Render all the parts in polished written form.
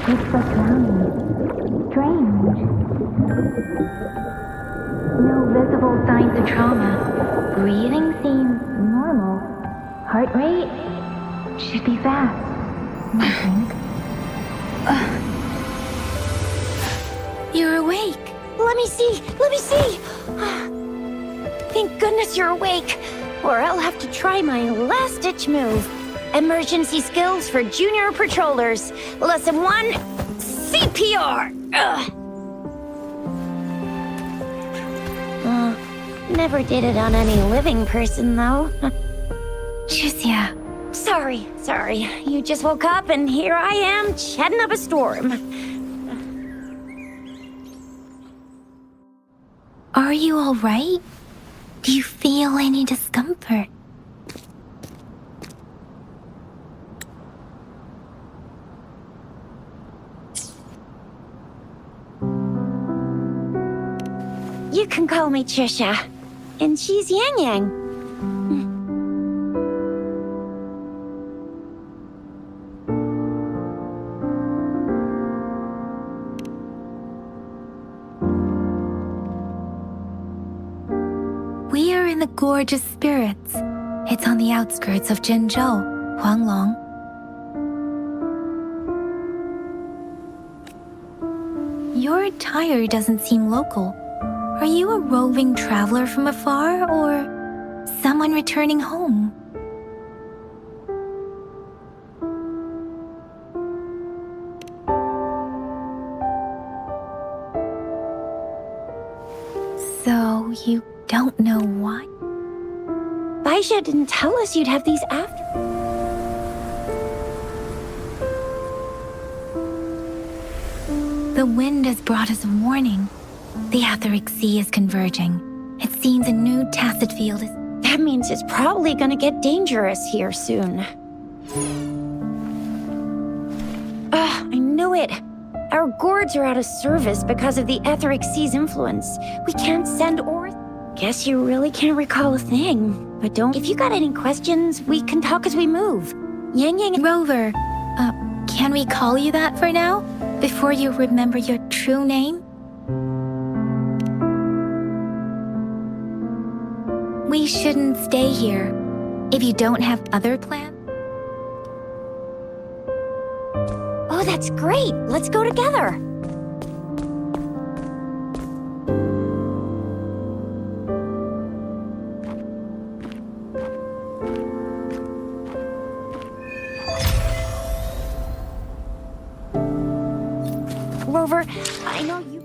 It's but drowning. Strange. No visible signs of trauma. Breathing seems normal. Heart rate should be fast. I think. You're awake. Let me see! Let me see! Thank goodness you're awake, or I'll have to try my last-ditch move. Emergency skills for junior patrollers. Lesson 1, CPR! Never did it on any living person, though. Jusia. Sorry. You just woke up, and here I am, chatting up a storm. Are you all right? Do you feel any discomfort? You can call me Trisha, and she's Yang Yang. We are in the Gorgeous Spirits. It's on the outskirts of Zhenzhou, Huanglong. Your attire doesn't seem local. Are you a roving traveler from afar, or someone returning home? So, you don't know why? Baisha didn't tell us you'd have these after. The wind has brought us a warning. The Etheric Sea is converging. It seems a new tacit field is... That means it's probably gonna get dangerous here soon. I knew it. Our gourds are out of service because of the Etheric Sea's influence. We can't send ores. Guess you really can't recall a thing. But don't... If you got any questions, we can talk as we move. Yang Yang... Rover, can we call you that for now? Before you remember your true name? We shouldn't stay here. If you don't have other plans? Oh, that's great. Let's go together. Rover, I know you...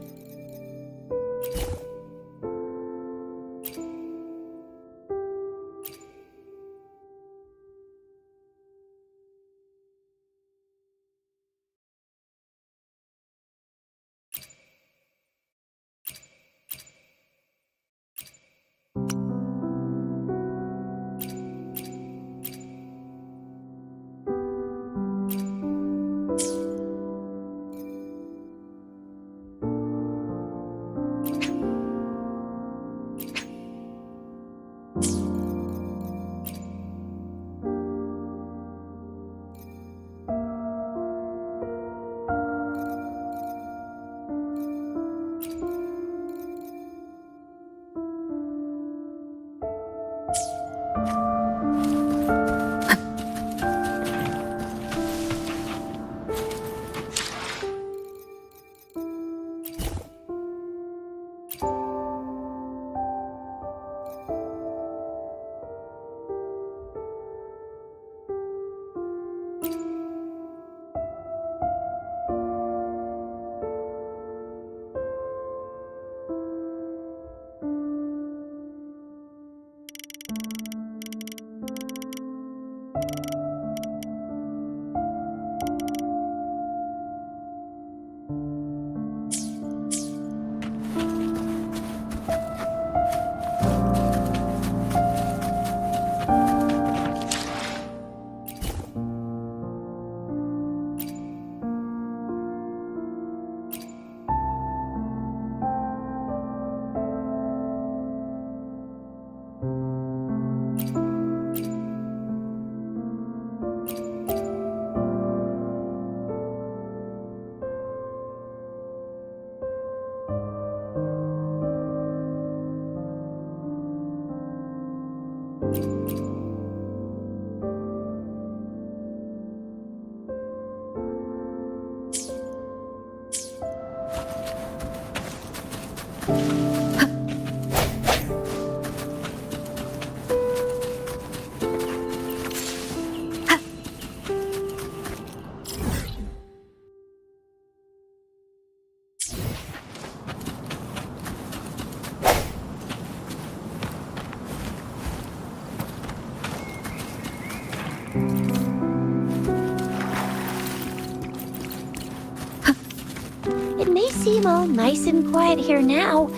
It may seem all nice and quiet here now,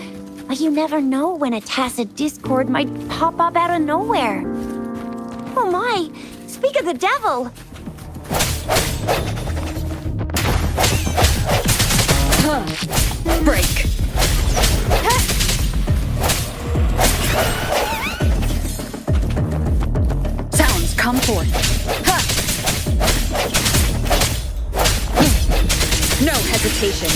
but you never know when a tacit discord might pop up out of nowhere. Oh my! Speak of the devil! Break. Sounds come forth. No hesitation.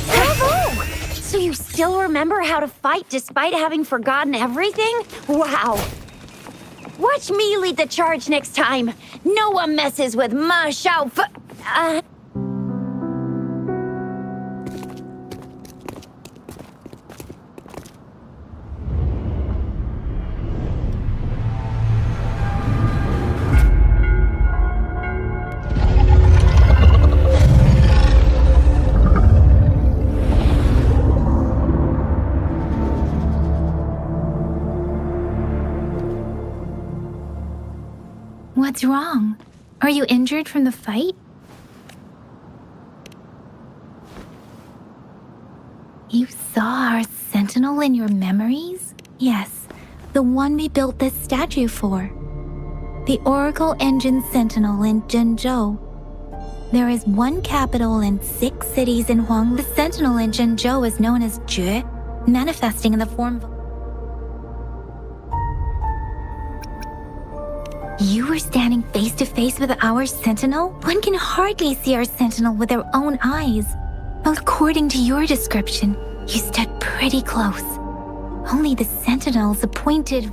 Bravo! So you still remember how to fight despite having forgotten everything? Wow! Watch me lead the charge next time. No one messes with my Shao What's wrong? Are you injured from the fight? You saw our sentinel in your memories? Yes, the one we built this statue for. The Oracle Engine Sentinel in Zhenzhou. There is one capital and 6 cities in Huang. The Sentinel in Zhenzhou is known as Jue, manifesting in the form of... You were standing face to face with our sentinel? One can hardly see our sentinel with their own eyes. According to your description, you stood pretty close. Only the sentinel's appointed...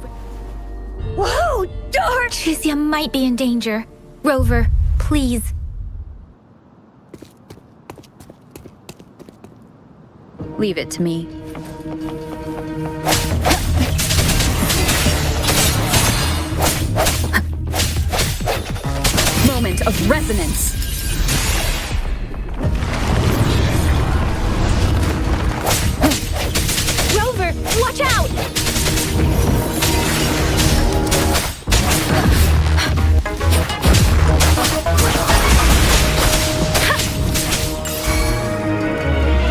Whoa, dark! Tricia might be in danger. Rover, please. Leave it to me. Moment of resonance. Rover, watch out!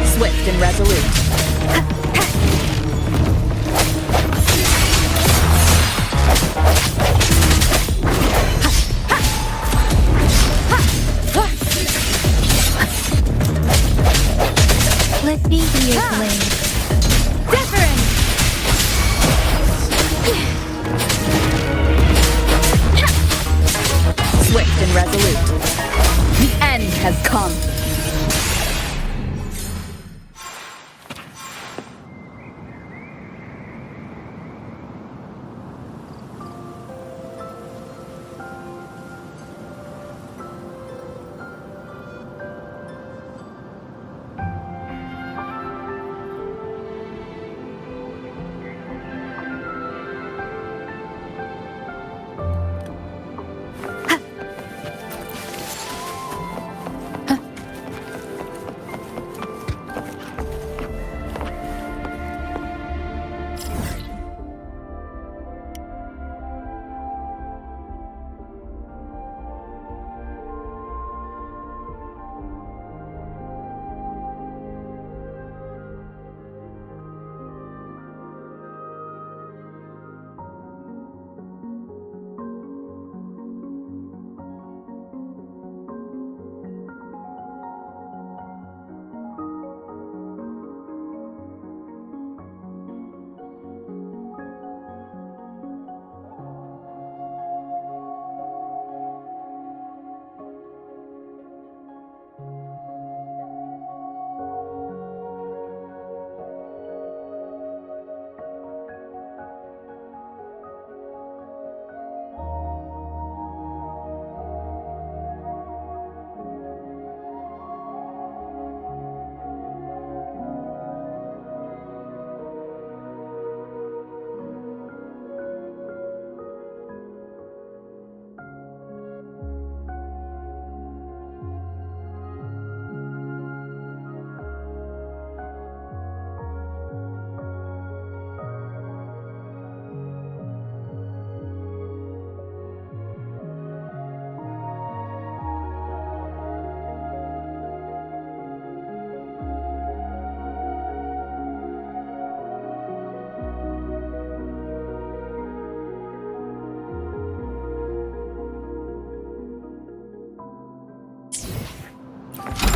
Swift and resolute. Let me be your blade. Wuthering! Swift and resolute. The end has come.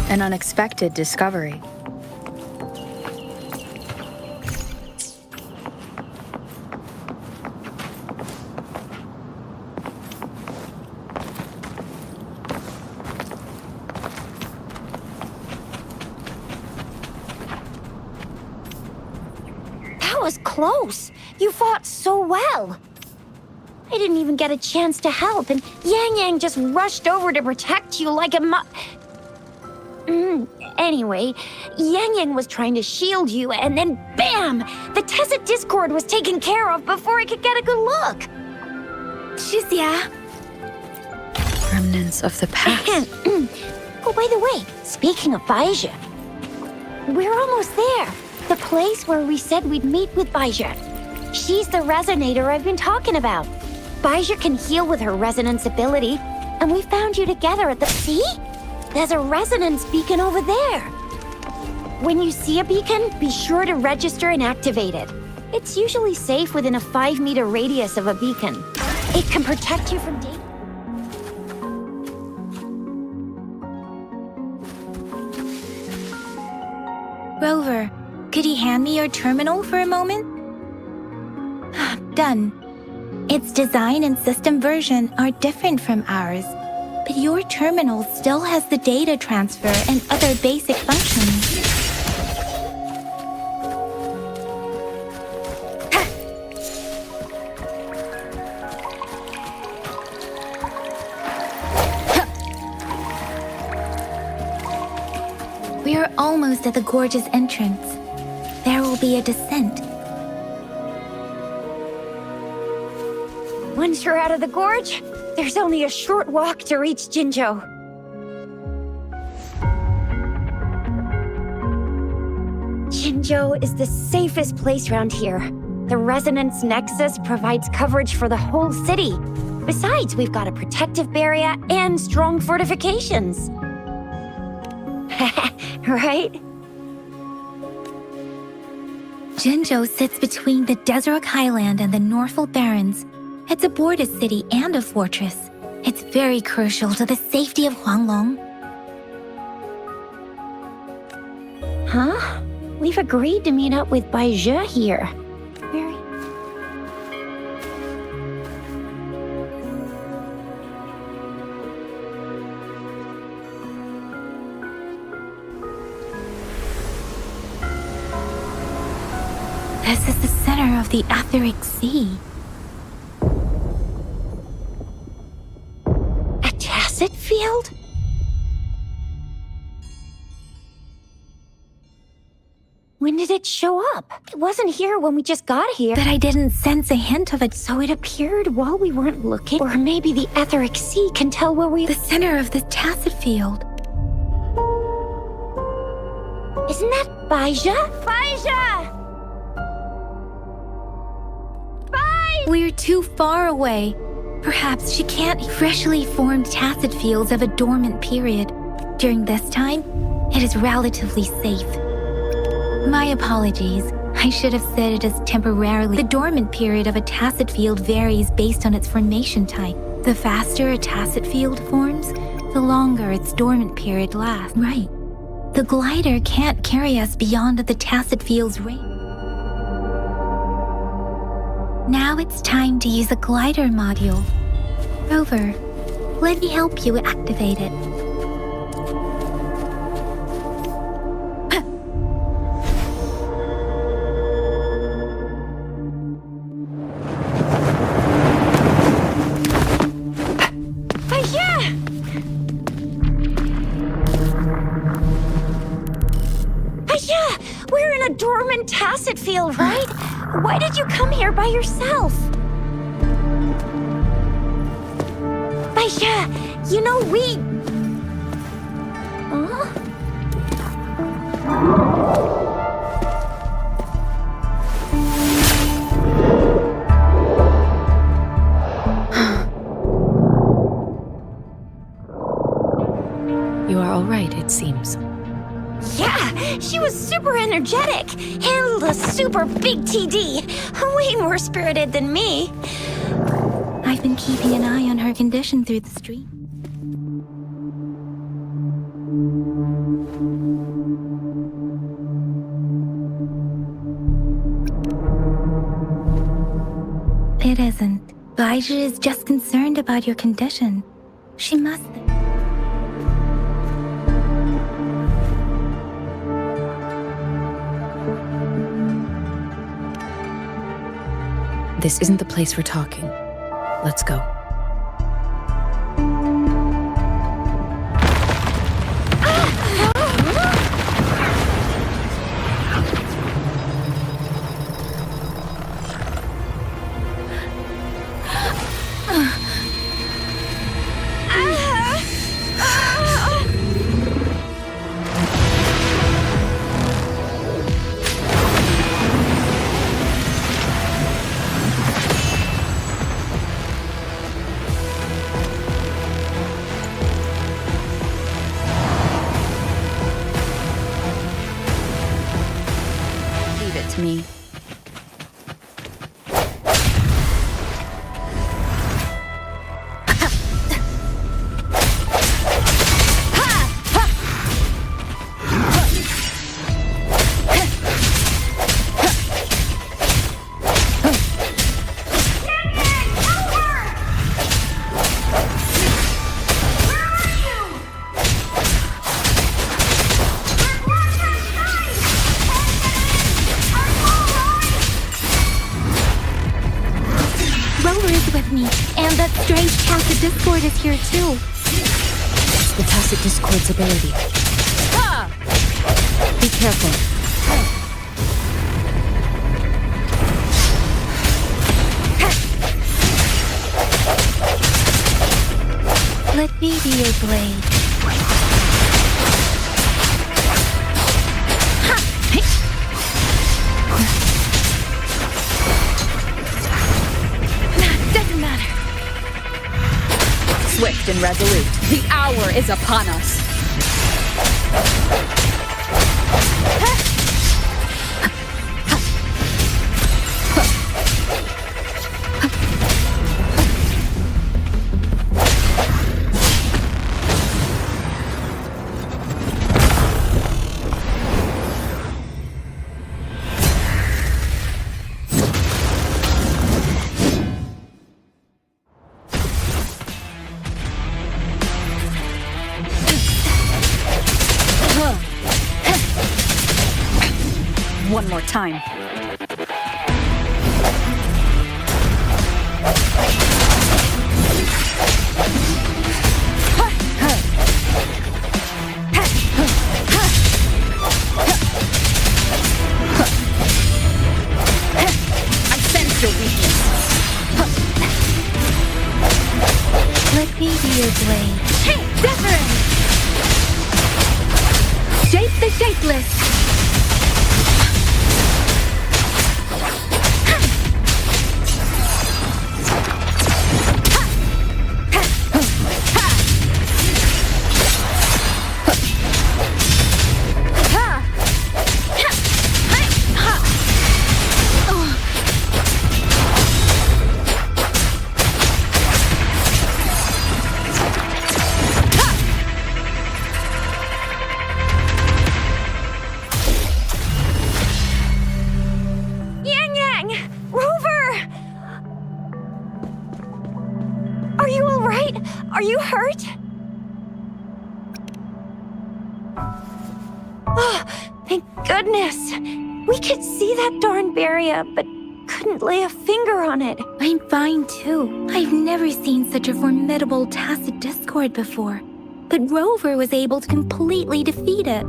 An unexpected discovery. That was close. You fought so well. I didn't even get a chance to help, and Yang Yang just rushed over to protect you like a Anyway, Yang Yang was trying to shield you, and then BAM! The Tacit Discord was taken care of before I could get a good look. Shizia. Remnants of the past. Oh, by the way, speaking of Baija, we're almost there. The place where we said we'd meet with Baija. She's the resonator I've been talking about. Baija can heal with her resonance ability, and we found you together at the... See? There's a resonance beacon over there. When you see a beacon, be sure to register and activate it. It's usually safe within a 5-meter radius of a beacon. It can protect you from danger. Rover, could you hand me your terminal for a moment? Done. Its design and system version are different from ours, but your terminal still has the data transfer and other basic functions. We are almost at the gorge's entrance. There will be a descent. Once you're out of the gorge, there's only a short walk to reach Jinzhou. Jinzhou is the safest place around here. The Resonance Nexus provides coverage for the whole city. Besides, we've got a protective barrier and strong fortifications. Right? Jinzhou sits between the Desert Highland and the Northful Barrens. It's a border city and a fortress. It's very crucial to the safety of Huanglong. Huh? We've agreed to meet up with Baija here. Very... This is the center of the Etheric Sea. A tacit field? When did it show up? It wasn't here when we just got here. But I didn't sense a hint of it. So it appeared while we weren't looking? Or maybe the Etheric Sea can tell where we... The center of the tacit field. Isn't that Baija? Baija! We're too far away. Perhaps she can't freshly formed tacit fields of a dormant period. During this time, it is relatively safe. My apologies. I should have said it as temporarily. The dormant period of a tacit field varies based on its formation type. The faster a tacit field forms, the longer its dormant period lasts. Right. The glider can't carry us beyond the tacit field's range. Now it's time to use a glider module. Rover, let me help you activate it. Baija! We're in a dormant tacit field, right? Why did you come here by yourself? Baija, you know we... Huh? You are all right, it seems. Yeah, she was super energetic. Handled a super big TD. Way more spirited than me. I've been keeping an eye on her condition through the stream. it isn't. Baija is just concerned about your condition. She must... This isn't the place for talking. Let's go. Leave it to me. Rover is with me, and that strange Tacit Discord is here too. It's the Tacit Discord's ability. Be careful. Let me be your blade. Doesn't matter. Swift and resolute. The hour is upon us. One more time. I sense your weakness. Let me be your blade. Wuthering! Shape the shapeless! Are you all right? Are you hurt? Oh, thank goodness. We could see that darn barrier, but couldn't lay a finger on it. I'm fine too. I've never seen such a formidable Tacit Discord before. But Rover was able to completely defeat it.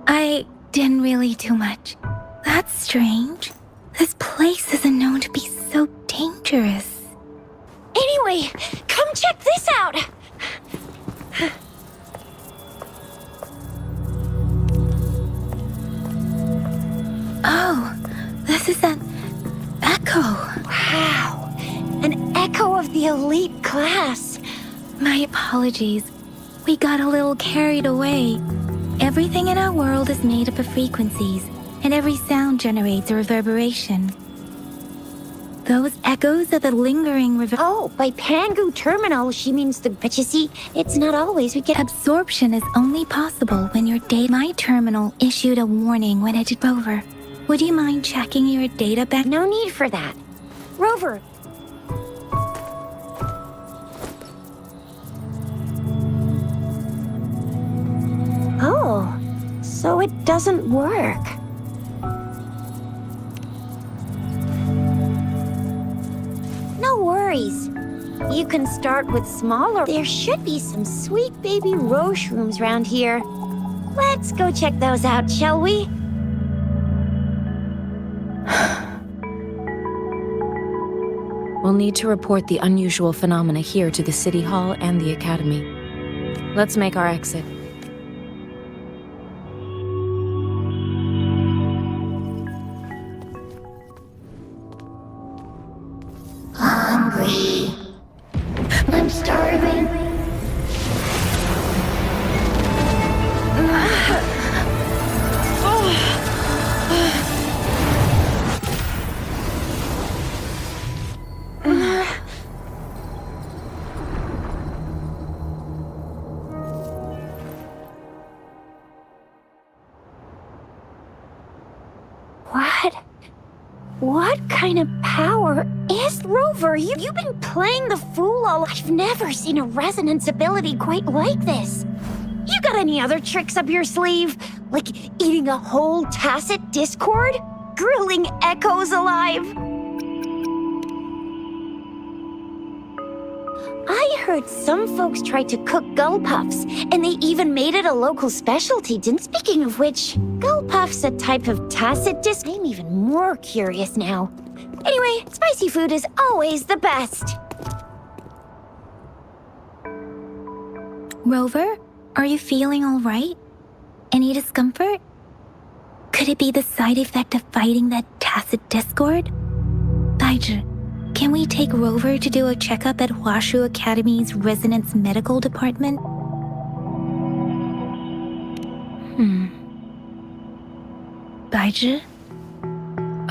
I didn't really do much. That's strange. This place isn't known to be so dangerous. Anyway, come check this out. Oh, this is an echo. Wow, an echo of the elite class. My apologies. We got a little carried away. Everything in our world is made up of frequencies, and every sound generates a reverberation. Those echoes are the lingering Oh, by Pangu Terminal, she means the... But you see, it's not always we get... Absorption is only possible when your My terminal issued a warning when it did Rover. Would you mind checking your data bank? No need for that. Rover! Oh, so it doesn't work. No worries. You can start with smaller. There should be some sweet baby rose shrooms around here. Let's go check those out, shall we? We'll need to report the unusual phenomena here to the City Hall and the Academy. Let's make our exit. Hungry. I'm starving. What kind of power is Rover? You've been playing the fool all. I've never seen a resonance ability quite like this. You got any other tricks up your sleeve? Like eating a whole tacit discord? Grilling echoes alive? I heard some folks tried to cook gull puffs, and they even made it a local specialty. Speaking of which, gull puffs a type of tacit disc. I'm even more curious now. Anyway, spicy food is always the best. Rover, are you feeling all right? Any discomfort? Could it be the side effect of fighting that tacit discord? Daiju, can we take Rover to do a checkup at Hwashu Academy's Resonance Medical Department? Daiju?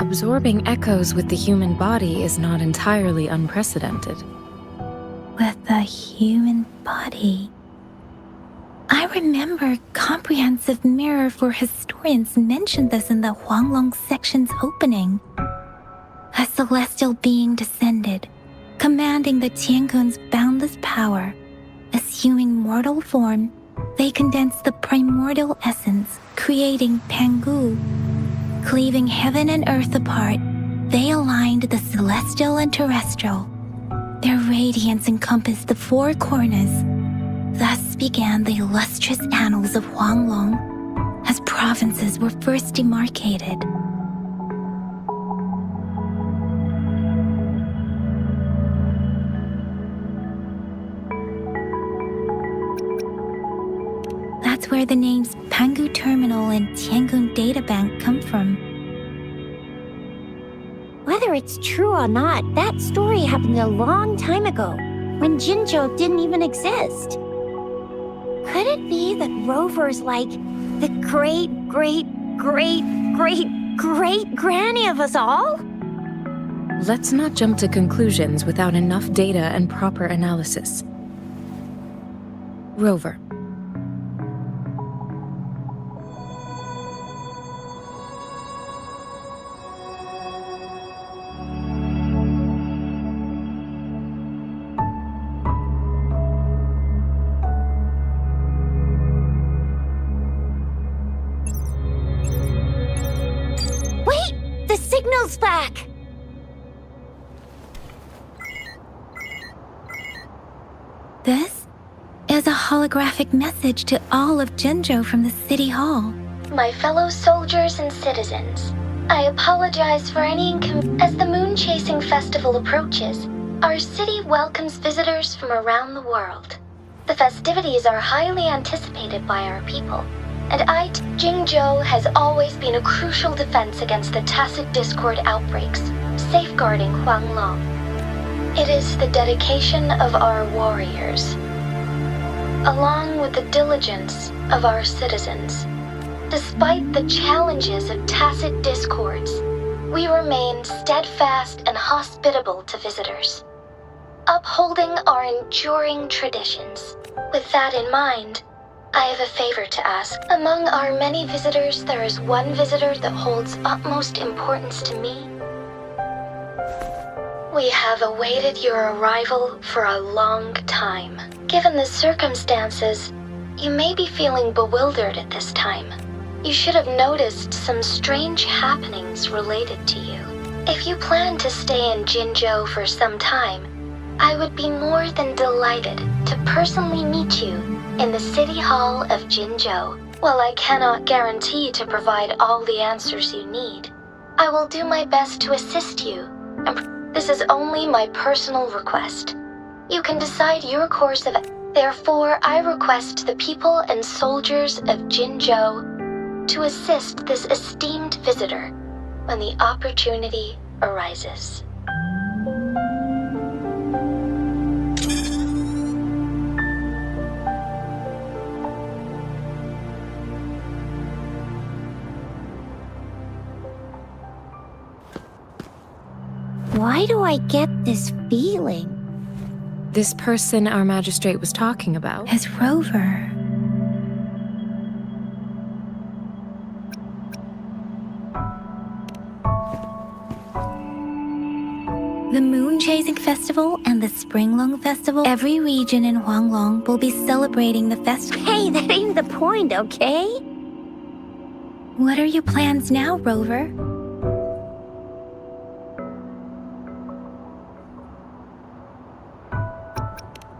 Absorbing echoes with the human body is not entirely unprecedented. With the human body. I remember Comprehensive Mirror for Historians mentioned this in the Huanglong section's opening. A celestial being descended, commanding the Tiankun's boundless power. Assuming mortal form, they condensed the primordial essence, creating Pangu. Cleaving heaven and earth apart, they aligned the celestial and terrestrial. Their radiance encompassed the four corners. Thus began the illustrious annals of Huanglong, as provinces were first demarcated. That's where the names Pangu Terminal and Tiangun Data Bank come from. Whether it's true or not, that story happened a long time ago, when Jinzhou didn't even exist. Could it be that Rover's like the great granny of us all? Let's not jump to conclusions without enough data and proper analysis. Rover. Signal's back! This is a holographic message to all of Jinzhou from the City Hall. My fellow soldiers and citizens, I apologize for any inconvenience. As the Moon Chasing Festival approaches, our city welcomes visitors from around the world. The festivities are highly anticipated by our people, and Jinzhou has always been a crucial defense against the tacit discord outbreaks, safeguarding Huanglong. It is the dedication of our warriors, along with the diligence of our citizens. Despite the challenges of tacit discords, we remain steadfast and hospitable to visitors, upholding our enduring traditions. With that in mind, I have a favor to ask. Among our many visitors, there is one visitor that holds utmost importance to me. We have awaited your arrival for a long time. Given the circumstances, you may be feeling bewildered at this time. You should have noticed some strange happenings related to you. If you plan to stay in Jinzhou for some time, I would be more than delighted to personally meet you in the City Hall of Jinzhou. While I cannot guarantee to provide all the answers you need, I will do my best to assist you, and this is only my personal request. You can decide your course of it. Therefore, I request the people and soldiers of Jinzhou to assist this esteemed visitor when the opportunity arises. Why do I get this feeling? This person our magistrate was talking about. As Rover. The Moon Chasing Festival and the Springlong Festival, every region in Huanglong will be celebrating the festival. Hey, that ain't the point, okay? What are your plans now, Rover?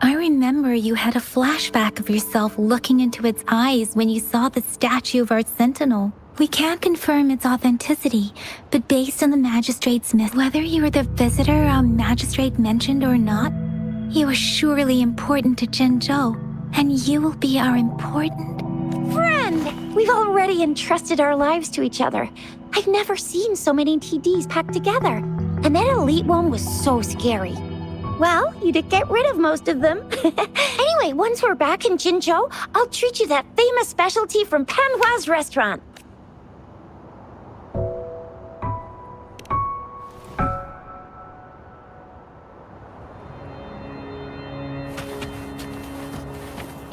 I remember you had a flashback of yourself looking into its eyes when you saw the statue of our sentinel. We can't confirm its authenticity, but based on the magistrate's myth, whether you are the visitor our magistrate mentioned or not, you are surely important to Jinzhou, and you will be our important Friend! We've already entrusted our lives to each other. I've never seen so many TDs packed together. And that elite one was so scary. Well, you did get rid of most of them. Anyway, once we're back in Jinzhou, I'll treat you that famous specialty from Panhua's restaurant.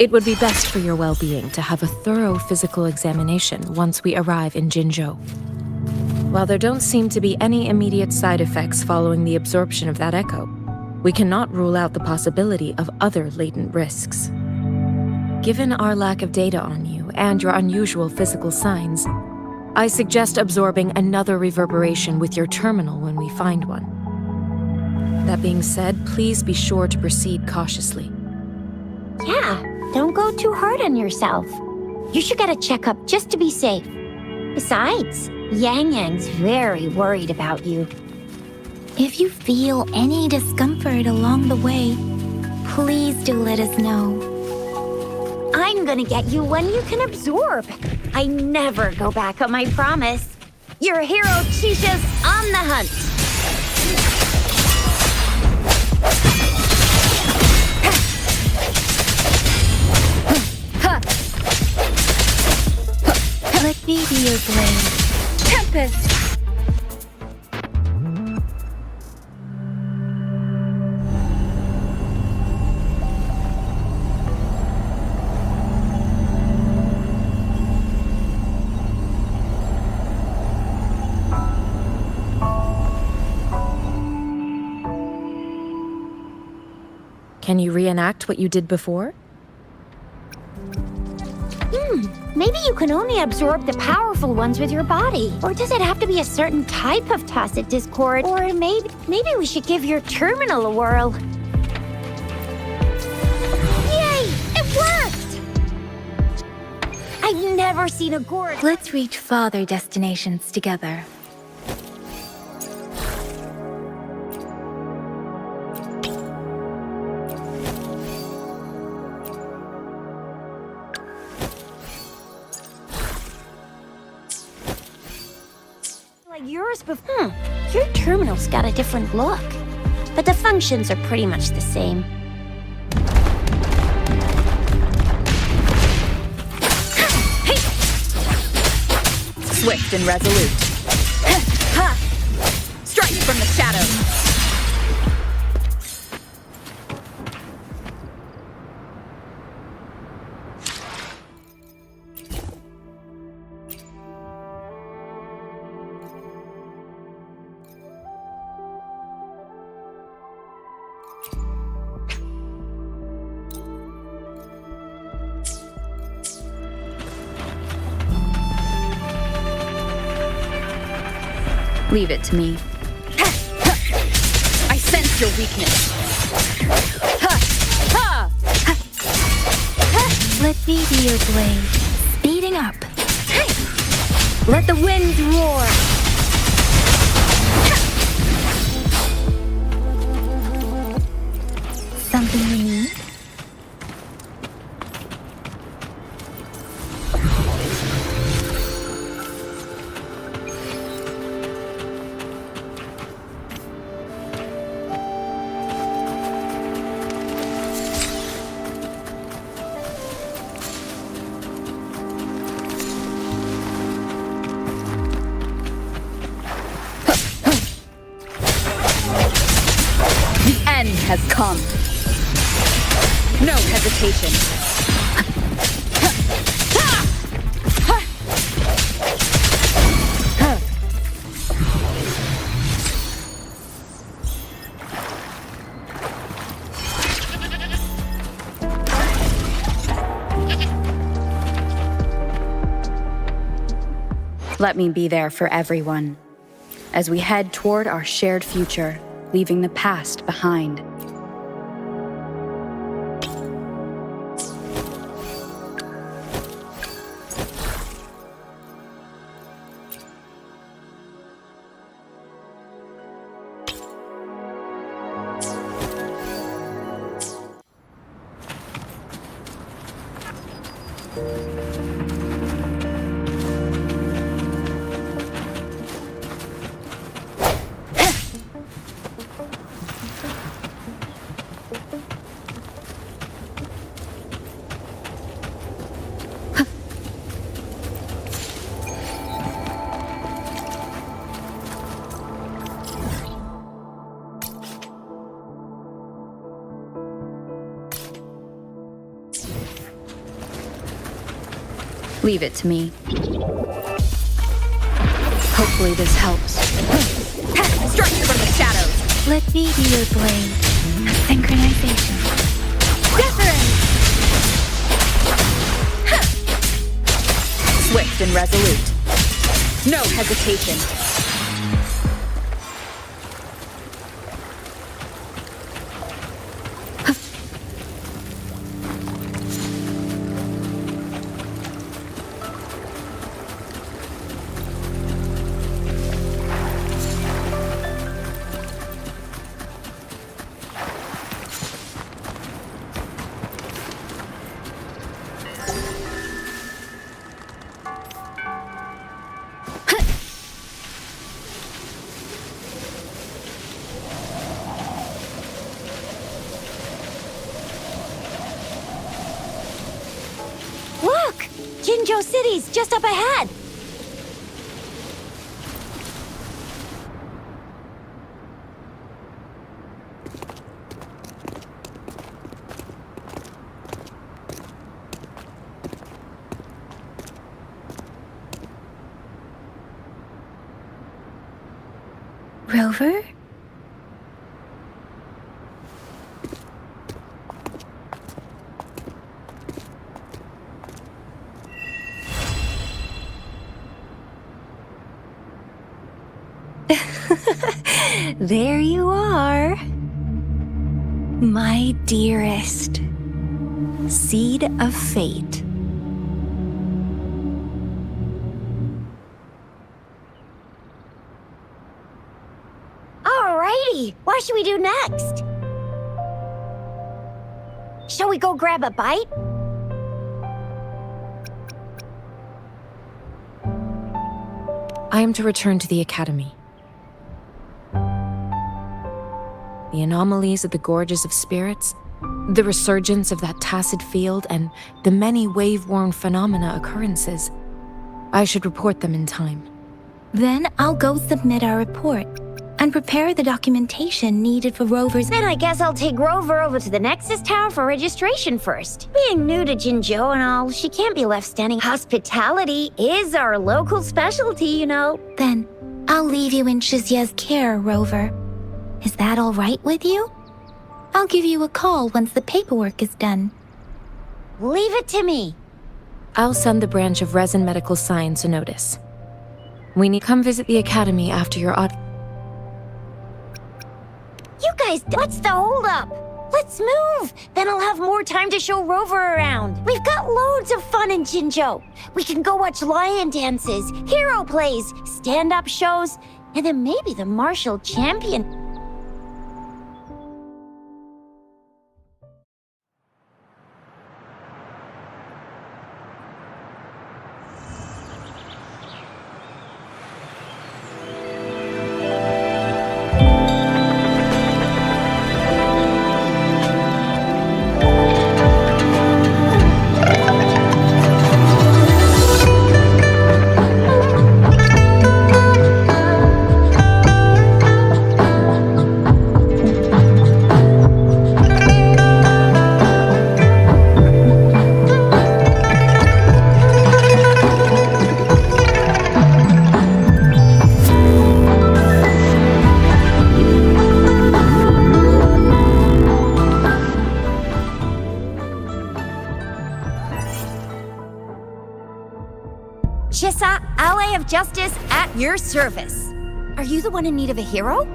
It would be best for your well-being to have a thorough physical examination once we arrive in Jinzhou. While there don't seem to be any immediate side effects following the absorption of that echo, we cannot rule out the possibility of other latent risks. Given our lack of data on you and your unusual physical signs, I suggest absorbing another reverberation with your terminal when we find one. That being said, please be sure to proceed cautiously. Yeah, don't go too hard on yourself. You should get a checkup just to be safe. Besides, Yang Yang's very worried about you. If you feel any discomfort along the way, please do let us know. I'm gonna get you one you can absorb. I never go back on my promise. Your hero Chisha's on the hunt. Let me be your blade. Tempest! Can you reenact what you did before? Maybe you can only absorb the powerful ones with your body. Or does it have to be a certain type of tacit discord? Or maybe we should give your terminal a whirl. Yay! It worked! I've never seen a gourd. Let's reach farther destinations together. Like yours before. Your terminal's got a different look. But the functions are pretty much the same. Swift and resolute. Strike from the shadows. Leave it to me. I sense your weakness. Let me be your blade, speeding up. Let the winds roar. Something you need? The end has come. No hesitation. Let me be there for everyone as we head toward our shared future, leaving the past behind. Leave it to me. Hopefully this helps. Strike from the shadows! Let me be your blade. Synchronization. Wuthering! Swift and resolute. No hesitation. Look! Jinzhou City's just up ahead. Rover? There you are. My dearest. Seed of fate. Alrighty, what should we do next? Shall we go grab a bite? I am to return to the academy. The anomalies of the gorges of spirits, the resurgence of that tacit field, and the many wave-worn phenomena occurrences. I should report them in time. Then I'll go submit our report and prepare the documentation needed for Rover's. Then I guess I'll take Rover over to the Nexus Tower for registration first. Being new to Jinzhou and all, she can't be left standing. Hospitality is our local specialty, you know. Then I'll leave you in Shizia's care, Rover. Is that all right with you? I'll give you a call once the paperwork is done. Leave it to me. I'll send the branch of Resin Medical Science a notice. We need come visit the academy after your You guys, what's the holdup? Let's move! Then I'll have more time to show Rover around. We've got loads of fun in Jinzhou. We can go watch lion dances, hero plays, stand-up shows, and then maybe the martial champion. Chissa, ally of justice, at your service. Are you the one in need of a hero?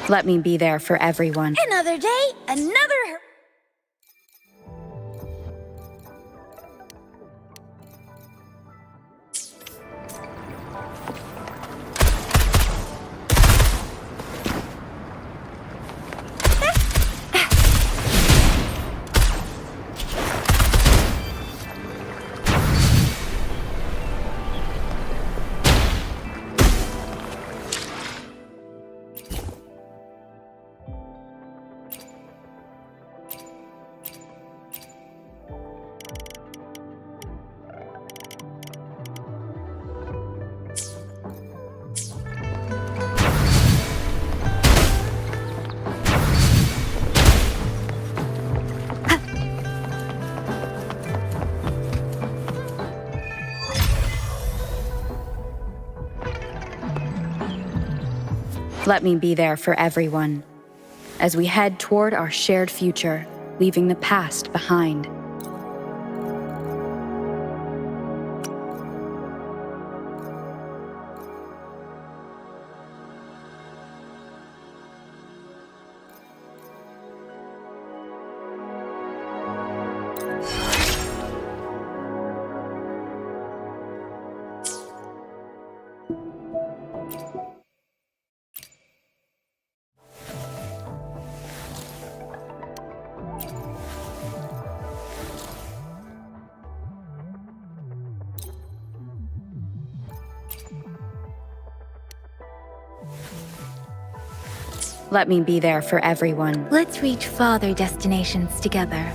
Let me be there for everyone. Another day, another... Let me be there for everyone as we head toward our shared future, leaving the past behind. Let me be there for everyone. Let's reach farther destinations together.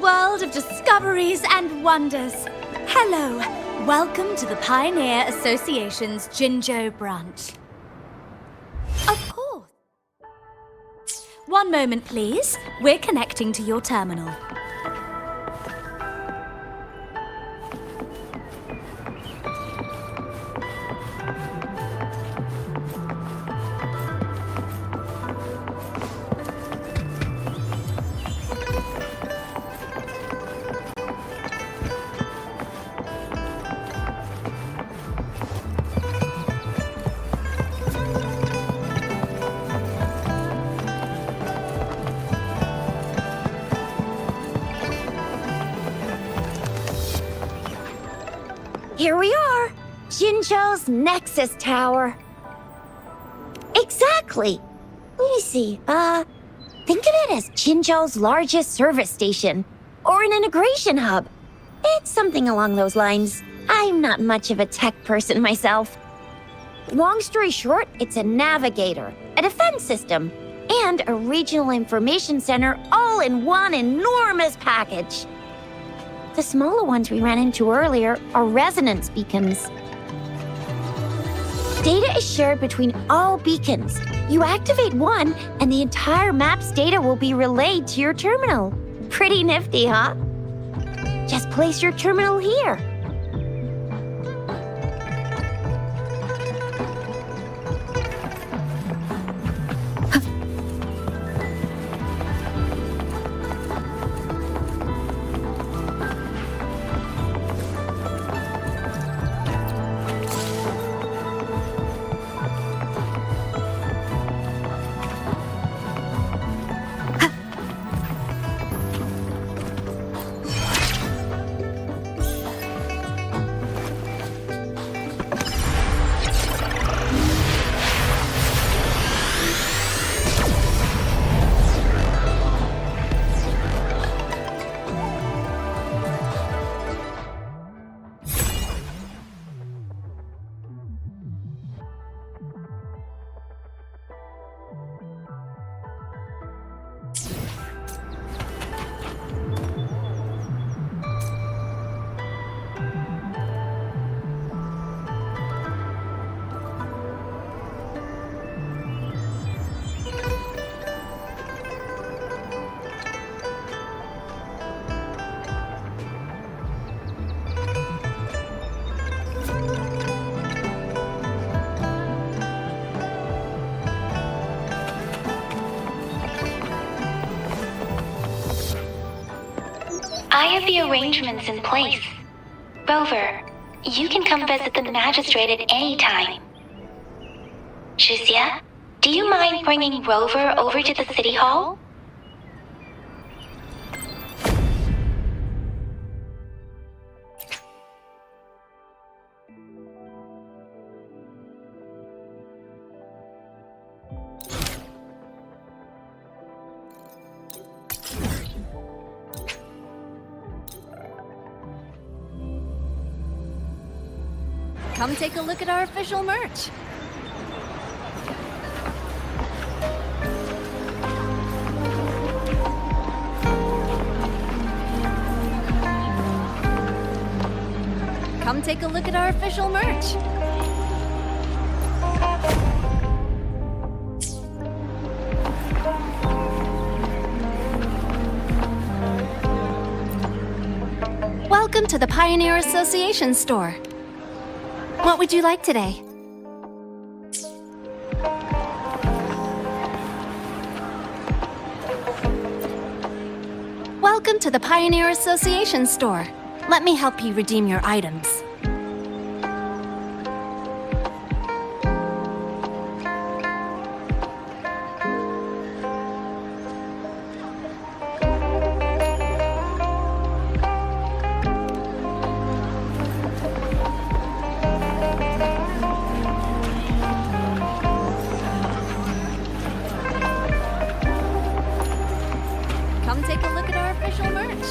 world of discoveries and wonders. Hello, welcome to the Pioneer Association's Jinzhou branch. Of course. One moment, please. We're connecting to your terminal. Here we are, Jinzhou's Nexus Tower. Exactly. Let me see, think of it as Jinzhou's largest service station, or an integration hub. It's something along those lines. I'm not much of a tech person myself. Long story short, it's a navigator, a defense system, and a regional information center all in one enormous package. The smaller ones we ran into earlier are resonance beacons. Data is shared between all beacons. You activate one, and the entire map's data will be relayed to your terminal. Pretty nifty, huh? Just place your terminal here. I have the arrangements in place. Rover, you can come visit the magistrate at any time. Shuzia, do you mind bringing Rover over to the city hall? Come take a look at our official merch. Come take a look at our official merch. Welcome to the Pioneer Association store. What would you like today? Welcome to the Pioneer Association store. Let me help you redeem your items. Come take a look at our official merch.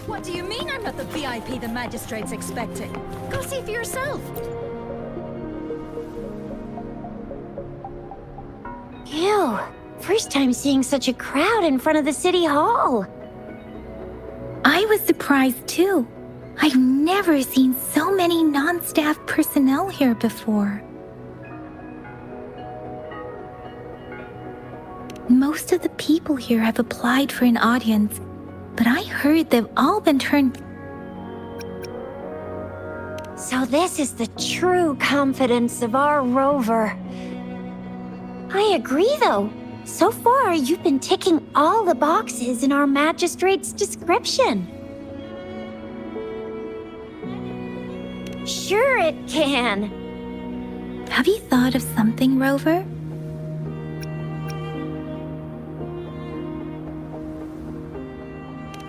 What do you mean I'm not the VIP the magistrate's expecting? Go see for yourself. Ew. First time seeing such a crowd in front of the city hall. I was surprised too. I've never seen so many non-staff personnel here before. Most of the people here have applied for an audience, but I heard they've all been turned. So this is the true confidence of our rover. I agree, though. So far, you've been ticking all the boxes in our magistrate's description. Sure it can. Have you thought of something, Rover?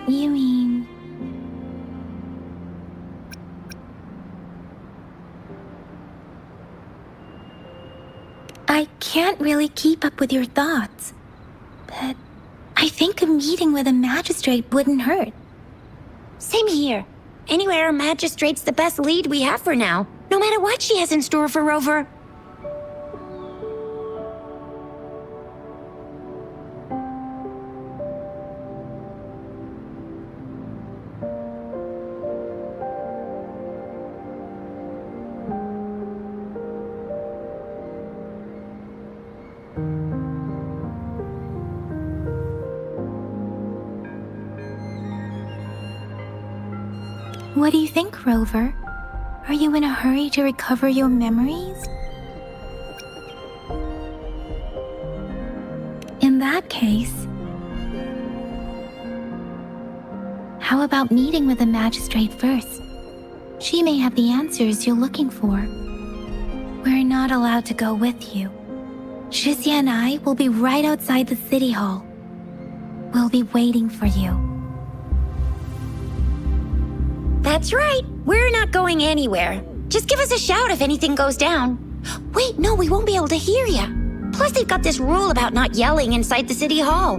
You mean... I can't really keep up with your thoughts, but I think a meeting with a magistrate wouldn't hurt. Same here. Anywhere, magistrate's the best lead we have for now, no matter what she has in store for Rover. What do you think, Rover? Are you in a hurry to recover your memories? In that case, how about meeting with the magistrate first? She may have the answers you're looking for. We're not allowed to go with you. Shizia and I will be right outside the city hall. We'll be waiting for you. That's right. We're not going anywhere. Just give us a shout if anything goes down. Wait, no, we won't be able to hear you. Plus, they've got this rule about not yelling inside the city hall.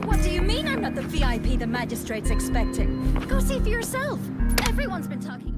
What do you mean I'm not the VIP the magistrate's expecting? Go see for yourself. Everyone's been talking.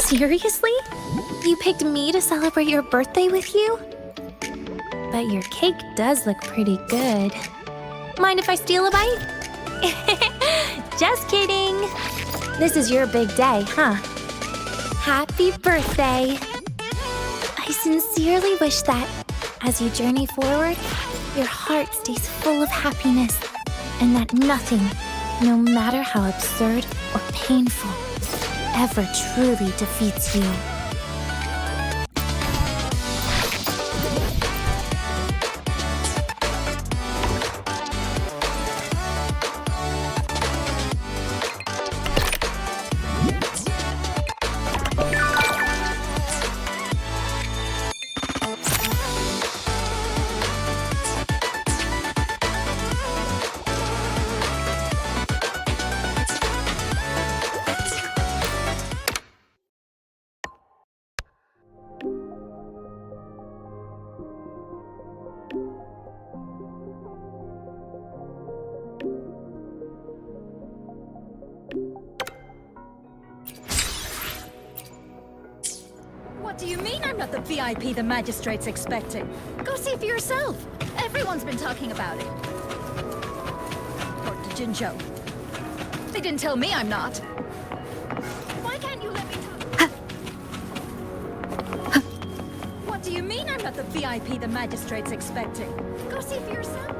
Seriously? You picked me to celebrate your birthday with you? But your cake does look pretty good. Mind if I steal a bite? Just kidding. This is your big day, huh? Happy birthday. I sincerely wish that, as you journey forward, your heart stays full of happiness, and that nothing, no matter how absurd or painful, ever truly defeats you. What do you mean I'm not the VIP the magistrate's expecting? Go see for yourself. Everyone's been talking about it. Talk to Jinzhou. They didn't tell me I'm not. Why can't you let me talk? What do you mean I'm not the VIP the magistrate's expecting? Go see for yourself.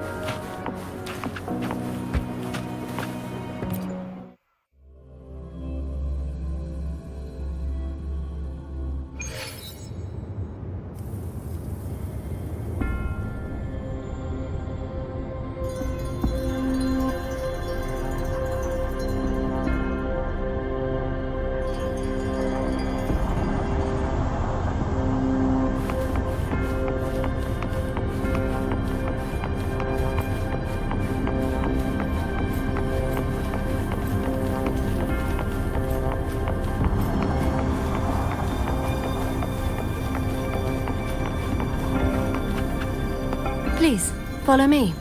Please, follow me.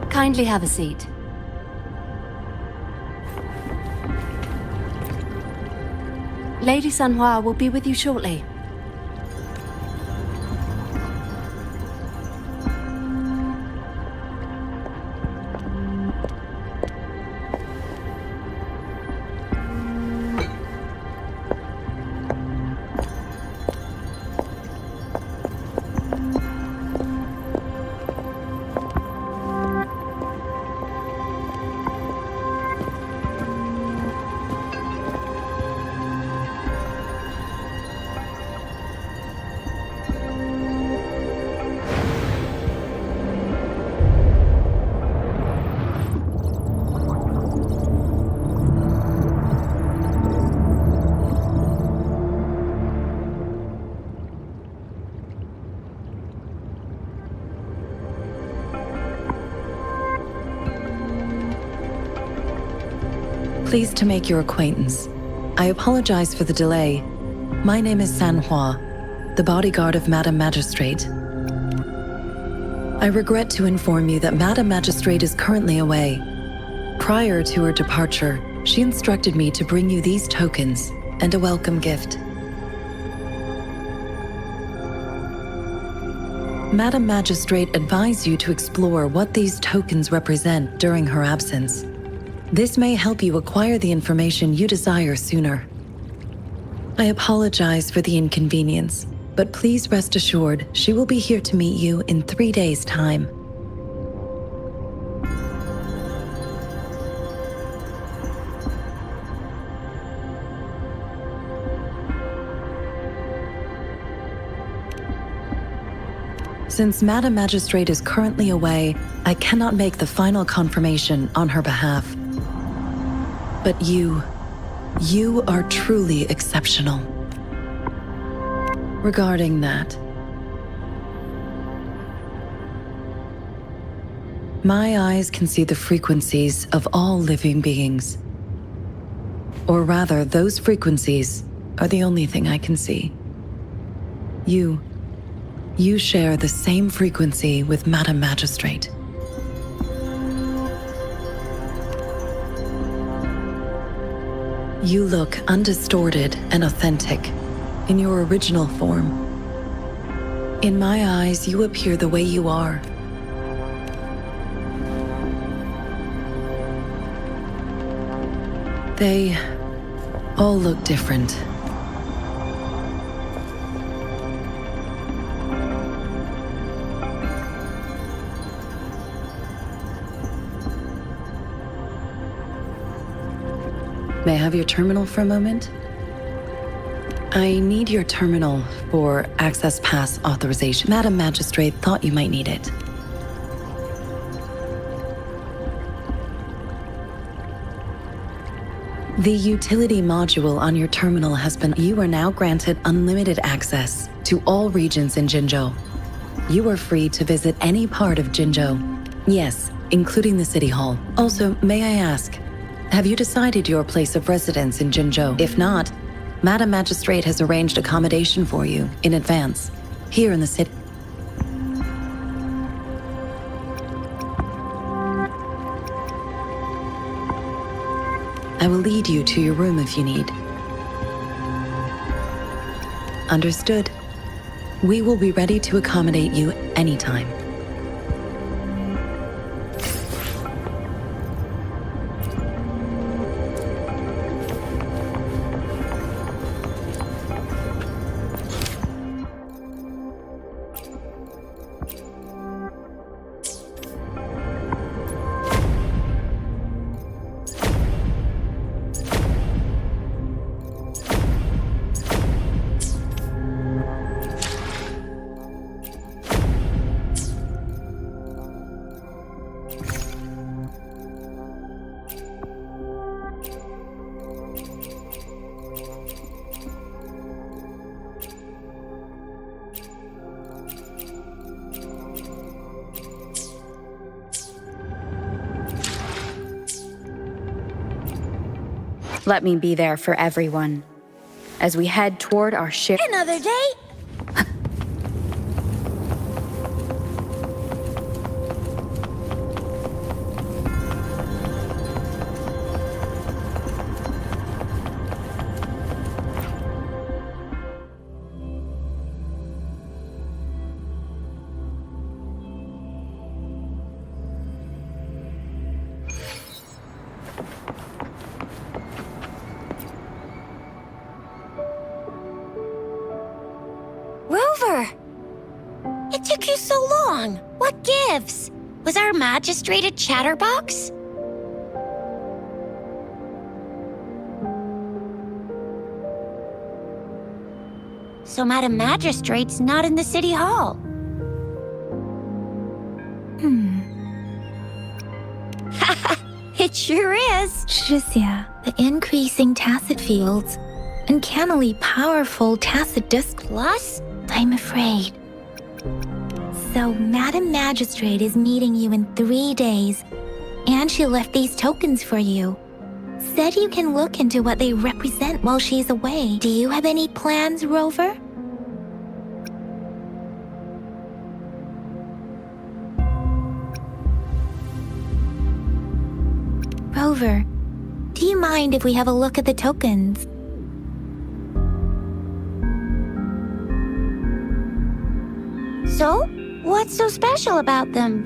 Kindly have a seat. Lady Sanhua will be with you shortly. Pleased to make your acquaintance. I apologize for the delay. My name is Sanhua, the bodyguard of Madam Magistrate. I regret to inform you that Madam Magistrate is currently away. Prior to her departure, she instructed me to bring you these tokens and a welcome gift. Madam Magistrate advised you to explore what these tokens represent during her absence. This may help you acquire the information you desire sooner. I apologize for the inconvenience, but please rest assured she will be here to meet you in 3 days' time. Since Madam Magistrate is currently away, I cannot make the final confirmation on her behalf. But you are truly exceptional. Regarding that, my eyes can see the frequencies of all living beings. Or rather, those frequencies are the only thing I can see. You share the same frequency with Madam Magistrate. You look undistorted and authentic in your original form. In my eyes, you appear the way you are. They all look different. May I have your terminal for a moment? I need your terminal for access pass authorization. Madam Magistrate thought you might need it. The utility module on your terminal has been... You are now granted unlimited access to all regions in Jinzhou. You are free to visit any part of Jinzhou. Yes, including the City Hall. Also, may I ask, have you decided your place of residence in Jinzhou? If not, Madam Magistrate has arranged accommodation for you in advance, here in the city. I will lead you to your room if you need. Understood. We will be ready to accommodate you anytime. Let me be there for everyone as we head toward our shared... Another day? It took you so long. What gives? Was our magistrate a chatterbox? So Madam Magistrate's not in the City Hall. It sure is. Shizia, the increasing tacit fields, uncannily powerful tacit disc. Plus? I'm afraid. So, Madam Magistrate is meeting you in 3 days, and she left these tokens for you. Said you can look into what they represent while she's away. Do you have any plans, Rover? Rover, do you mind if we have a look at the tokens? So? What's so special about them?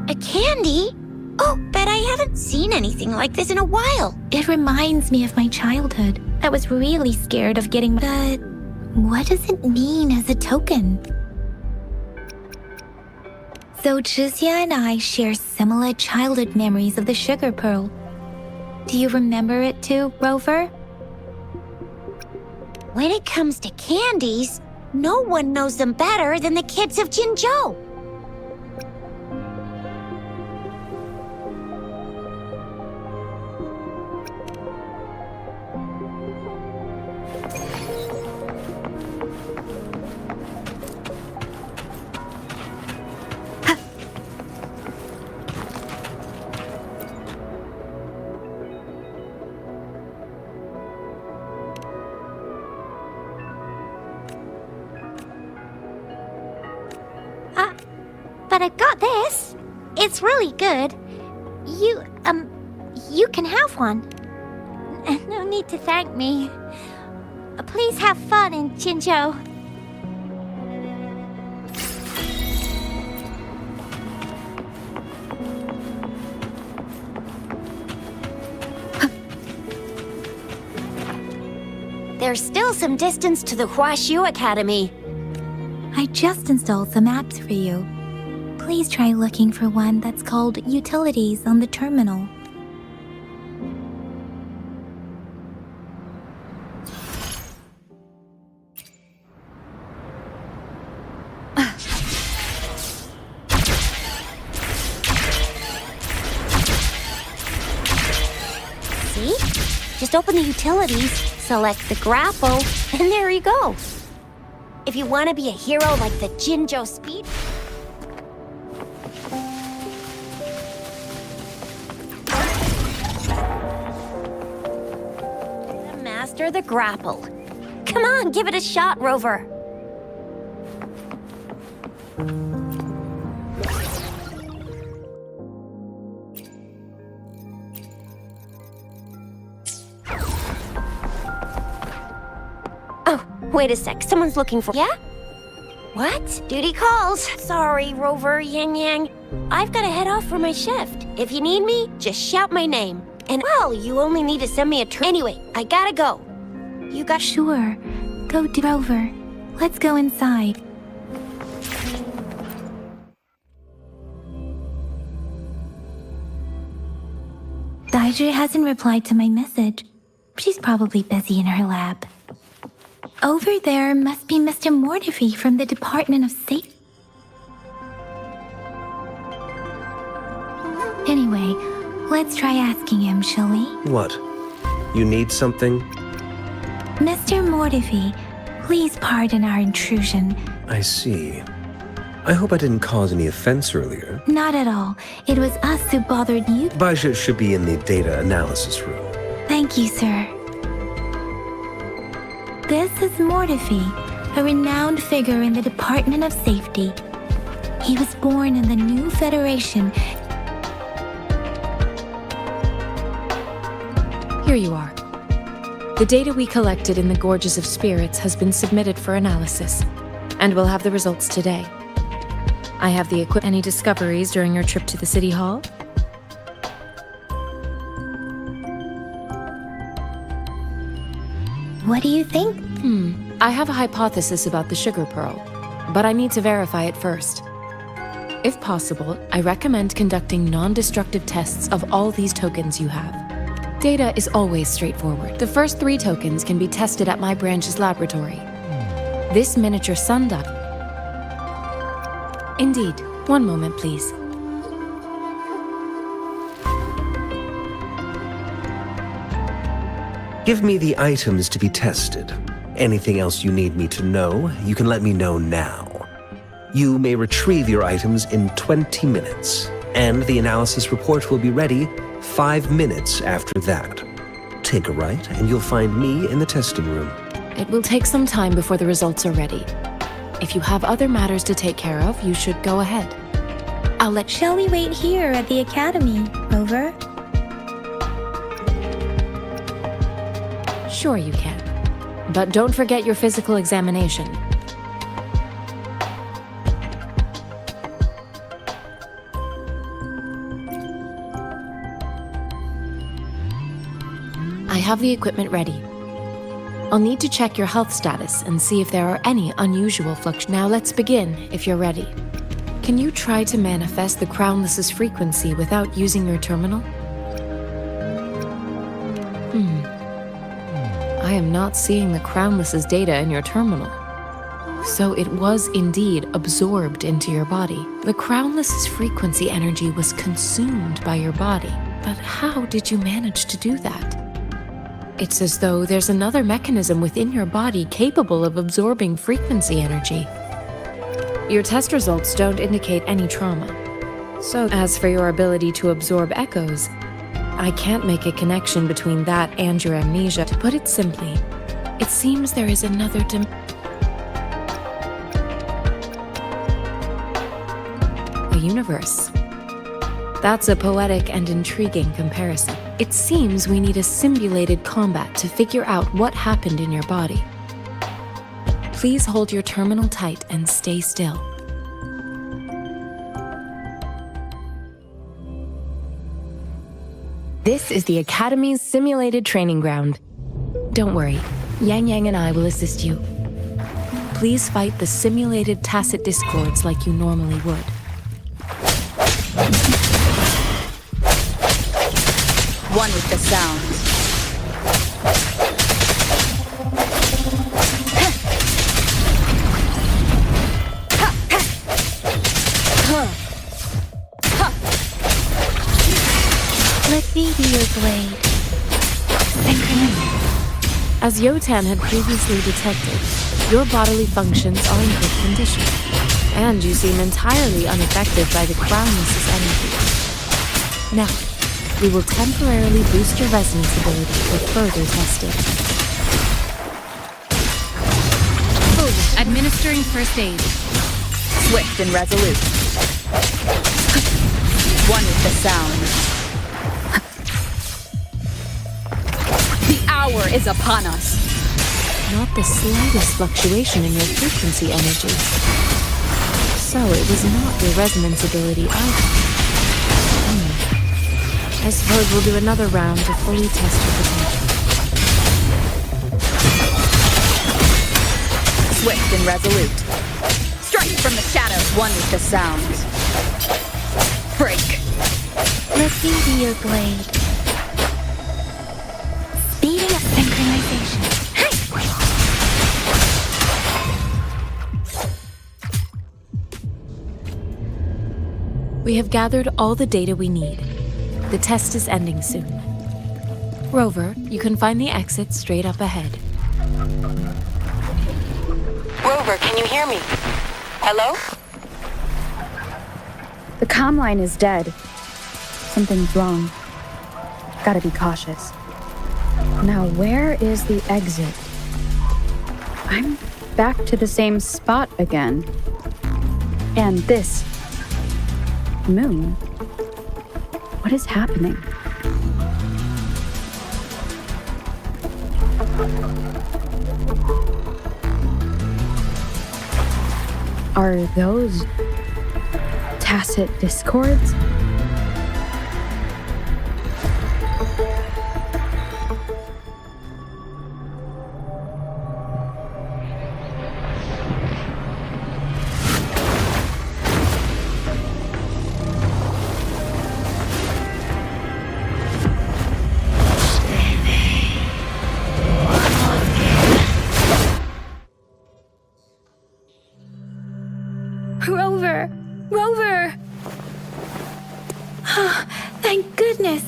A candy? Oh, bet I haven't seen anything like this in a while. It reminds me of my childhood. I was really scared of getting... But what does it mean as a token? So Jizya and I share similar childhood memories of the sugar pearl. Do you remember it too, Rover? When it comes to candies, no one knows them better than the kids of Jinzhou. But I've got this. It's really good. You can have one. No need to thank me. Please have fun in Jinzhou. There's still some distance to the Huaxiu Academy. I just installed some apps for you. Please try looking for one that's called Utilities on the terminal. See? Just open the utilities, select the grapple, and there you go. If you want to be a hero like the Jinzhou Speed... Master the grapple. Come on, give it a shot, Rover. Oh, wait a sec. Someone's looking for... Yeah? What? Duty calls. Sorry, Rover, Yang Yang. I've got to head off for my shift. If you need me, just shout my name. And, well, you only need to send me a... Anyway, I gotta go. You got... Sure. Go, Rover. Let's go inside. Daiju hasn't replied to my message. She's probably busy in her lab. Over there must be Mr. Mortifi from the Department of Safety. Anyway, let's try asking him, shall we? What? You need something? Mr. Mortifi, please pardon our intrusion. I see. I hope I didn't cause any offense earlier. Not at all. It was us who bothered you. Baisha should be in the data analysis room. Thank you, sir. This is Mortifi, a renowned figure in the Department of Safety. He was born in the new Federation. Here you are. The data we collected in the Gorges of Spirits has been submitted for analysis, and we'll have the results today. I have the equipment. Any discoveries during your trip to the City Hall? What do you think? I have a hypothesis about the sugar pearl, but I need to verify it first. If possible, I recommend conducting non-destructive tests of all these tokens you have. Data is always straightforward. The first 3 tokens can be tested at my branch's laboratory. This miniature sundial... Indeed. One moment, please. Give me the items to be tested. Anything else you need me to know, you can let me know now. You may retrieve your items in 20 minutes, and the analysis report will be ready 5 minutes after that. Take a right, and you'll find me in the testing room. It will take some time before the results are ready. If you have other matters to take care of, you should go ahead. Shall we wait here at the Academy, Rover? Sure you can. But don't forget your physical examination. I have the equipment ready. I'll need to check your health status and see if there are any unusual fluctuations. Now let's begin, if you're ready. Can you try to manifest the Crownless's frequency without using your terminal? I am not seeing the Crownless's data in your terminal. So it was indeed absorbed into your body. The Crownless's frequency energy was consumed by your body. But how did you manage to do that? It's as though there's another mechanism within your body capable of absorbing frequency energy. Your test results don't indicate any trauma. So, as for your ability to absorb echoes, I can't make a connection between that and your amnesia. To put it simply, it seems there is another universe. That's a poetic and intriguing comparison. It seems we need a simulated combat to figure out what happened in your body. Please hold your terminal tight and stay still. This is the Academy's simulated training ground. Don't worry, Yang Yang and I will assist you. Please fight the simulated tacit discords like you normally would. One with the sound. Let me be your blade. As Yotan had previously detected, your bodily functions are in good condition, and you seem entirely unaffected by the Crownless's energy. Now, we will temporarily boost your resonance ability for further testing. Administering first aid. Swift and resolute. One with the sound. The hour is upon us. Not the slightest fluctuation in your frequency energy. So it was not your resonance ability either. I suppose we'll do another round to fully test your potential. Swift and resolute. Strike from the shadows. One with the sound. Break. Let me be your blade. Speeding up synchronization. We have gathered all the data we need. The test is ending soon. Rover, you can find the exit straight up ahead. Rover, can you hear me? Hello? The comm line is dead. Something's wrong. Gotta be cautious. Now, where is the exit? I'm back to the same spot again. And this moon. What is happening? Are those tacit discords? Rover! Rover! Thank goodness!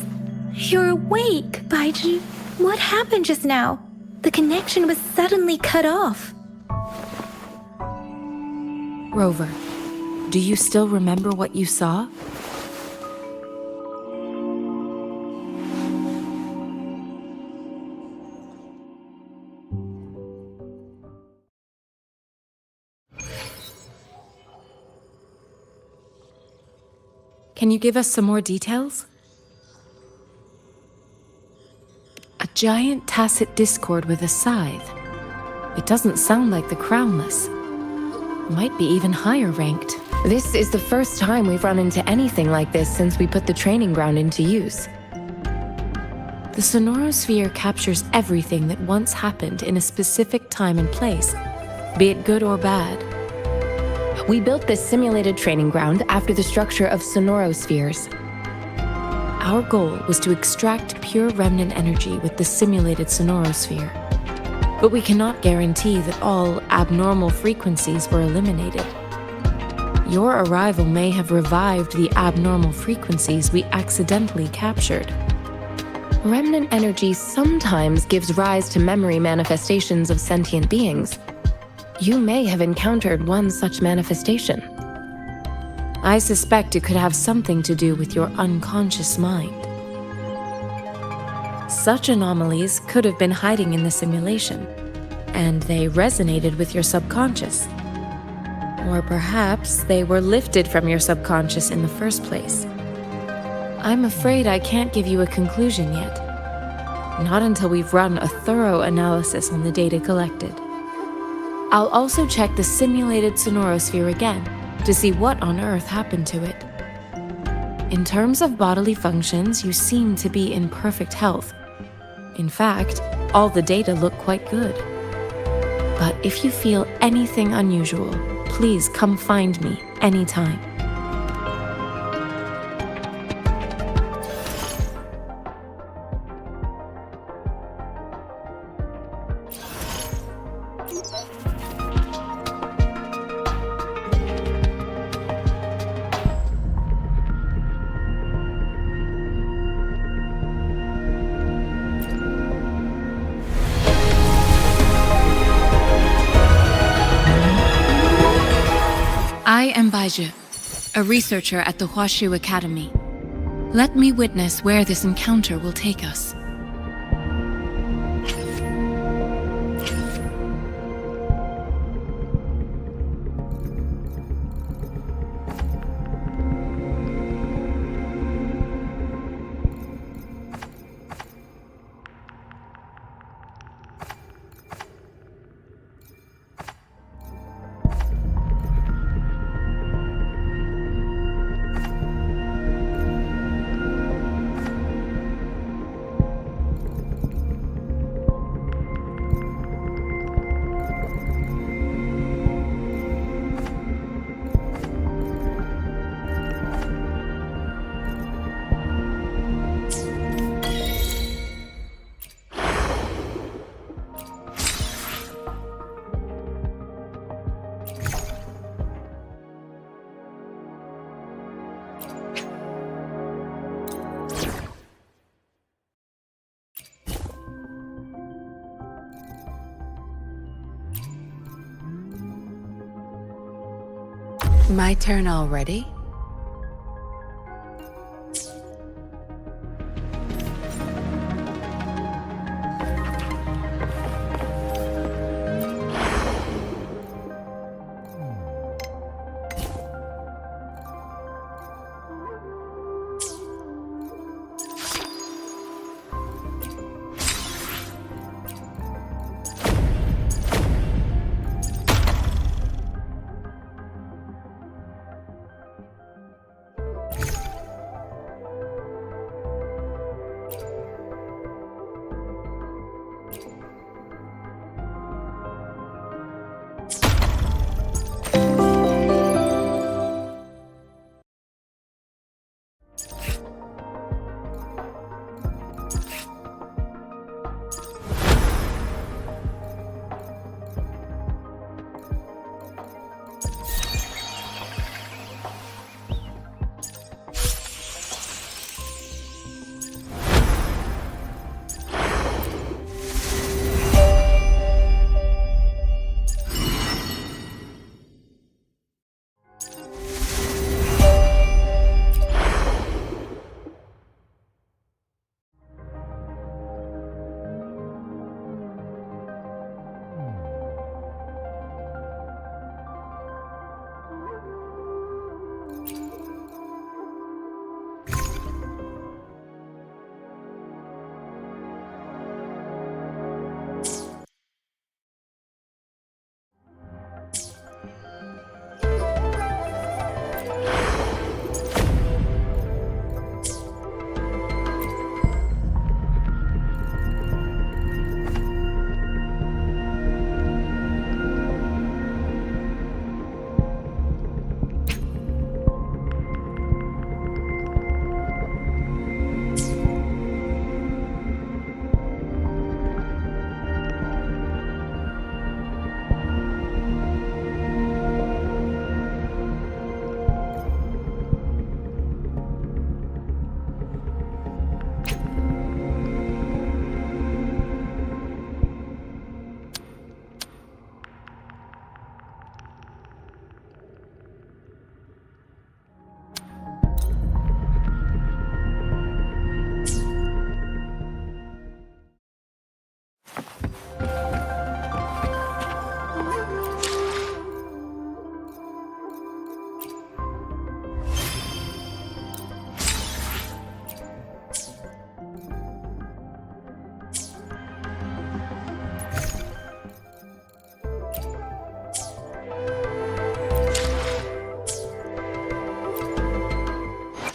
You're awake, Baiji. What happened just now? The connection was suddenly cut off. Rover, do you still remember what you saw? Can you give us some more details? A giant tacit discord with a scythe. It doesn't sound like the Crownless. Might be even higher ranked. This is the first time we've run into anything like this since we put the training ground into use. The Sonorosphere captures everything that once happened in a specific time and place, be it good or bad. We built this simulated training ground after the structure of Sonorospheres. Our goal was to extract pure remnant energy with the simulated Sonorosphere. But we cannot guarantee that all abnormal frequencies were eliminated. Your arrival may have revived the abnormal frequencies we accidentally captured. Remnant energy sometimes gives rise to memory manifestations of sentient beings. You may have encountered one such manifestation. I suspect it could have something to do with your unconscious mind. Such anomalies could have been hiding in the simulation, and they resonated with your subconscious. Or perhaps they were lifted from your subconscious in the first place. I'm afraid I can't give you a conclusion yet. Not until we've run a thorough analysis on the data collected. I'll also check the simulated sonorosphere again to see what on earth happened to it. In terms of bodily functions, you seem to be in perfect health. In fact, all the data look quite good. But if you feel anything unusual, please come find me anytime. I am Baiju, a researcher at the Huashu Academy. Let me witness where this encounter will take us. My turn already?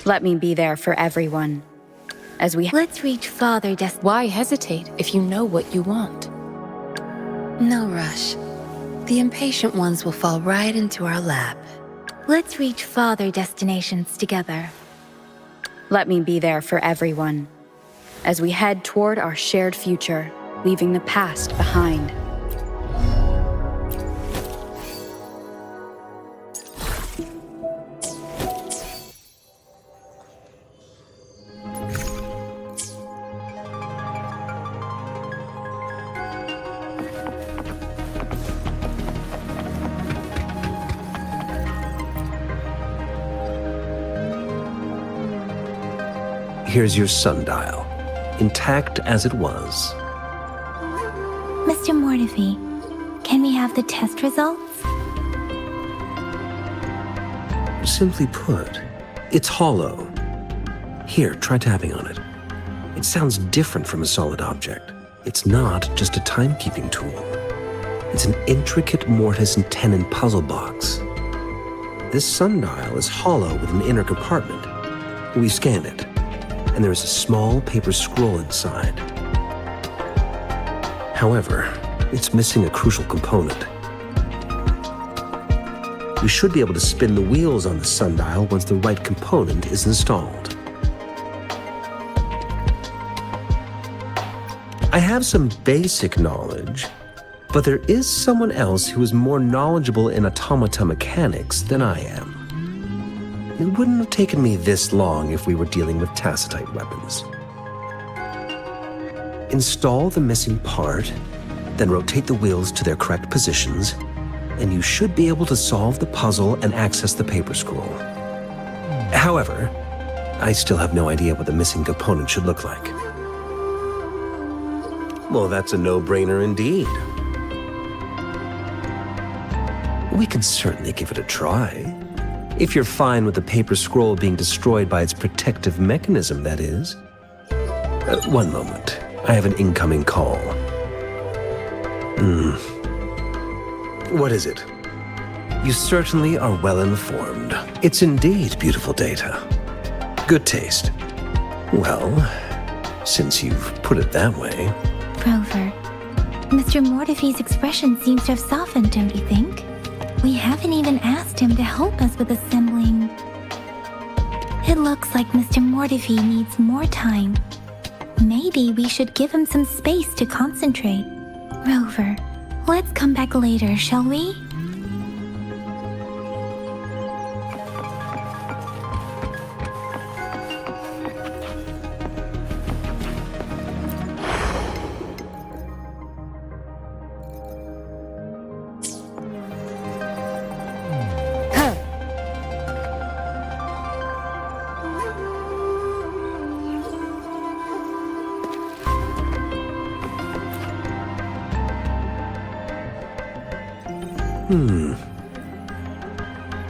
Let me be there for everyone. As we Let's reach farther Why hesitate if you know what you want? No rush. The impatient ones will fall right into our lap. Let's reach farther destinations together. Let me be there for everyone. As we head toward our shared future, leaving the past behind. Here's your sundial, intact as it was. Mr. Mortefi, can we have the test results? Simply put, it's hollow. Here, try tapping on it. It sounds different from a solid object. It's not just a timekeeping tool. It's an intricate mortise and tenon puzzle box. This sundial is hollow with an inner compartment. We scanned it, and there is a small paper scroll inside. However, it's missing a crucial component. We should be able to spin the wheels on the sundial once the right component is installed. I have some basic knowledge, but there is someone else who is more knowledgeable in automata mechanics than I am. It wouldn't have taken me this long if we were dealing with tacitite weapons. Install the missing part, then rotate the wheels to their correct positions, and you should be able to solve the puzzle and access the paper scroll. However, I still have no idea what the missing component should look like. Well, that's a no-brainer indeed. We can certainly give it a try. If you're fine with the paper scroll being destroyed by its protective mechanism, that is. One moment. I have an incoming call. What is it? You certainly are well informed. It's indeed beautiful data. Good taste. Well, since you've put it that way. Rover, Mr. Mortefi's expression seems to have softened, don't you think? We haven't even asked him to help us with assembling. It looks like Mr. Mortefi needs more time. Maybe we should give him some space to concentrate. Rover, let's come back later, shall we?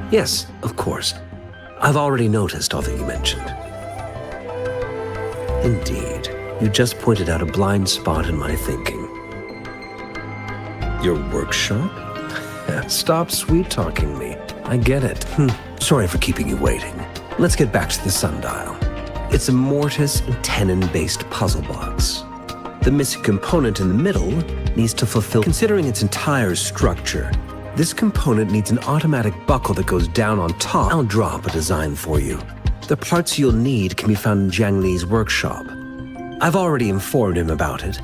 Yes, of course. I've already noticed all that you mentioned. Indeed, you just pointed out a blind spot in my thinking. Your workshop? Stop sweet-talking me. I get it. Sorry for keeping you waiting. Let's get back to the sundial. It's a mortise and tenon-based puzzle box. The missing component in the middle needs to fulfill. Considering its entire structure, this component needs an automatic buckle that goes down on top. I'll draw up a design for you. The parts you'll need can be found in Jiang Li's workshop. I've already informed him about it.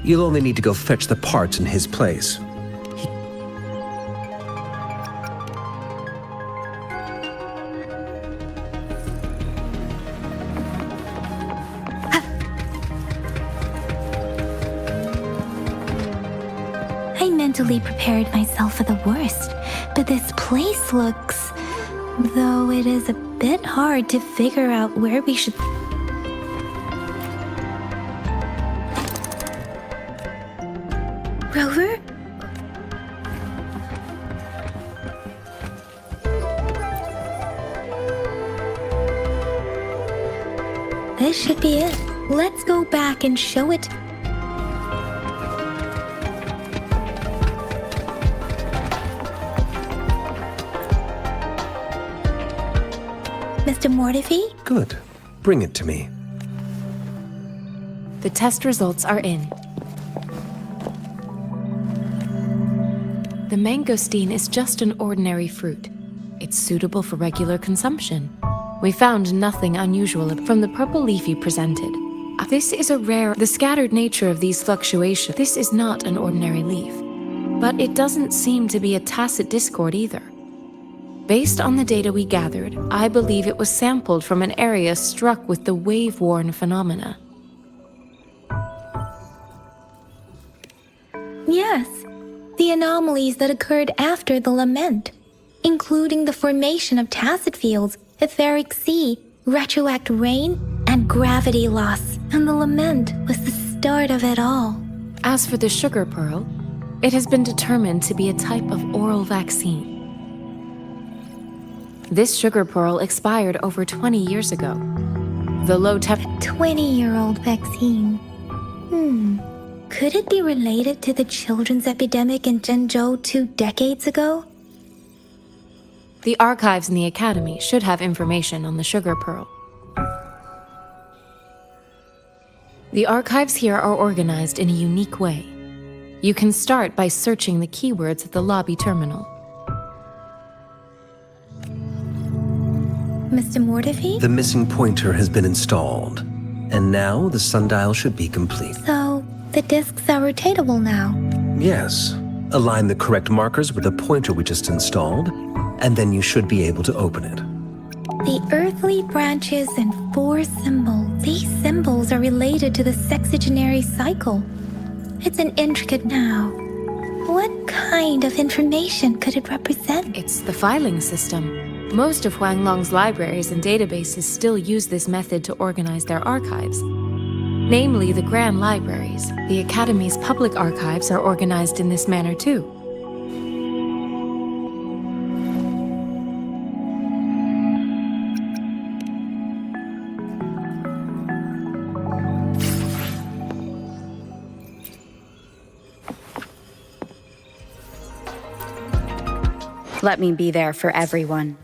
You'll only need to go fetch the parts in his place. I mentally prepared myself for the worst, but this place looks... though it is a bit hard to figure out where we should... Rover? This should be it. Let's go back and show it. Mr. Mortefi? Good. Bring it to me. The test results are in. The mangosteen is just an ordinary fruit. It's suitable for regular consumption. We found nothing unusual from the purple leaf you presented. This is a rare, the scattered nature of these fluctuations. This is not an ordinary leaf. But it doesn't seem to be a tacit discord either. Based on the data we gathered, I believe it was sampled from an area struck with the wave-worn phenomena. Yes, the anomalies that occurred after the lament, including the formation of tacit fields, etheric sea, retroact rain, and gravity loss. And the lament was the start of it all. As for the sugar pearl, it has been determined to be a type of oral vaccine. This sugar pearl expired over 20 years ago. The low temp— 20-year-old vaccine. Could it be related to the children's epidemic in Zhengzhou 2 decades ago? The archives in the Academy should have information on the sugar pearl. The archives here are organized in a unique way. You can start by searching the keywords at the lobby terminal. Mr. Mortefi? The missing pointer has been installed, and now the sundial should be complete. So, the discs are rotatable now. Yes. Align the correct markers with the pointer we just installed, and then you should be able to open it. The earthly branches and 4 symbols. These symbols are related to the sexagenary cycle. It's an intricate now. What kind of information could it represent? It's the filing system. Most of Huanglong's libraries and databases still use this method to organize their archives. Namely, the Grand Libraries. The Academy's public archives are organized in this manner too. Let me be there for everyone.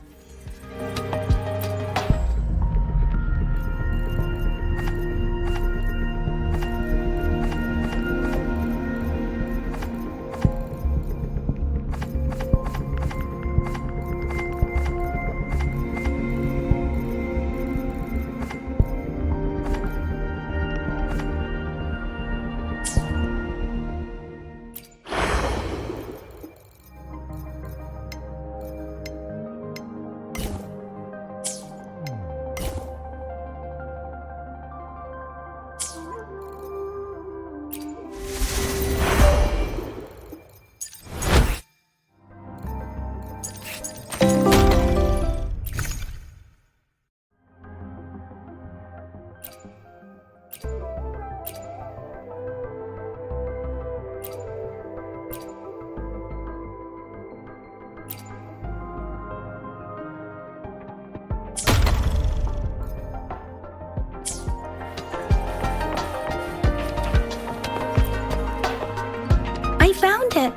Found it.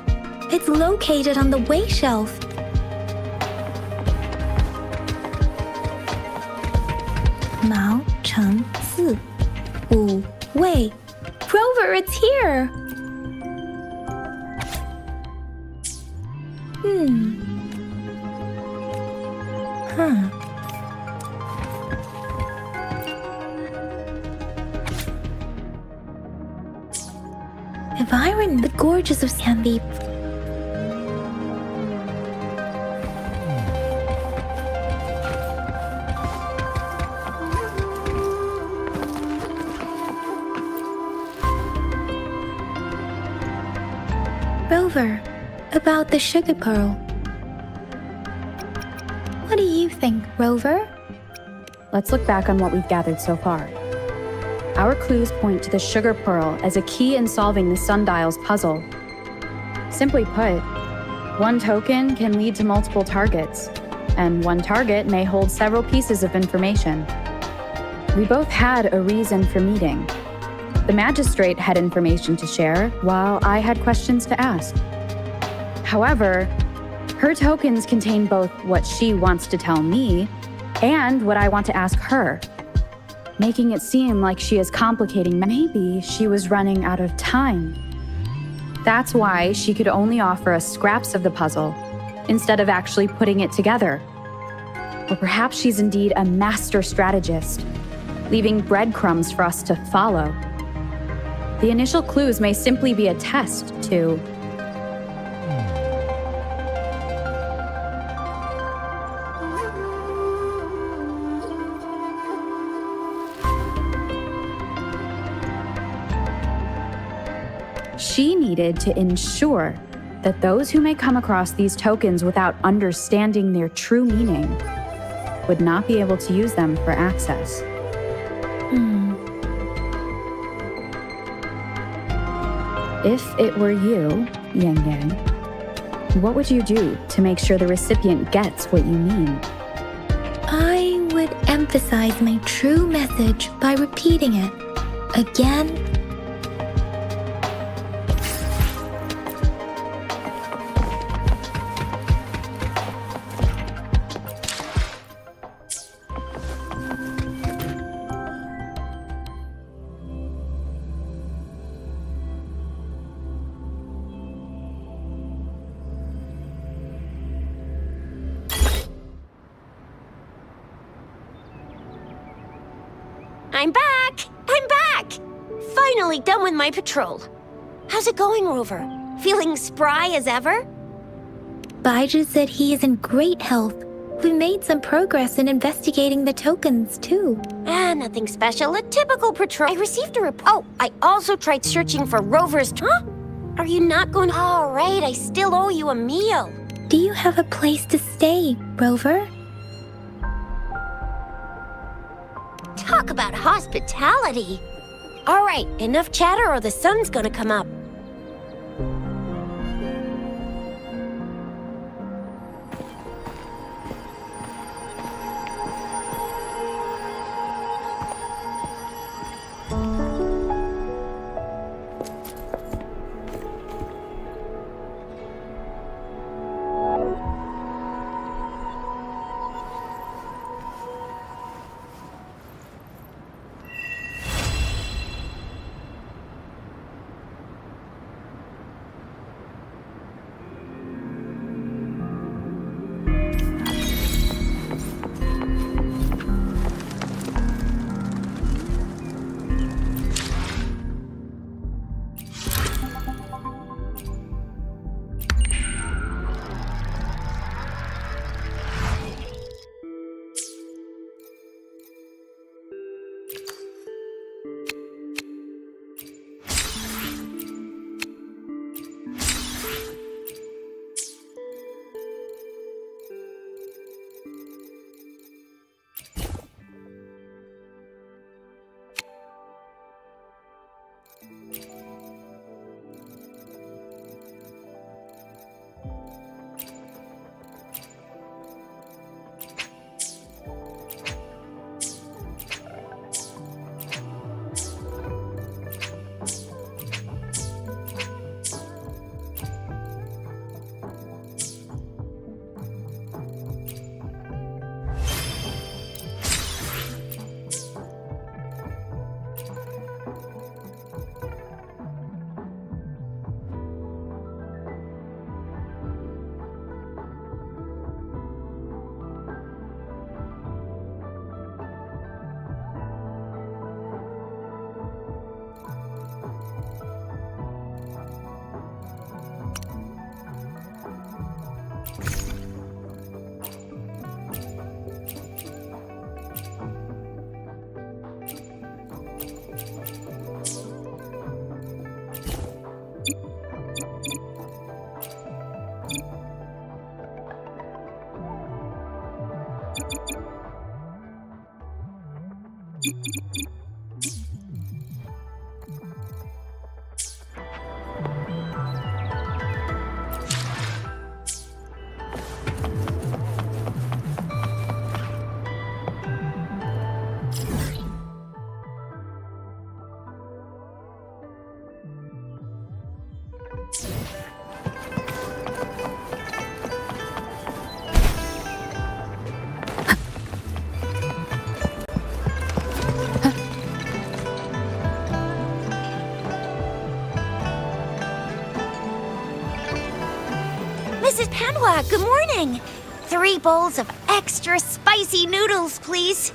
It's located on the way shelf. Mao Cheng Si, Wu Wei. Rover, it's here. If I were in the gorges of Sandeep. Rover, about the sugar pearl. What do you think, Rover? Let's look back on what we've gathered so far. Our clues point to the sugar pearl as a key in solving the sundial's puzzle. Simply put, one token can lead to multiple targets, and one target may hold several pieces of information. We both had a reason for meeting. The magistrate had information to share, while I had questions to ask. However, her tokens contain both what she wants to tell me and what I want to ask her, making it seem like she is complicating. Maybe she was running out of time. That's why she could only offer us scraps of the puzzle instead of actually putting it together. Or perhaps she's indeed a master strategist, leaving breadcrumbs for us to follow. The initial clues may simply be a test to... She needed to ensure that those who may come across these tokens without understanding their true meaning would not be able to use them for access. If it were you, Yang Yang, what would you do to make sure the recipient gets what you mean? I would emphasize my true message by repeating it again. I'm back! I'm back! Finally done with my patrol. How's it going, Rover? Feeling spry as ever? Baiju said he is in great health. We made some progress in investigating the tokens, too. Nothing special. A typical patrol. I received a report. Oh, I also tried searching for Rover's... Huh? Are you not going... All right, I still owe you a meal. Do you have a place to stay, Rover? Talk about hospitality. All right, enough chatter or the sun's gonna come up. Mrs. Panhua, good morning. 3 bowls of extra spicy noodles, please.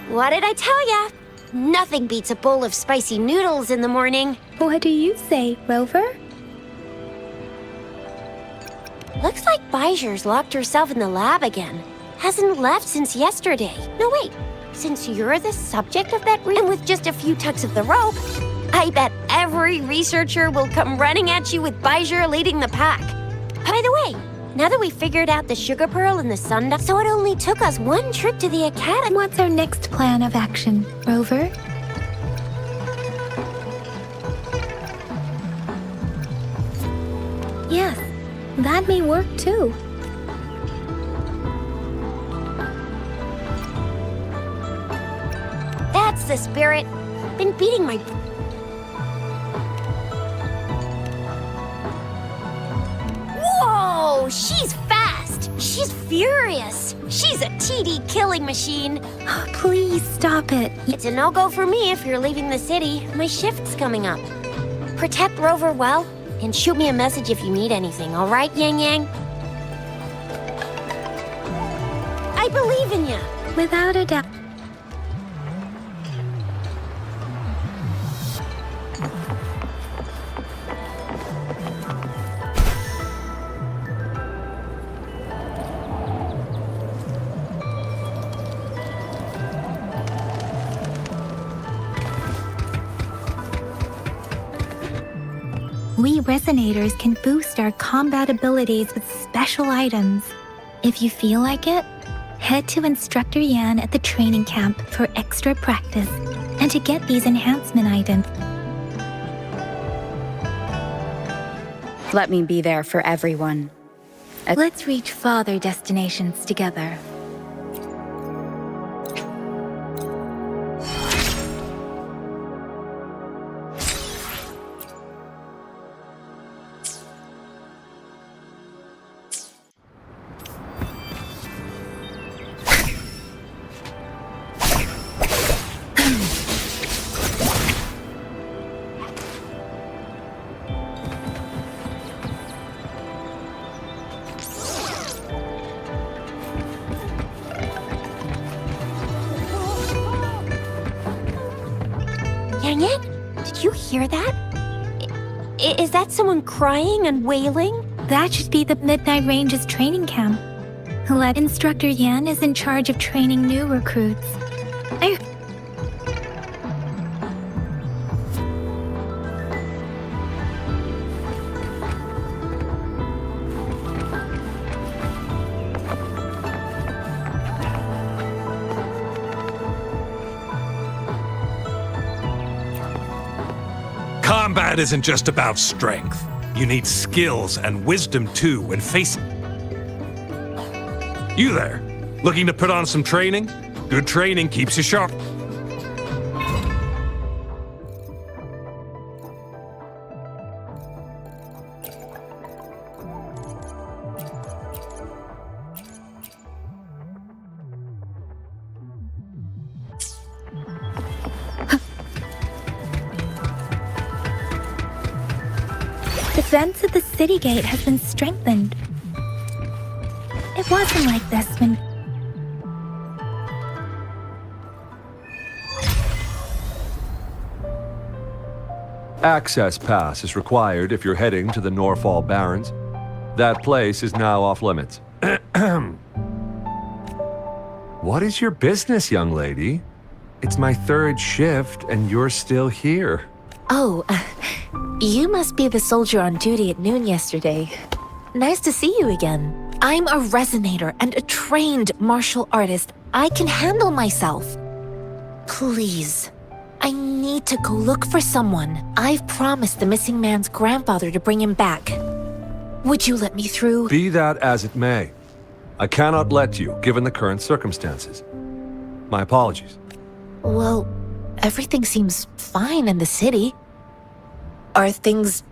What did I tell ya? Nothing beats a bowl of spicy noodles in the morning. What do you say, Rover? Looks like Baijer's locked herself in the lab again. Hasn't left since yesterday. No, wait. Since you're the subject of that and with just a few tugs of the rope, I bet every researcher will come running at you with Baijer leading the pack. By the way, now that we figured out the sugar pearl and the sundial, so it only took us 1 trip to the academy. What's our next plan of action, Rover? Yes, that may work too. That's the spirit. Been beating my... Whoa! She's fast! She's furious! She's a TD killing machine! Please stop it. It's a no-go for me if you're leaving the city. My shift's coming up. Protect Rover well, and shoot me a message if you need anything, all right, Yang Yang? I believe in you! Without a doubt. We resonators can boost our combat abilities with special items. If you feel like it, head to Instructor Yan at the training camp for extra practice and to get these enhancement items. Let me be there for everyone. Let's reach farther destinations together. Yang Yang, did you hear that? Is that someone crying and wailing? That should be the Midnight Range's training camp. Let Instructor Yan is in charge of training new recruits. Combat isn't just about strength. You need skills and wisdom too when facing... You there, looking to put on some training? Good training keeps you sharp. Defense at the city gate has been strengthened. It wasn't like this when... Access pass is required if you're heading to the Norfall Barrens. That place is now off limits. What is your business, young lady? It's my 3rd shift and you're still here. Oh, you must be the soldier on duty at noon yesterday. Nice to see you again. I'm a resonator and a trained martial artist. I can handle myself. Please, I need to go look for someone. I've promised the missing man's grandfather to bring him back. Would you let me through? Be that as it may, I cannot let you, given the current circumstances. My apologies. Well, everything seems fine in the city. Are things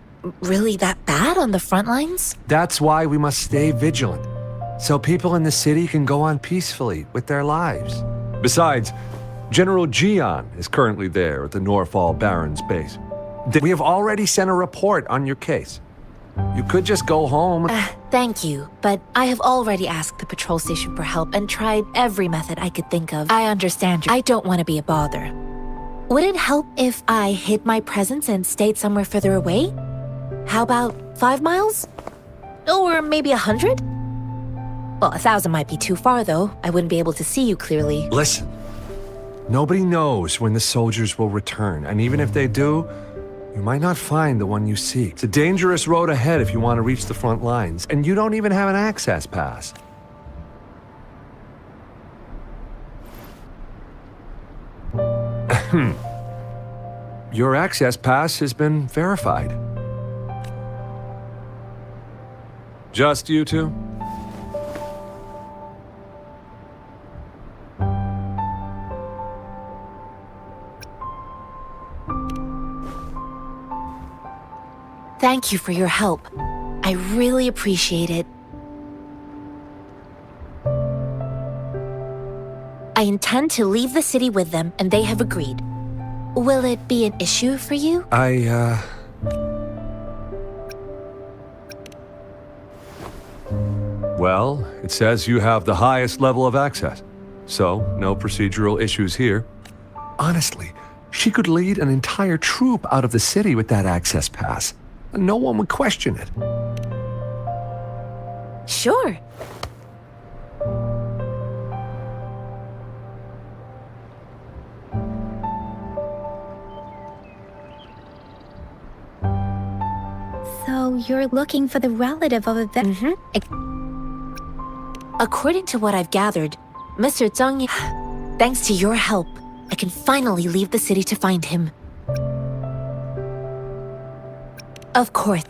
really that bad on the front lines? That's why we must stay vigilant. so people in the city can go on peacefully with their lives. Besides, General Jian is currently there at the Norfall Barrens base. We have already sent a report on your case. You could just go home. Thank you, but I have already asked the patrol station for help and tried every method I could think of. I understand you. I don't want to be a bother. Would it help if I hid my presence and stayed somewhere further away? How about 5 miles? Or maybe 100? Well, 1,000 might be too far, though. I wouldn't be able to see you clearly. Listen, nobody knows when the soldiers will return, and even if they do, you might not find the one you seek. It's a dangerous road ahead if you want to reach the front lines, and you don't even have an access pass. Your access pass has been verified. Just you two? Thank you for your help. I really appreciate it. I intend to leave the city with them, and they have agreed. Will it be an issue for you? Well, it says you have the highest level of access, so no procedural issues here. Honestly, she could lead an entire troop out of the city with that access pass. No one would question it. Sure. So you're looking for the relative of a According to what I've gathered, Mr. Zhang, thanks to your help, I can finally leave the city to find him. Of course.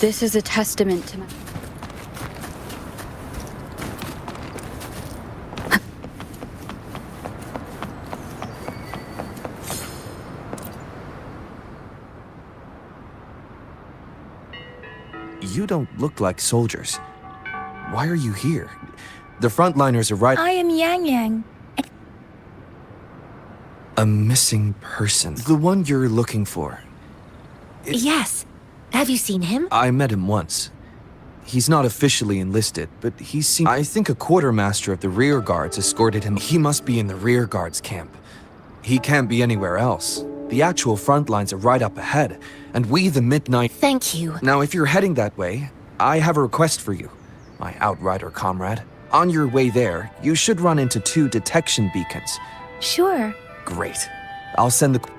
This is a testament to my... You don't look like soldiers. Why are you here? The frontliners are right... I am Yang Yang. A missing person. The one you're looking for. Yes. Have you seen him? I met him once. He's not officially enlisted, but he's seen... I think a quartermaster of the rear guards escorted him. He must be in the rear guards camp. He can't be anywhere else. The actual front lines are right up ahead, and we the midnight... Thank you. Now, if you're heading that way, I have a request for you, my outrider comrade. On your way there, you should run into 2 detection beacons. Sure. Great. I'll send the...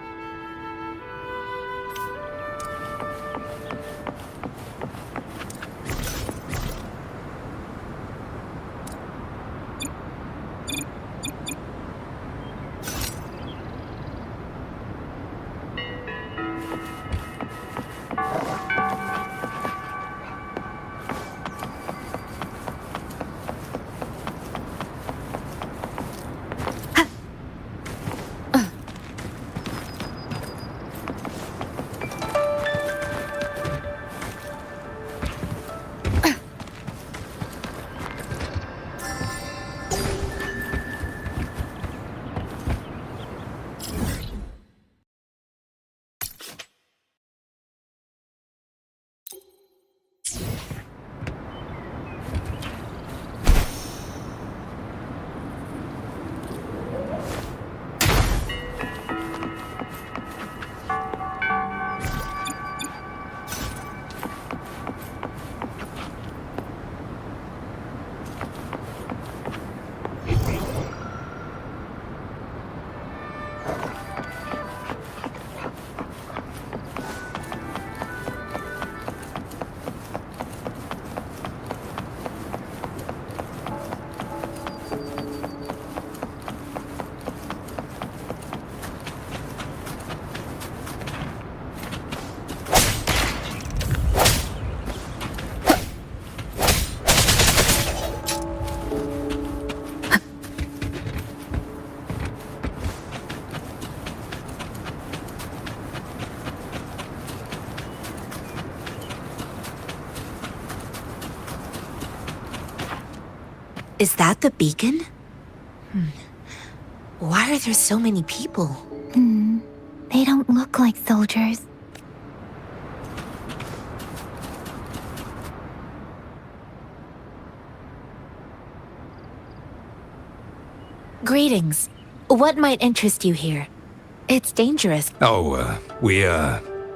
Is that the beacon? Why are there so many people? They don't look like soldiers. Greetings. What might interest you here? It's dangerous. Oh,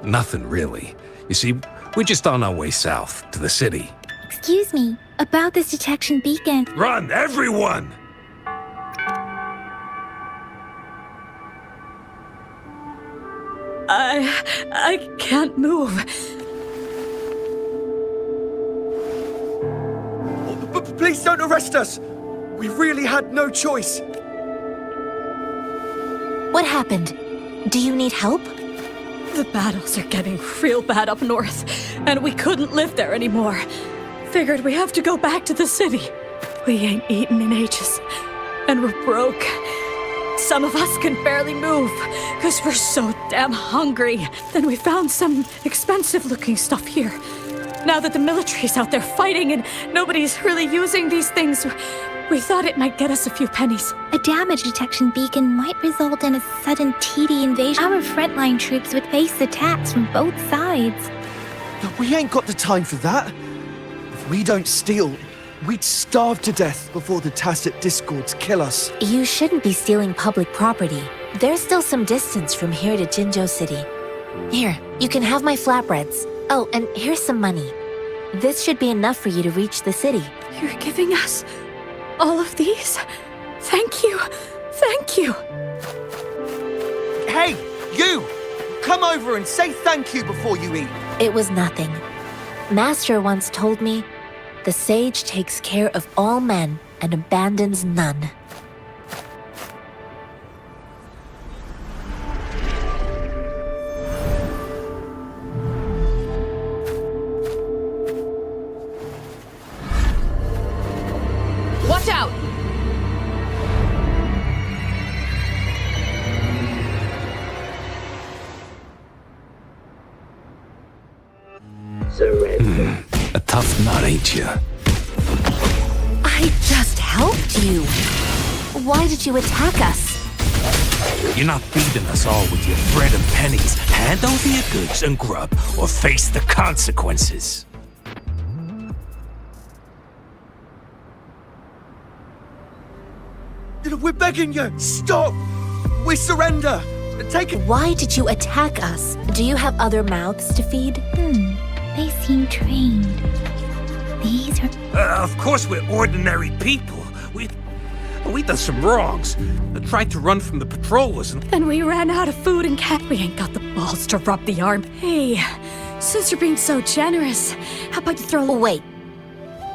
nothing really. You see, we're just on our way south to the city. Excuse me, about this detection beacon. Run, everyone! I can't move. Please don't arrest us! We really had no choice. What happened? Do you need help? The battles are getting real bad up north, and we couldn't live there anymore. Figured we have to go back to the city. We ain't eaten in ages, and we're broke. Some of us can barely move, because we're so damn hungry. Then we found some expensive-looking stuff here. Now that the military's out there fighting and nobody's really using these things, we thought it might get us a few pennies. A damage detection beacon might result in a sudden TD invasion. Our frontline troops would face attacks from both sides. But we ain't got the time for that. If we don't steal, we'd starve to death before the tacit discords kill us. You shouldn't be stealing public property. There's still some distance from here to Jinzhou City. Here, you can have my flatbreads. Oh, and here's some money. This should be enough for you to reach the city. You're giving us all of these? Thank you. Thank you. Hey, you! Come over and say thank you before you eat. It was nothing. Master once told me, the sage takes care of all men and abandons none. Watch out! A tough nut, ain't you? I just helped you. Why did you attack us? You're not feeding us all with your bread and pennies. Hand over your goods and grub, or face the consequences. We're begging you, stop! We surrender! Take it. Why did you attack us? Do you have other mouths to feed? They seem trained. These are... Of course we're ordinary people. We done some wrongs. Tried to run from the patrollers and... Then we ran out of food and we ain't got the balls to rub the arm. Hey, since you're being so generous, how about you throw... Wait.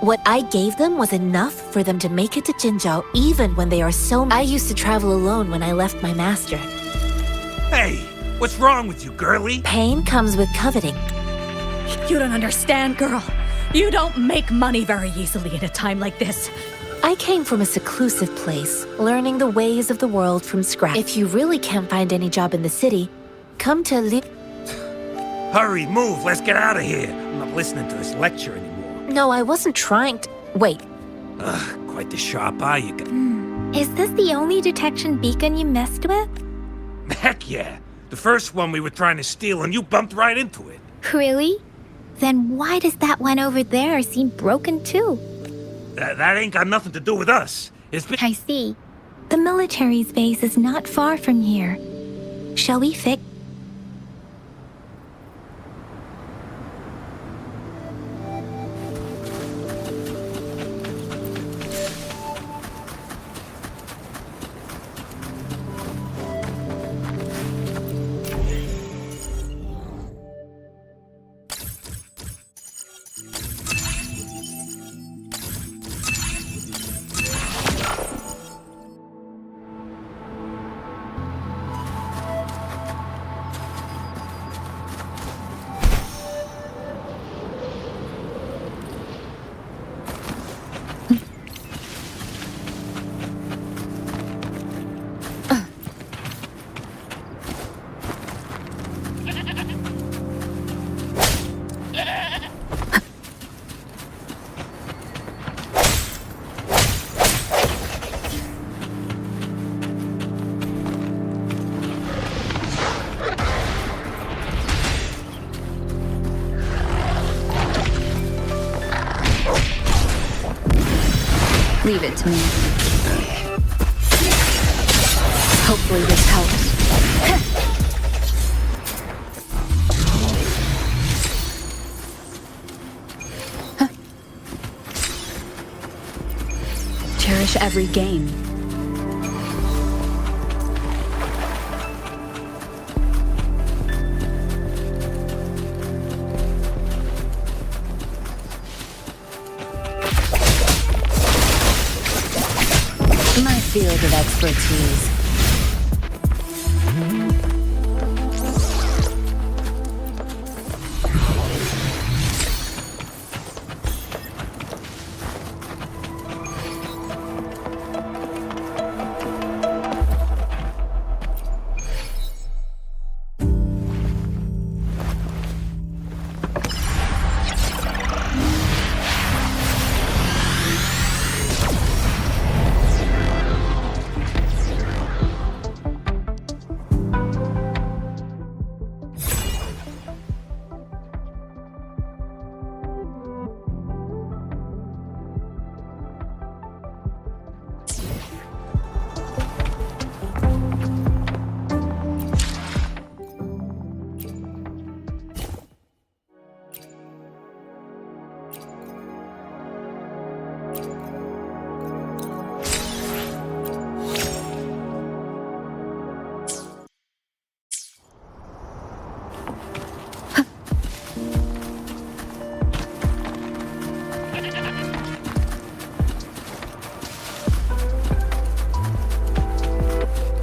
What I gave them was enough for them to make it to Jinzhou even when they are so... I used to travel alone when I left my master. Hey, what's wrong with you, girlie? Pain comes with coveting. You don't understand, girl. You don't make money very easily in a time like this. I came from a seclusive place, learning the ways of the world from scratch. If you really can't find any job in the city, come to Hurry, move, let's get out of here. I'm not listening to this lecture anymore. No, I wasn't trying to... Wait. Quite the sharp eye you got. Is this the only detection beacon you messed with? Heck yeah. The first one we were trying to steal and you bumped right into it. Really? Then why does that one over there seem broken too? That ain't got nothing to do with us. It's been... I see. The military's base is not far from here. Shall we fix... Leave it to me. Hopefully this helps. Cherish every gain. My field of expertise.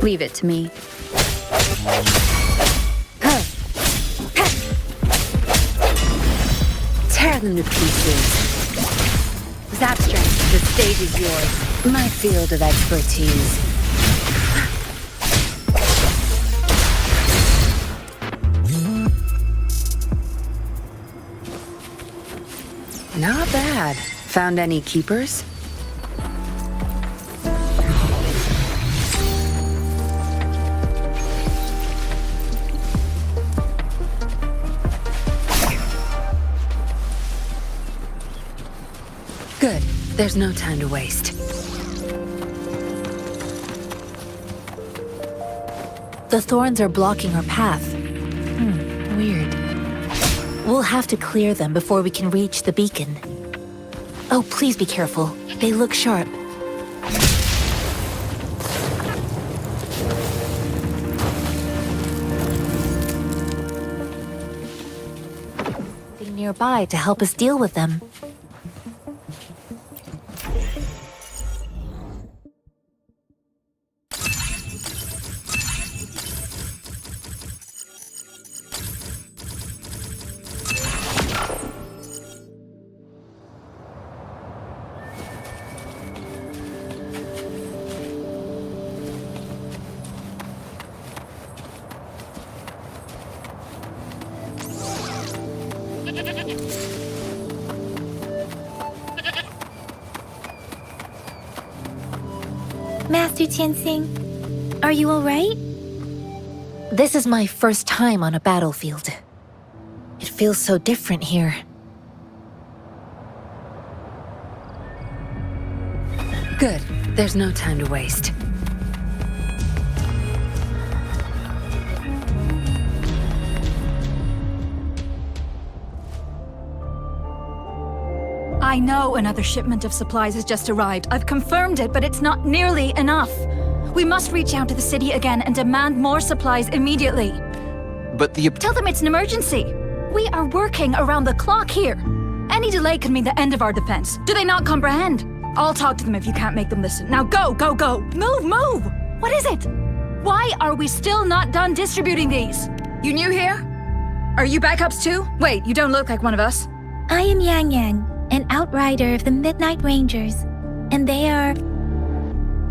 Leave it to me. Tear them to pieces. Zapstrand, the stage is yours. My field of expertise. Not bad. Found any keepers? Good. There's no time to waste. The thorns are blocking our path. Weird. We'll have to clear them before we can reach the beacon. Oh, please be careful. They look sharp. Be nearby to help us deal with them. Master Tianxing, are you all right? This is my first time on a battlefield. It feels so different here. Good. There's no time to waste. I know another shipment of supplies has just arrived. I've confirmed it, but it's not nearly enough. We must reach out to the city again and demand more supplies immediately. But the... Tell them it's an emergency. We are working around the clock here. Any delay could mean the end of our defense. Do they not comprehend? I'll talk to them if you can't make them listen. Now go, go, go! Move, move! What is it? Why are we still not done distributing these? You new here? Are you backups too? Wait, you don't look like one of us. I am Yang Yang, an outrider of the Midnight Rangers, and they are...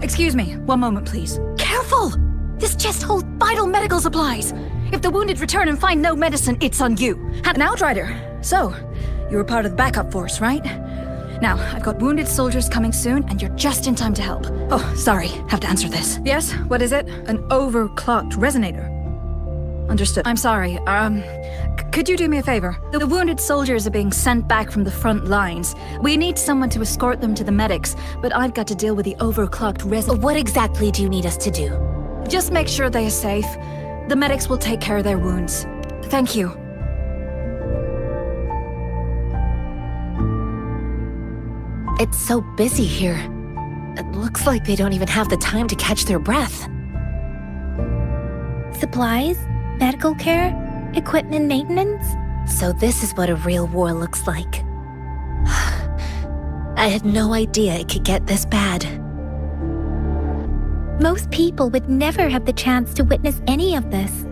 Excuse me, one moment please. Careful! This chest holds vital medical supplies. If the wounded return and find no medicine, it's on you. An outrider. So, you were part of the backup force, right? Now, I've got wounded soldiers coming soon, and you're just in time to help. Oh, sorry, have to answer this. Yes, what is it? An overclocked resonator. Understood. I'm sorry, Could you do me a favor? The wounded soldiers are being sent back from the front lines. We need someone to escort them to the medics, but I've got to deal with the overclocked What exactly do you need us to do? Just make sure they are safe. The medics will take care of their wounds. Thank you. It's so busy here. It looks like they don't even have the time to catch their breath. Supplies? Medical care? Equipment maintenance? So this is what a real war looks like. I had no idea it could get this bad. Most people would never have the chance to witness any of this.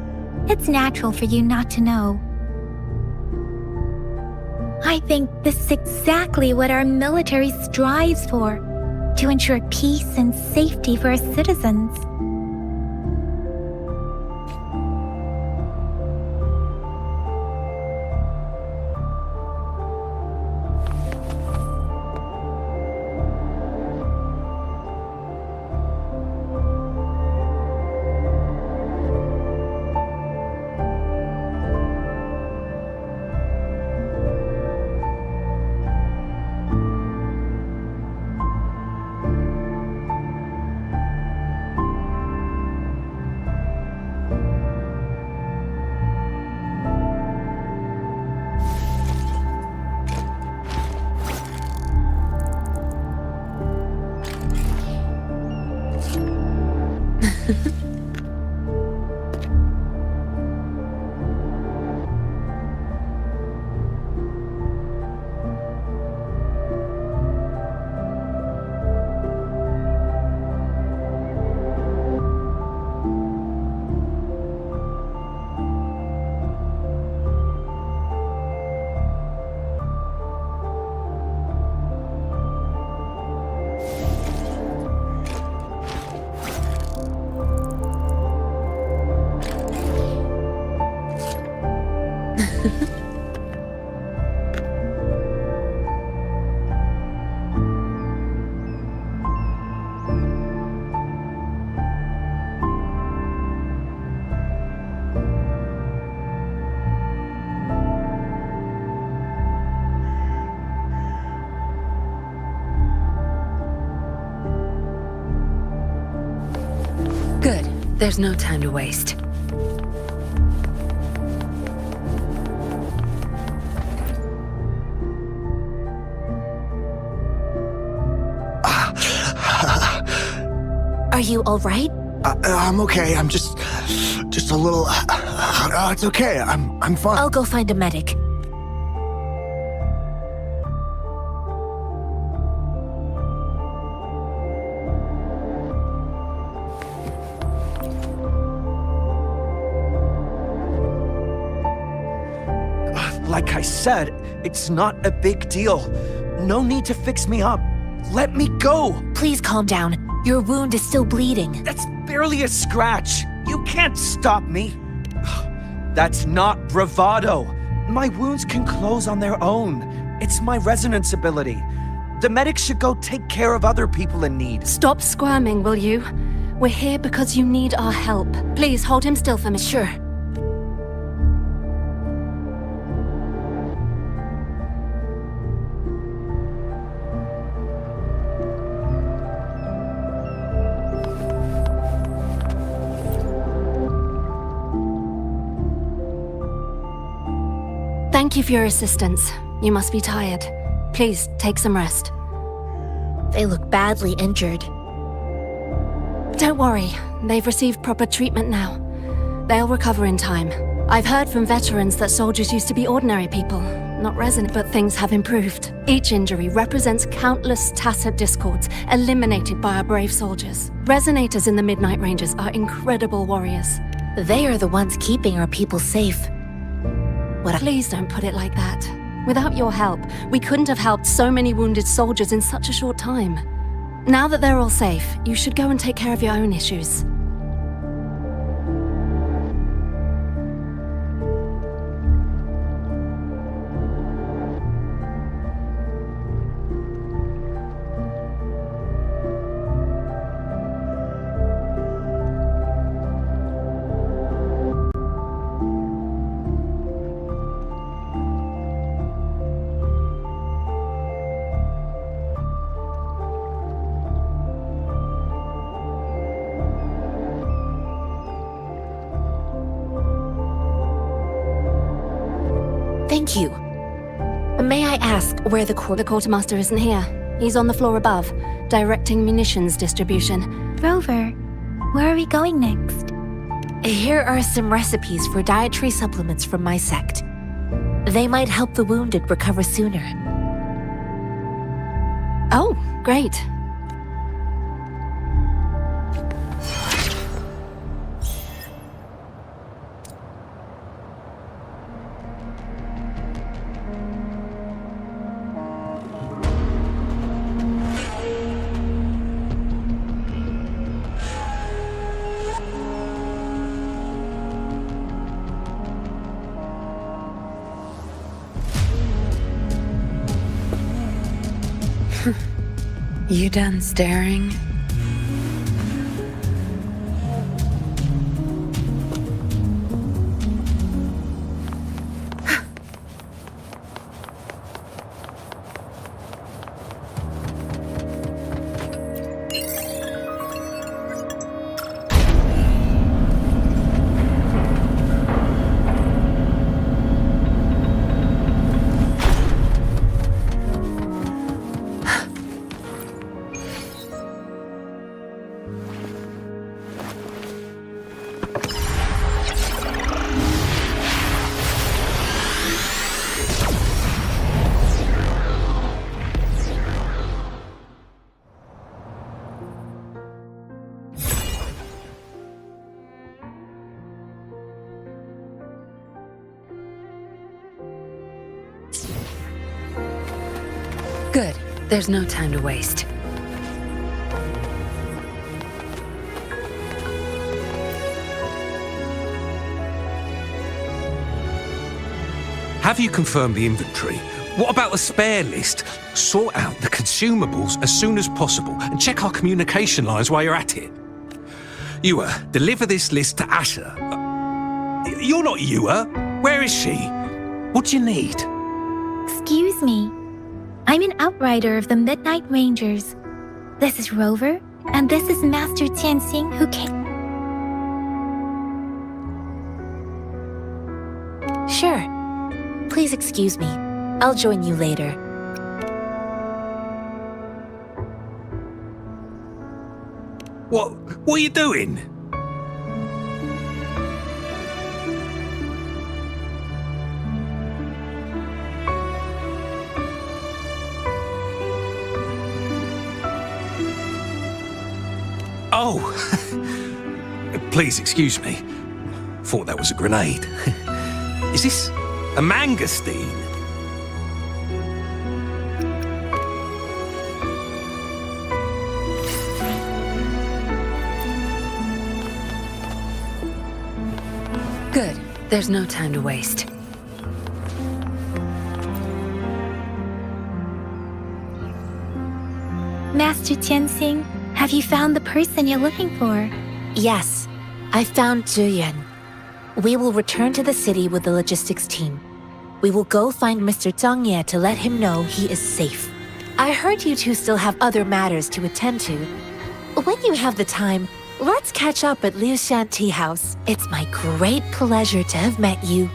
It's natural for you not to know. I think this is exactly what our military strives for, to ensure peace and safety for our citizens. Good. There's no time to waste. Are you all right? I'm okay. I'm just a little. It's okay. I'm fine. I'll go find a medic. Like I said, it's not a big deal. No need to fix me up. Let me go! Please calm down. Your wound is still bleeding. That's barely a scratch. You can't stop me. That's not bravado. My wounds can close on their own. It's my resonance ability. The medics should go take care of other people in need. Stop squirming, will you? We're here because you need our help. Please hold him still for me. Sure. Thank you for your assistance. You must be tired. Please, take some rest. They look badly injured. Don't worry. They've received proper treatment now. They'll recover in time. I've heard from veterans that soldiers used to be ordinary people, not resonant, but things have improved. Each injury represents countless tacit discords eliminated by our brave soldiers. Resonators in the Midnight Rangers are incredible warriors. They are the ones keeping our people safe. Please don't put it like that. Without your help, we couldn't have helped so many wounded soldiers in such a short time. Now that they're all safe, you should go and take care of your own issues. Thank you. May I ask where the quartermaster isn't here. He's on the floor above, directing munitions distribution. Rover, where are we going next? Here are some recipes for dietary supplements from my sect. They might help the wounded recover sooner. Oh, great. You done staring? Good. There's no time to waste. Have you confirmed the inventory? What about the spare list? Sort out the consumables as soon as possible and check our communication lines while you're at it. WuWa, deliver this list to Asher. You're not WuWa. Where is she? What do you need? Excuse me. I'm an outrider of the Midnight Rangers. This is Rover, and this is Master Tianxing who came. Sure. Please excuse me. I'll join you later. What are you doing? Oh, please excuse me. Thought that was a grenade. Is this a mangosteen? Good. There's no time to waste. Master Tianxing, have you found the person you're looking for? Yes, I found Zhuyan. We will return to the city with the logistics team. We will go find Mr. Zhang Ye to let him know he is safe. I heard you two still have other matters to attend to. When you have the time, let's catch up at Liu Shan Tea House. It's my great pleasure to have met you.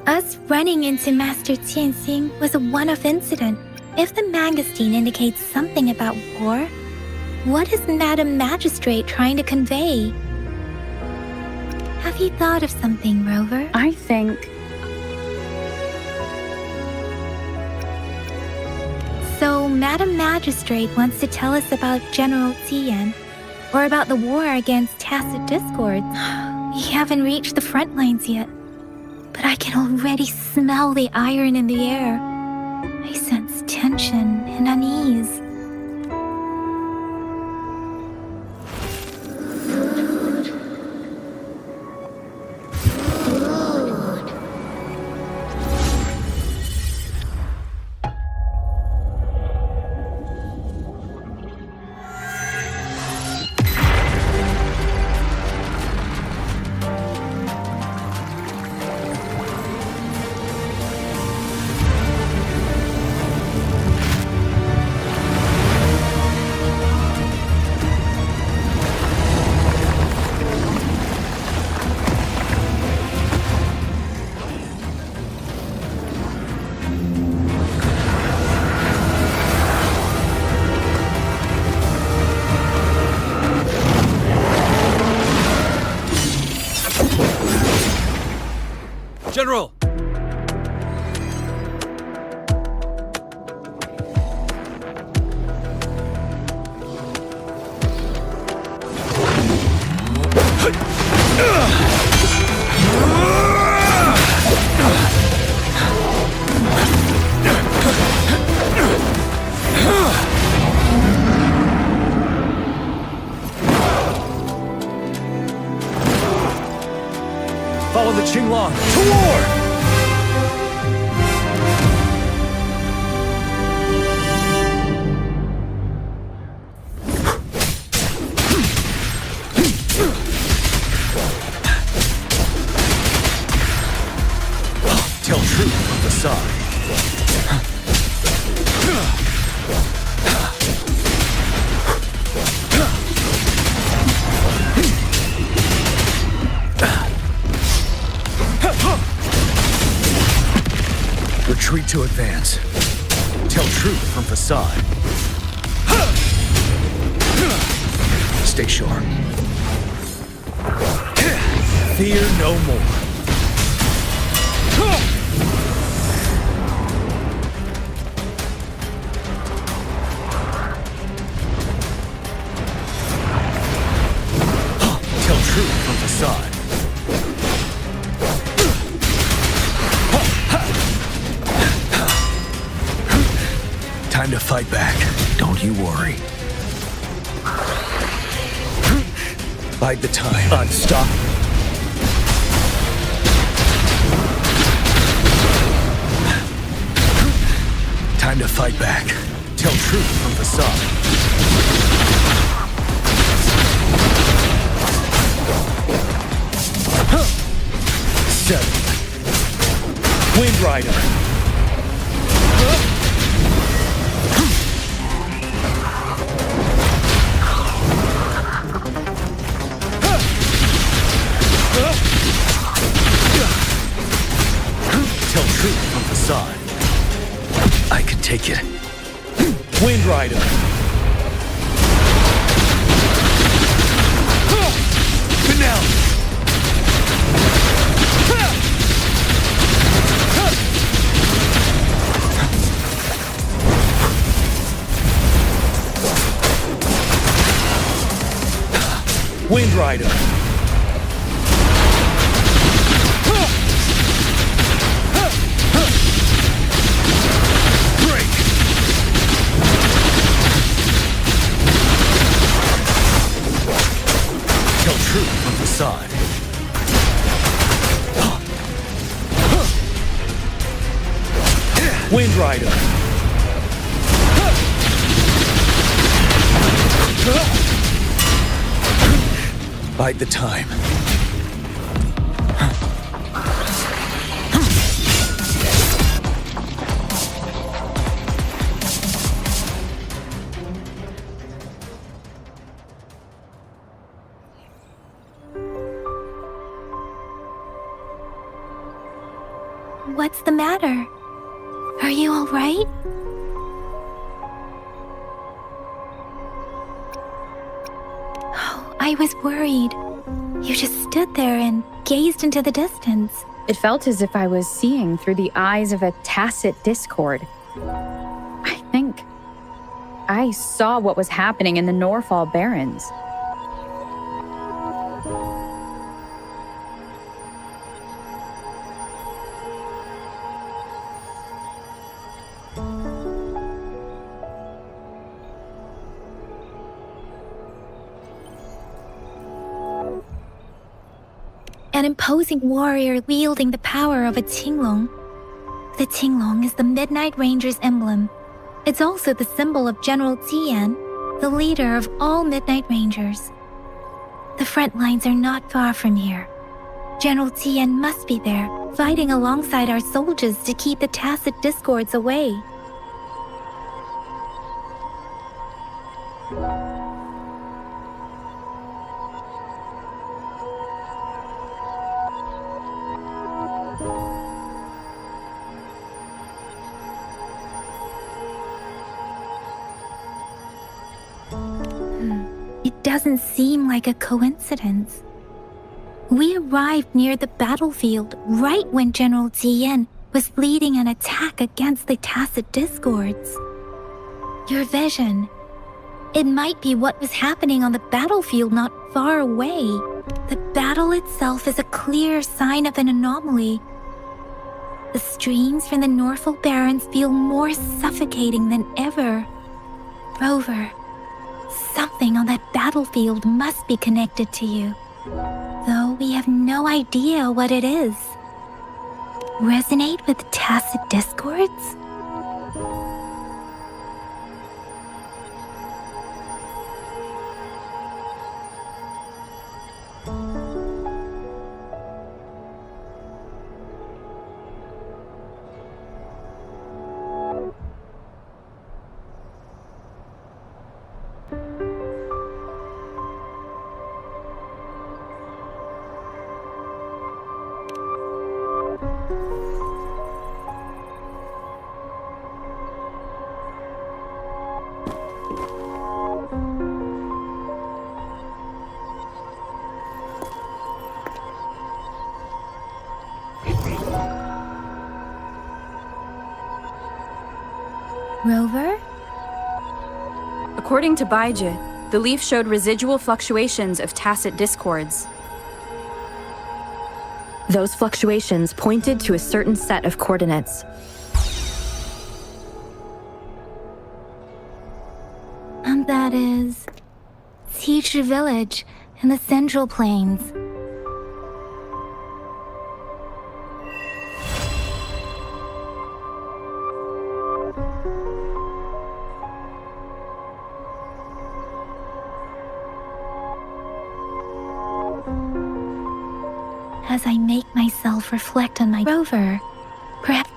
Us running into Master Tianxing was a one-off incident. If the mangosteen indicates something about war, what is Madam Magistrate trying to convey? Have you thought of something, Rover? I think... So, Madam Magistrate wants to tell us about General Ziyan, or about the war against tacit discords. We haven't reached the front lines yet, but I can already smell the iron in the air. I sense tension and unease. General! Follow the Qinglong to war! Tell truth from the side. Retreat to advance. Tell truth from facade. Stay sharp. Fear no more. Tell truth from facade. Time to fight back. Don't you worry. Bide the time. Unstop. Time to fight back. Tell truth from facade. Settle. Wind Rider. Tell truth from facade. I can take it. Wind Rider. Finale. Wind Rider. Break. Tell truth from facade. Wind Rider. Bide the time. What's the matter? Are you all right? Oh, I was worried. You just stood there and gazed into the distance. It felt as if I was seeing through the eyes of a tacit discord. I think I saw what was happening in the Norfall Barrens. An imposing warrior wielding the power of a Qinglong. The Qinglong is the Midnight Ranger's emblem. It's also the symbol of General Tian, the leader of all Midnight Rangers. The front lines are not far from here. General Tian must be there, fighting alongside our soldiers to keep the tacit discords away. It doesn't seem like a coincidence. We arrived near the battlefield right when General Tien was leading an attack against the Tacit Discords. Your vision. It might be what was happening on the battlefield not far away. The battle itself is a clear sign of an anomaly. The streams from the Norfolk Barrens feel more suffocating than ever. Rover, something on that battlefield must be connected to you, though we have no idea what it is. Resonate with Tacit Discords? Rover? According to Baiji, the leaf showed residual fluctuations of Tacit Discords. Those fluctuations pointed to a certain set of coordinates. And that is Teacher Village in the Central Plains. As I make myself reflect on my rover, perhaps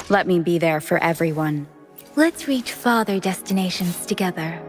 Let me be there for everyone. let's reach farther destinations together.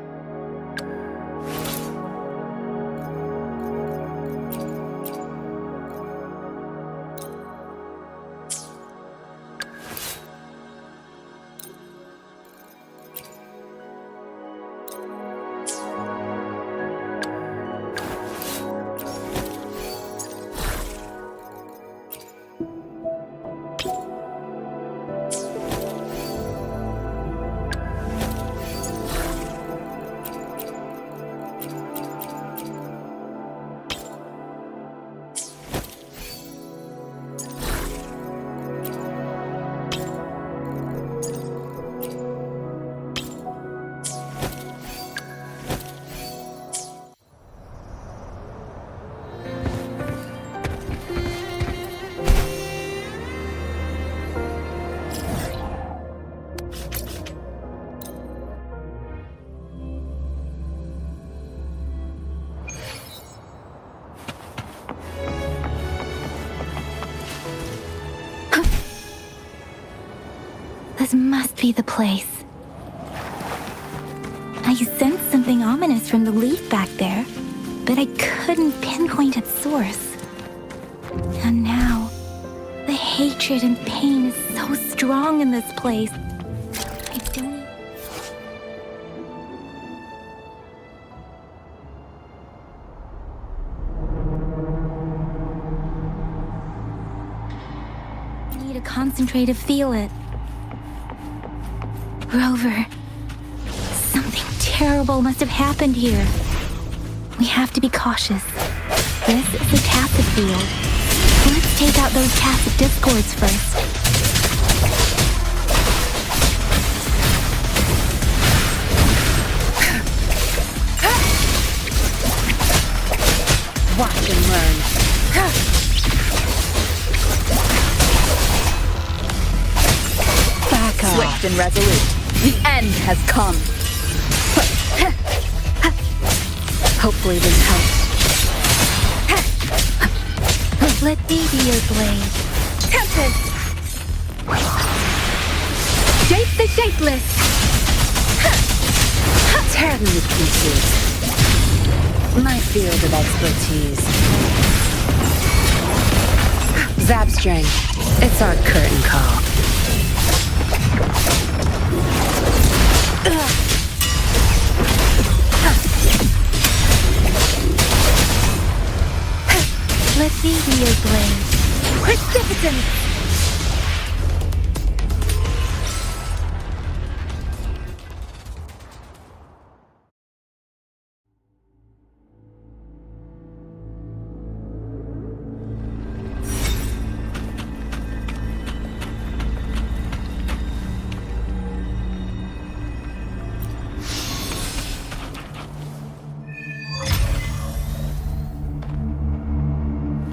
This must be the place. I sensed something ominous from the leaf back there, but I couldn't pinpoint its source. And now, the hatred and pain is so strong in this place. I don't... need to concentrate to feel it. Rover, something terrible must have happened here. We have to be cautious. This is a tacit field. Let's take out those tacit discords first. Watch and learn. Back off. Swift and resolute. The end has come. Hopefully this helps. Let me be your blade. Tempest! Shape the shapeless! Tear them to pieces. My field of expertise. Zapstring, it's our curtain call. Let me be your blade. Precipitant!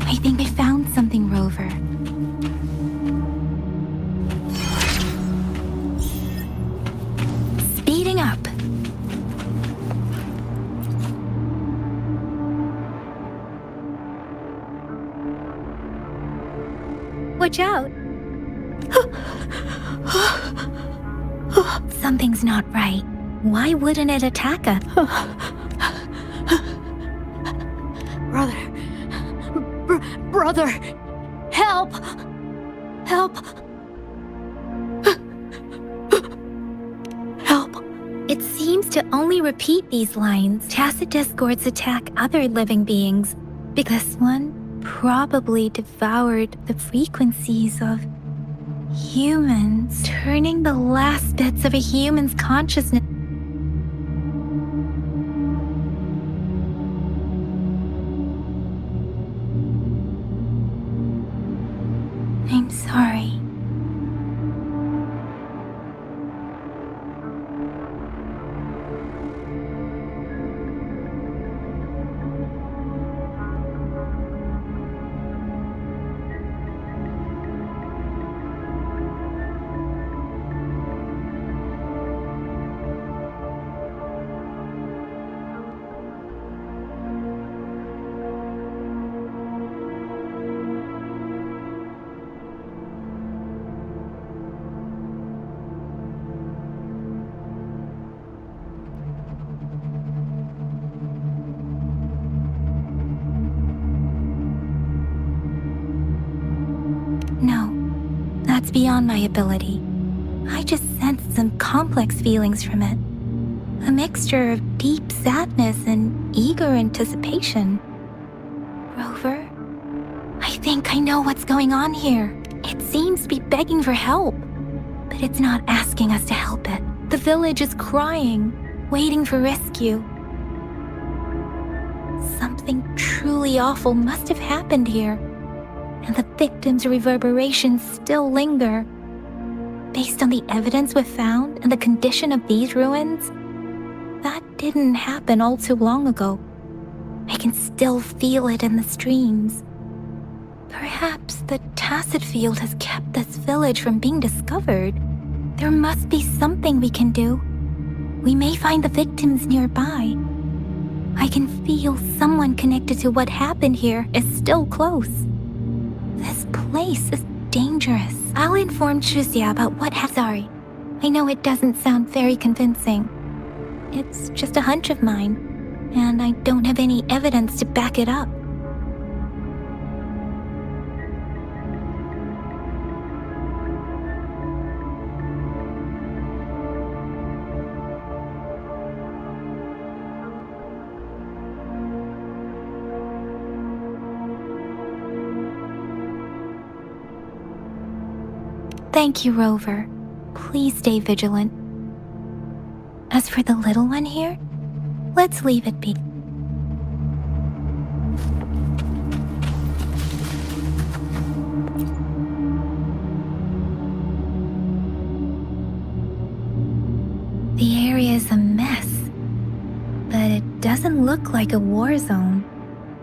I think I found something, Rover. Speeding up. Watch out. Something's not right. Why wouldn't it attack us? Brother! Help! Help! Help! It seems to only repeat these lines. Tacit discords attack other living beings, because this one probably devoured the frequencies of humans, turning the last bits of a human's consciousness. I'm sorry. No, that's beyond my ability. I just sensed some complex feelings from it. A mixture of deep sadness and eager anticipation. Rover, I think I know what's going on here. It seems to be begging for help, but it's not asking us to help it. The village is crying, waiting for rescue. Something truly awful must have happened here, and the victims' reverberations still linger. Based on the evidence we've found and the condition of these ruins, that didn't happen all too long ago. I can still feel it in the streams. Perhaps the tacit field has kept this village from being discovered. There must be something we can do. We may find the victims nearby. I can feel someone connected to what happened here is still close. This place is dangerous. I'll inform Shuzia about what happened. Sorry, I know it doesn't sound very convincing. It's just a hunch of mine, and I don't have any evidence to back it up. Thank you, Rover. Please stay vigilant. As for the little one here, let's leave it be. The area is a mess, but it doesn't look like a war zone.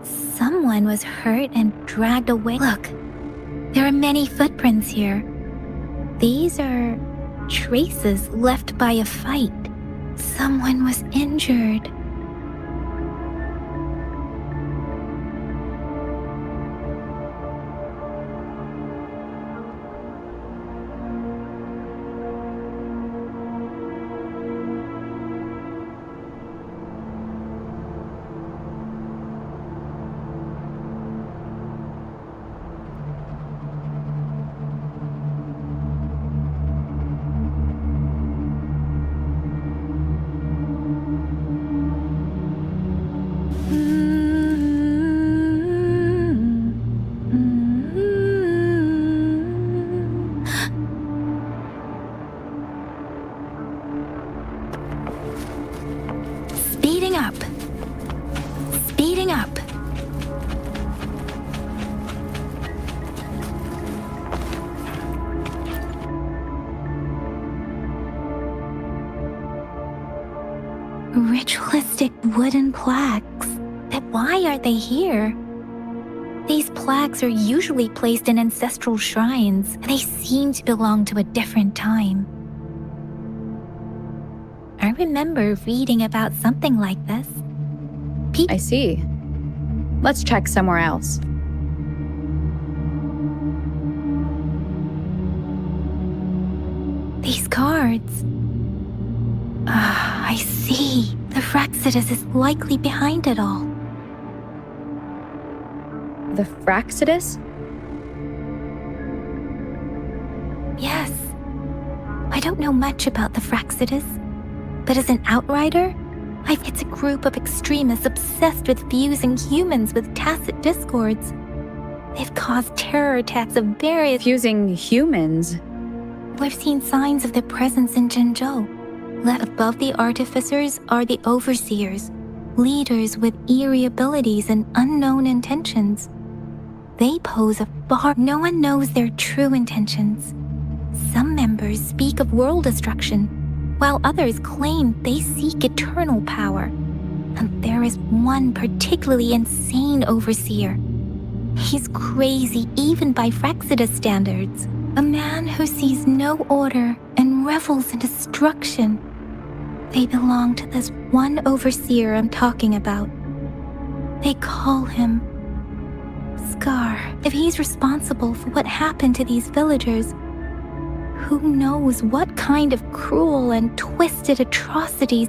Someone was hurt and dragged away. Look, there are many footprints here. These are traces left by a fight. Someone was injured. Speeding up. Speeding up. Ritualistic wooden plaques. But why are they here? These plaques are usually placed in ancestral shrines. They seem to belong to a different time. I remember reading about something like this. I see. Let's check somewhere else. These cards. I see. The Fraxidus is likely behind it all. The Fraxidus? Yes. I don't know much about the Fraxidus, but as an outrider, it's a group of extremists obsessed with fusing humans with tacit discords. They've caused terror attacks of various... Fusing humans? We've seen signs of their presence in Jinzhou. Above the artificers are the overseers, leaders with eerie abilities and unknown intentions. They pose a bar. No one knows their true intentions. Some members speak of world destruction, while others claim they seek eternal power. And there is one particularly insane overseer. He's crazy even by Fraxidus standards. A man who sees no order and revels in destruction. They belong to this one overseer I'm talking about. They call him Scar. If he's responsible for what happened to these villagers, who knows what kind of cruel and twisted atrocities.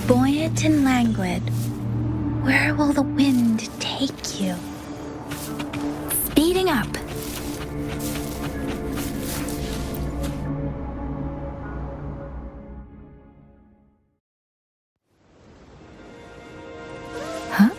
Buoyant and languid, where will the wind take you? Speeding up. Huh?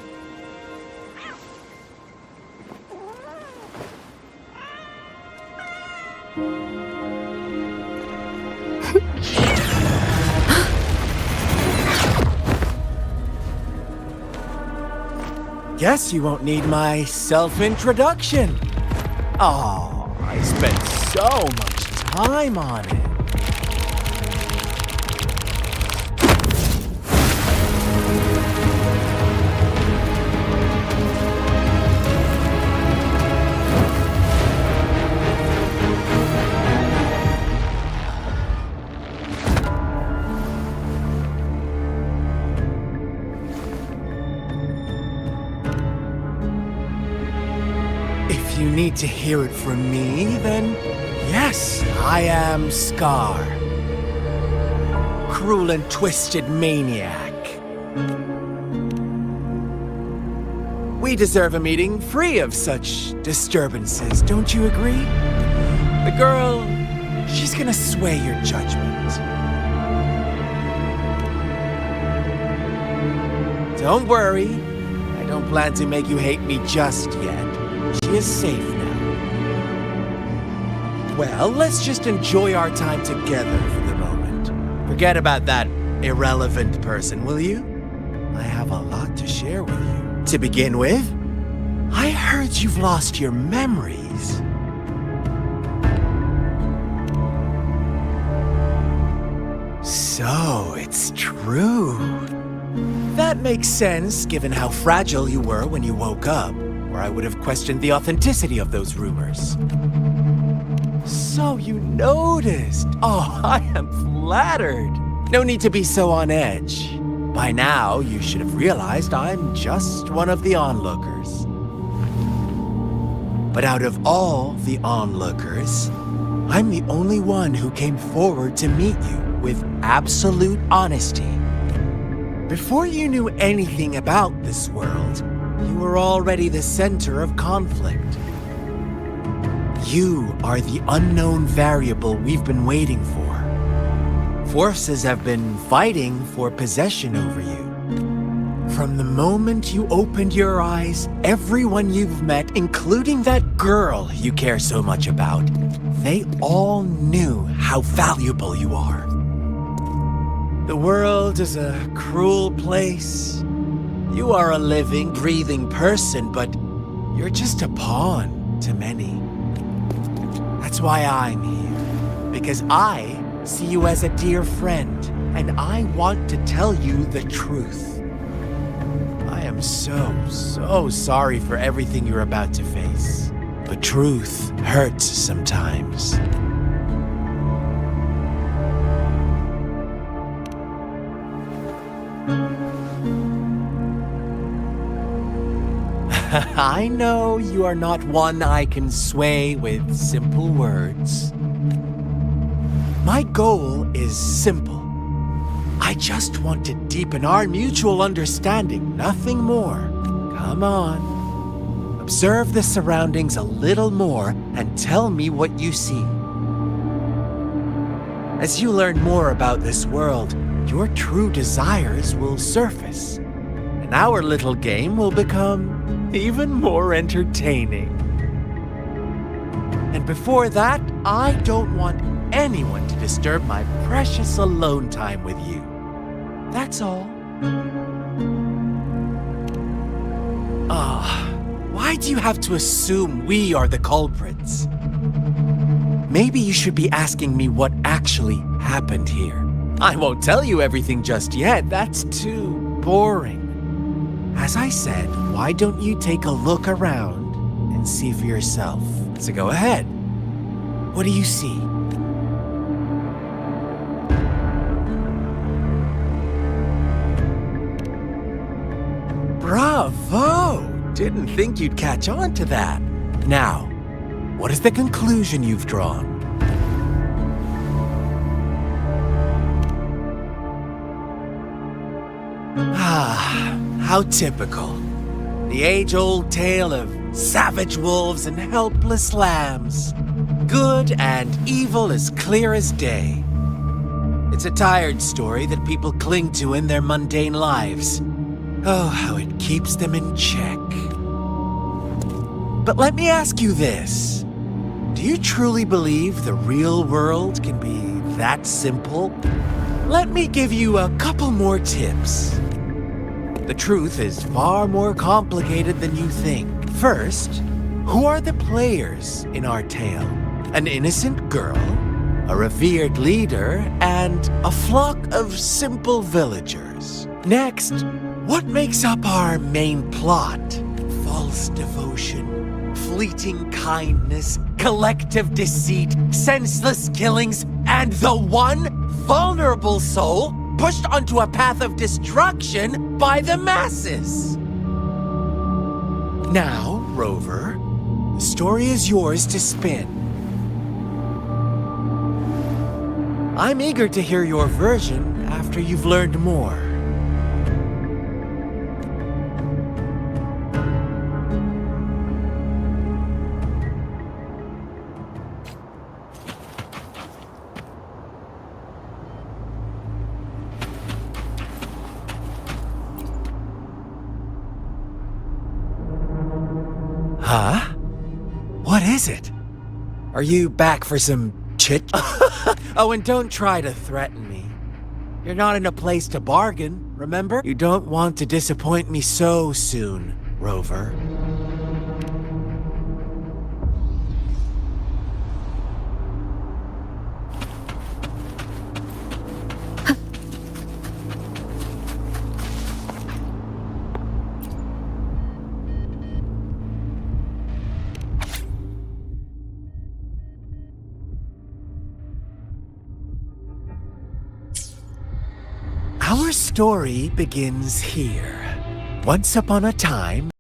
Guess you won't need my self-introduction. Oh, I spent so much time on it. If you need to hear it from me, then Yes, I am Scar. Cruel and twisted maniac. We deserve a meeting free of such disturbances, don't you agree? The girl, she's gonna sway your judgment. Don't worry, I don't plan to make you hate me just yet. She is safe now. Well, let's just enjoy our time together for the moment. Forget about that irrelevant person, will you? I have a lot to share with you. To begin with, I heard you've lost your memories. So, it's true. That makes sense, given how fragile you were when you woke up, or I would have questioned the authenticity of those rumors. So you noticed. Oh, I am flattered. No need to be so on edge. By now, you should have realized I'm just one of the onlookers. But out of all the onlookers, I'm the only one who came forward to meet you with absolute honesty. Before you knew anything about this world, you were already the center of conflict. You are the unknown variable we've been waiting for. Forces have been fighting for possession over you. From the moment you opened your eyes, everyone you've met, including that girl you care so much about, they all knew how valuable you are. The world is a cruel place. You are a living, breathing person, but you're just a pawn to many. That's why I'm here. Because I see you as a dear friend, and I want to tell you the truth. I am so sorry for everything you're about to face. But truth hurts sometimes. I know you are not one I can sway with simple words. My goal is simple. I just want to deepen our mutual understanding, nothing more. Come on. Observe the surroundings a little more and tell me what you see. As you learn more about this world, your true desires will surface, and our little game will become even more entertaining. And before that, I don't want anyone to disturb my precious alone time with you. That's all. Why do you have to assume we are the culprits? Maybe you should be asking me what actually happened here. I won't tell you everything just yet, that's too boring. As I said, why don't you take a look around and see for yourself? So go ahead. What do you see? Bravo! Didn't think you'd catch on to that. Now, what is the conclusion you've drawn? How typical. The age-old tale of savage wolves and helpless lambs. Good and evil as clear as day. It's a tired story that people cling to in their mundane lives. Oh, how it keeps them in check. But let me ask you this. Do you truly believe the real world can be that simple? Let me give you a couple more tips. The truth is far more complicated than you think. First, who are the players in our tale? An innocent girl, a revered leader, and a flock of simple villagers. Next, what makes up our main plot? False devotion, fleeting kindness, collective deceit, senseless killings, and the one vulnerable soul pushed onto a path of destruction by the masses. Now, Rover, the story is yours to spin. I'm eager to hear your version after you've learned more. Huh? What is it? Are you back for some chit? Oh, and don't try to threaten me. You're not in a place to bargain, remember? You don't want to disappoint me so soon, Rover. Our story begins here. Once upon a time,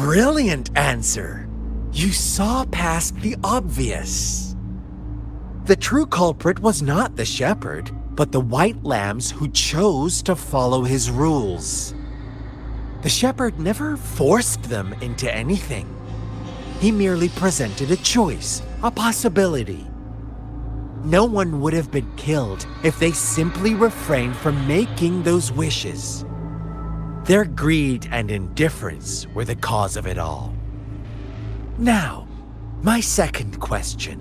brilliant answer. You saw past the obvious. The true culprit was not the shepherd, but the white lambs who chose to follow his rules. The shepherd never forced them into anything. He merely presented a choice, a possibility. No one would have been killed if they simply refrained from making those wishes. Their greed and indifference were the cause of it all. Now, my second question.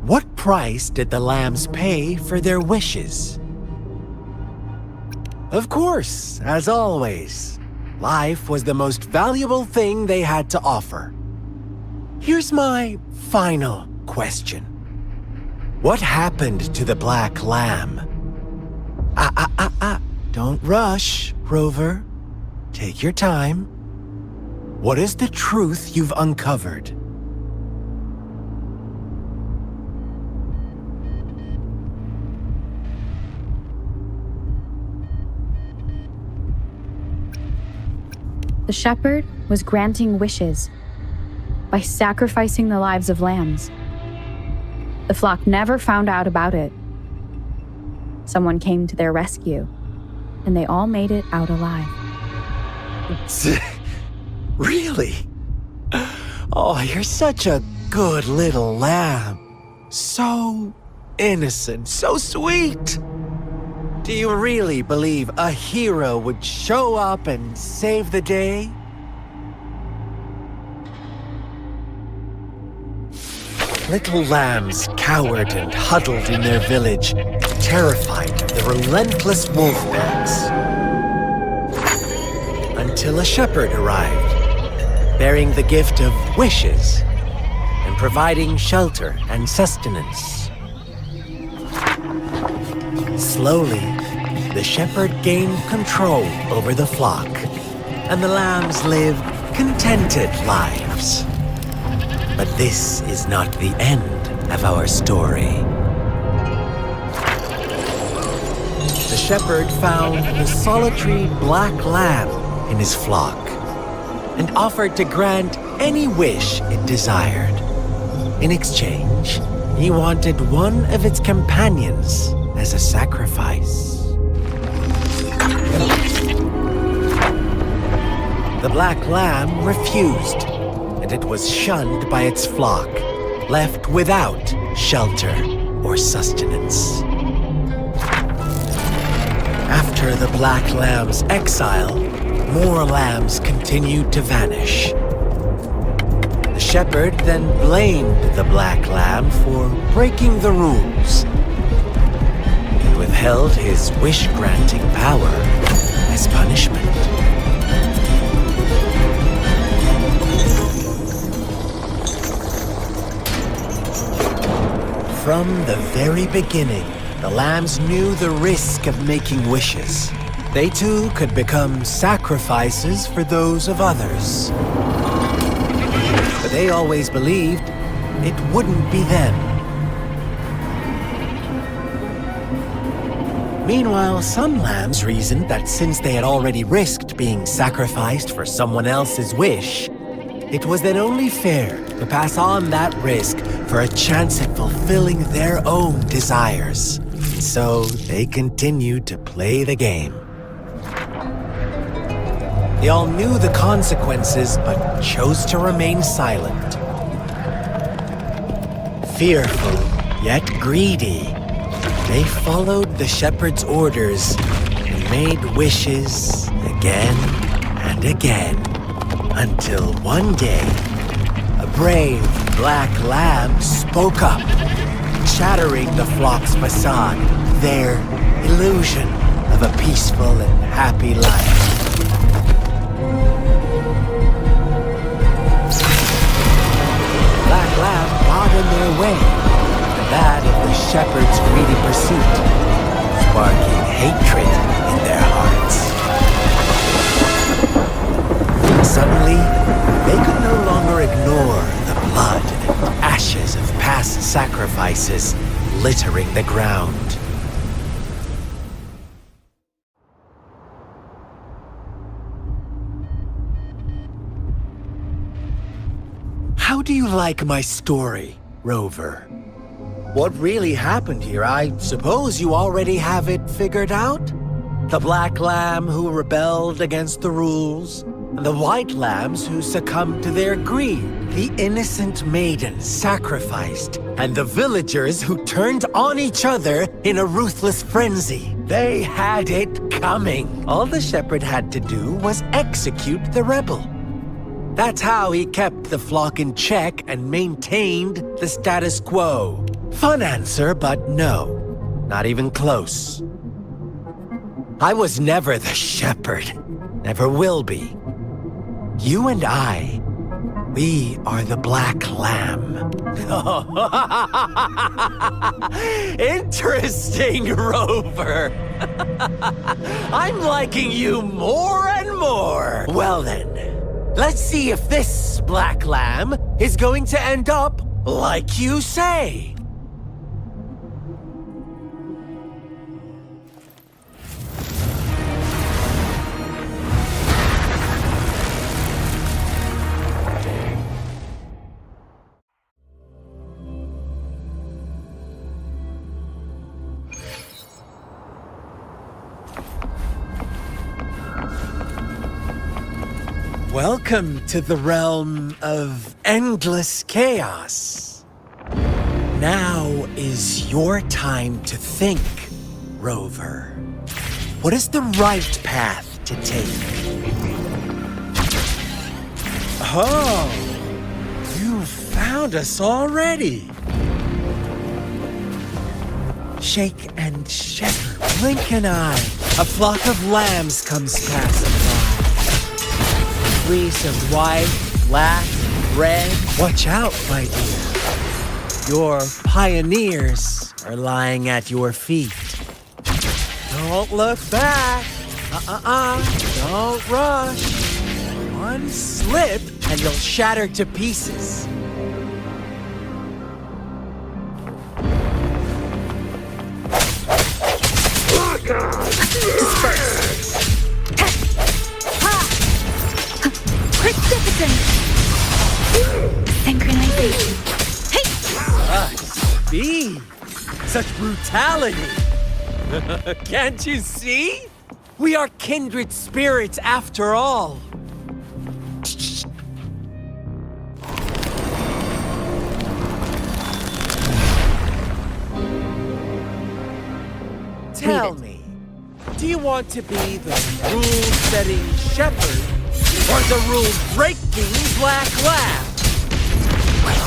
What price did the lambs pay for their wishes? Of course, as always, life was the most valuable thing they had to offer. Here's my final question. What happened to the black lamb? Don't rush, Rover. Take your time. What is the truth you've uncovered? The shepherd was granting wishes by sacrificing the lives of lambs. The flock never found out about it. Someone came to their rescue, and they all made it out alive. Really? Oh, you're such a good little lamb. So innocent, so sweet. Do you really believe a hero would show up and save the day? Little lambs cowered and huddled in their village, terrified of the relentless wolf packs. Until a shepherd arrived, bearing the gift of wishes and providing shelter and sustenance. Slowly, the shepherd gained control over the flock, and the lambs lived contented lives. But this is not the end of our story. The shepherd found the solitary black lamb in his flock and offered to grant any wish it desired. In exchange, he wanted one of its companions as a sacrifice. The black lamb refused, and it was shunned by its flock, left without shelter or sustenance. After the black lamb's exile, more lambs continued to vanish. The shepherd then blamed the black lamb for breaking the rules and withheld his wish-granting power as punishment. From the very beginning, the lambs knew the risk of making wishes. They too could become sacrifices for those of others. But they always believed it wouldn't be them. Meanwhile, some lambs reasoned that since they had already risked being sacrificed for someone else's wish, it was then only fair to pass on that risk for a chance at fulfilling their own desires. So they continued to play the game. They all knew the consequences, but chose to remain silent. Fearful, yet greedy, they followed the shepherd's orders and made wishes again and again, until one day, a brave black lamb spoke up, shattering the flock's facade, their illusion of a peaceful and happy life. Black lamb got in their way, and that of the shepherd's greedy pursuit, sparking hatred in their hearts. Suddenly, they could no longer ignore the blood and ashes of past sacrifices littering the ground. How do you like my story, Rover? What really happened here? I suppose you already have it figured out? The black lamb who rebelled against the rules, and the white lambs who succumbed to their greed. The innocent maidens sacrificed, and the villagers who turned on each other in a ruthless frenzy. They had it coming. All the shepherd had to do was execute the rebel. That's how he kept the flock in check and maintained the status quo. Fun answer, but no. Not even close. I was never the shepherd. Never will be. You and I, we are the black lamb. Interesting, Rover. I'm liking you more and more. Well then, let's see if this black lamb is going to end up like you say. Welcome to the realm of endless chaos. Now is your time to think, Rover. What is the right path to take? Oh, you found us already. Shake and shiver, blink an eye. A flock of lambs comes passing by. Fleece of white, black, red. Watch out, my dear. Your pioneers are lying at your feet. Don't look back. Don't rush. One slip and you'll shatter to pieces. Disperse. Precipitant! Synchronization. Hey! Speed! Such brutality! Can't you see? We are kindred spirits after all. Tell me, do you want to be the rule-setting shepherd or the rule-breaking black lamb?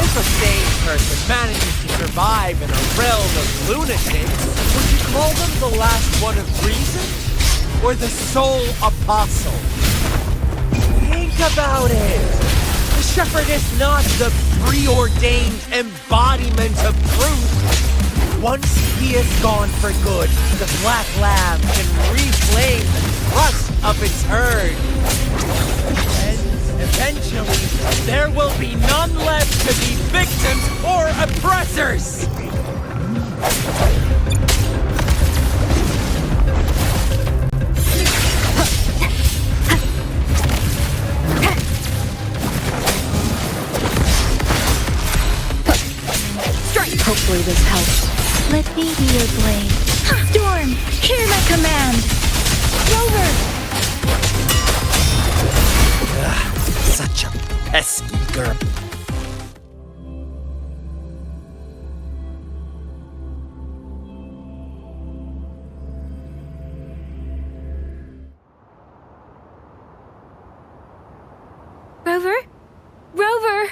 If a sane person manages to survive in a realm of lunatics, would you call them the last one of reason? Or the sole apostle? Think about it! The shepherd is not the preordained embodiment of truth. Once he is gone for good, the black lamb can reclaim the trust of its herd. And eventually, there will be none left to be victims or oppressors! Hopefully this helps. Let me be your blade. Storm, hear my command! Rover! Such a pesky girl. Rover? Rover!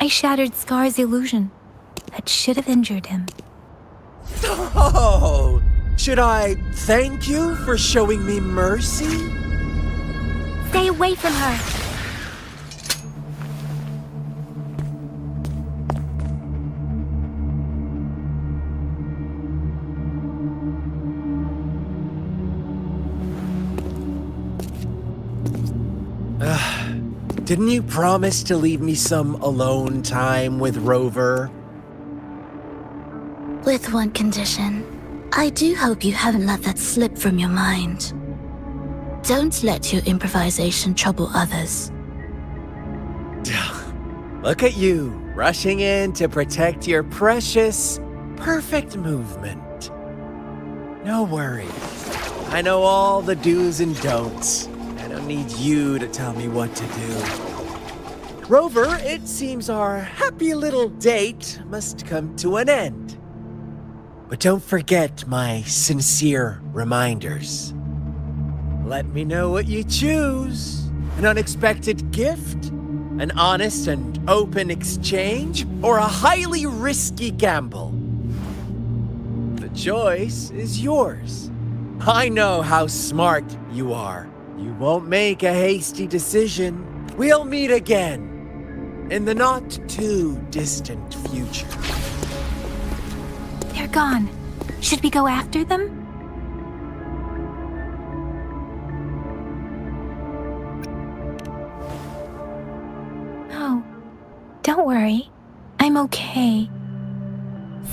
I shattered Scar's illusion. That should have injured him. Oh! Should I thank you for showing me mercy? Stay away from her! Didn't you promise to leave me some alone time with Rover? With one condition. I do hope you haven't let that slip from your mind. Don't let your improvisation trouble others. Look at you, rushing in to protect your precious, perfect movement. No worries. I know all the do's and don'ts. I don't need you to tell me what to do. Rover, it seems our happy little date must come to an end. But don't forget my sincere reminders. Let me know what you choose. An unexpected gift? An honest and open exchange? Or a highly risky gamble? The choice is yours. I know how smart you are. You won't make a hasty decision. We'll meet again in the not-too-distant future. They're gone. Should we go after them? No. Don't worry. I'm okay.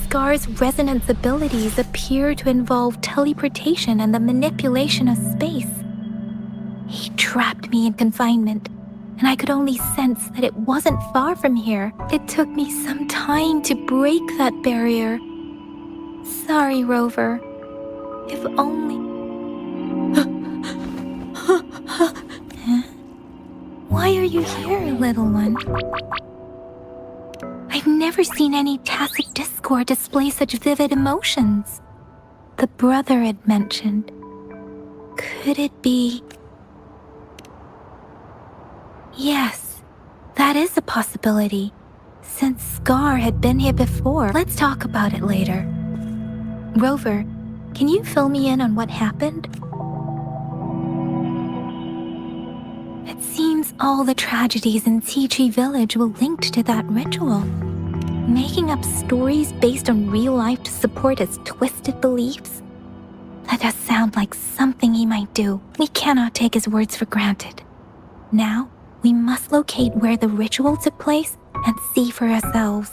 Scar's resonance abilities appear to involve teleportation and the manipulation of space. He trapped me in confinement, and I could only sense that it wasn't far from here. It took me some time to break that barrier. Sorry, Rover. If only... Huh? Why are you here, little one? I've never seen any tacit discord display such vivid emotions. The brother had mentioned. Could it be... Yes, that is a possibility. Since Scar had been here before, let's talk about it later. Rover, can you fill me in on what happened? It seems all the tragedies in Tea Tree Village were linked to that ritual. Making up stories based on real life to support his twisted beliefs? That does sound like something he might do. We cannot take his words for granted. Now, we must locate where the ritual took place and see for ourselves.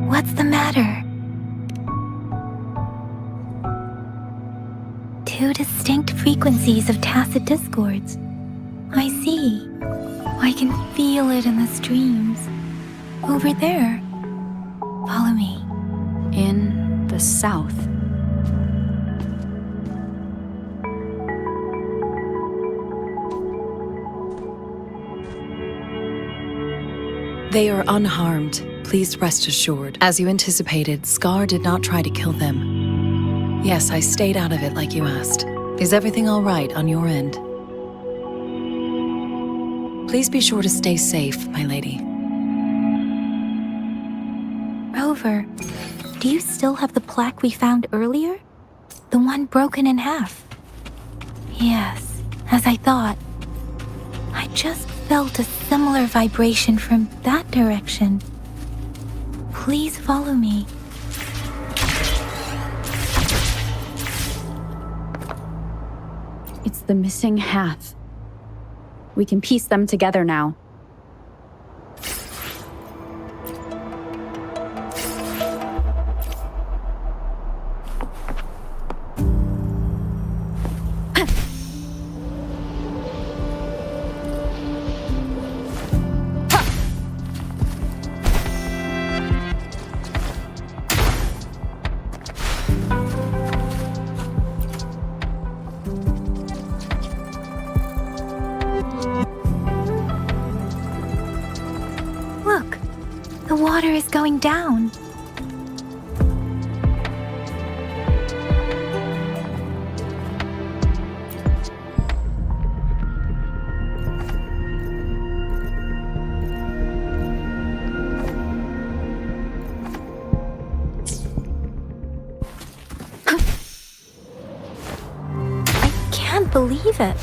What's the matter? Two distinct frequencies of tacit discords. I see. I can feel it in the streams. Over there. Follow me. In the south. They are unharmed. Please rest assured. As you anticipated, Scar did not try to kill them. Yes, I stayed out of it like you asked. Is everything all right on your end? Please be sure to stay safe, my lady. Rover, do you still have the plaque we found earlier? The one broken in half? Yes, as I thought. I just felt a similar vibration from that direction. Please follow me. It's the missing half. We can piece them together now. Look, the water is going down. I can't believe it.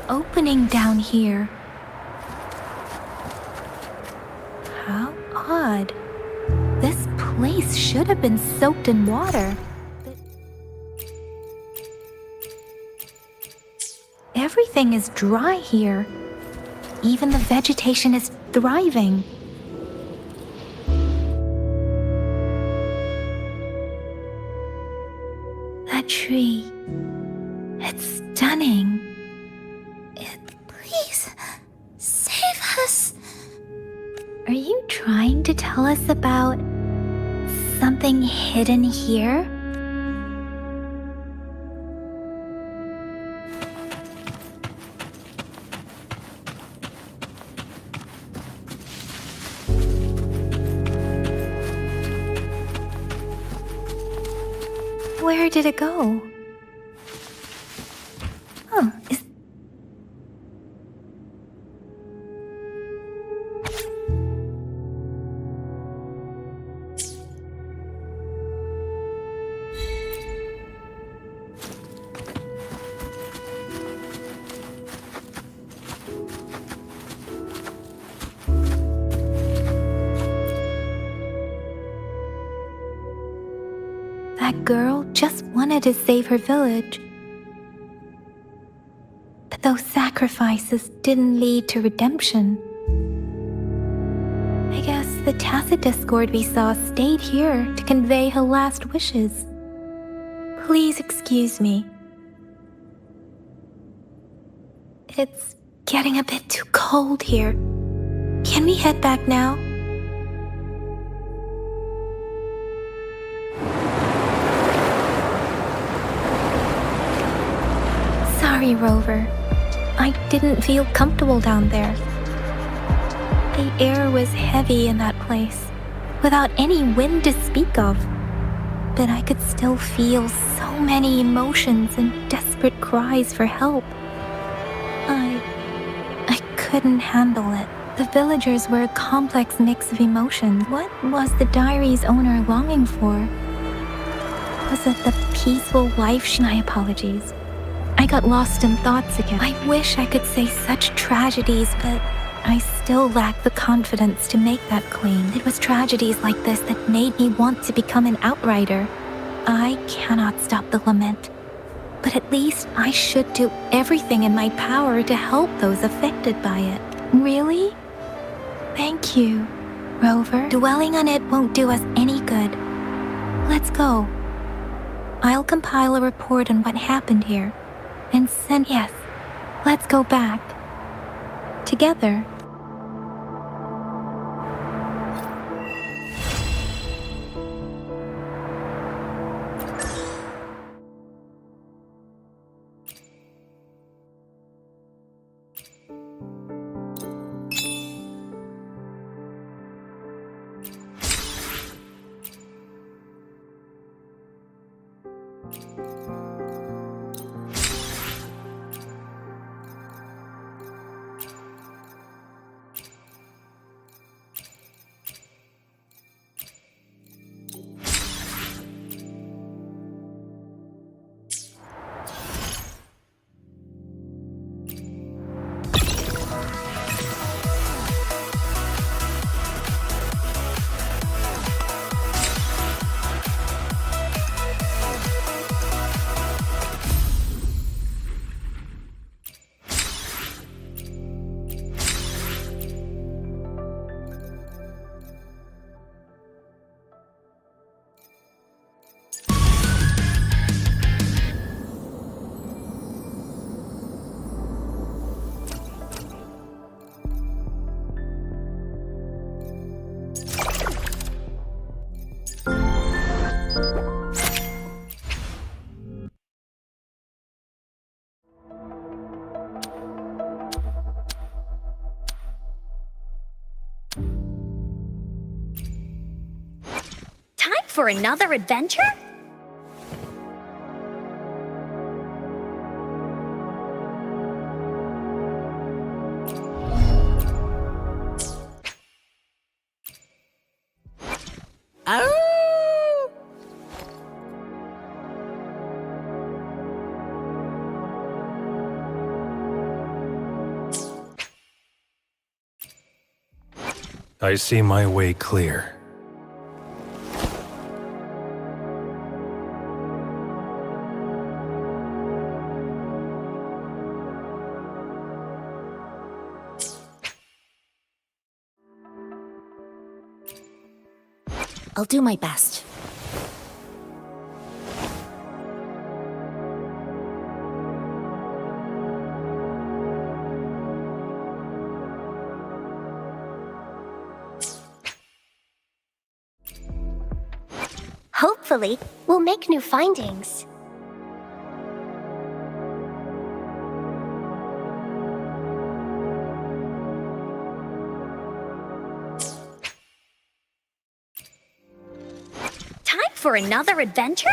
Opening down here. How odd. This place should have been soaked in water. everything is dry here. Even the vegetation is thriving. That tree. It's stunning. Please, save us. Are you trying to tell us about something hidden here? Where did it go? Oh, that girl just wanted to save her village. But those sacrifices didn't lead to redemption. I guess the tacit discord we saw stayed here to convey her last wishes. Please excuse me. It's getting a bit too cold here. Can we head back now? Sorry, Rover. I didn't feel comfortable down there. The air was heavy in that place, without any wind to speak of. But I could still feel so many emotions and desperate cries for help. I couldn't handle it. The villagers were a complex mix of emotions. What was the diary's owner longing for? Was it the peaceful life? My apologies. I got lost in thoughts again. I wish I could say such tragedies, but I still lack the confidence to make that claim. It was tragedies like this that made me want to become an outrider. I cannot stop the lament, but at least I should do everything in my power to help those affected by it. Really? Thank you, Rover. Dwelling on it won't do us any good. Let's go. I'll compile a report on what happened here and send. Yes, let's go back. Together. For another adventure? Oh! I see my way clear. I'll do my best. Hopefully, we'll make new findings. Time for another adventure?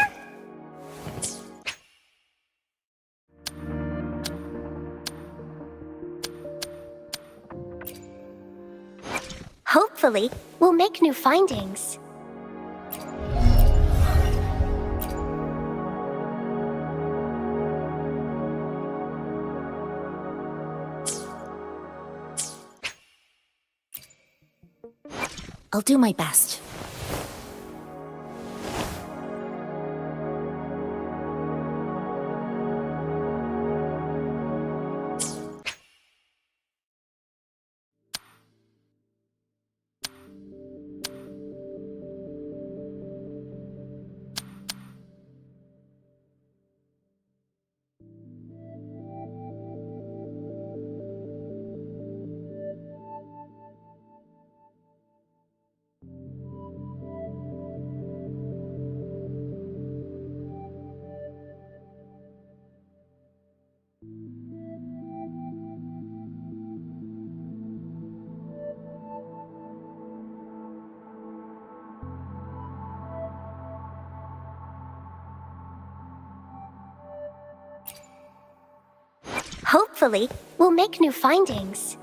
Hopefully, we'll make new findings. I'll do my best. Hopefully, we'll make new findings.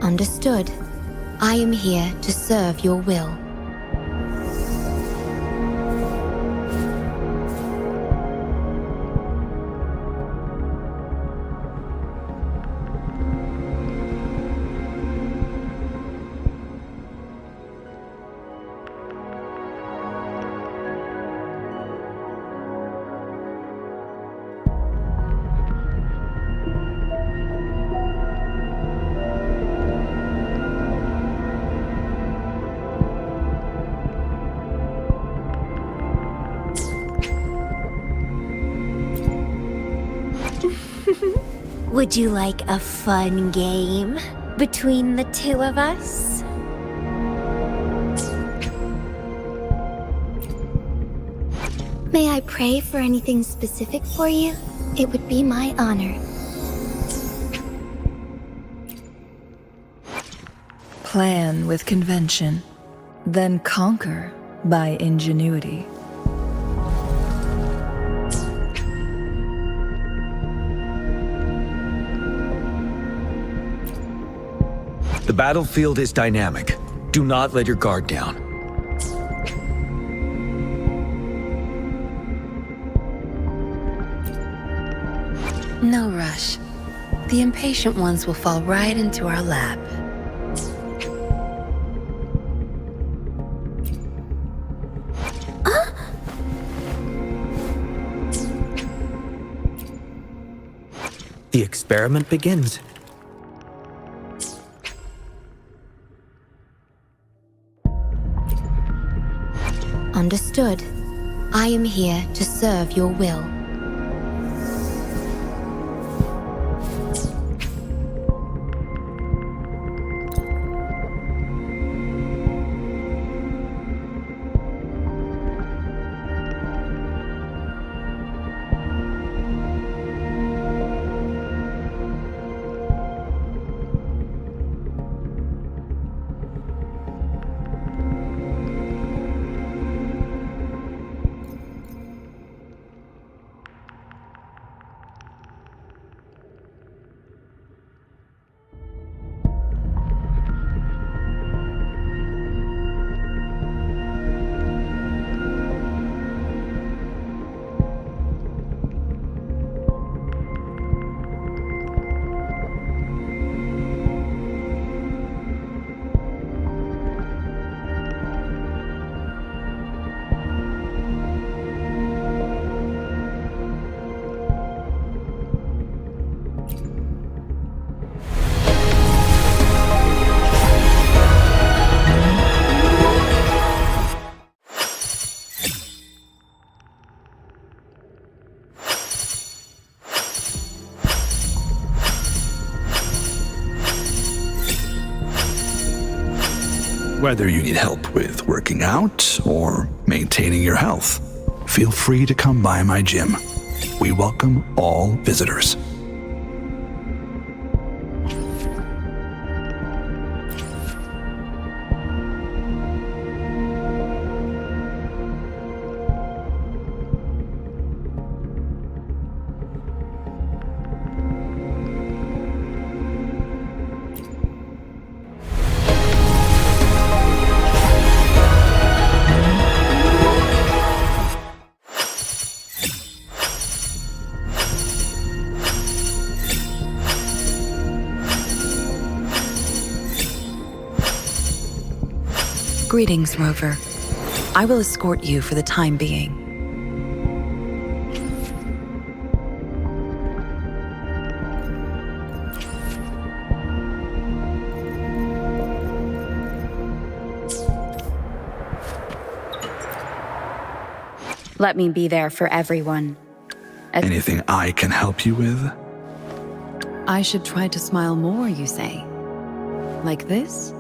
Understood. I am here to serve your will. Would you like a fun game between the two of us? May I pray for anything specific for you? It would be my honor. Plan with convention, then conquer by ingenuity. The battlefield is dynamic. Do not let your guard down. No rush. The impatient ones will fall right into our lap. The experiment begins. Understood. I am here to serve your will. Whether you need help with working out or maintaining your health, feel free to come by my gym. We welcome all visitors. Greetings, Rover. I will escort you for the time being. Let me be there for everyone. Anything I can help you with? I should try to smile more, you say? Like this?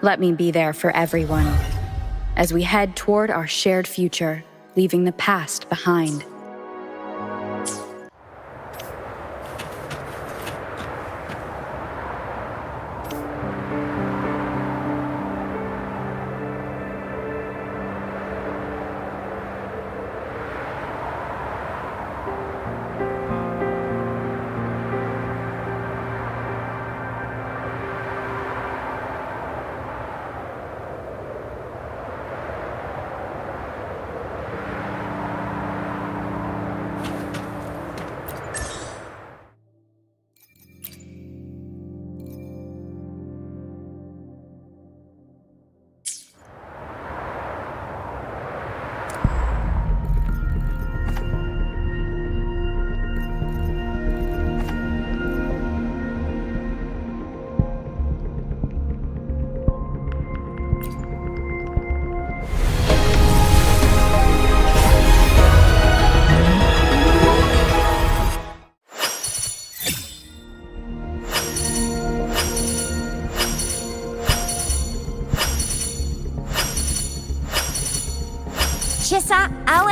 Let me be there for everyone as we head toward our shared future, leaving the past behind.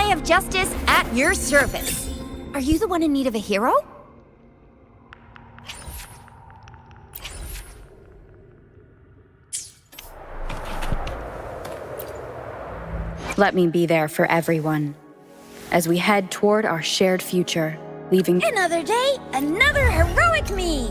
eye of justice at your service. Are you the one in need of a hero? Let me be there for everyone as we head toward our shared future, leaving Another day, another heroic me!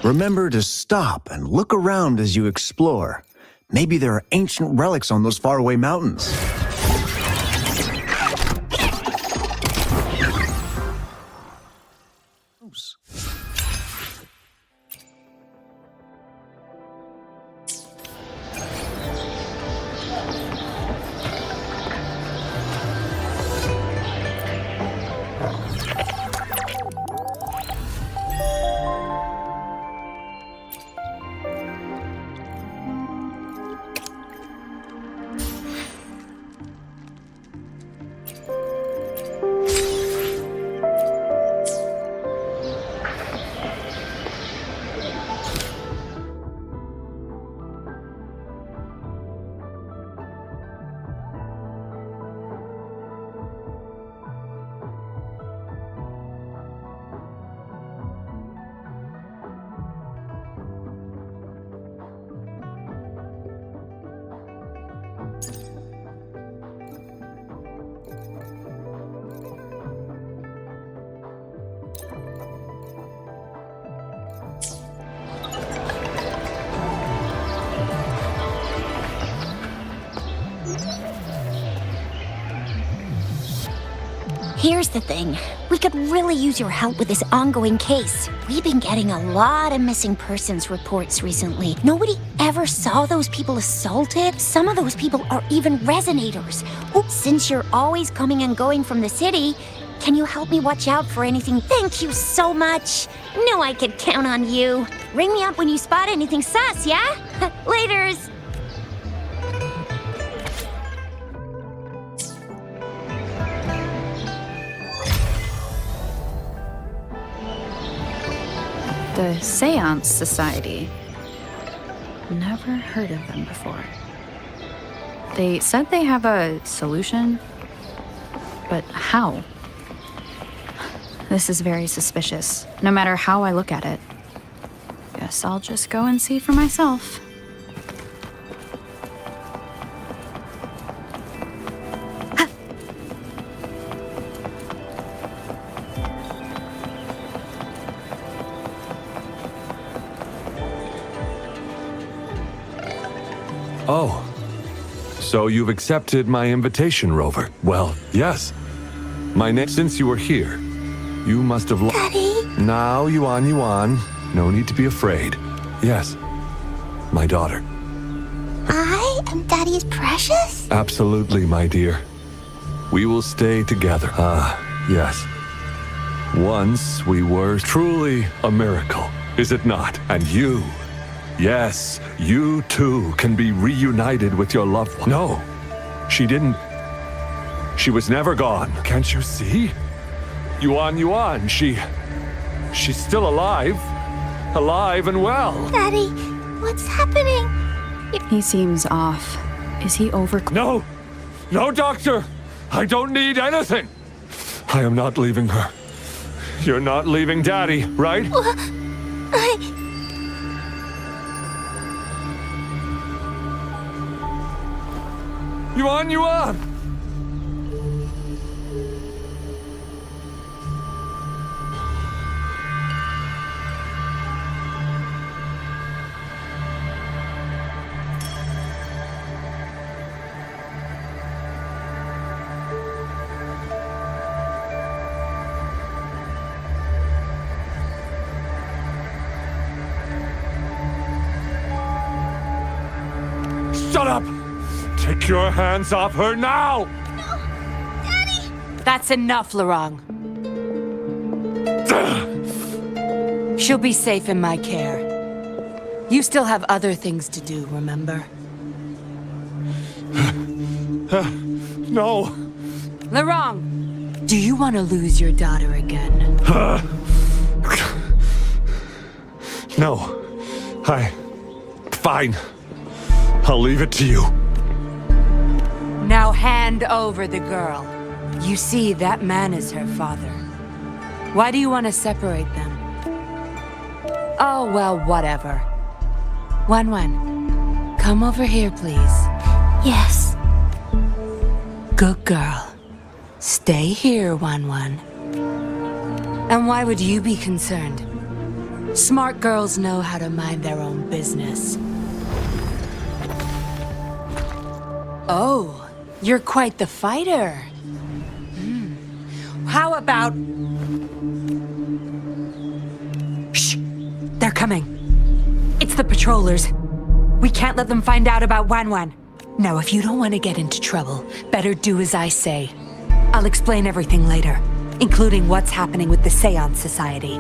Remember to stop and look around as you explore. Maybe there are ancient relics on those faraway mountains. Here's the thing. We could really use your help with this ongoing case. We've been getting a lot of missing persons reports recently. Nobody ever saw those people assaulted. Some of those people are even resonators. Oops, since you're always coming and going from the city, can you help me watch out for anything? Thank you so much. Knew I could count on you. Ring me up when you spot anything sus, yeah? Laters. The Seance Society. Never heard of them before. They said they have a solution, but how? This is very suspicious, no matter how I look at it. Guess I'll just go and see for myself. Oh, so you've accepted my invitation, Rover. Well, yes. Since you were here, you must have Daddy? Now, Yuan. No need to be afraid. Yes, my daughter. I am Daddy's precious? Absolutely, my dear. We will stay together. Yes. Once we were truly a miracle, is it not? And you... Yes, you too can be reunited with your loved one. No, she didn't. She was never gone. Can't you see? Yuan, she's still alive. Alive and well. Daddy, what's happening? He seems off. Is he over... No, doctor. I don't need anything. I am not leaving her. You're not leaving Daddy, right? Yuan! Shut up! Take your hands off her now! No! Daddy! That's enough, Lorang. She'll be safe in my care. You still have other things to do, remember? No! Lorang! Do you want to lose your daughter again? No. Fine. I'll leave it to you. Now hand over the girl. You see, that man is her father. Why do you want to separate them? Oh, well, whatever. Wan, come over here, please. Yes. Good girl. Stay here, Wan. And why would you be concerned? Smart girls know how to mind their own business. Oh, you're quite the fighter. How about... Shh! They're coming. It's the patrollers. We can't let them find out about Wan. Now, if you don't want to get into trouble, better do as I say. I'll explain everything later, including what's happening with the Seance Society.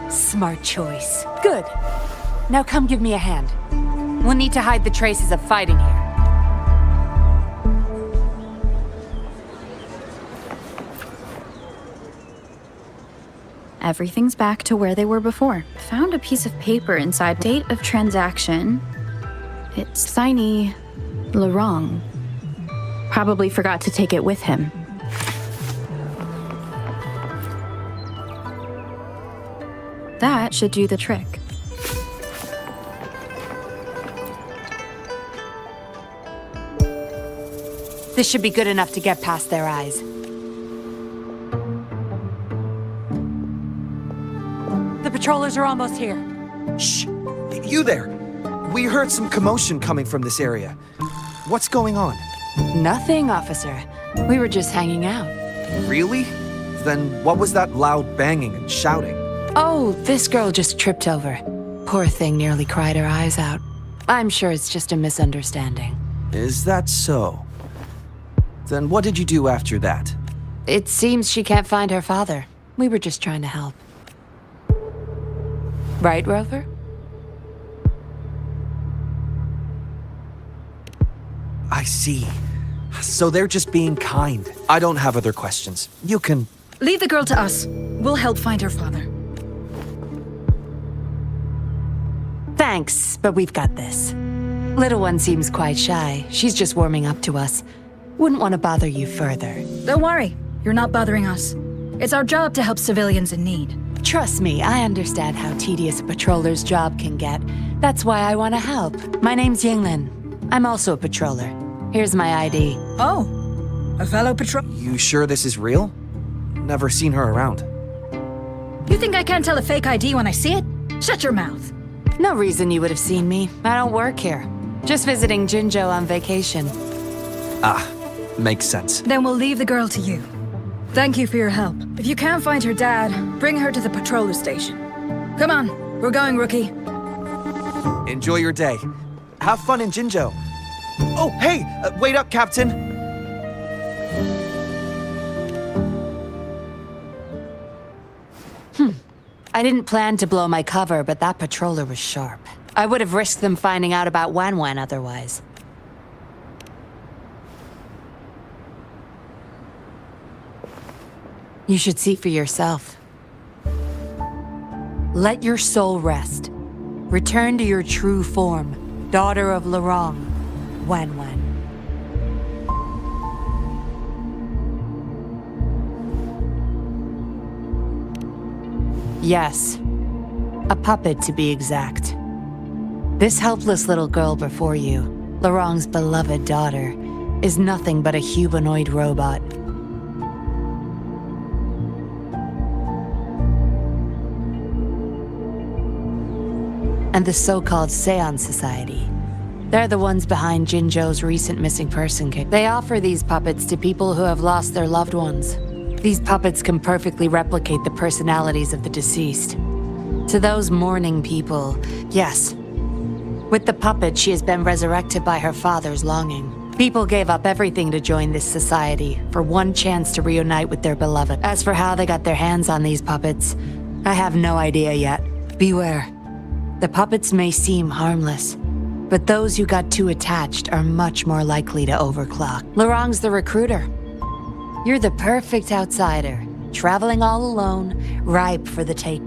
Smart choice. Good. Now come give me a hand. We'll need to hide the traces of fighting here. Everything's back to where they were before. Found a piece of paper inside. Date of transaction. It's signee Lorang. Probably forgot to take it with him. That should do the trick. This should be good enough to get past their eyes. The patrollers are almost here. Shh! You there! We heard some commotion coming from this area. What's going on? Nothing, officer. We were just hanging out. Really? Then what was that loud banging and shouting? Oh, this girl just tripped over. Poor thing nearly cried her eyes out. I'm sure it's just a misunderstanding. Is that so? Then what did you do after that? It seems she can't find her father. We were just trying to help. Right, Rover? I see. So they're just being kind. I don't have other questions. You can... Leave the girl to us. We'll help find her father. Thanks, but we've got this. Little one seems quite shy. She's just warming up to us. Wouldn't want to bother you further. Don't worry. You're not bothering us. It's our job to help civilians in need. Trust me, I understand how tedious a patroller's job can get. That's why I want to help. My name's Yinglin. I'm also a patroller. Here's my ID. Oh, a fellow patrol... You sure this is real? Never seen her around. You think I can't tell a fake ID when I see it? Shut your mouth. No reason you would have seen me. I don't work here. Just visiting Jinzhou on vacation. Ah, makes sense. Then we'll leave the girl to you. Thank you for your help. If you can't find her dad, bring her to the patroller station. Come on, we're going, Rookie. Enjoy your day. Have fun in Jinzhou. Oh, hey! Wait up, Captain! I didn't plan to blow my cover, but that patroller was sharp. I would have risked them finding out about Wan otherwise. You should see for yourself. Let your soul rest. Return to your true form, daughter of Lorong, Wan. Yes, a puppet to be exact. This helpless little girl before you, Lorong's beloved daughter, is nothing but a humanoid robot. And the so-called Seance Society. They're the ones behind Jinzhou's recent missing person case. They offer these puppets to people who have lost their loved ones. These puppets can perfectly replicate the personalities of the deceased. To those mourning people, yes. With the puppet, she has been resurrected by her father's longing. People gave up everything to join this society for one chance to reunite with their beloved. As for how they got their hands on these puppets, I have no idea yet. Beware. The puppets may seem harmless, but those who got too attached are much more likely to overclock. Lorong's the recruiter. You're the perfect outsider, traveling all alone, ripe for the take.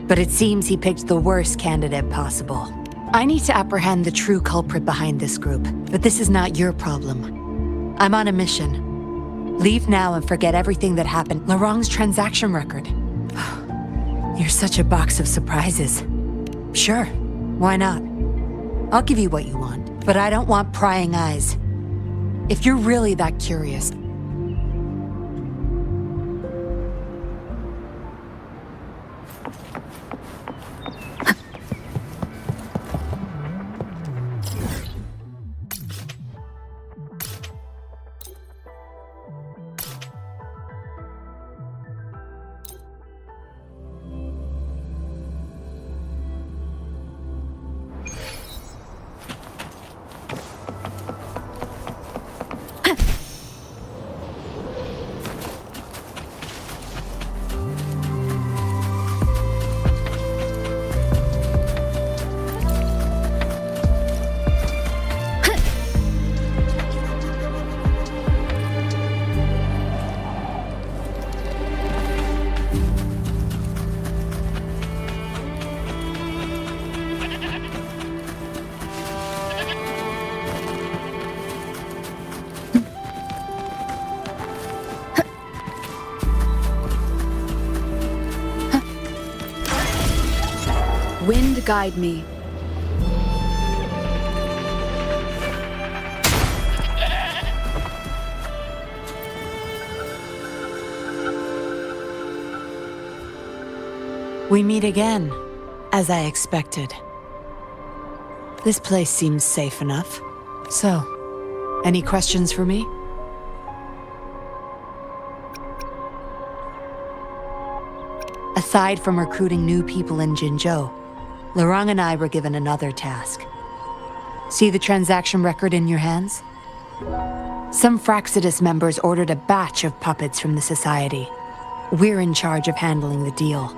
But it seems he picked the worst candidate possible. I need to apprehend the true culprit behind this group, but this is not your problem. I'm on a mission. Leave now and forget everything that happened. Lorong's transaction record. You're such a box of surprises. Sure, why not? I'll give you what you want, but I don't want prying eyes. If you're really that curious, Wind guide me. we meet again, as I expected. This place seems safe enough. So, Any questions for me? Aside from recruiting new people in Jinzhou, Lorang and I were given another task. See the transaction record in your hands? Some Fraxidus members ordered a batch of puppets from the Society. We're in charge of handling the deal.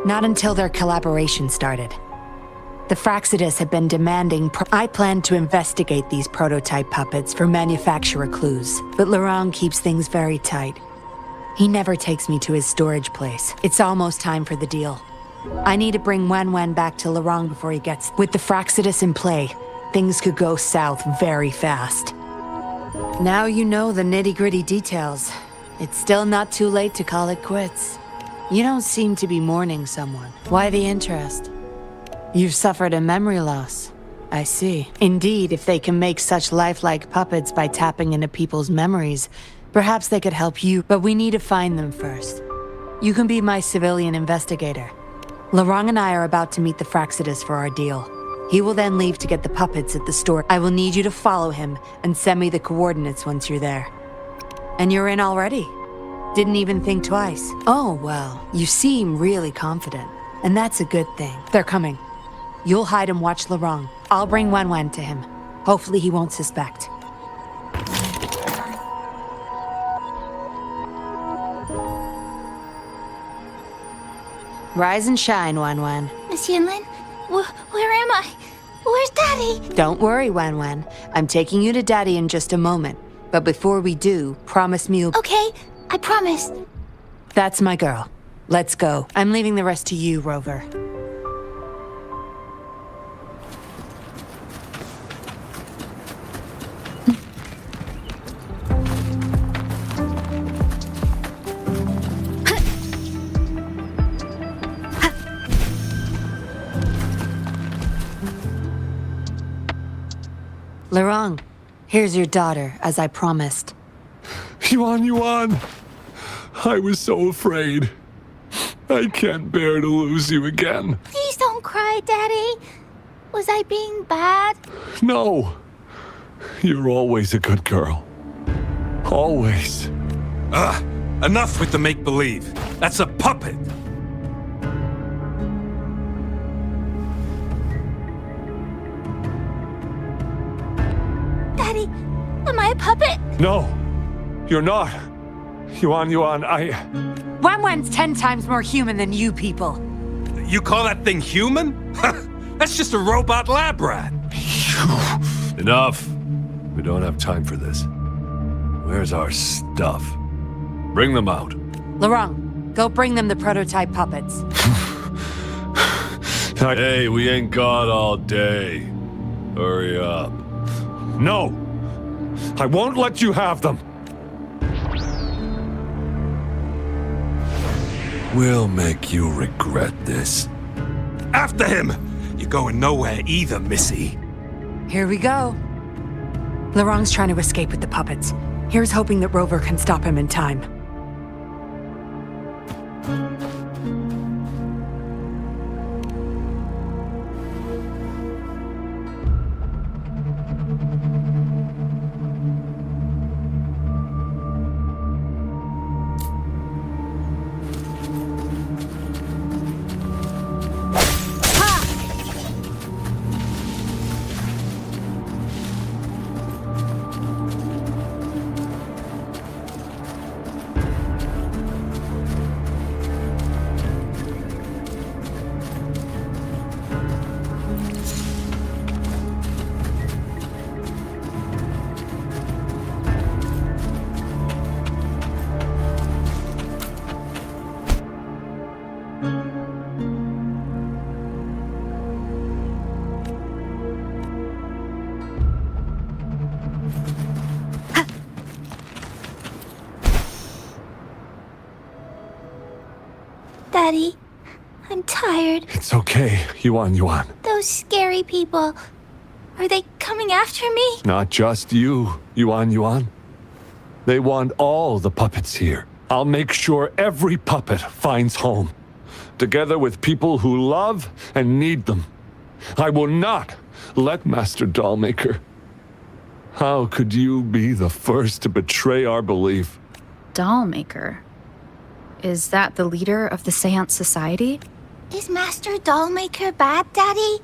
Not until their collaboration started. The Fraxidus had been demanding I planned to investigate these prototype puppets for manufacturer clues, but Lorang keeps things very tight. He never takes me to his storage place. It's almost time for the deal. I need to bring Wen back to Lorang before he gets... With the Fraxidus in play, things could go south very fast. Now you know the nitty-gritty details. It's still not too late to call it quits. You don't seem to be mourning someone. Why the interest? You've suffered a memory loss. I see. Indeed, if they can make such lifelike puppets by tapping into people's memories, perhaps they could help you, but we need to find them first. You can be my civilian investigator. Lorang and I are about to meet the Fraxidus for our deal. He will then leave to get the puppets at the store. I will need you to follow him and send me the coordinates once you're there. And you're in already? Didn't even think twice. Oh, well, you seem really confident. And that's a good thing. They're coming. You'll hide and watch Lorang. I'll bring Wen to him. Hopefully he won't suspect. Rise and shine, Wen. Miss Yinlin, where am I? Where's Daddy? Don't worry, Wen. I'm taking you to Daddy in just a moment. But before we do, promise me you'll... Okay, I promise. That's my girl. Let's go. I'm leaving the rest to you, Rover. Lorang, here's your daughter, as I promised. Yuan! I was so afraid. I can't bear to lose you again. Please don't cry, Daddy. Was I being bad? No. You're always a good girl. Always. Enough with the make-believe. That's a puppet. Daddy, am I a puppet? No, you're not. Yuan, Wen's 10 times more human than you people. You call that thing human? That's just a robot lab rat. Enough. We don't have time for this. Where's our stuff? Bring them out. Lorang, go bring them the prototype puppets. Hey, we ain't got all day. Hurry up. No! I won't let you have them! We'll make you regret this. After him! You're going nowhere either, Missy. Here we go. Lorang's trying to escape with the puppets. Here's hoping that Rover can stop him in time. Daddy. I'm tired. It's okay, Yuan. Those scary people. Are they coming after me? Not just you, Yuan. They want all the puppets here. I'll make sure every puppet finds home, together with people who love and need them. I will not let Master Dollmaker. How could you be the first to betray our belief? Dollmaker? Is that the leader of the Seance Society? Is Master Dollmaker bad, Daddy?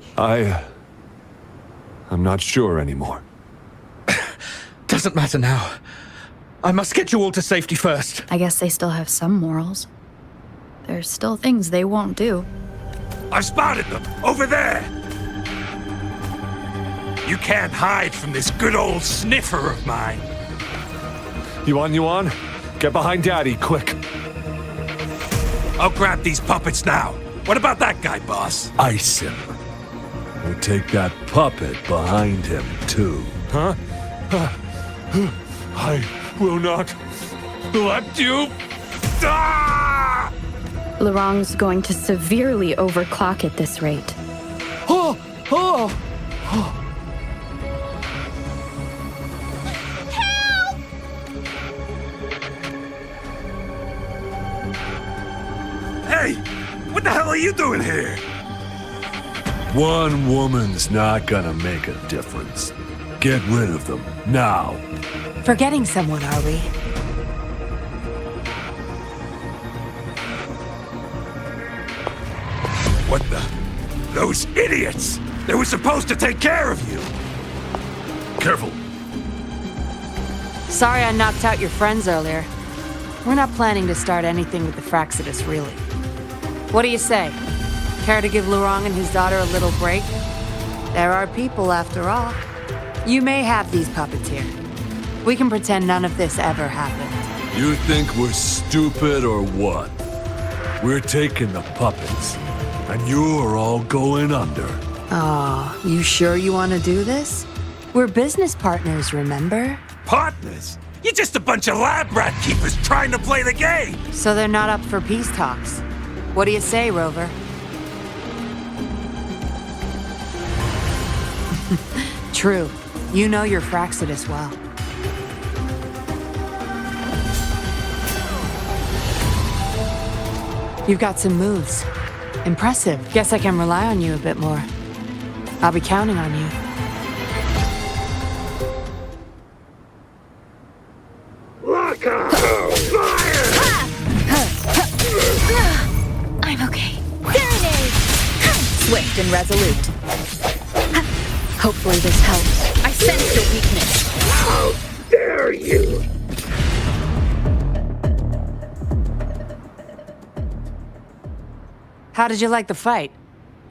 I'm not sure anymore. Doesn't matter now. I must get you all to safety first. I guess they still have some morals. There's still things they won't do. I've spotted them! Over there! You can't hide from this good old sniffer of mine. Yuan, get behind Daddy, quick. I'll grab these puppets now. What about that guy, boss? Ice him. We'll take that puppet behind him, too. Huh? I will not let you... Ah! Laurent's going to severely overclock at this rate. Hey! What the hell are you doing here? One woman's not gonna make a difference. Get rid of them, now. Forgetting someone, are we? What the? Those idiots! They were supposed to take care of you! Careful. Sorry I knocked out your friends earlier. We're not planning to start anything with the Fraxidus, really. What do you say? Care to give Laurent and his daughter a little break? There are people, after all. You may have these puppets here. We can pretend none of this ever happened. You think we're stupid or what? We're taking the puppets, and you're all going under. Aw, you sure you want to do this? We're business partners, remember? Partners? You're just a bunch of lab rat keepers trying to play the game! So they're not up for peace talks. What do you say, Rover? True. You know your Fraxidus well. You've got some moves. Impressive. Guess I can rely on you a bit more. I'll be counting on you. Lock up! Fire! I'm okay. Serenade! Swift and resolute. Hopefully this helps. I sense your weakness. How dare you! How did you like the fight?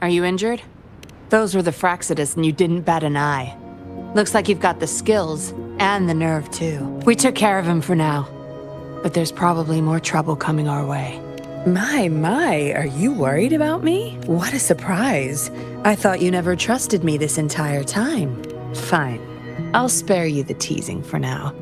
Are you injured? Those were the Fraxidus and you didn't bat an eye. Looks like you've got the skills and the nerve too. We took care of him for now. But there's probably more trouble coming our way. My, are you worried about me? What a surprise. I thought you never trusted me this entire time. Fine. I'll spare you the teasing for now.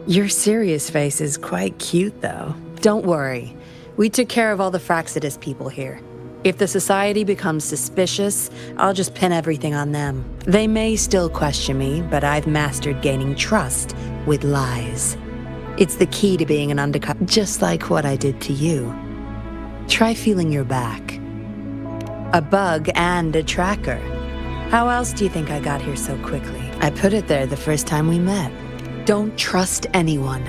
Your serious face is quite cute, though. Don't worry. We took care of all the Fraxidus people here. If the society becomes suspicious, I'll just pin everything on them. They may still question me, but I've mastered gaining trust with lies. It's the key to being an undercover, just like what I did to you. Try feeling your back. A bug and a tracker. How else do you think I got here so quickly? I put it there the first time we met. Don't trust anyone.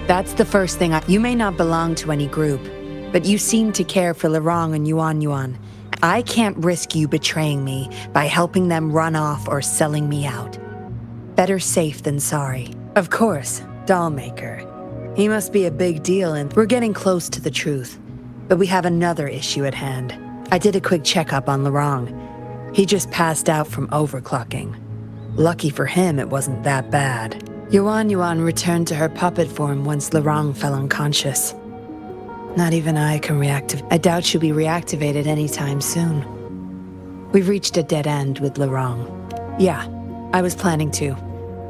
That's the first thing You may not belong to any group, but you seem to care for Laurent and Yuan. I can't risk you betraying me by helping them run off or selling me out. Better safe than sorry. Of course, Dollmaker. He must be a big deal and we're getting close to the truth. But we have another issue at hand. I did a quick checkup on Laurent. He just passed out from overclocking. Lucky for him, it wasn't that bad. Yuan returned to her puppet form once Laurent fell unconscious. Not even I can I doubt she'll be reactivated anytime soon. We've reached a dead end with Laurent. Yeah, I was planning to.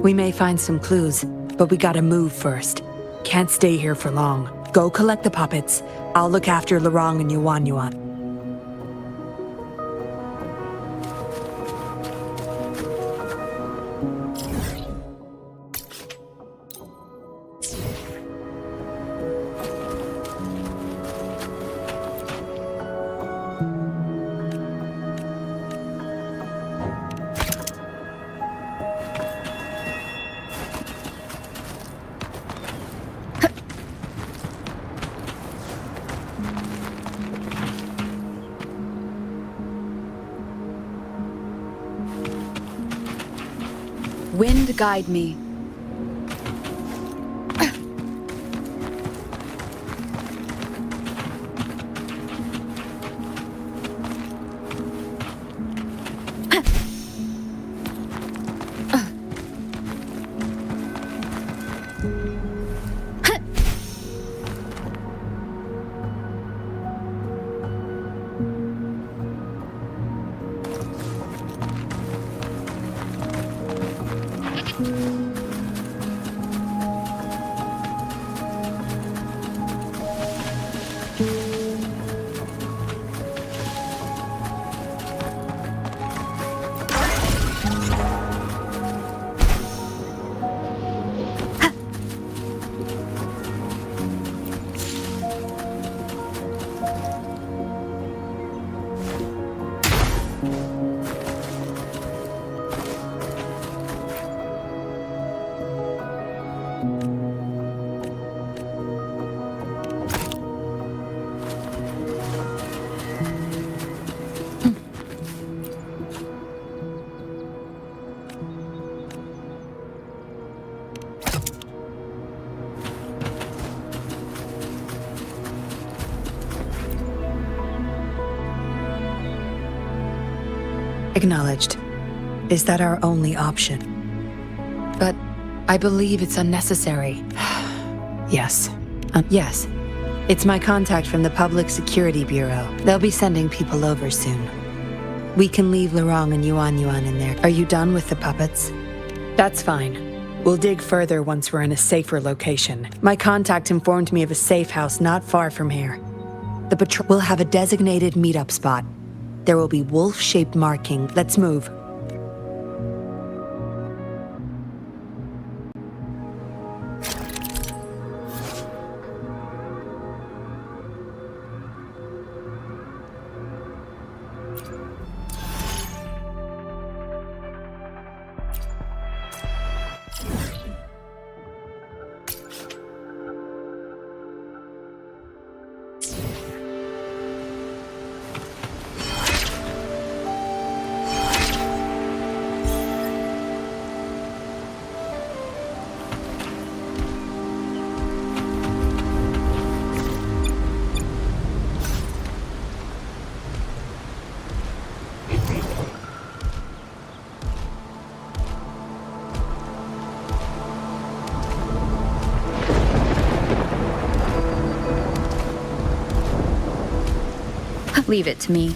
We may find some clues, but we gotta move first. Can't stay here for long. Go collect the puppets. I'll look after Lorong and Yuan. Wind guide me. Acknowledged. Is that our only option? But I believe it's unnecessary. Yes. Yes. It's my contact from the Public Security Bureau. They'll be sending people over soon. We can leave Lorong and Yuan in there. Are you done with the puppets? That's fine. We'll dig further once we're in a safer location. My contact informed me of a safe house not far from here. The patrol will have a designated meetup spot. There will be wolf-shaped marking. Let's move. Leave it to me.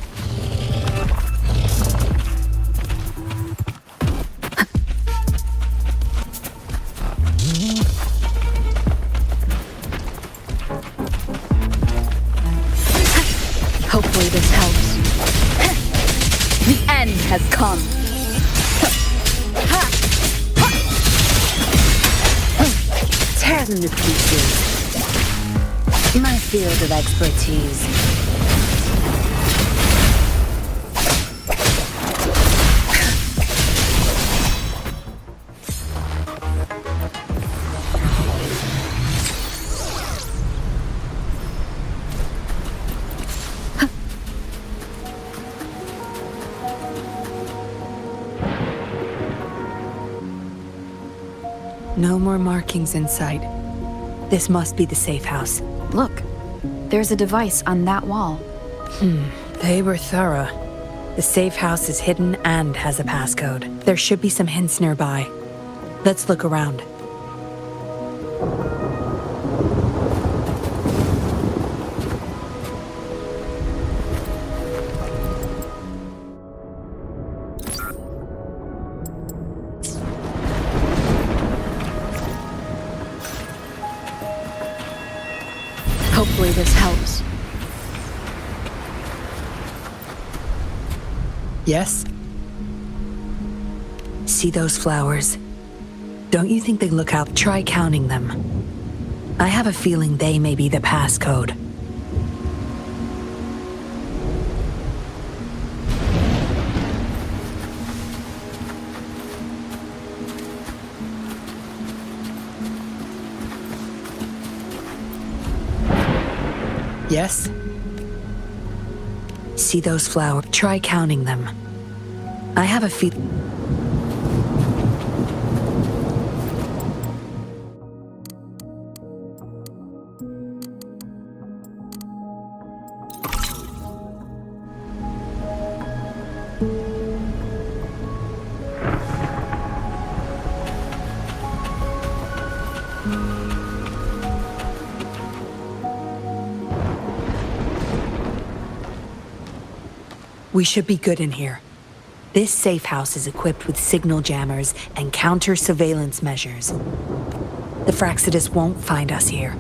Hopefully this helps. The end has come. Tear them to pieces. My field of expertise. No more markings in sight. This must be the safe house. Look, there's a device on that wall. They were thorough. The safe house is hidden and has a passcode. There should be some hints nearby. Let's look around. Hopefully this helps. Yes? See those flowers? Don't you think they look out? Try counting them. I have a feeling they may be the passcode. Yes? See those flowers? Try counting them. I have a feeling. We should be good in here. This safe house is equipped with signal jammers and counter-surveillance measures. The Fraxidus won't find us here.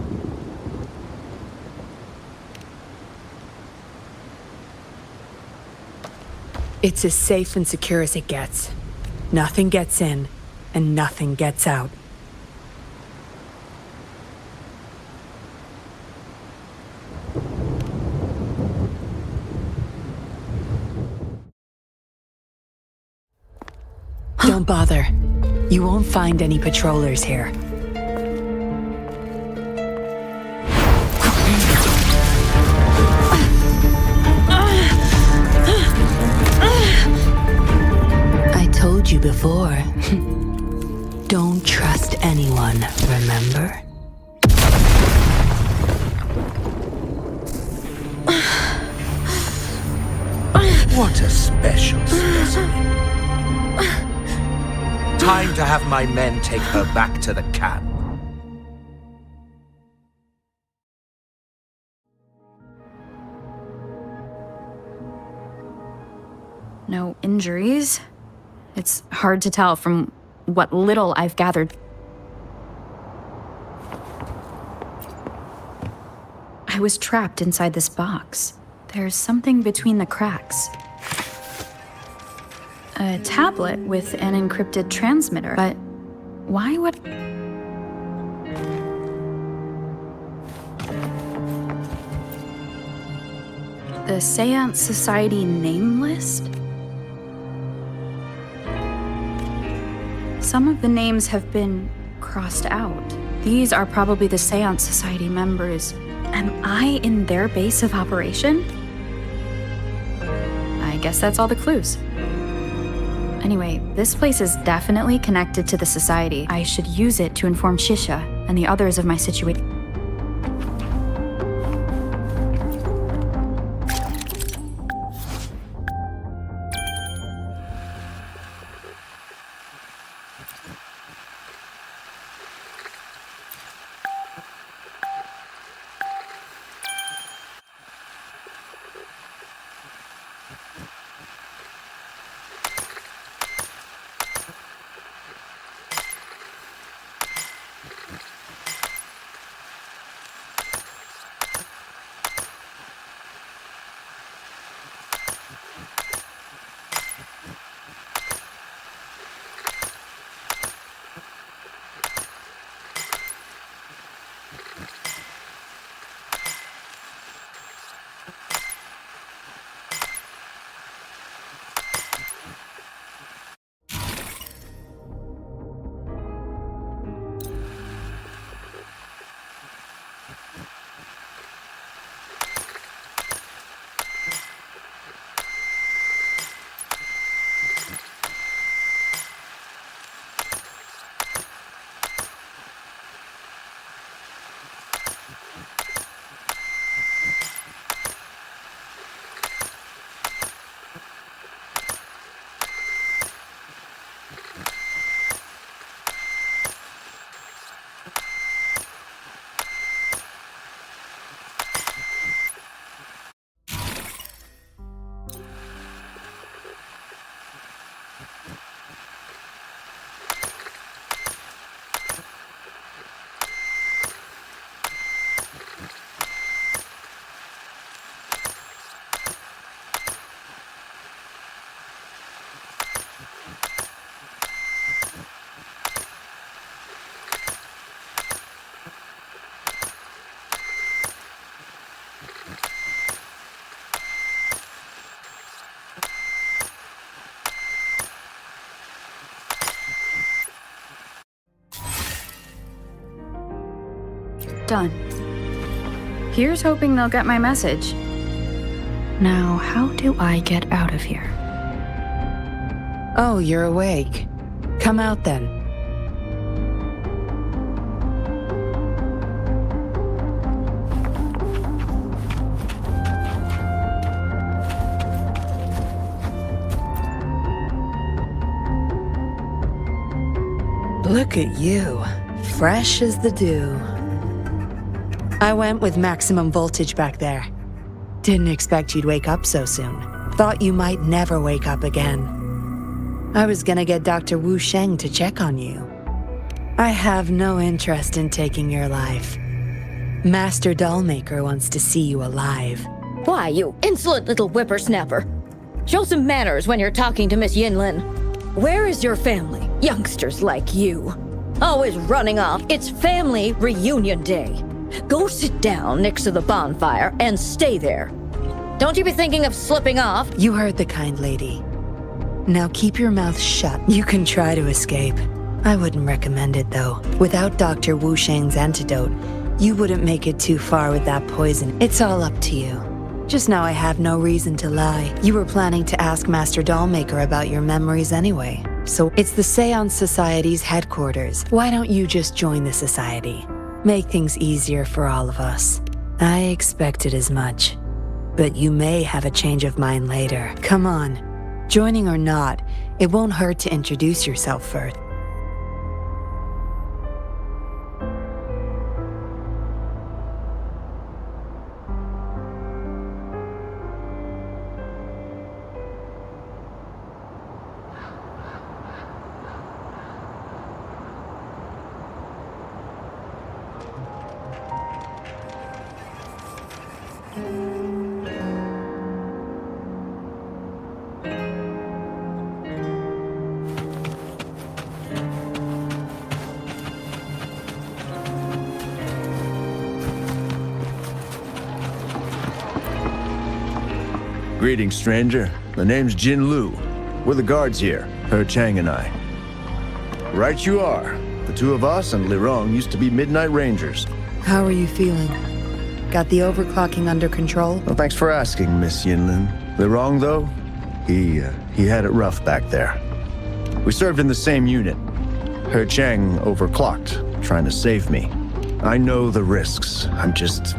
It's as safe and secure as it gets. Nothing gets in, and nothing gets out. Don't bother. You won't find any patrollers here. I told you before. Don't trust anyone, remember? What a special specimen. Time to have my men take her back to the camp. No injuries. It's hard to tell from what little I've gathered. I was trapped inside this box. There's something between the cracks. A tablet with an encrypted transmitter, but why would... The Seance Society name list? Some of the names have been crossed out. These are probably the Seance Society members. Am I in their base of operation? I guess that's all the clues. Anyway, this place is definitely connected to the Society. I should use it to inform Shisha and the others of my situation. Done. Here's hoping they'll get my message. Now, how do I get out of here? Oh, you're awake. Come out then. Look at you, fresh as the dew. I went with maximum voltage back there. Didn't expect you'd wake up so soon. Thought you might never wake up again. I was gonna get Dr. Wu Sheng to check on you. I have no interest in taking your life. Master Dollmaker wants to see you alive. Why, you insolent little whippersnapper. Show some manners when you're talking to Miss Yinlin. Where is your family? Youngsters like you. Always running off. It's family reunion day. Go sit down next to the bonfire and stay there. Don't you be thinking of slipping off. You heard the kind lady. Now keep your mouth shut. You can try to escape. I wouldn't recommend it though. Without Dr. Wu Sheng's antidote, you wouldn't make it too far with that poison. It's all up to you. Just now I have no reason to lie. You were planning to ask Master Dollmaker about your memories anyway. So it's the Seance Society's headquarters. Why don't you just join the society? Make things easier for all of us. I expected as much. But you may have a change of mind later. Come on. Joining or not, it won't hurt to introduce yourself first. Greetings, stranger. The name's Jin Lu. We're the guards here, He Chang and I. Right you are. The two of us and Lirong used to be Midnight Rangers. How are you feeling? Got the overclocking under control? Well, thanks for asking, Miss Yinlin. Lirong, though, he had it rough back there. We served in the same unit. He Chang overclocked, trying to save me. I know the risks. I'm just...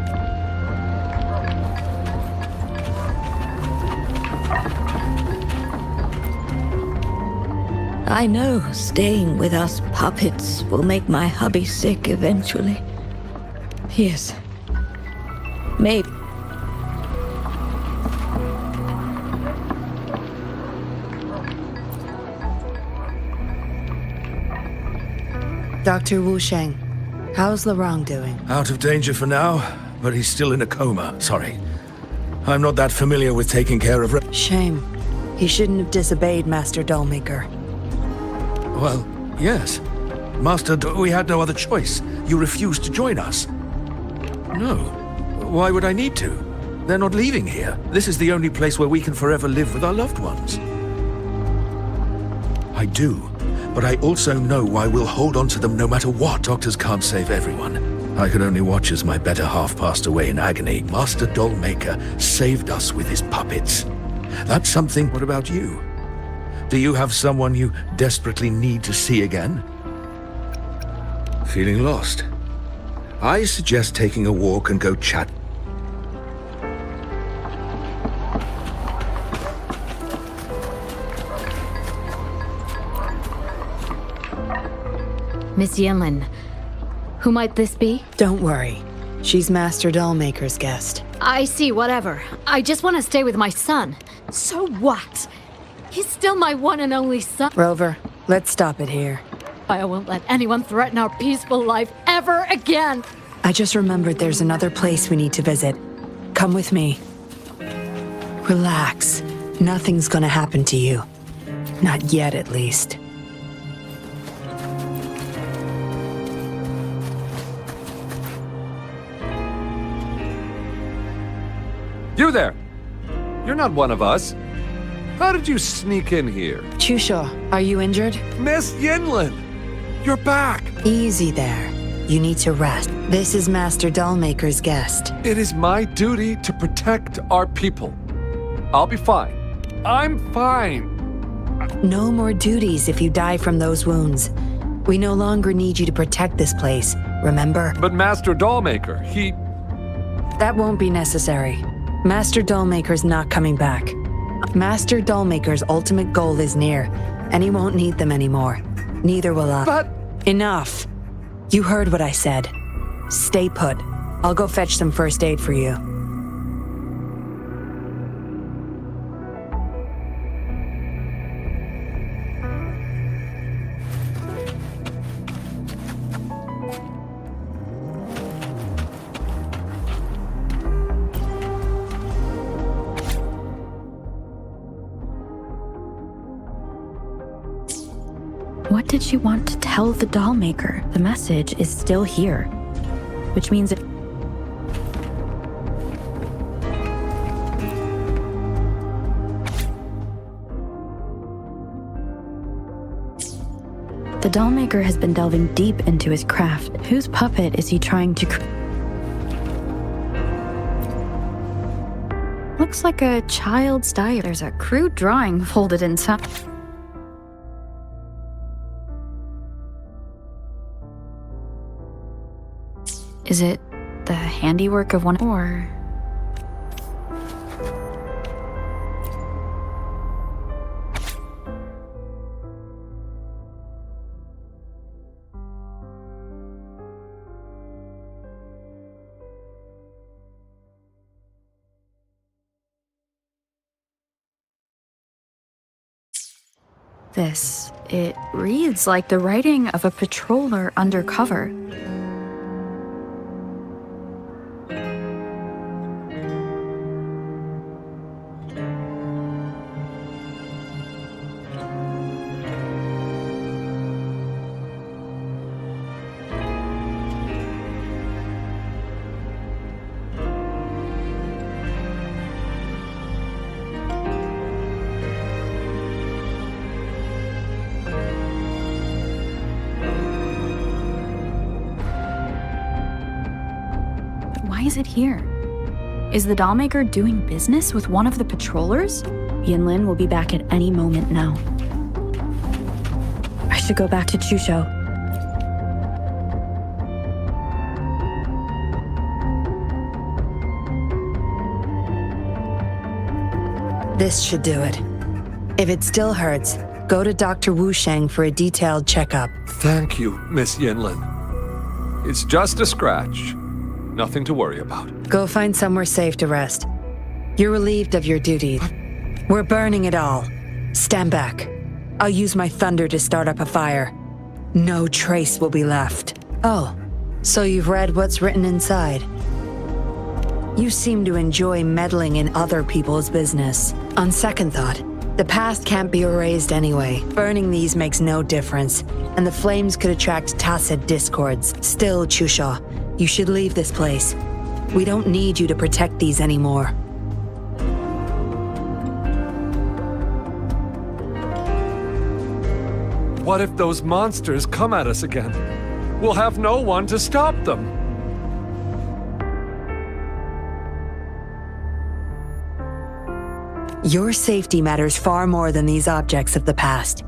I know staying with us puppets will make my hubby sick eventually. Yes. Maybe. Dr. Wu Sheng, how's Lirong doing? Out of danger for now, but he's still in a coma. Sorry. I'm not that familiar with taking care of... Shame. He shouldn't have disobeyed Master Dollmaker. Well, yes. Master, we had no other choice. You refused to join us. No. Why would I need to? They're not leaving here. This is the only place where we can forever live with our loved ones. I do, but I also know why we'll hold on to them no matter what. Doctors can't save everyone. I could only watch as my better half passed away in agony. Master Dollmaker saved us with his puppets. That's something. What about you? Do you have someone you desperately need to see again? Feeling lost? I suggest taking a walk and go chat. Miss Yinlin, who might this be? Don't worry. She's Master Dollmaker's guest. I see, whatever. I just want to stay with my son. So what? He's still my one and only son. Rover, let's stop it here. I won't let anyone threaten our peaceful life ever again. I just remembered there's another place we need to visit. Come with me. Relax. Nothing's gonna happen to you. Not yet, at least. You there! You're not one of us. How did you sneak in here? Chusho, are you injured? Miss Yinlin! You're back! Easy there. you need to rest. This is Master Dollmaker's guest. It is my duty to protect our people. I'll be fine. I'm fine. No more duties if you die from those wounds. We no longer need you to protect this place, remember? But Master Dollmaker, he... That won't be necessary. Master Dollmaker's not coming back. Master Dollmaker's ultimate goal is near, and he won't need them anymore. Neither will I. But... Enough. You heard what I said. Stay put. I'll go fetch some first aid for you. What did she want to tell the Dollmaker? The message is still here, which means it... The Dollmaker has been delving deep into his craft. Whose puppet is he trying to... Looks like a child's diary. There's a crude drawing folded inside. Is it the handiwork of one or... This, it reads like the writing of a patroller undercover. Why is it here? Is the Dollmaker doing business with one of the patrollers? Yinlin will be back at any moment now. I should go back to Chusho. This should do it. If it still hurts, go to Dr. Wu Sheng for a detailed checkup. Thank you, Miss Yinlin. It's just a scratch. Nothing to worry about. Go find somewhere safe to rest. You're relieved of your duties. We're burning it all. Stand back. I'll use my thunder to start up a fire. No trace will be left. Oh, so you've read what's written inside. You seem to enjoy meddling in other people's business. On second thought, the past can't be erased anyway. Burning these makes no difference, and the flames could attract tacit discords. Still, Chusha, you should leave this place. We don't need you to protect these anymore. What if those monsters come at us again? We'll have no one to stop them. Your safety matters far more than these objects of the past.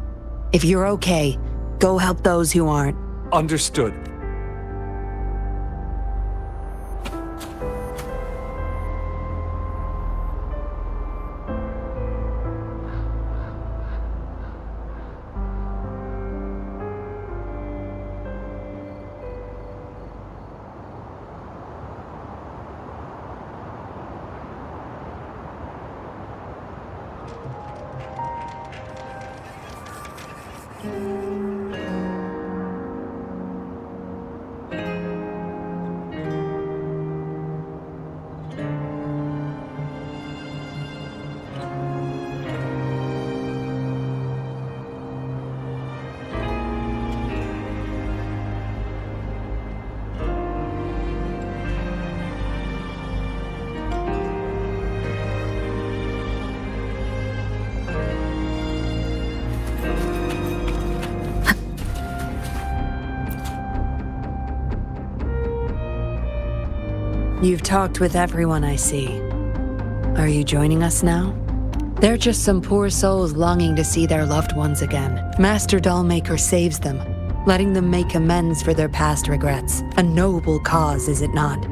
If you're okay, go help those who aren't. Understood. You've talked with everyone I see. Are you joining us now? They're just some poor souls longing to see their loved ones again. Master Dollmaker saves them, letting them make amends for their past regrets. A noble cause, is it not?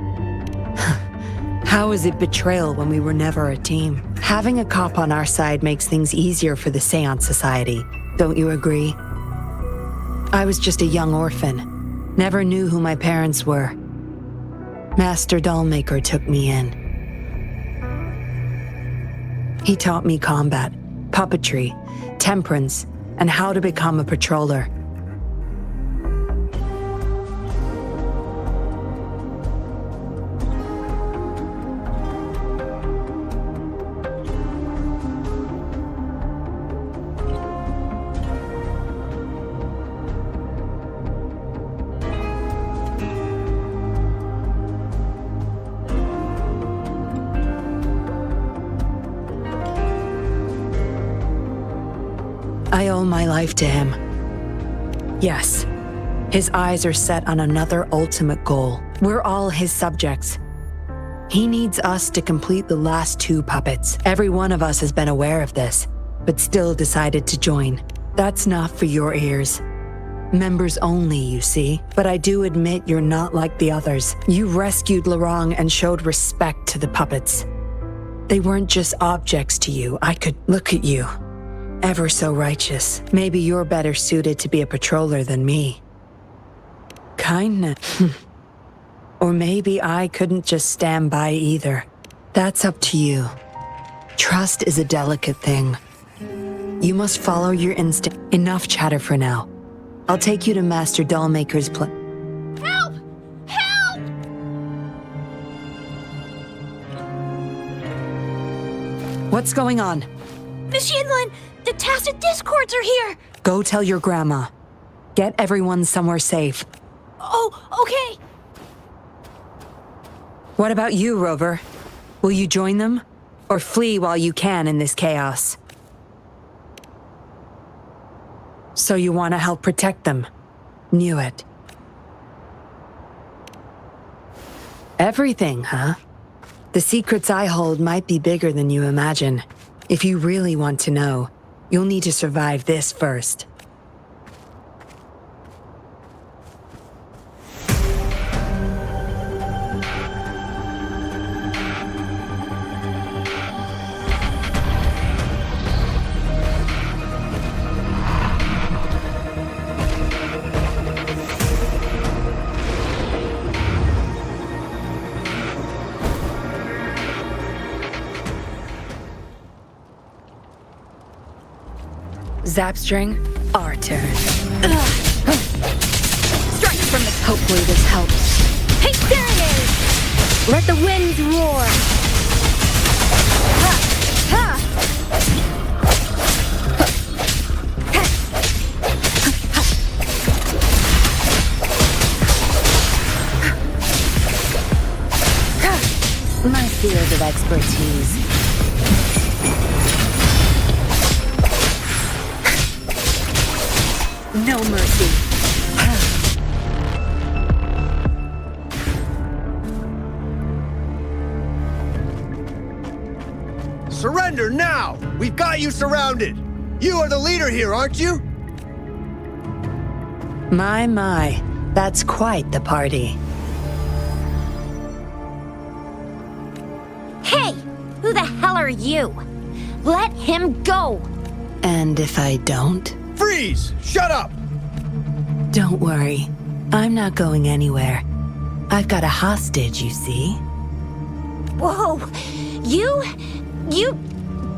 How is it betrayal when we were never a team? Having a cop on our side makes things easier for the Seance Society. Don't you agree? I was just a young orphan. Never knew who my parents were. Master Dollmaker took me in. He taught me combat, puppetry, temperance, and how to become a patroller. I owe my life to him. Yes, his eyes are set on another ultimate goal. We're all his subjects. He needs us to complete the last 2 puppets. Every one of us has been aware of this, but still decided to join. That's not for your ears. Members only, you see. But I do admit you're not like the others. You rescued Lorong and showed respect to the puppets. They weren't just objects to you. I could look at you. Ever so righteous. Maybe you're better suited to be a patroller than me. Kindness. Or maybe I couldn't just stand by either. That's up to you. Trust is a delicate thing. You must follow your instinct. Enough chatter for now. I'll take you to Master Dollmaker's Help! Help! What's going on? Miss Yinlin, the Tacit Discords are here! Go tell your grandma. Get everyone somewhere safe. Oh, okay. What about you, Rover? Will you join them? Or flee while you can in this chaos? So you want to help protect them? Knew it. Everything, huh? The secrets I hold might be bigger than you imagine. If you really want to know, you'll need to survive this first. Zapstring, our turn. Strike from the... Hopefully this helps. Hey, Serenade! Let the winds roar! Ha! Ha! My field of expertise. No mercy. Surrender now! We've got you surrounded! You are the leader here, aren't you? My, that's quite the party. Hey! Who the hell are you? Let him go! And if I don't? Freeze! Shut up! Don't worry. I'm not going anywhere. I've got a hostage, you see. Whoa! You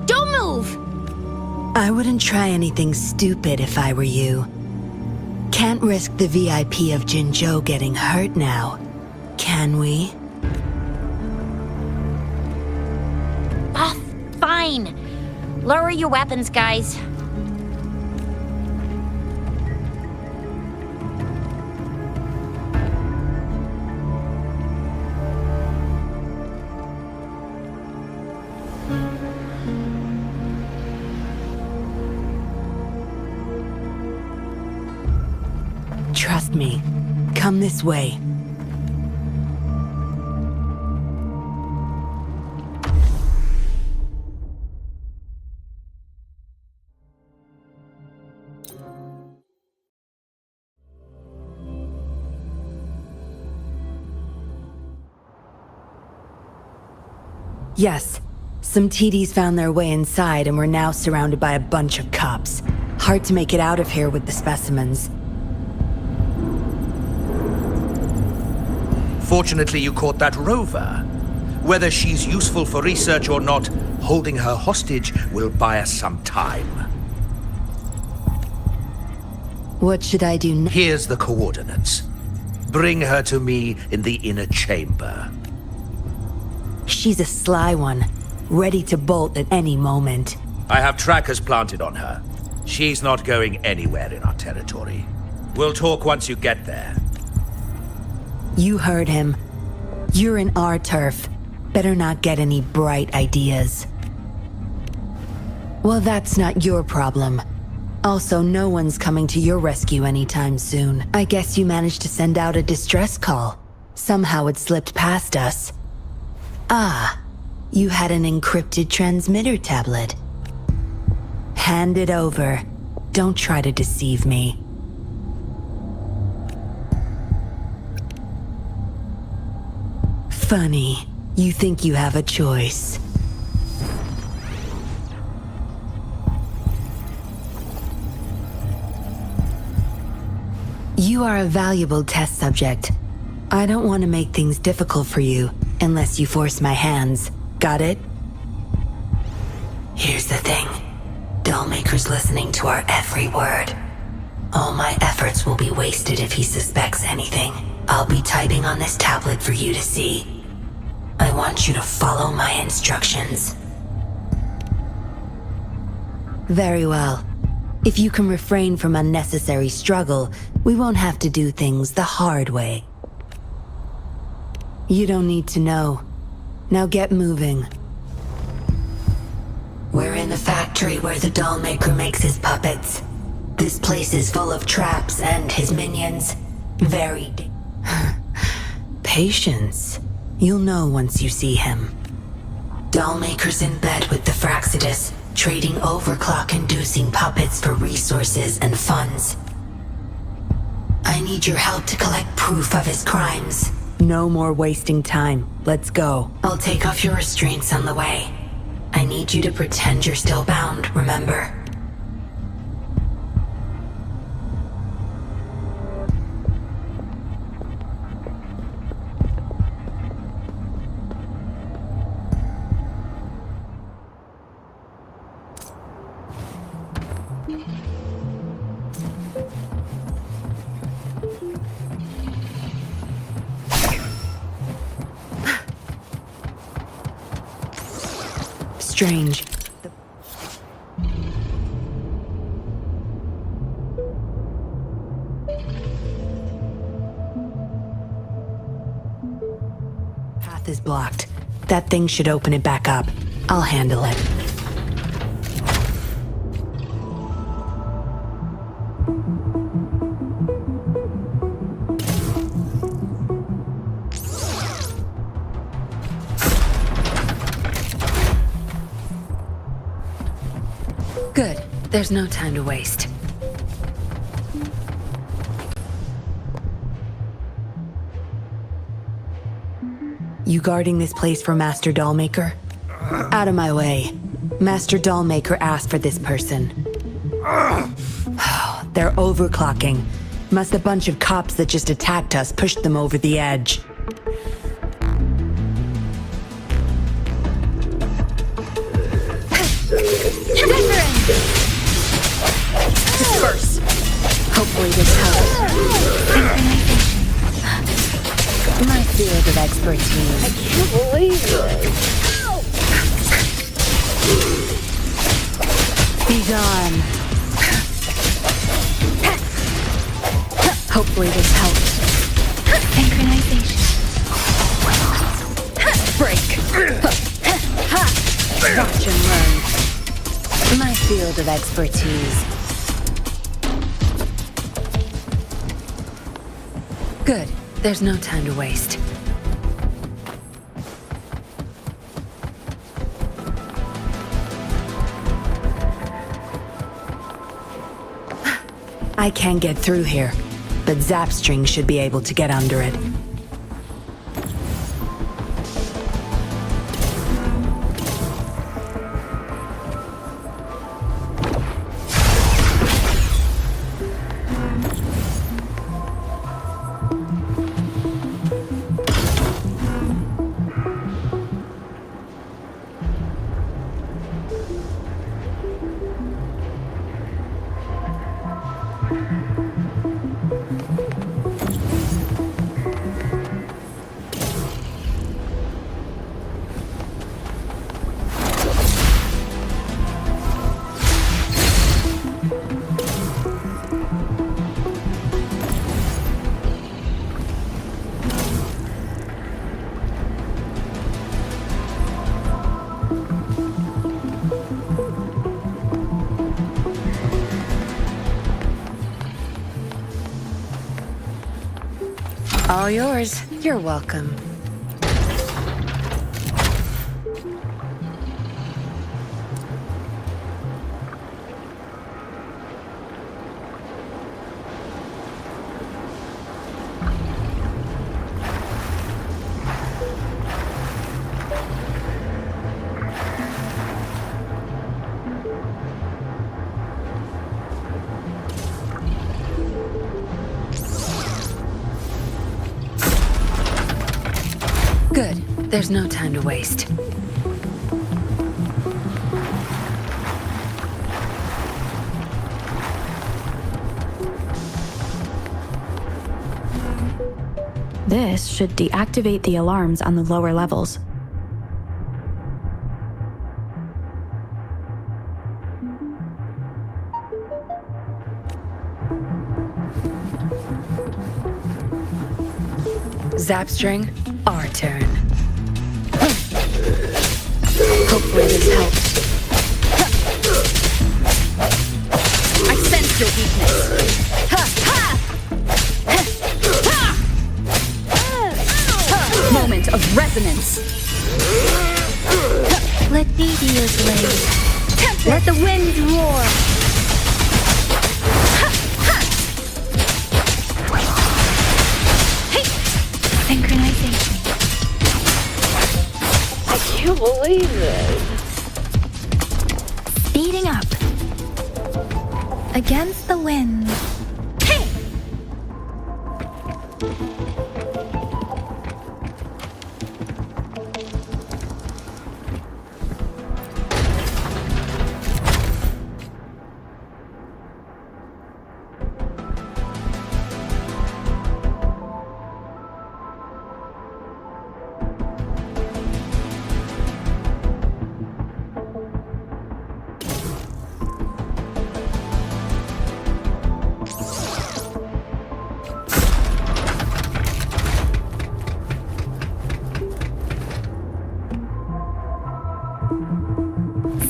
don't move! I wouldn't try anything stupid if I were you. Can't risk the VIP of Jinzhou getting hurt now, can we? Oh, fine. Lower your weapons, guys. Trust me. Come this way. Yes. Some TDs found their way inside and we're now surrounded by a bunch of cops. Hard to make it out of here with the specimens. Fortunately, you caught that rover. Whether she's useful for research or not, holding her hostage will buy us some time. What should I do now? Here's the coordinates. Bring her to me in the inner chamber. She's a sly one, ready to bolt at any moment. I have trackers planted on her. She's not going anywhere in our territory. We'll talk once you get there. You heard him. You're in our turf. Better not get any bright ideas. Well, that's not your problem. Also, no one's coming to your rescue anytime soon. I guess you managed to send out a distress call. Somehow it slipped past us. Ah, you had an encrypted transmitter tablet. Hand it over. Don't try to deceive me. Funny. You think you have a choice. You are a valuable test subject. I don't want to make things difficult for you, unless you force my hands. Got it? Here's the thing. Dollmaker's listening to our every word. All my efforts will be wasted if he suspects anything. I'll be typing on this tablet for you to see. I want you to follow my instructions. Very well. If you can refrain from unnecessary struggle, we won't have to do things the hard way. You don't need to know. Now get moving. We're in the factory where the Dollmaker makes his puppets. This place is full of traps and his minions. Varied. Patience. You'll know once you see him. Dollmaker's in bed with the Fraxidus, trading overclock-inducing puppets for resources and funds. I need your help to collect proof of his crimes. No more wasting time. Let's go. I'll take off your restraints on the way. I need you to pretend you're still bound, remember? Strange. Path is blocked. That thing should open it back up. I'll handle it. Good. There's no time to waste. You guarding this place for Master Dollmaker? Out of my way. Master Dollmaker asked for this person. They're overclocking. Must a bunch of cops that just attacked us pushed them over the edge. Disperse. Hopefully this helps. My field of expertise. I can't believe it. Be gone. Hopefully this helps. Synchronization. Break. Watch and learn. My field of expertise. Good. There's no time to waste. I can't get through here, but Zapstring should be able to get under it. All yours. You're welcome. Good. There's no time to waste. This should deactivate the alarms on the lower levels. Zapstring, our turn. Hopefully this helps. I sense your weakness. Moment of resonance. Let me be your blade. Let the winds roar. Synchronization. I can't believe this. Speeding up. Against the wind.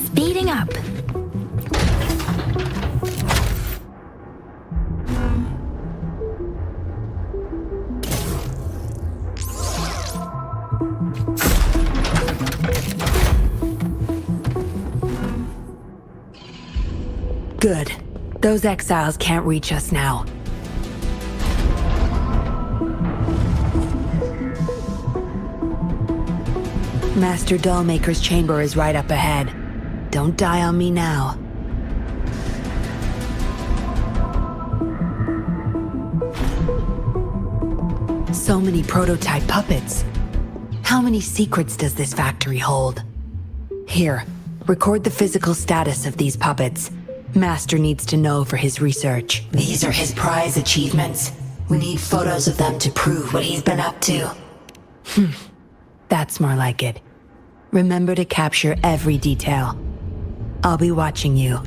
Speeding up. Good. Those exiles can't reach us now. Master Dollmaker's chamber is right up ahead. Don't die on me now. So many prototype puppets. How many secrets does this factory hold? Here, record the physical status of these puppets. Master needs to know for his research. These are his prize achievements. We need photos of them to prove what he's been up to. That's more like it. Remember to capture every detail. I'll be watching you.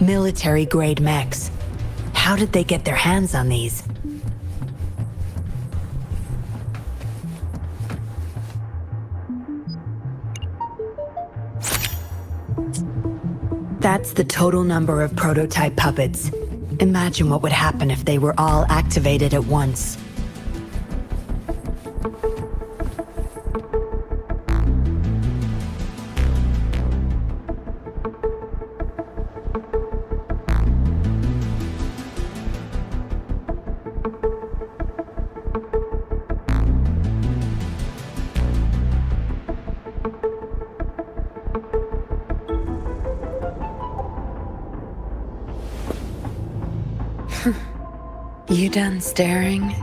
Military-grade mechs. How did they get their hands on these? That's the total number of prototype puppets. Imagine what would happen if they were all activated at once. You done staring?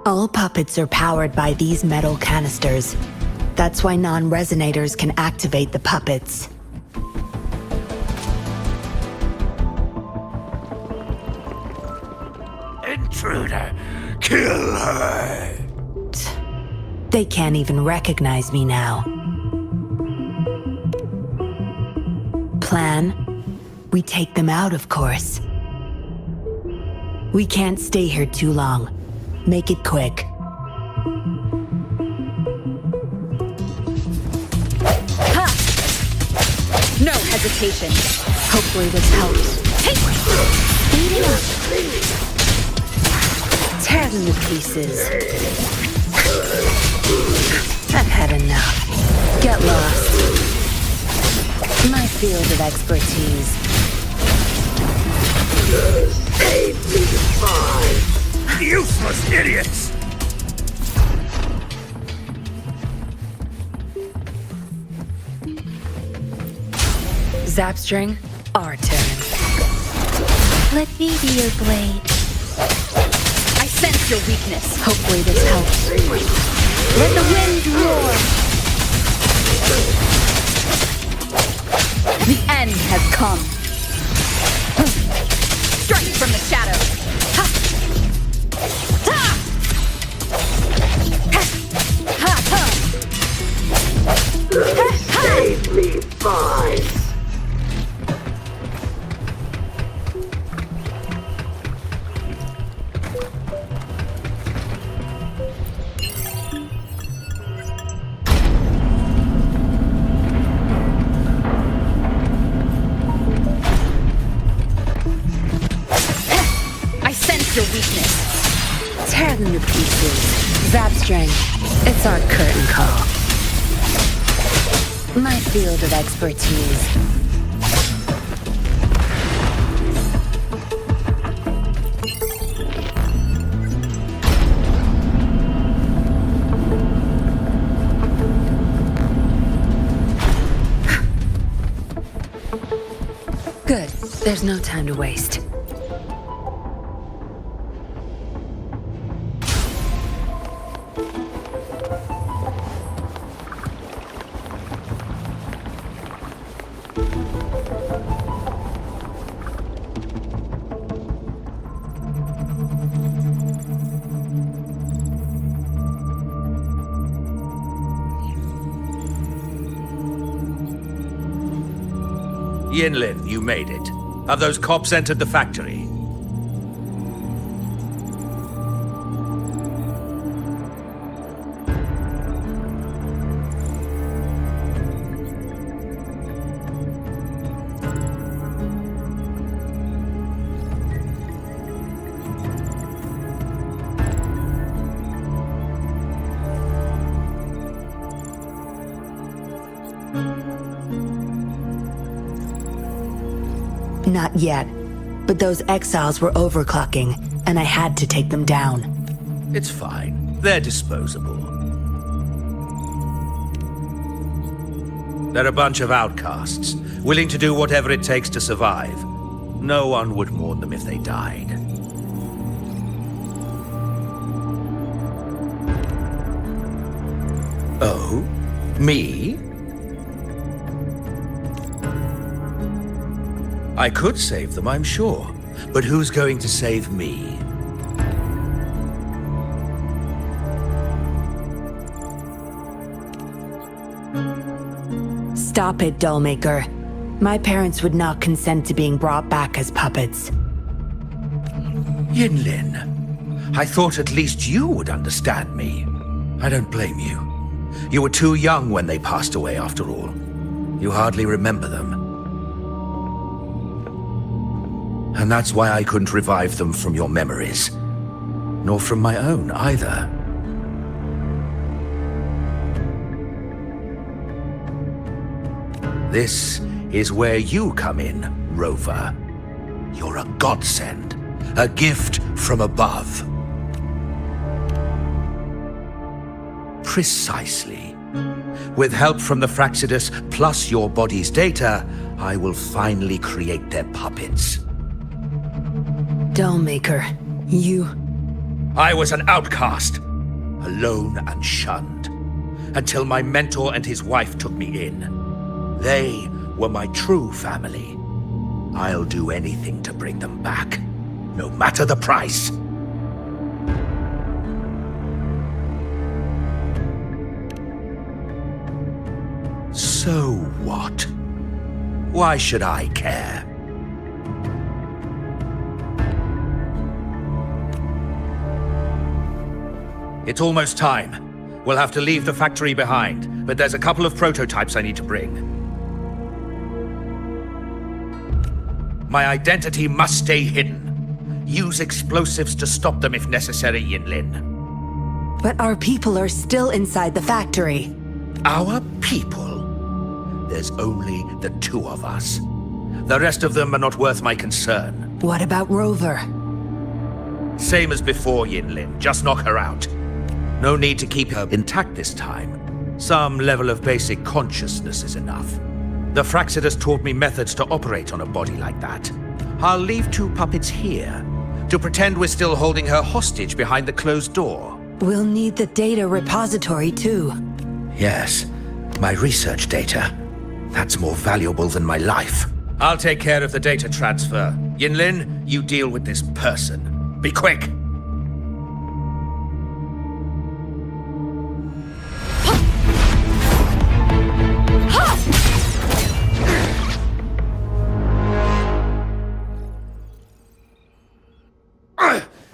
All puppets are powered by these metal canisters. That's why non-resonators can activate the puppets. Intruder! Kill her! They can't even recognize me now. Plan? We take them out, of course. We can't stay here too long. Make it quick. Ha! No hesitation. Hopefully this helps. Speed it up. Tear them to pieces. I've had enough. Get lost. My field of expertise. Useless idiots! Zapstring, our turn. Let me be your blade. I sense your weakness. Hopefully this helps. Let the wind roar. The end has come. Strike from the shadows. Ha! Ha! Ha! Ha! Save me, boys. I sense your weakness. Tear them to pieces. Zapstring, it's our curtain call. My field of expertise. Good. There's no time to waste. Yinlin, you made it. Have those cops entered the factory? Not yet, but those exiles were overclocking, and I had to take them down. It's fine. They're disposable. They're a bunch of outcasts, willing to do whatever it takes to survive. No one would mourn them if they died. Oh? Me? I could save them, I'm sure. But who's going to save me? Stop it, Dollmaker. My parents would not consent to being brought back as puppets. Yinlin, I thought at least you would understand me. I don't blame you. You were too young when they passed away, after all. You hardly remember them. And that's why I couldn't revive them from your memories. Nor from my own, either. This is where you come in, Rover. You're a godsend. A gift from above. Precisely. With help from the Fraxidus plus your body's data, I will finally create their puppets. Dollmaker, you... I was an outcast, alone and shunned, until my mentor and his wife took me in. They were my true family. I'll do anything to bring them back, no matter the price. So what? Why should I care? It's almost time. We'll have to leave the factory behind, but there's a couple of prototypes I need to bring. My identity must stay hidden. Use explosives to stop them if necessary, Yinlin. But our people are still inside the factory. Our people? There's only the two of us. The rest of them are not worth my concern. What about Rover? Same as before, Yinlin. Just knock her out. No need to keep her intact this time. Some level of basic consciousness is enough. The Fraxidus taught me methods to operate on a body like that. I'll leave two puppets here to pretend we're still holding her hostage behind the closed door. We'll need the data repository too. Yes, my research data. That's more valuable than my life. I'll take care of the data transfer. Yinlin, you deal with this person. Be quick!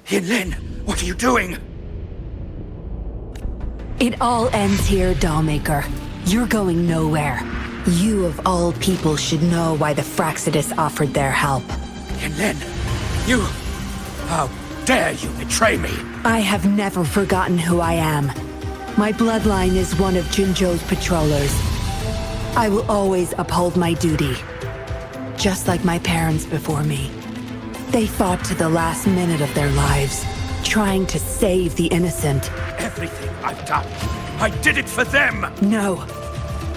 Yinlin, what are you doing? It all ends here, Dollmaker. You're going nowhere. You of all people should know why the Fraxidus offered their help. Yinlin, you... How dare you betray me? I have never forgotten who I am. My bloodline is one of Jinzhou's patrollers. I will always uphold my duty. Just like my parents before me. They fought to the last minute of their lives, trying to save the innocent. Everything I've done, I did it for them! No.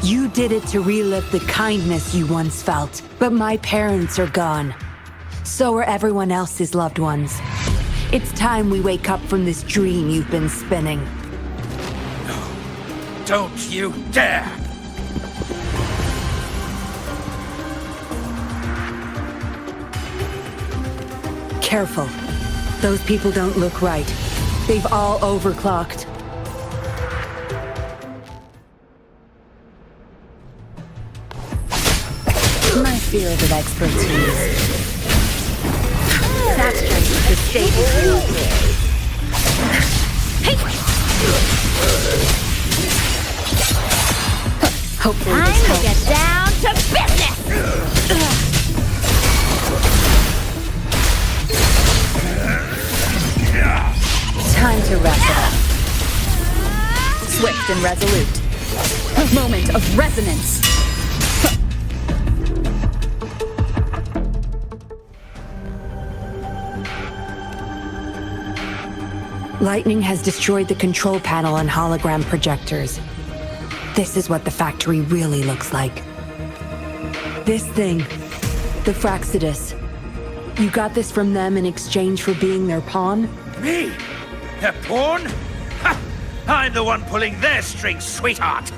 You did it to relive the kindness you once felt. But my parents are gone. So are everyone else's loved ones. It's time we wake up from this dream you've been spinning. No. Don't you dare! Careful. Those people don't look right. They've all overclocked. My field of expertise. Saturates the stable. Hopefully this Time to helps. get down to business! Time to wrap it up. Swift and resolute. A moment of resonance. Lightning has destroyed the control panel and hologram projectors. This is what the factory really looks like. This thing, the Fraxidus. You got this from them in exchange for being their pawn? Me? Their pawn? Ha! I'm the one pulling their strings, sweetheart!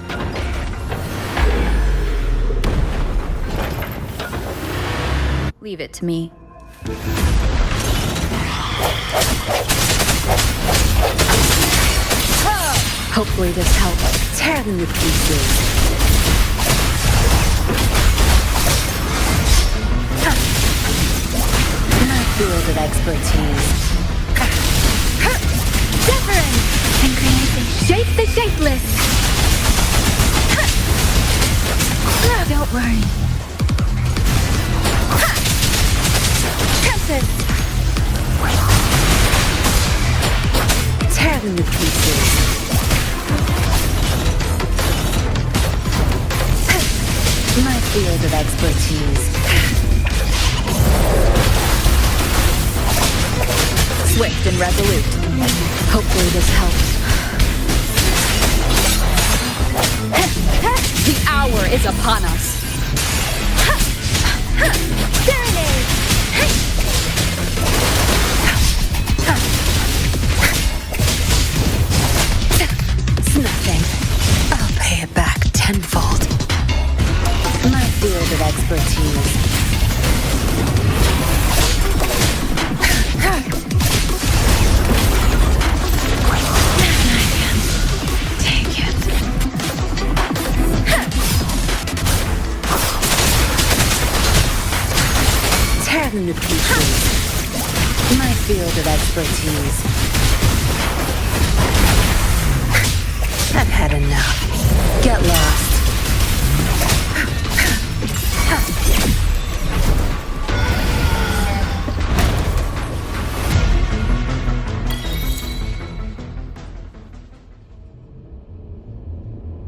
Leave it to me. Hopefully this helps. Tear them to pieces. My field of expertise. Wuthering! Synchronization. Shape the shapeless! Don't worry. Tempest! Tear them to pieces. My field of expertise. Swift and resolute. Hopefully this helps. The hour is upon us. Pattern of pieces. My field of expertise. I've had enough. Get lost.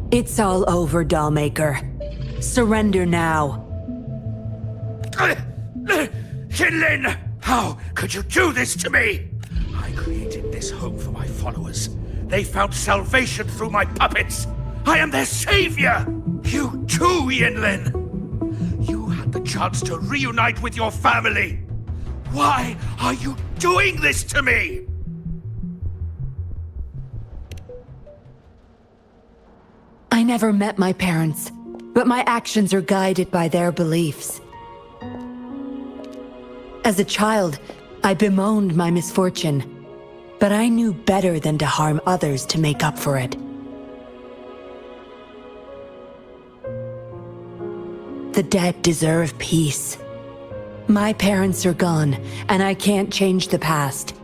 It's all over, Dollmaker. Surrender now. Jinlin! How could you do this to me? I created this home for my followers. They found salvation through my puppets. I am their savior! You too, Yinlin! You had the chance to reunite with your family. Why are you doing this to me? I never met my parents, but my actions are guided by their beliefs. As a child, I bemoaned my misfortune, but I knew better than to harm others to make up for it. The dead deserve peace. My parents are gone, and I can't change the past.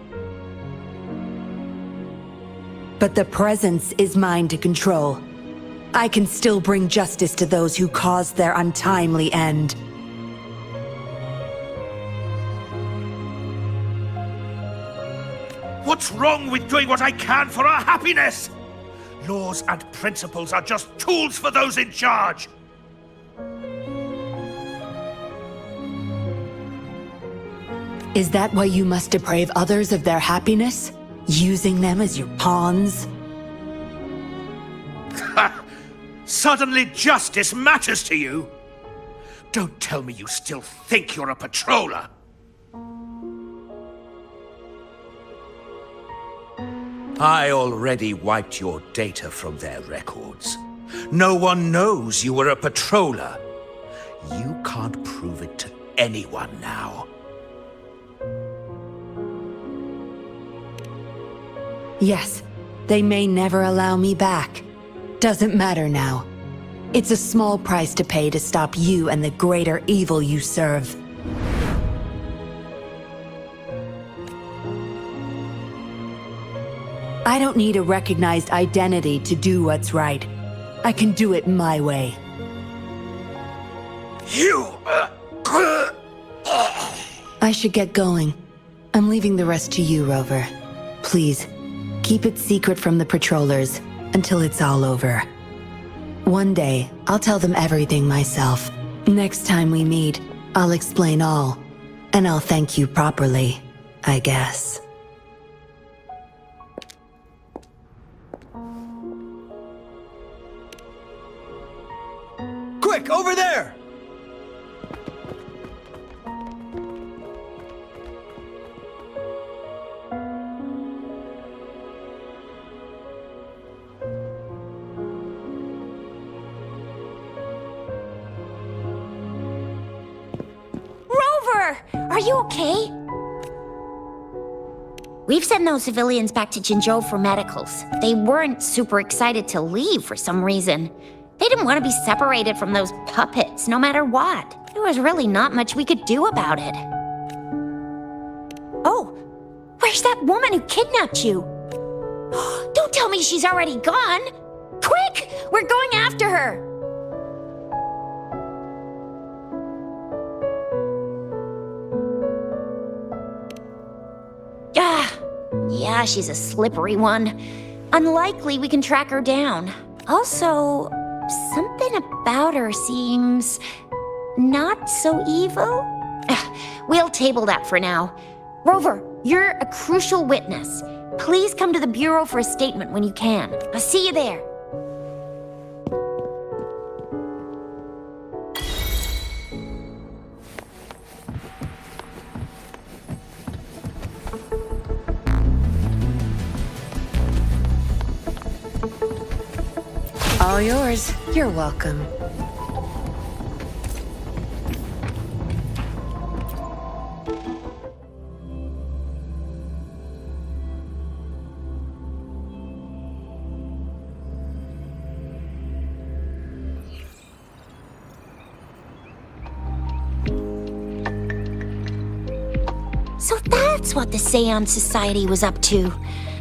But the present is mine to control. I can still bring justice to those who caused their untimely end. What's wrong with doing what I can for our happiness? Laws and principles are just tools for those in charge. Is that why you must deprive others of their happiness? Using them as your pawns? Suddenly justice matters to you? Don't tell me you still think you're a patroller. I already wiped your data from their records. No one knows you were a patroller. You can't prove it to anyone now. Yes, they may never allow me back. Doesn't matter now. It's a small price to pay to stop you and the greater evil you serve. I don't need a recognized identity to do what's right. I can do it my way. I should get going. I'm leaving the rest to you, Rover. Please, keep it secret from the patrollers until it's all over. One day, I'll tell them everything myself. Next time we meet, I'll explain all. And I'll thank you properly, I guess. Quick, over there! Rover! Are you okay? We've sent those civilians back to Jinzhou for medicals. They weren't super excited to leave for some reason. They didn't want to be separated from those puppets, no matter what. There was really not much we could do about it. Oh, where's that woman who kidnapped you? Don't tell me she's already gone! Quick! We're going after her! Yeah, she's a slippery one. Unlikely we can track her down. Also, something about her seems not so evil? We'll table that for now. Rover, you're a crucial witness. Please come to the Bureau for a statement when you can. I'll see you there. All yours. You're welcome. So that's what the Seance Society was up to.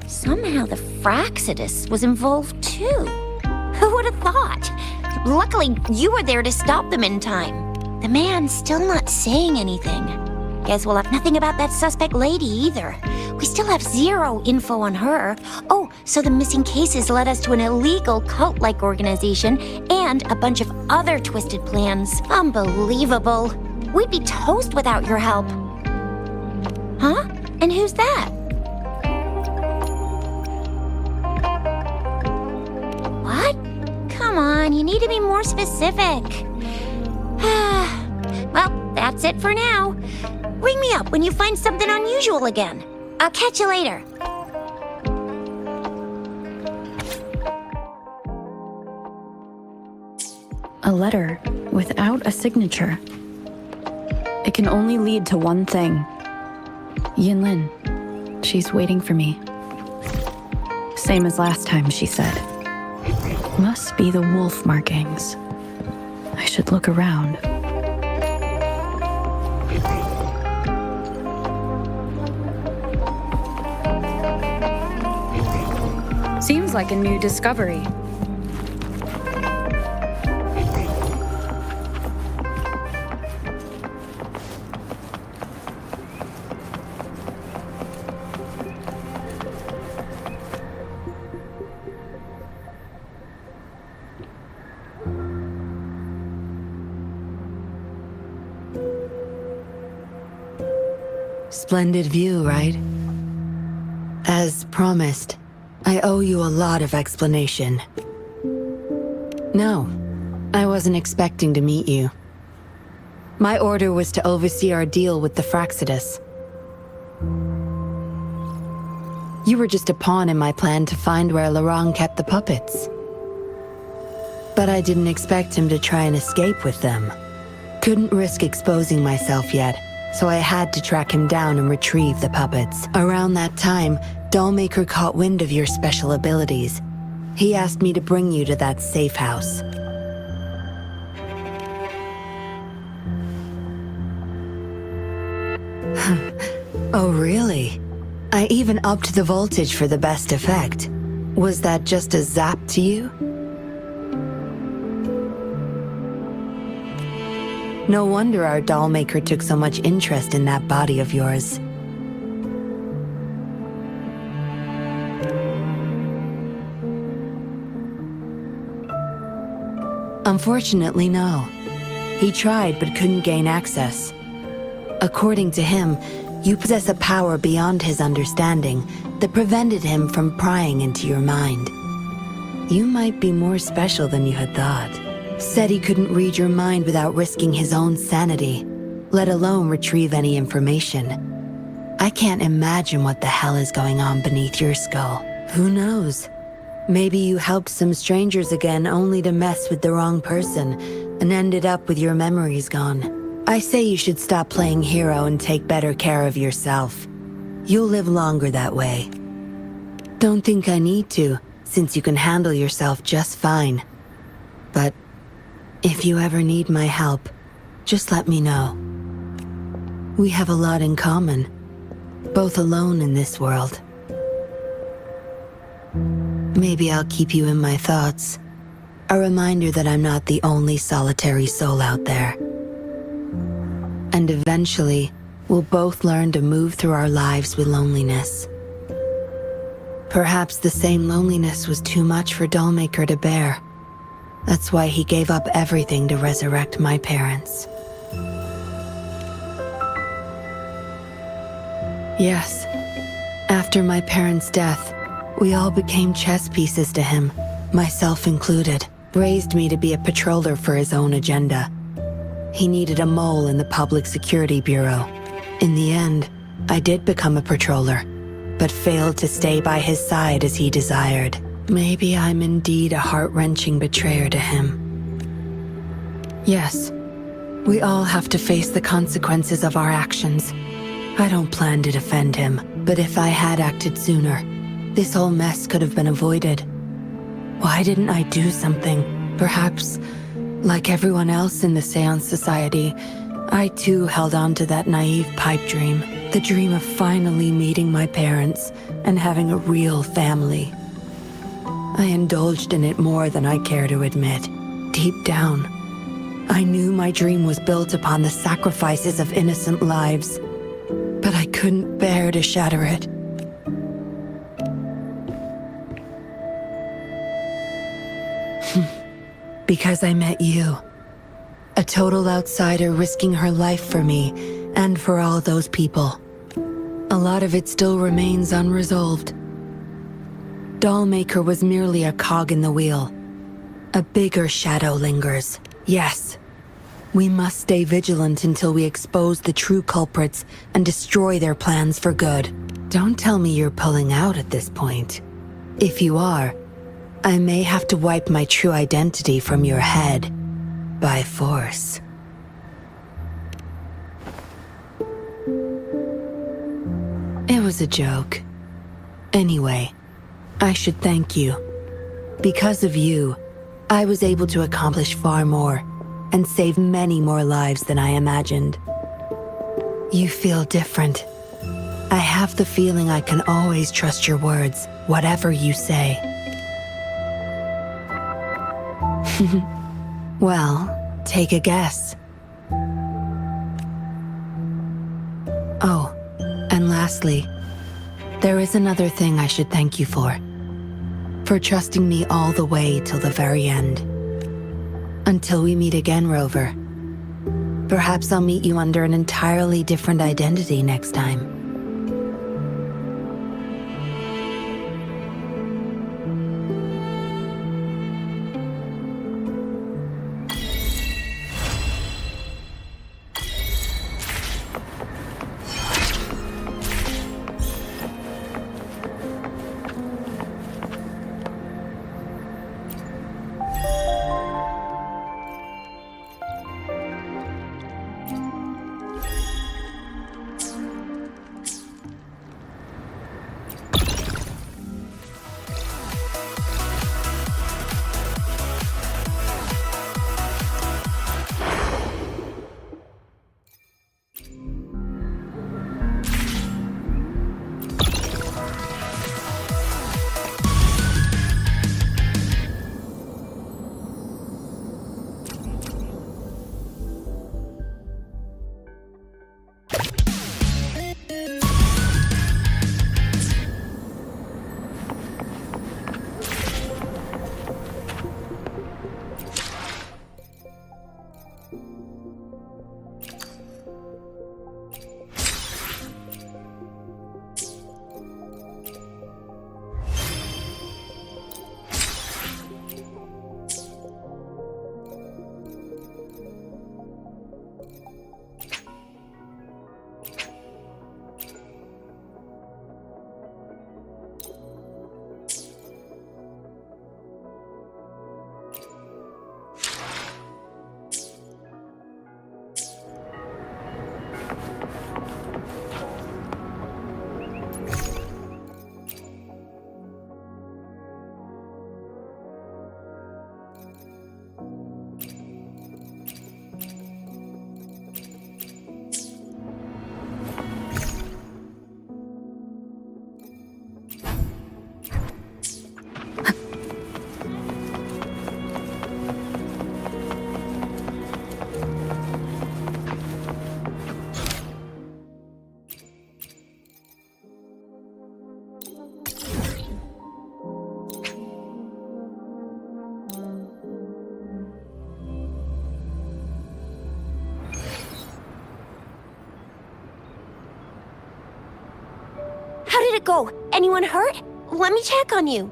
Somehow the Fraxidus was involved too. Who would have thought? Luckily, you were there to stop them in time. The man's still not saying anything. Guess we'll have nothing about that suspect lady either. We still have zero info on her. Oh, so the missing cases led us to an illegal cult-like organization and a bunch of other twisted plans. Unbelievable. We'd be toast without your help. Huh? And who's that? What? Come on, you need to be more specific. Well, that's it for now. Ring me up when you find something unusual again. I'll catch you later. A letter without a signature. It can only lead to one thing. Yinlin, she's waiting for me. Same as last time, she said. Must be the wolf markings. I should look around. Seems like a new discovery. Splendid view, right? As promised, I owe you a lot of explanation. No, I wasn't expecting to meet you. My order was to oversee our deal with the Fraxidus. You were just a pawn in my plan to find where Laurent kept the puppets. But I didn't expect him to try and escape with them. Couldn't risk exposing myself yet, so I had to track him down and retrieve the puppets. Around that time, Dollmaker caught wind of your special abilities. He asked me to bring you to that safe house. Oh, really? I even upped the voltage for the best effect. Was that just a zap to you? No wonder our dollmaker took so much interest in that body of yours. Unfortunately, no. He tried but couldn't gain access. According to him, you possess a power beyond his understanding that prevented him from prying into your mind. You might be more special than you had thought. Said he couldn't read your mind without risking his own sanity, let alone retrieve any information. I can't imagine what the hell is going on beneath your skull. Who knows? Maybe you helped some strangers again only to mess with the wrong person and ended up with your memories gone. I say you should stop playing hero and take better care of yourself. You'll live longer that way. Don't think I need to, since you can handle yourself just fine. But if you ever need my help, just let me know. We have a lot in common, both alone in this world. Maybe I'll keep you in my thoughts, a reminder that I'm not the only solitary soul out there. And eventually, we'll both learn to move through our lives with loneliness. Perhaps the same loneliness was too much for Dollmaker to bear. That's why he gave up everything to resurrect my parents. Yes, after my parents' death, we all became chess pieces to him, myself included. Raised me to be a patroller for his own agenda. He needed a mole in the Public Security Bureau. In the end, I did become a patroller, but failed to stay by his side as he desired. Maybe I'm indeed a heart-wrenching betrayer to him. Yes, we all have to face the consequences of our actions. I don't plan to defend him, but if I had acted sooner, this whole mess could have been avoided. Why didn't I do something? Perhaps, like everyone else in the Seance Society, I too held on to that naive pipe dream. The dream of finally meeting my parents and having a real family. I indulged in it more than I care to admit. Deep down, I knew my dream was built upon the sacrifices of innocent lives, but I couldn't bear to shatter it. Because I met you. A total outsider risking her life for me and for all those people. A lot of it still remains unresolved. Dollmaker was merely a cog in the wheel. A bigger shadow lingers. Yes. We must stay vigilant until we expose the true culprits and destroy their plans for good. Don't tell me you're pulling out at this point. If you are, I may have to wipe my true identity from your head. By force. It was a joke. Anyway, I should thank you. Because of you, I was able to accomplish far more and save many more lives than I imagined. You feel different. I have the feeling I can always trust your words, whatever you say. Well, take a guess. Oh, and lastly, there is another thing I should thank you for. For trusting me all the way till the very end. Until we meet again, Rover. Perhaps I'll meet you under an entirely different identity next time. How did it go? Anyone hurt? Let me check on you.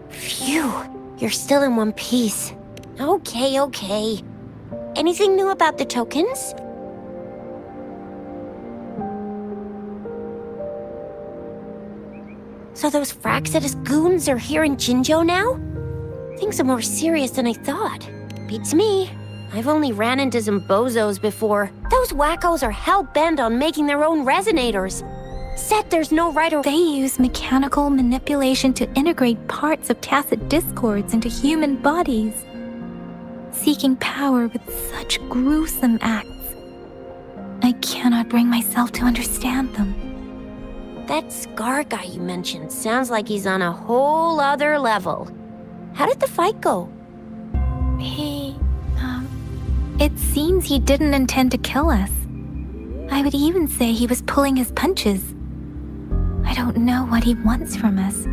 Phew, you're still in one piece. Okay. Anything new about the tokens? So those Fraxidus goons are here in Jinzhou now? Things are more serious than I thought. Beats me. I've only ran into some bozos before. Those wackos are hell-bent on making their own resonators. Said there's no right or... They use mechanical manipulation to integrate parts of tacit discords into human bodies, seeking power with such gruesome acts. I cannot bring myself myself to understand them. That Scar guy you mentioned sounds like he's on a whole other level. How did the fight go? It seems he didn't intend to kill us. I would even say he was pulling his punches. I don't know what he wants from us.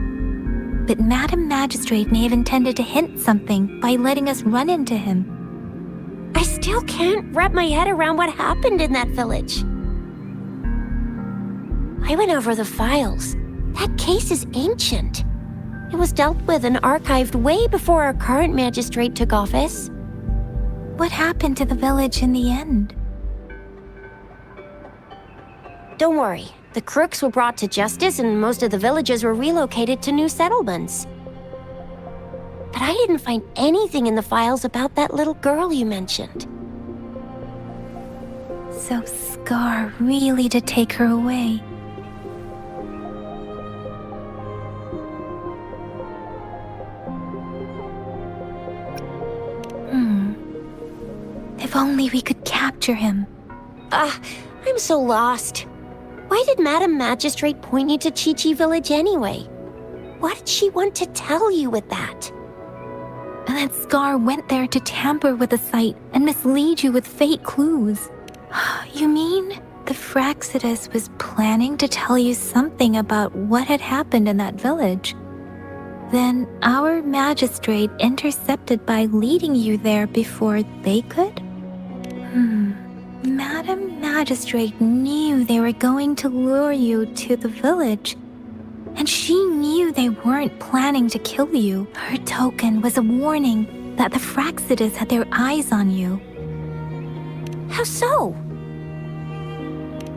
But Madam Magistrate may have intended to hint something by letting us run into him. I still can't wrap my head around what happened in that village. I went over the files. That case is ancient. It was dealt with and archived way before our current magistrate took office. What happened to the village in the end? Don't worry. The crooks were brought to justice and most of the villagers were relocated to new settlements. But I didn't find anything in the files about that little girl you mentioned. So Scar really did take her away. If only we could capture him. I'm so lost. Why did Madam Magistrate point you to Chi-Chi Village anyway? What did she want to tell you with that? And that Scar went there to tamper with the site and mislead you with fake clues. You mean the Fraxidus was planning to tell you something about what had happened in that village? Then our magistrate intercepted by leading you there before they could? Madam Magistrate knew they were going to lure you to the village. And she knew they weren't planning to kill you. Her token was a warning that the Fraxidus had their eyes on you. How so?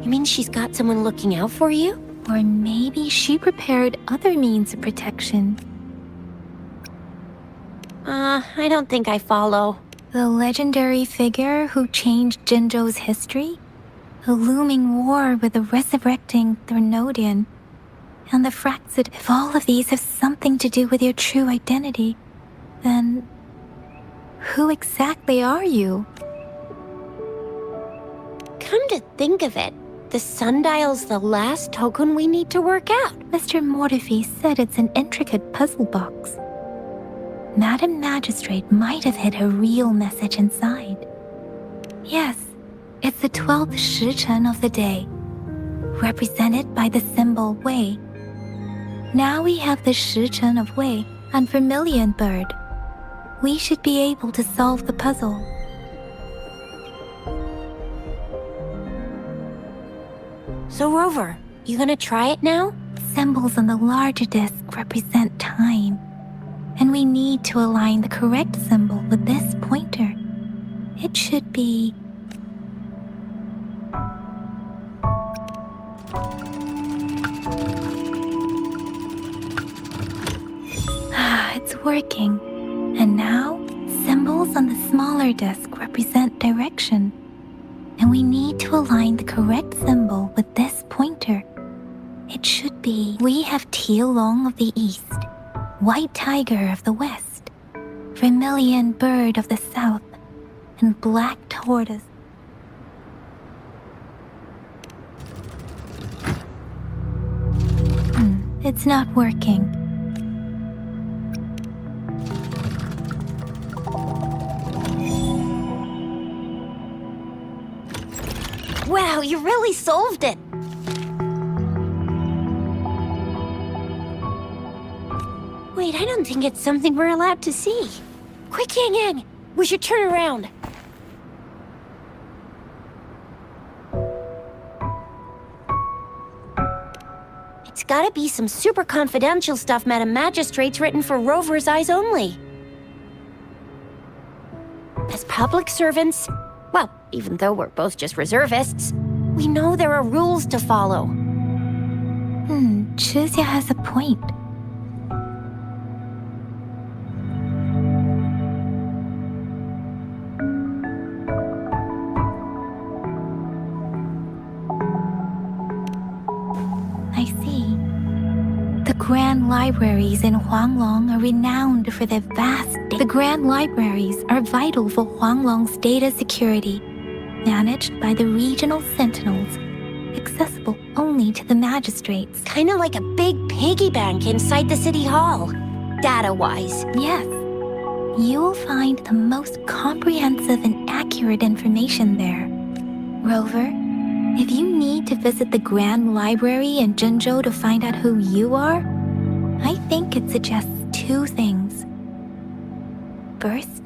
You mean she's got someone looking out for you? Or maybe she prepared other means of protection. I don't think I follow. The legendary figure who changed Jinzhou's history? A looming war with the resurrecting Threnodian. And the Fraxid. If all of these have something to do with your true identity, then who exactly are you? Come to think of it, the sundial's the last token we need to work out. Mr. Mortefi said it's an intricate puzzle box. Madam Magistrate might have hid a real message inside. Yes, it's the 12th shichen of the day, represented by the symbol Wei. Now we have the shichen of Wei and Vermilion Bird. We should be able to solve the puzzle. So Rover, you gonna try it now? Symbols on the larger disc represent time. And we need to align the correct symbol with this pointer. It should be... It's working. And now, symbols on the smaller disc represent direction. And we need to align the correct symbol with this pointer. It should be... We have Tielong of the east, White Tiger of the west, Vermilion Bird of the south, and Black Tortoise. It's not working. Wow, you really solved it! Wait, I don't think it's something we're allowed to see. Quick, Yang Yang! We should turn around. It's gotta be some super confidential stuff Madam Magistrate's written for Rover's eyes only. As public servants, well, even though we're both just reservists, we know there are rules to follow. Chuzia has a point. I see. The Grand Libraries in Huanglong are renowned for their vast data. The Grand Libraries are vital for Huanglong's data security. Managed by the regional sentinels, the accessible only to the magistrates. Kinda like a big piggy bank inside the city hall, data-wise. Yes. You will find the most comprehensive and accurate information there. Rover, if you need to visit the Grand Library in Jinzhou to find out who you are, I think it suggests two things. First,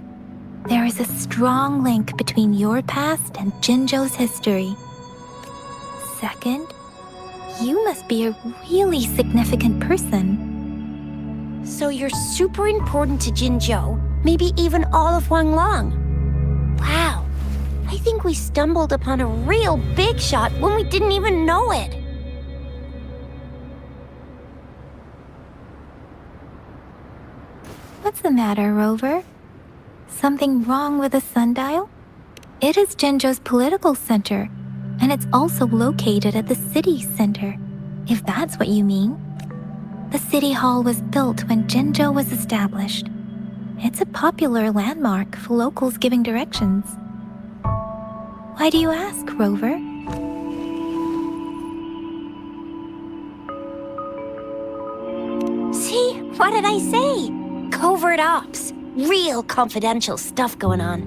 there is a strong link between your past and Jinzhou's history. Second, you must be a really significant person. So you're super important to Jinzhou, maybe even all of Huanglong. Wow, I think we stumbled upon a real big shot when we didn't even know it. What's the matter, Rover? Something wrong with the sundial? It is Jinzhou's political center, and it's also located at the city center, if that's what you mean. The city hall was built when Jinzhou was established. It's a popular landmark for locals giving directions. Why do you ask, Rover? See, what did I say? Covert ops. Real confidential stuff going on.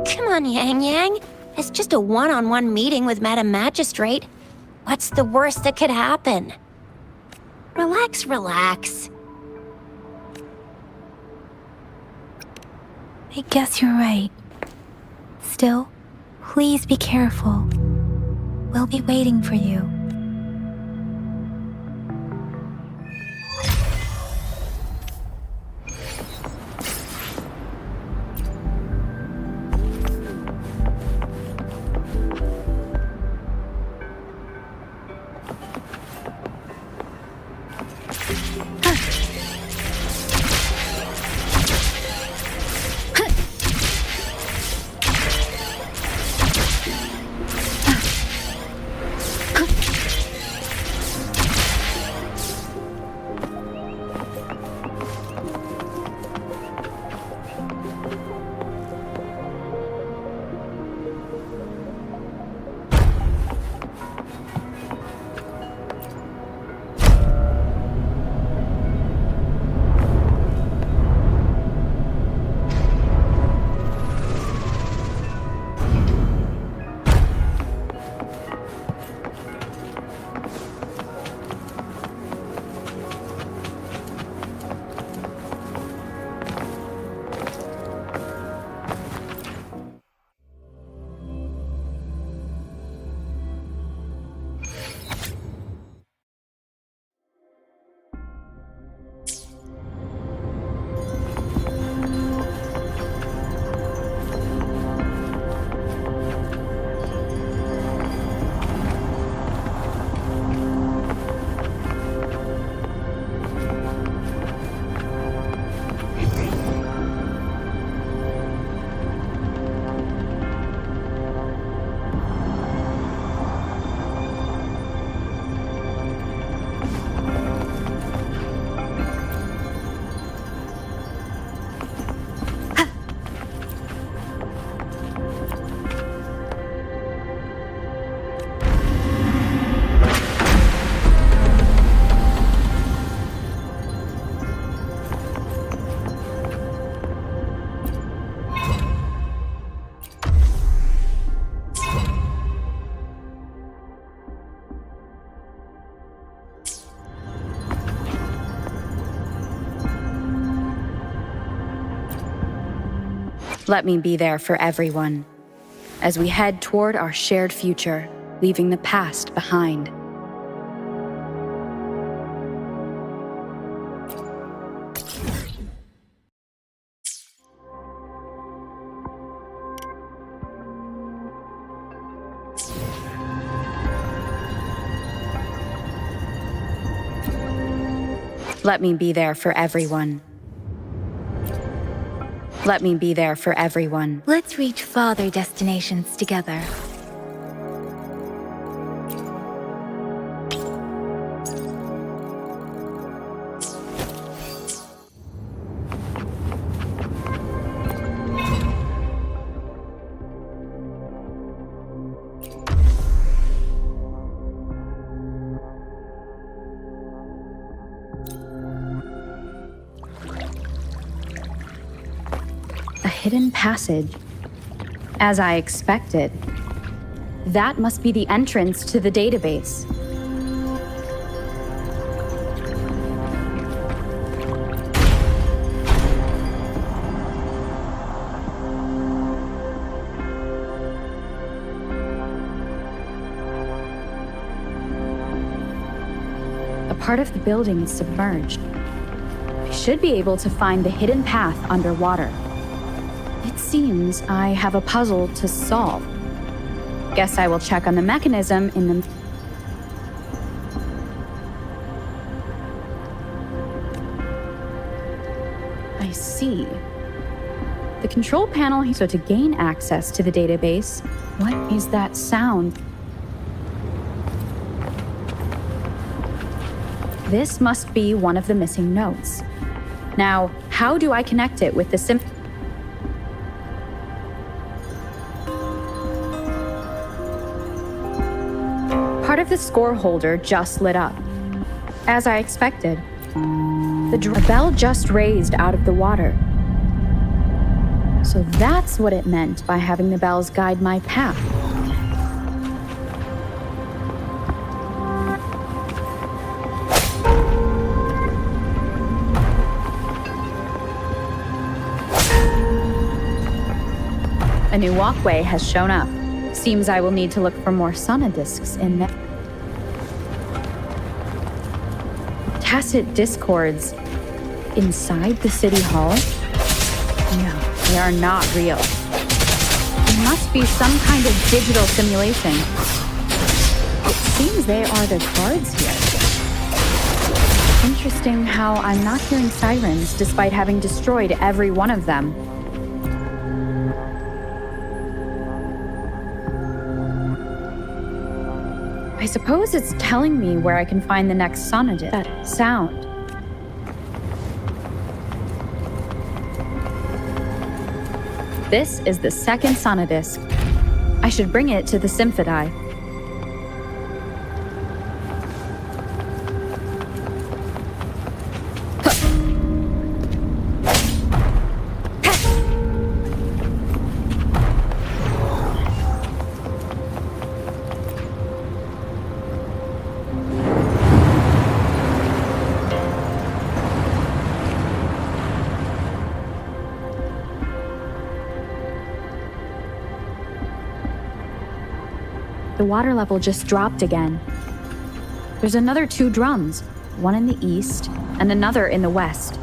Come on, Yang Yang. It's just a one-on-one meeting with Madam Magistrate. What's the worst that could happen? Relax, relax. I guess you're right. Still, please be careful. We'll be waiting for you. Let me be there for everyone, as we head toward our shared future, leaving the past behind. Let me be there for everyone. Let me be there for everyone. Let's reach farther destinations together. hidden passage. As I expected. That must be the entrance to the database. A part of the building is submerged. I should be able to find the hidden path underwater. It seems I have a puzzle to solve. Guess I will check on the mechanism in the... I see. The control panel, so to gain access to the database, what is that sound? This must be one of the missing notes. Now, how do I connect it with the Part of the score holder just lit up. As I expected. A bell just raised out of the water. So that's what it meant by having the bells guide my path. A new walkway has shown up. Seems I will need to look for more sonodiscs in there. Tacit discords inside the city hall? No, they are not real. It must be some kind of digital simulation. It seems they are the cards here. Interesting how I'm not hearing sirens despite having destroyed every one of them. I suppose it's telling me where I can find the next sonodisc. That sound. This is the second sonodisc. I should bring it to the Symphodi. The water level just dropped again. There's another 2 drums, one in the east and another in the west.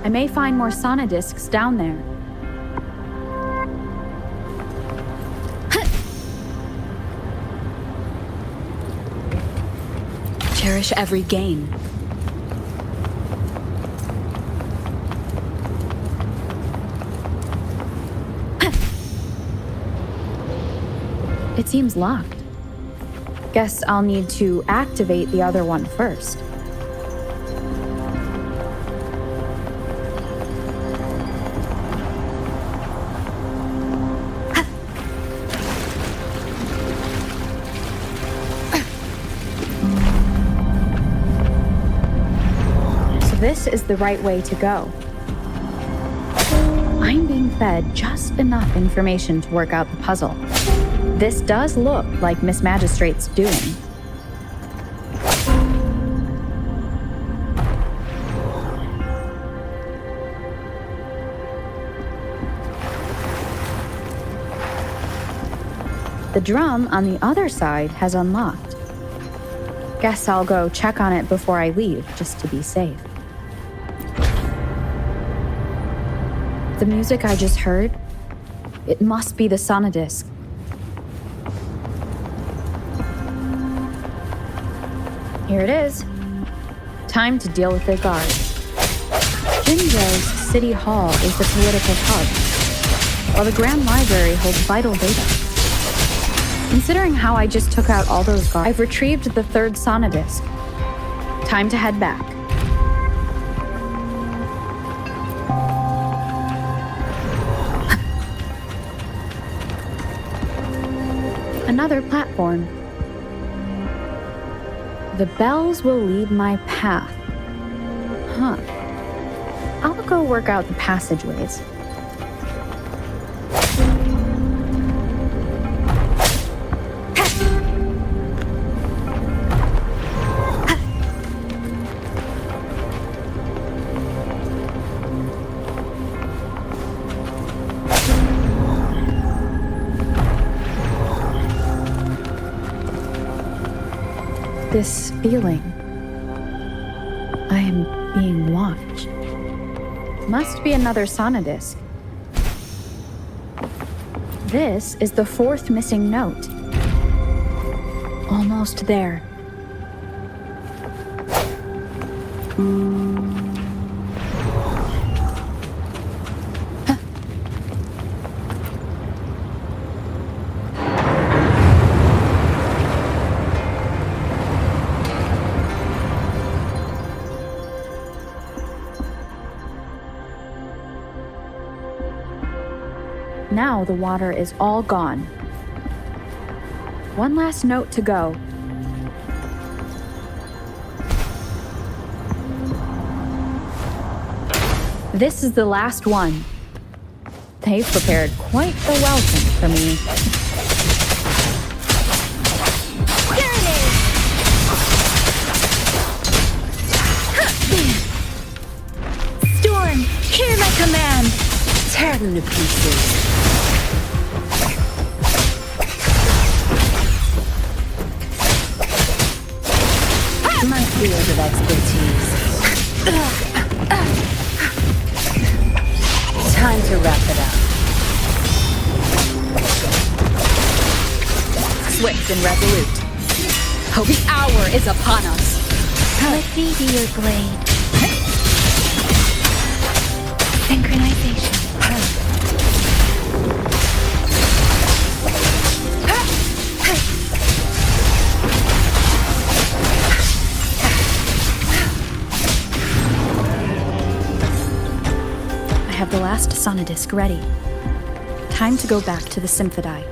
I may find more sonodiscs down there. Cherish every gain. It seems locked. Guess I'll need to activate the other one first. So this is the right way to go. I'm being fed just enough information to work out the puzzle. This does look like Miss Magistrate's doing. The drum on the other side has unlocked. Guess I'll go check on it before I leave, just to be safe. The music I just heard, it must be the sonodisc. Here it is. Time to deal with the guards. Jinjo's City Hall is the political hub, while the Grand Library holds vital data. Considering how I just took out all those guards, I've retrieved the 3rd sonodisc. Time to head back. Another platform. The bells will lead my path. Huh. I'll go work out the passageways. this feeling? I am being watched. Must be another sonodisc. This is the fourth missing note. Almost there. Now the water is all gone. One last note to go. This is the last one. They've prepared quite the welcome for me. Storm, hear my command! Tear them to pieces. My field of expertise. Time to wrap it up. Swift and resolute. Oh, the hour is upon us. Let me be your blade. Synchronization. I have the last sonodisc ready. Time to go back to the Symphodi.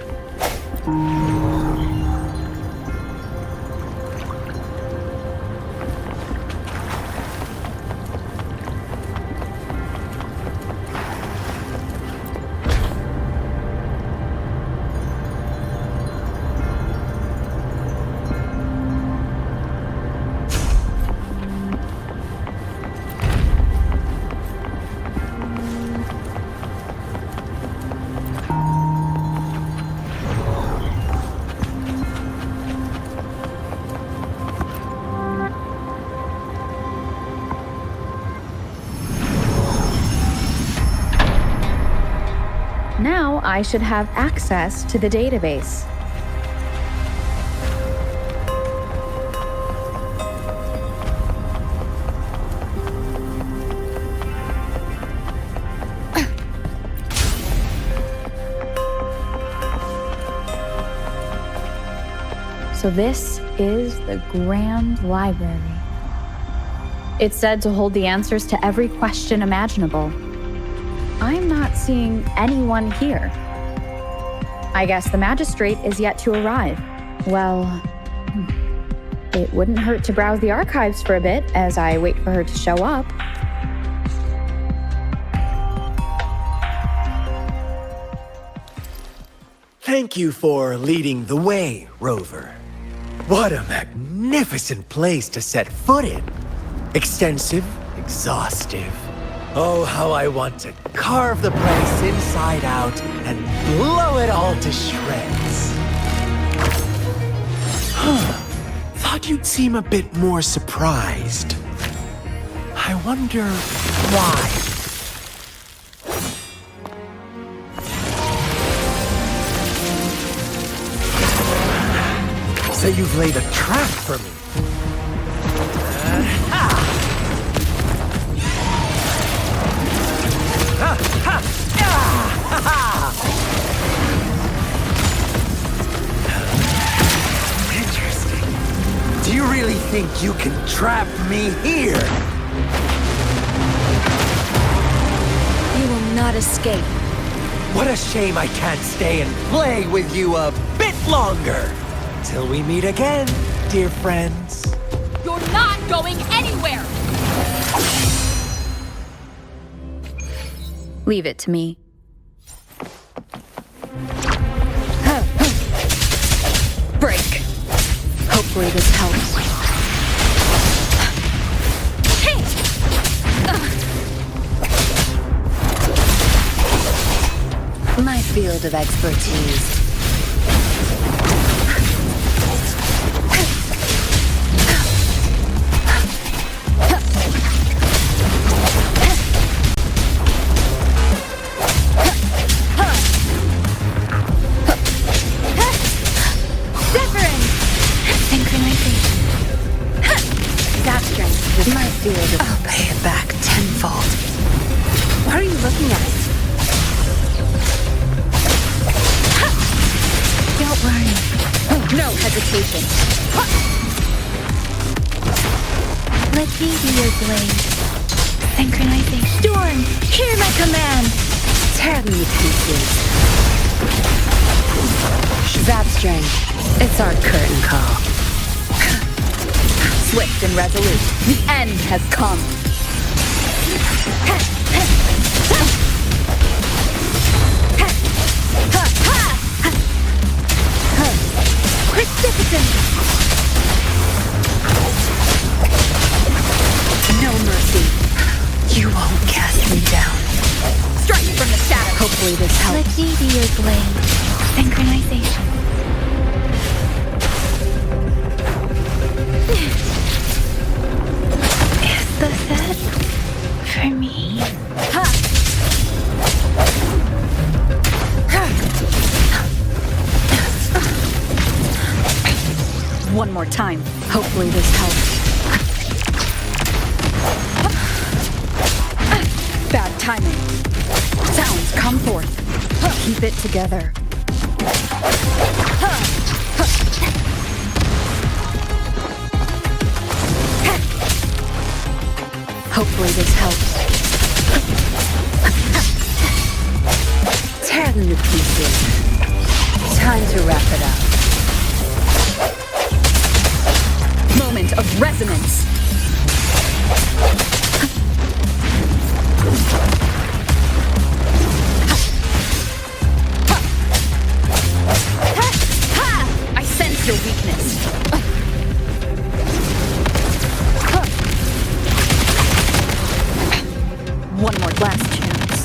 Now I should have access to the database. So this is the Grand Library. It's said to hold the answers to every question imaginable. I'm not seeing anyone here. I guess the magistrate is yet to arrive. Well, it wouldn't hurt to browse the archives for a bit as I wait for her to show up. Thank you for leading the way, Rover. What a magnificent place to set foot in. Extensive, exhaustive. Oh, how I want to carve the place inside out and blow it all to shreds. Thought you'd seem a bit more surprised. I wonder why. So you've laid a trap for me. Interesting. Do you really think you can trap me here? You will not escape. What a shame I can't stay and play with you a bit longer. Till we meet again, dear friends. You're not going anywhere! Leave it to me. Break. Hopefully this helps. My field of expertise. My field. I'll pay it back tenfold. What are you looking at? Don't worry. No hesitation. Let me be your blade. Synchronization. Storm, hear my command. Tear them to pieces. Zap string. It's our curtain call. Swift and resolute. The end has come. Precipitant. No mercy. You won't cast me down. Strike from the shadow. Hopefully this helps. Let me be your blade. Synchronization. Is this it? For me? One more time. Hopefully this helps. Bad timing. Sounds come forth. Keep it together. Hopefully this helps. Tear them to pieces. Time to wrap it up. Moment of resonance. I sense your weakness. One more last chance.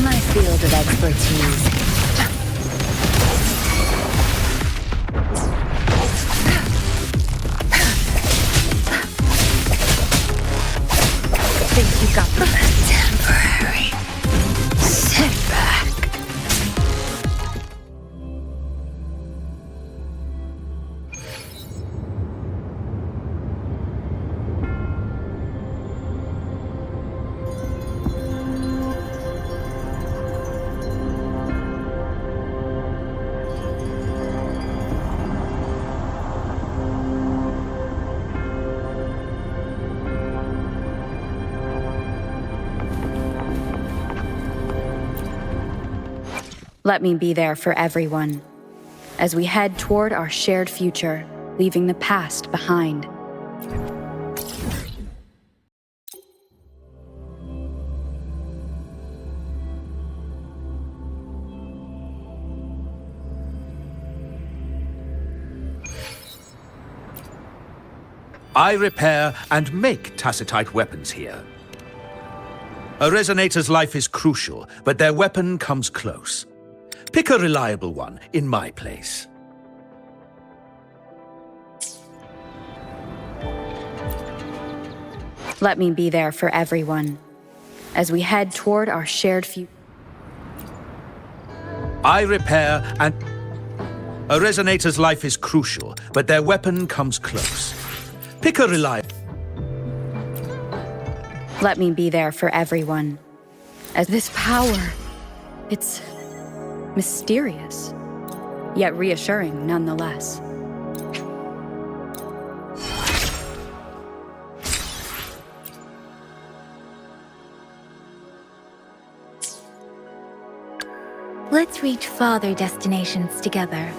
My field of expertise. Think you got the temporary. Sit back. Let me be there for everyone, as we head toward our shared future, leaving the past behind. I repair and make tacitite weapons here. A resonator's life is crucial, but their weapon comes close. Pick a reliable one in my place. Let me be there for everyone, as we head toward our shared future. I repair and... A resonator's life is crucial, but their weapon comes close. Pick a reliable... Let me be there for everyone, as this power, it's mysterious, yet reassuring nonetheless. Let's reach farther destinations together.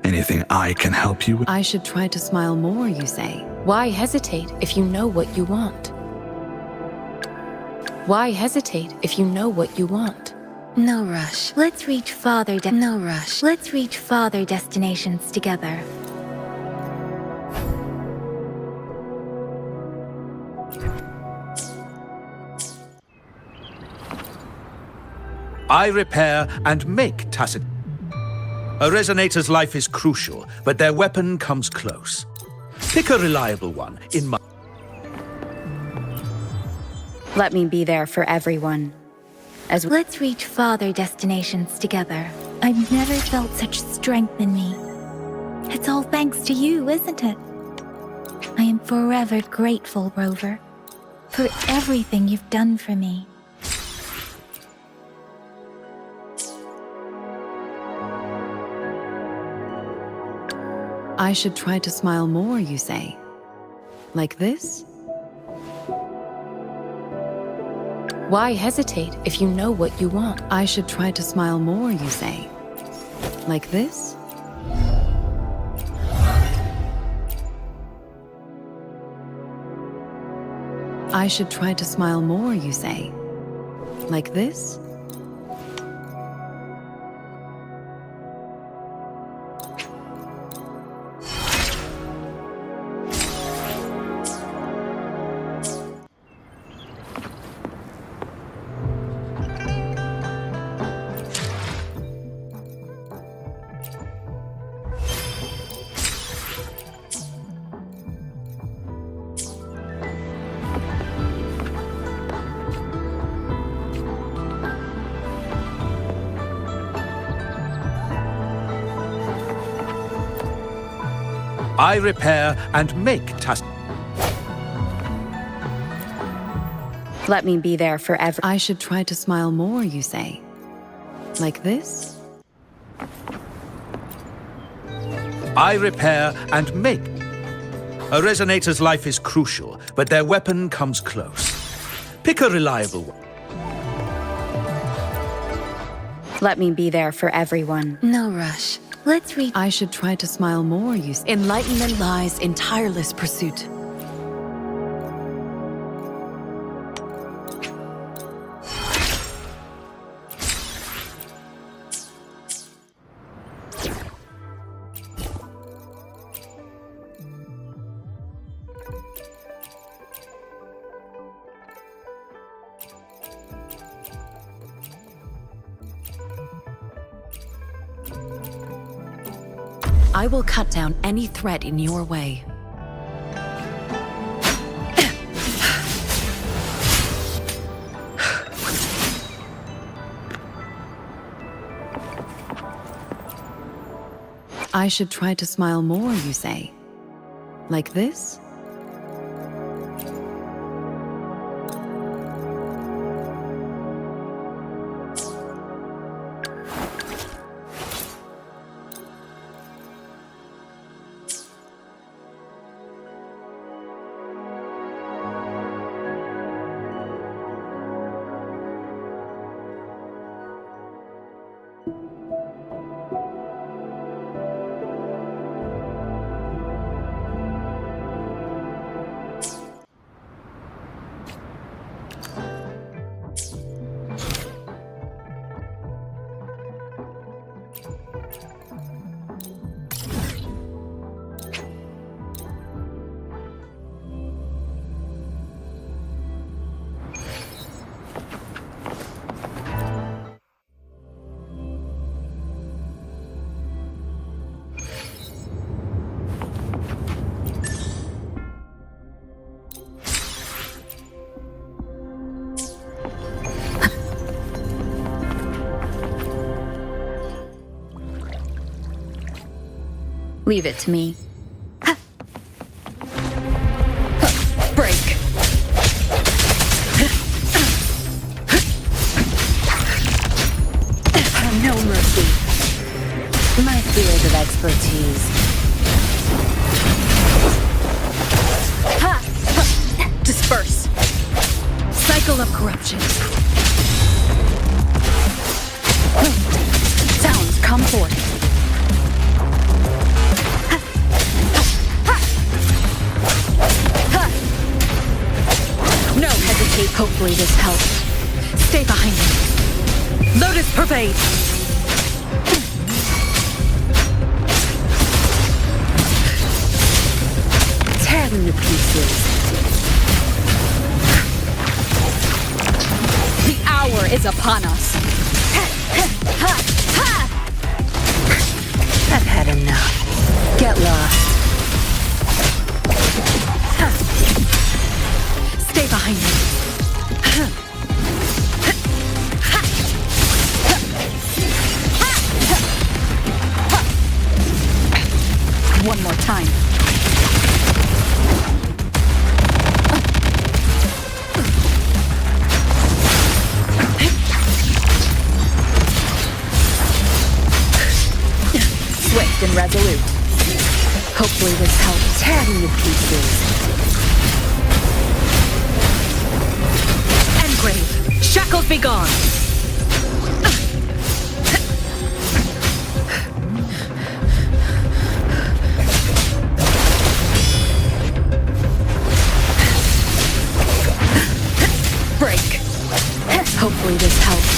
Anything I can help you with? I should try to smile more, you say? Why hesitate if you know what you want? Why hesitate if you know what you want? No rush. Let's reach farther Let's reach farther destinations together. I repair and make tacit... A resonator's life is crucial, but their weapon comes close. Pick a reliable one in my... Let me be there for everyone, Let's reach farther destinations together. I've never felt such strength in me. It's all thanks to you, isn't it? I am forever grateful, Rover, for everything you've done for me. I should try to smile more, you say? Like this? Why hesitate if you know what you want? I should try to smile more, you say? Like this? I should try to smile more, you say? Like this? I repair and make Let me be there forever. I should try to smile more, you say? Like this? I repair and make. A resonator's life is crucial, but their weapon comes close. Pick a reliable one. Let me be there for everyone. No rush. Let's read. I should try to smile more, you say. Enlightenment lies in tireless pursuit. I will cut down any threat in your way. I should try to smile more, you say? Like this? Leave it to me. Break. No mercy. My field of expertise. Disperse. Cycle of corruption. Sounds come forth. No hesitate. Hopefully this helps. Stay behind me. Lotus pervade. Tear them to pieces. The hour is upon us. I've had enough. Get lost. Stay behind me. time. Swift and resolute. Hopefully this helps tear me to pieces. Engrave, shackles be gone! Break. Hopefully this helps.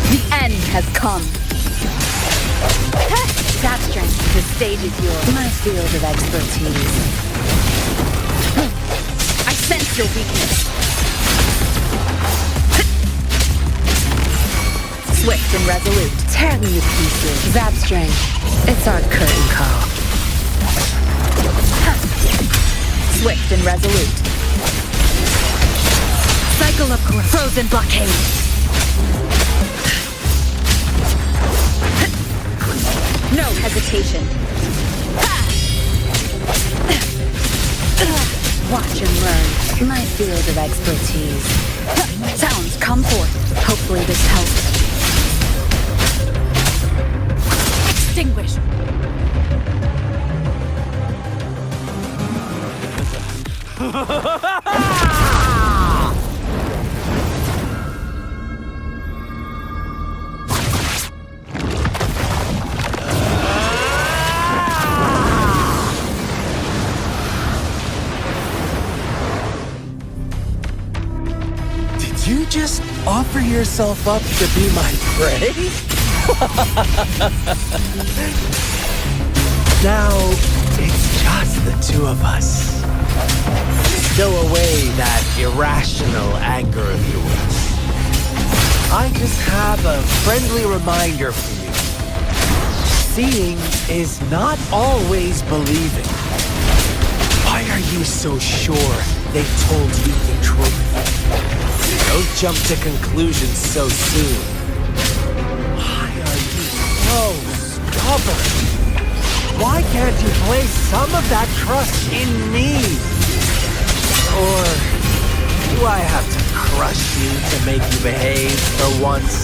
The end has come. That strength, the stage is yours. My field of expertise. I sense your weakness. Swift and resolute. Tear me to pieces. That strength. It's our curtain call. Swift and resolute. Cycle of course. Frozen blockade. No hesitation. Watch and learn. My field of expertise. Sounds come forth. Hopefully this helps. Extinguish. Did you just offer yourself up to be my prey? Now, it's just the two of us. Stow away that irrational anger of yours. I just have a friendly reminder for you. Seeing is not always believing. Why are you so sure they told you the truth? Don't jump to conclusions so soon. Why are you so stubborn? Why can't you place some of that trust in me? Or do I have to crush you to make you behave for once?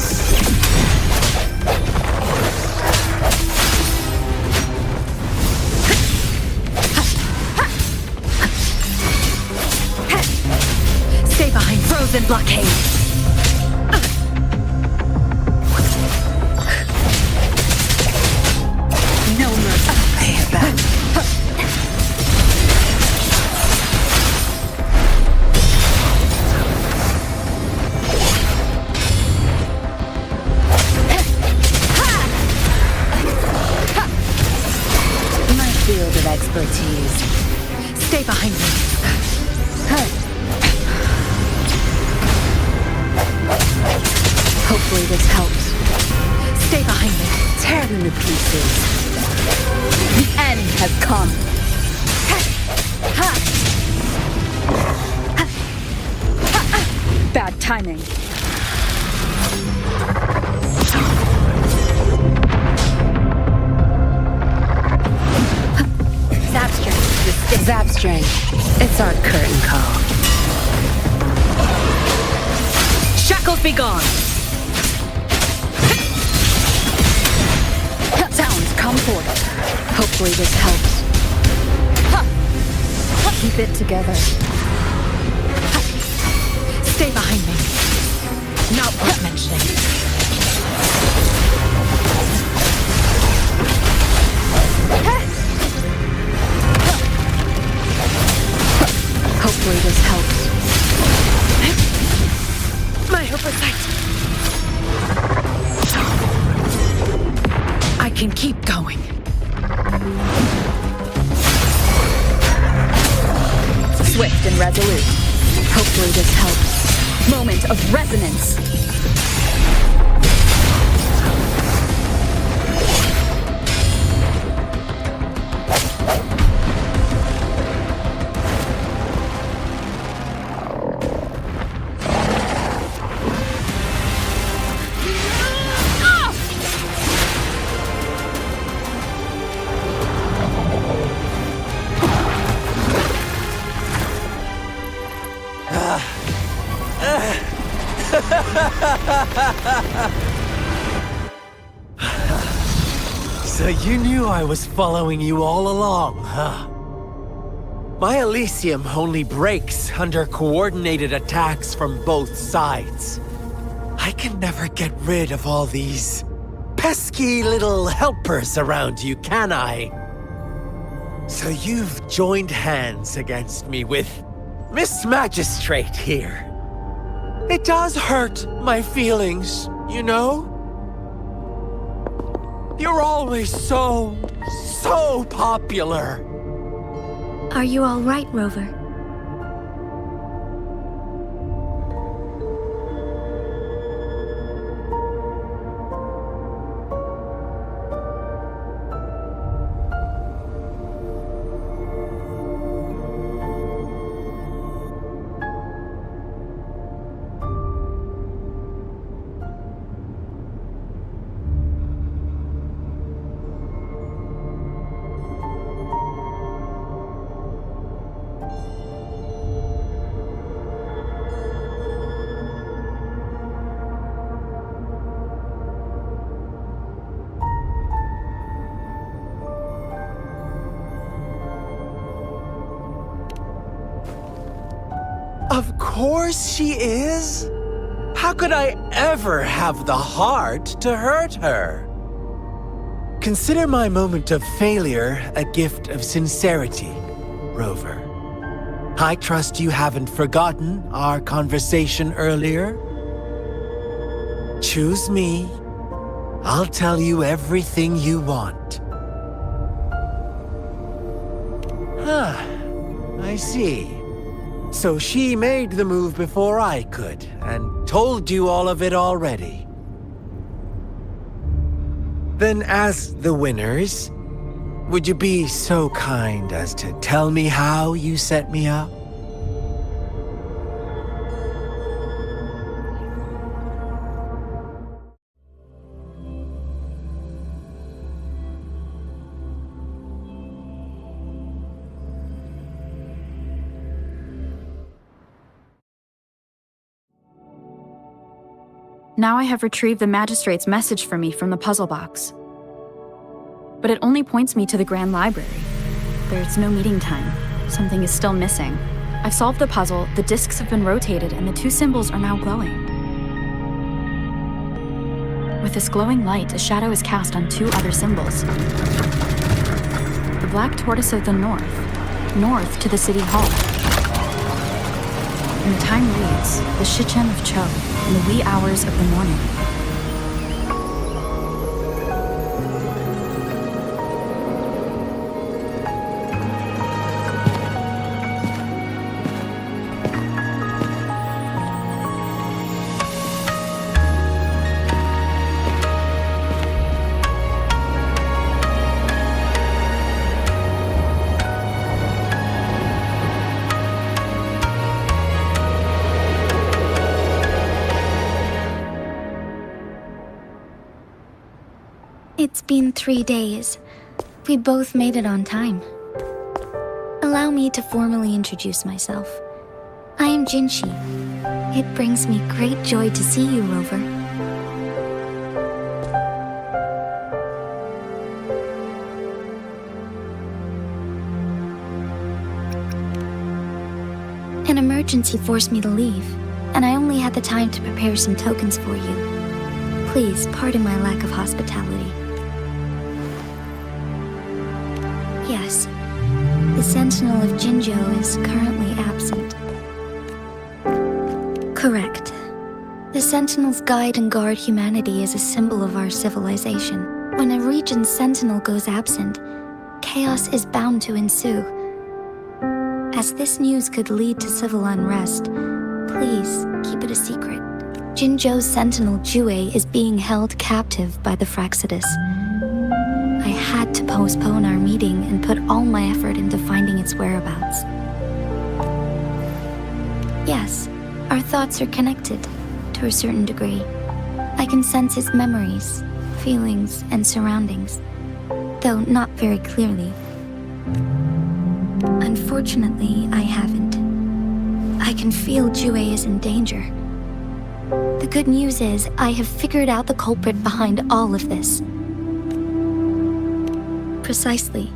Stay behind frozen blockade. No mercy. Pay it back. My field of expertise. Stay behind me. Hopefully this helps. Stay behind me. Tear them to pieces. The end has come. Bad timing. Zap strength. Zap strength. It's our curtain call. Shackles be gone. Sounds come forth. Hopefully this helps. Keep it together. Stay behind me. Not worth mentioning. Hopefully this helps. My oversight. I can keep going. Swift and resolute. Hopefully this helps. Moment of resonance. So you knew I was following you all along, huh? My Elysium only breaks under coordinated attacks from both sides. I can never get rid of all these pesky little helpers around you, can I? So you've joined hands against me with Miss Magistrate here. It does hurt my feelings, you know? You're always so popular. Are you all right, Rover? Of course she is. How could I ever have the heart to hurt her? Consider my moment of failure a gift of sincerity, Rover. I trust you haven't forgotten our conversation earlier. Choose me. I'll tell you everything you want. Huh. I see. So she made the move before I could, and told you all of it already. Then as the winners, would you be so kind as to tell me how you set me up? Now I have retrieved the Magistrate's message for me from the puzzle box. But it only points me to the Grand Library. There's no meeting time. Something is still missing. I've solved the puzzle, the discs have been rotated, and the two symbols are now glowing. With this glowing light, a shadow is cast on two other symbols. The black tortoise of the north to the City Hall. And the time reads, the Shichen of Cho, in the wee hours of the morning. It's been 3 days. We both made it on time. Allow me to formally introduce myself. I am Jinshi. It brings me great joy to see you, Rover. An emergency forced me to leave, and I only had the time to prepare some tokens for you. Please pardon my lack of hospitality. Yes, the Sentinel of Jinzhou is currently absent. Correct. The Sentinels guide and guard humanity as a symbol of our civilization. When a region's Sentinel goes absent, chaos is bound to ensue. As this news could lead to civil unrest, please keep it a secret. Jinzhou's Sentinel Jue is being held captive by the Fraxidus. I had to postpone our meeting and put all my effort into finding its whereabouts. Yes, our thoughts are connected, to a certain degree. I can sense its memories, feelings, and surroundings, though not very clearly. Unfortunately, I haven't. I can feel Jue is in danger. The good news is, I have figured out the culprit behind all of this. Precisely.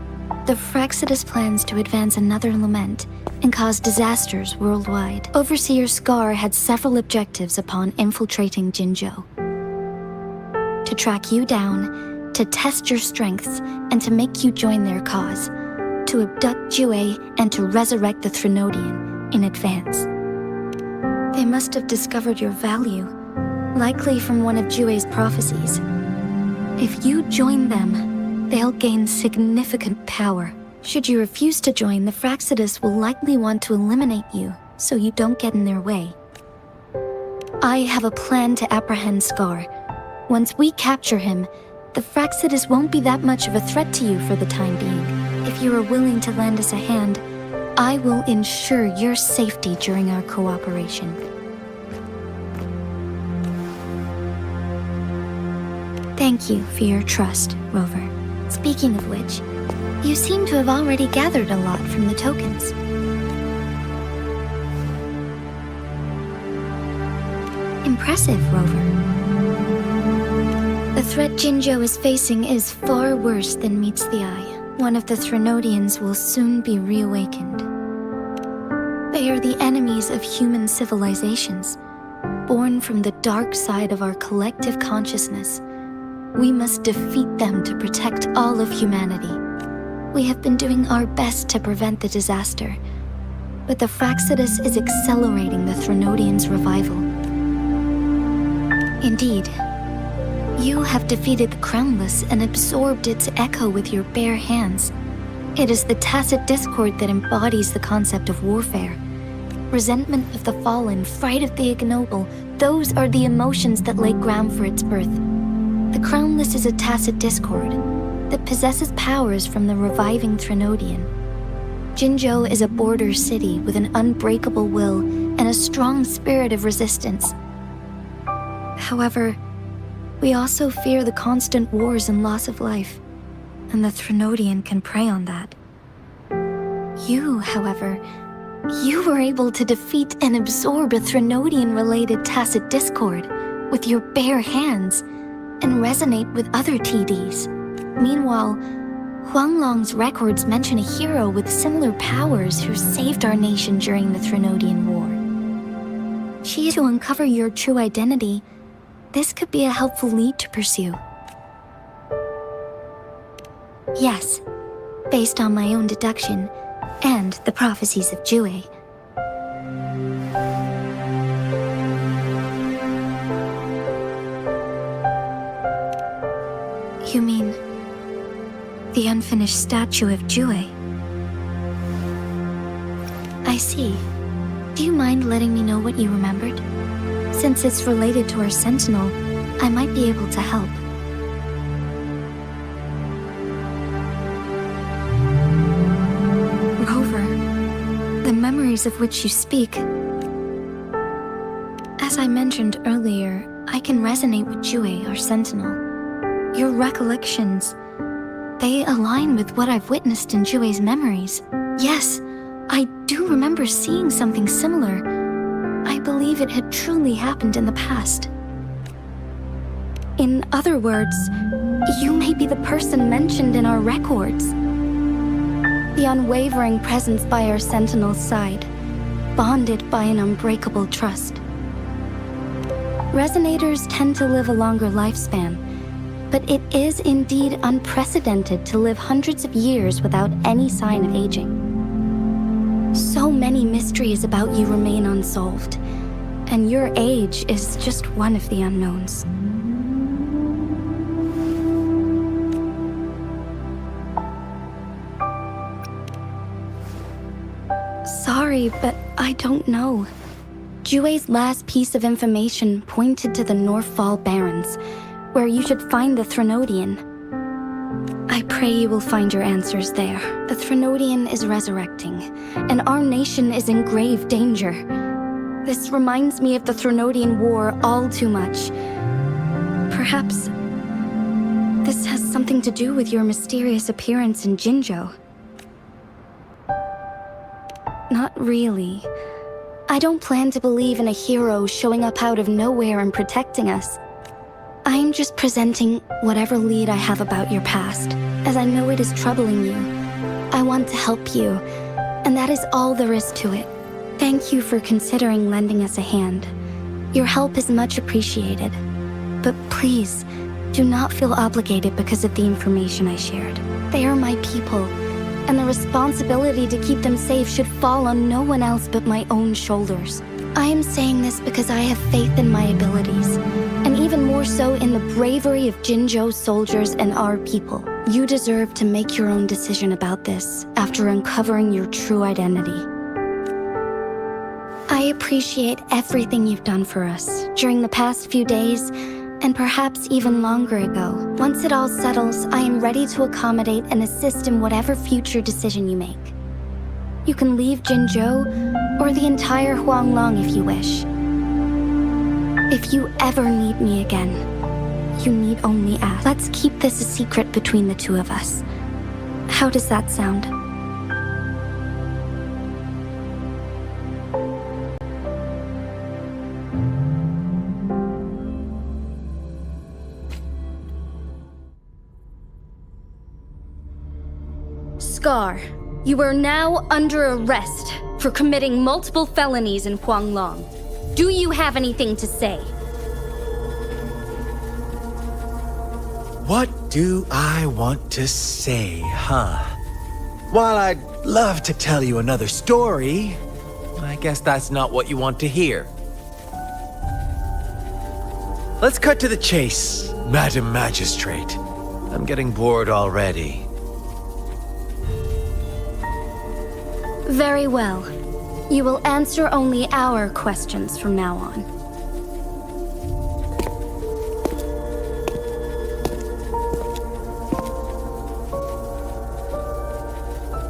The Fraxidus plans to advance another lament and cause disasters worldwide. Overseer Scar had several objectives upon infiltrating Jinzhou. To track you down, to test your strengths, and to make you join their cause. To abduct Jue and to resurrect the Threnodian in advance. They must have discovered your value, likely from one of Jue's prophecies. If you join them, they'll gain significant power. Should you refuse to join, the Fraxidus will likely want to eliminate you, so you don't get in their way. I have a plan to apprehend Scar. Once we capture him, the Fraxidus won't be that much of a threat to you for the time being. If you are willing to lend us a hand, I will ensure your safety during our cooperation. Thank you for your trust, Rover. Speaking of which, you seem to have already gathered a lot from the tokens. Impressive, Rover. The threat Jinzhou is facing is far worse than meets the eye. One of the Threnodians will soon be reawakened. They are the enemies of human civilizations, born from the dark side of our collective consciousness. We must defeat them to protect all of humanity. We have been doing our best to prevent the disaster, but the Fraxidus is accelerating the Threnodian's revival. Indeed, you have defeated the Crownless and absorbed its echo with your bare hands. It is the tacit discord that embodies the concept of warfare. Resentment of the fallen, fright of the ignoble, those are the emotions that lay ground for its birth. The Crownless is a tacit discord that possesses powers from the reviving Threnodian. Jinzhou is a border city with an unbreakable will and a strong spirit of resistance. However, we also fear the constant wars and loss of life, and the Threnodian can prey on that. You, however, you were able to defeat and absorb a Threnodian-related tacit discord with your bare hands and resonate with other TDs. Meanwhile, Huanglong's records mention a hero with similar powers who saved our nation during the Threnodian War. She is to uncover your true identity. This could be a helpful lead to pursue. Yes, based on my own deduction and the prophecies of Jue. You mean the unfinished statue of Jue? I see. Do you mind letting me know what you remembered? Since it's related to our sentinel, I might be able to help. Rover, the memories of which you speak. As I mentioned earlier, I can resonate with Jue, our sentinel. Your recollections, they align with what I've witnessed in Jue's memories. Yes, I do remember seeing something similar. I believe it had truly happened in the past. In other words, you may be the person mentioned in our records. The unwavering presence by our sentinel's side, bonded by an unbreakable trust. Resonators tend to live a longer lifespan, but it is indeed unprecedented to live hundreds of years without any sign of aging. So many mysteries about you remain unsolved, and your age is just one of the unknowns. Sorry, but I don't know. Jue's last piece of information pointed to the Northfall Barrens, where you should find the Threnodian. I pray you will find your answers there. The Threnodian is resurrecting, and our nation is in grave danger. This reminds me of the Threnodian War all too much. Perhaps this has something to do with your mysterious appearance in Jinzhou. Not really. I don't plan to believe in a hero showing up out of nowhere and protecting us. I'm just presenting whatever lead I have about your past, as I know it is troubling you. I want to help you, and that is all there is to it. Thank you for considering lending us a hand. Your help is much appreciated. But please, do not feel obligated because of the information I shared. They are my people, and the responsibility to keep them safe should fall on no one else but my own shoulders. I am saying this because I have faith in my abilities, and even more so in the bravery of Jinzhou soldiers and our people. You deserve to make your own decision about this after uncovering your true identity. I appreciate everything you've done for us during the past few days, and perhaps even longer ago. Once it all settles, I am ready to accommodate and assist in whatever future decision you make. You can leave Jinzhou or the entire Huanglong if you wish. If you ever need me again, you need only ask. Let's keep this a secret between the two of us. How does that sound? Scar, you are now under arrest for committing multiple felonies in Huanglong. Do you have anything to say? What do I want to say, huh? While I'd love to tell you another story, I guess that's not what you want to hear. Let's cut to the chase, Madam Magistrate. I'm getting bored already. Very well. You will answer only our questions from now on.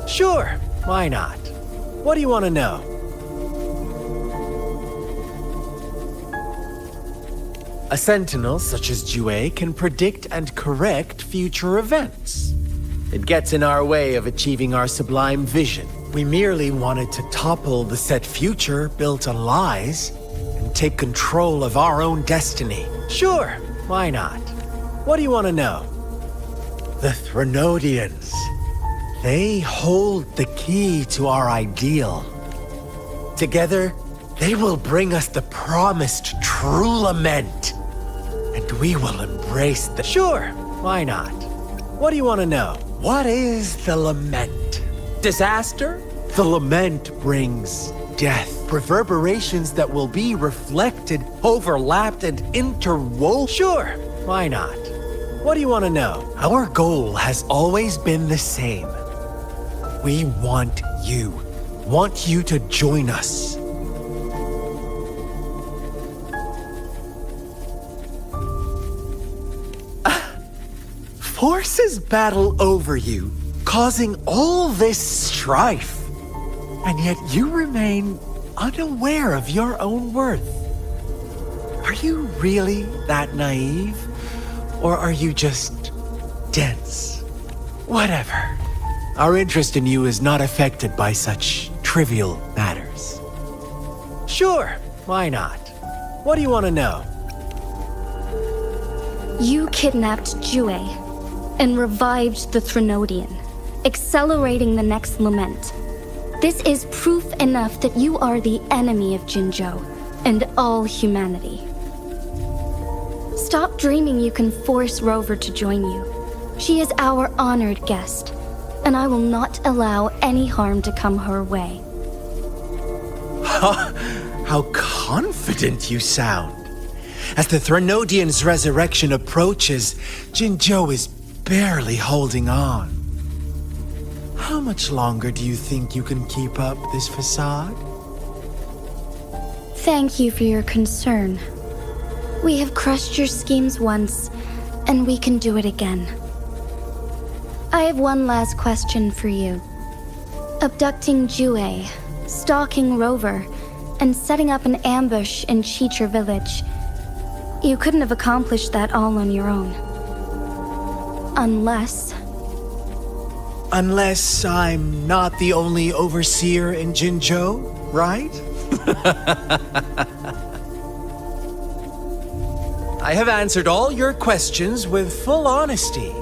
Sure, why not? What do you want to know? A sentinel such as WuWa can predict and correct future events. It gets in our way of achieving our sublime vision. We merely wanted to topple the set future built on lies and take control of our own destiny. Sure, why not? What do you want to know? The Threnodians. They hold the key to our ideal. Together, they will bring us the promised true lament. And we will embrace the... Sure, why not? What do you want to know? What is the lament? Disaster? The lament brings death. Reverberations that will be reflected, overlapped, and interwoven. Sure, why not? What do you want to know? Our goal has always been the same. We want you to join us. Forces battle over you, causing all this strife. And yet you remain unaware of your own worth. Are you really that naive? Or are you just dense? Whatever. Our interest in you is not affected by such trivial matters. Sure, why not? What do you want to know? You kidnapped WuWa and revived the Threnodian, accelerating the next lament. This is proof enough that you are the enemy of Jinzhou and all humanity. Stop dreaming you can force Rover to join you. She is our honored guest, and I will not allow any harm to come her way. How confident you sound. As the Threnodian's resurrection approaches, Jinzhou is barely holding on. How much longer do you think you can keep up this facade? Thank you for your concern. We have crushed your schemes once, and we can do it again. I have one last question for you. Abducting WuWa, stalking Rover, and setting up an ambush in Chicher village. You couldn't have accomplished that all on your own. Unless I'm not the only overseer in Jinzhou, right? I have answered all your questions with full honesty.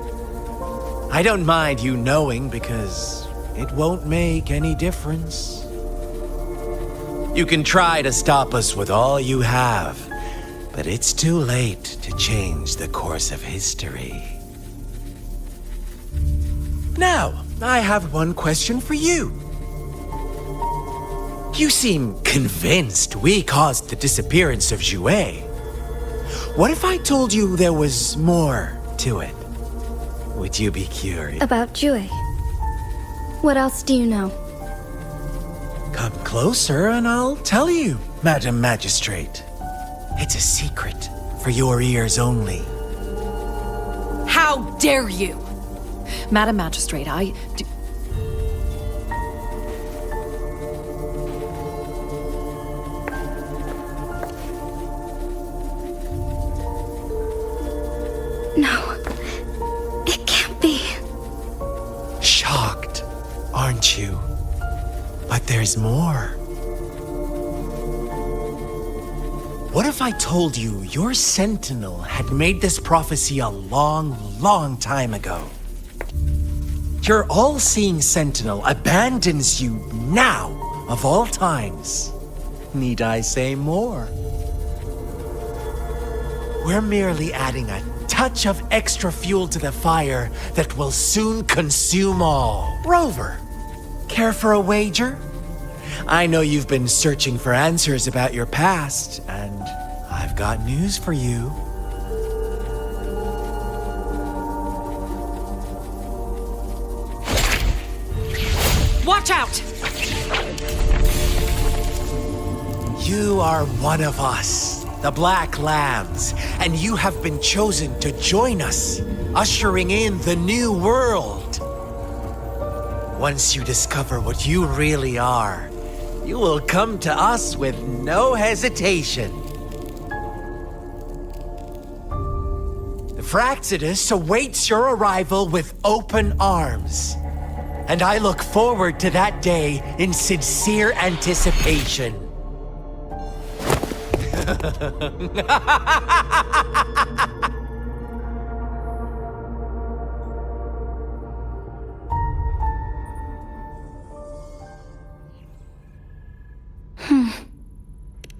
I don't mind you knowing because it won't make any difference. You can try to stop us with all you have, but it's too late to change the course of history. Now, I have one question for you. You seem convinced we caused the disappearance of WuWa. What if I told you there was more to it? Would you be curious? About WuWa. What else do you know? Come closer and I'll tell you, Madam Magistrate. It's a secret for your ears only. How dare you! Madam Magistrate, No. It can't be. Shocked, aren't you? But there's more. What if I told you your sentinel had made this prophecy a long, long time ago? Your all-seeing sentinel abandons you now, of all times. Need I say more? We're merely adding a touch of extra fuel to the fire that will soon consume all. Rover, care for a wager? I know you've been searching for answers about your past, and I've got news for you. Watch out! You are one of us, the Black Lambs, and you have been chosen to join us, ushering in the new world. Once you discover what you really are, you will come to us with no hesitation. The Fraxidus awaits your arrival with open arms, and I look forward to that day in sincere anticipation.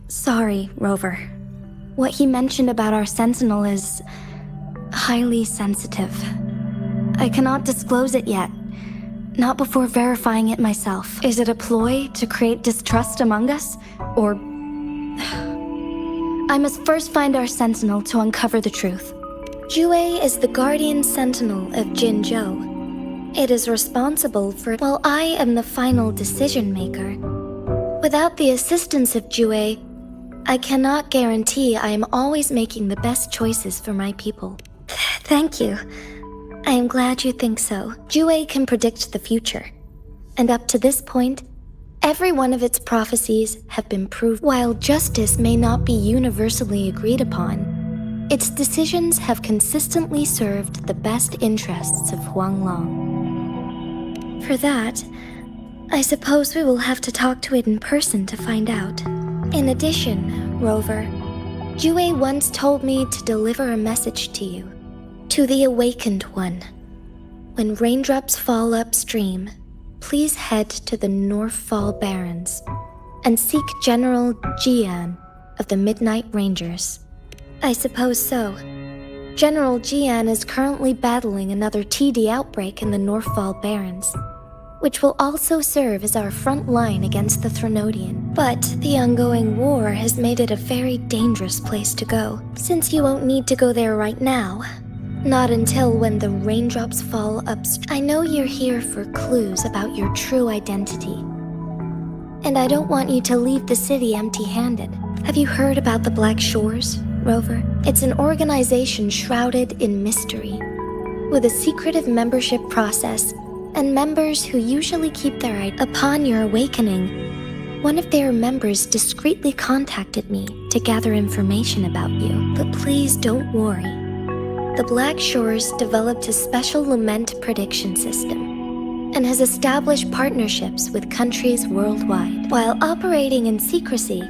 Sorry, Rover. What he mentioned about our sentinel is highly sensitive. I cannot disclose it yet. Not before verifying it myself. Is it a ploy to create distrust among us? Or... I must first find our sentinel to uncover the truth. WuWa is the guardian sentinel of Jinzhou. It is responsible for... While I am the final decision maker, without the assistance of WuWa, I cannot guarantee I am always making the best choices for my people. Thank you. I am glad you think so. WuWa can predict the future. And up to this point, every one of its prophecies have been proved. While justice may not be universally agreed upon, its decisions have consistently served the best interests of Huanglong. For that, I suppose we will have to talk to it in person to find out. In addition, Rover, WuWa once told me to deliver a message to you. To the Awakened One. When raindrops fall upstream, please head to the Northfall Barrens and seek General Jian of the Midnight Rangers. I suppose so. General Jian is currently battling another TD outbreak in the Northfall Barrens, which will also serve as our front line against the Threnodian. But the ongoing war has made it a very dangerous place to go, since you won't need to go there right now. Not until when the raindrops fall upstream. I know you're here for clues about your true identity. And I don't want you to leave the city empty-handed. Have you heard about the Black Shores, Rover? It's an organization shrouded in mystery, with a secretive membership process and members who usually keep their ID. Upon your awakening, one of their members discreetly contacted me to gather information about you. But please don't worry. The Black Shores developed a special lament prediction system, and has established partnerships with countries worldwide. While operating in secrecy,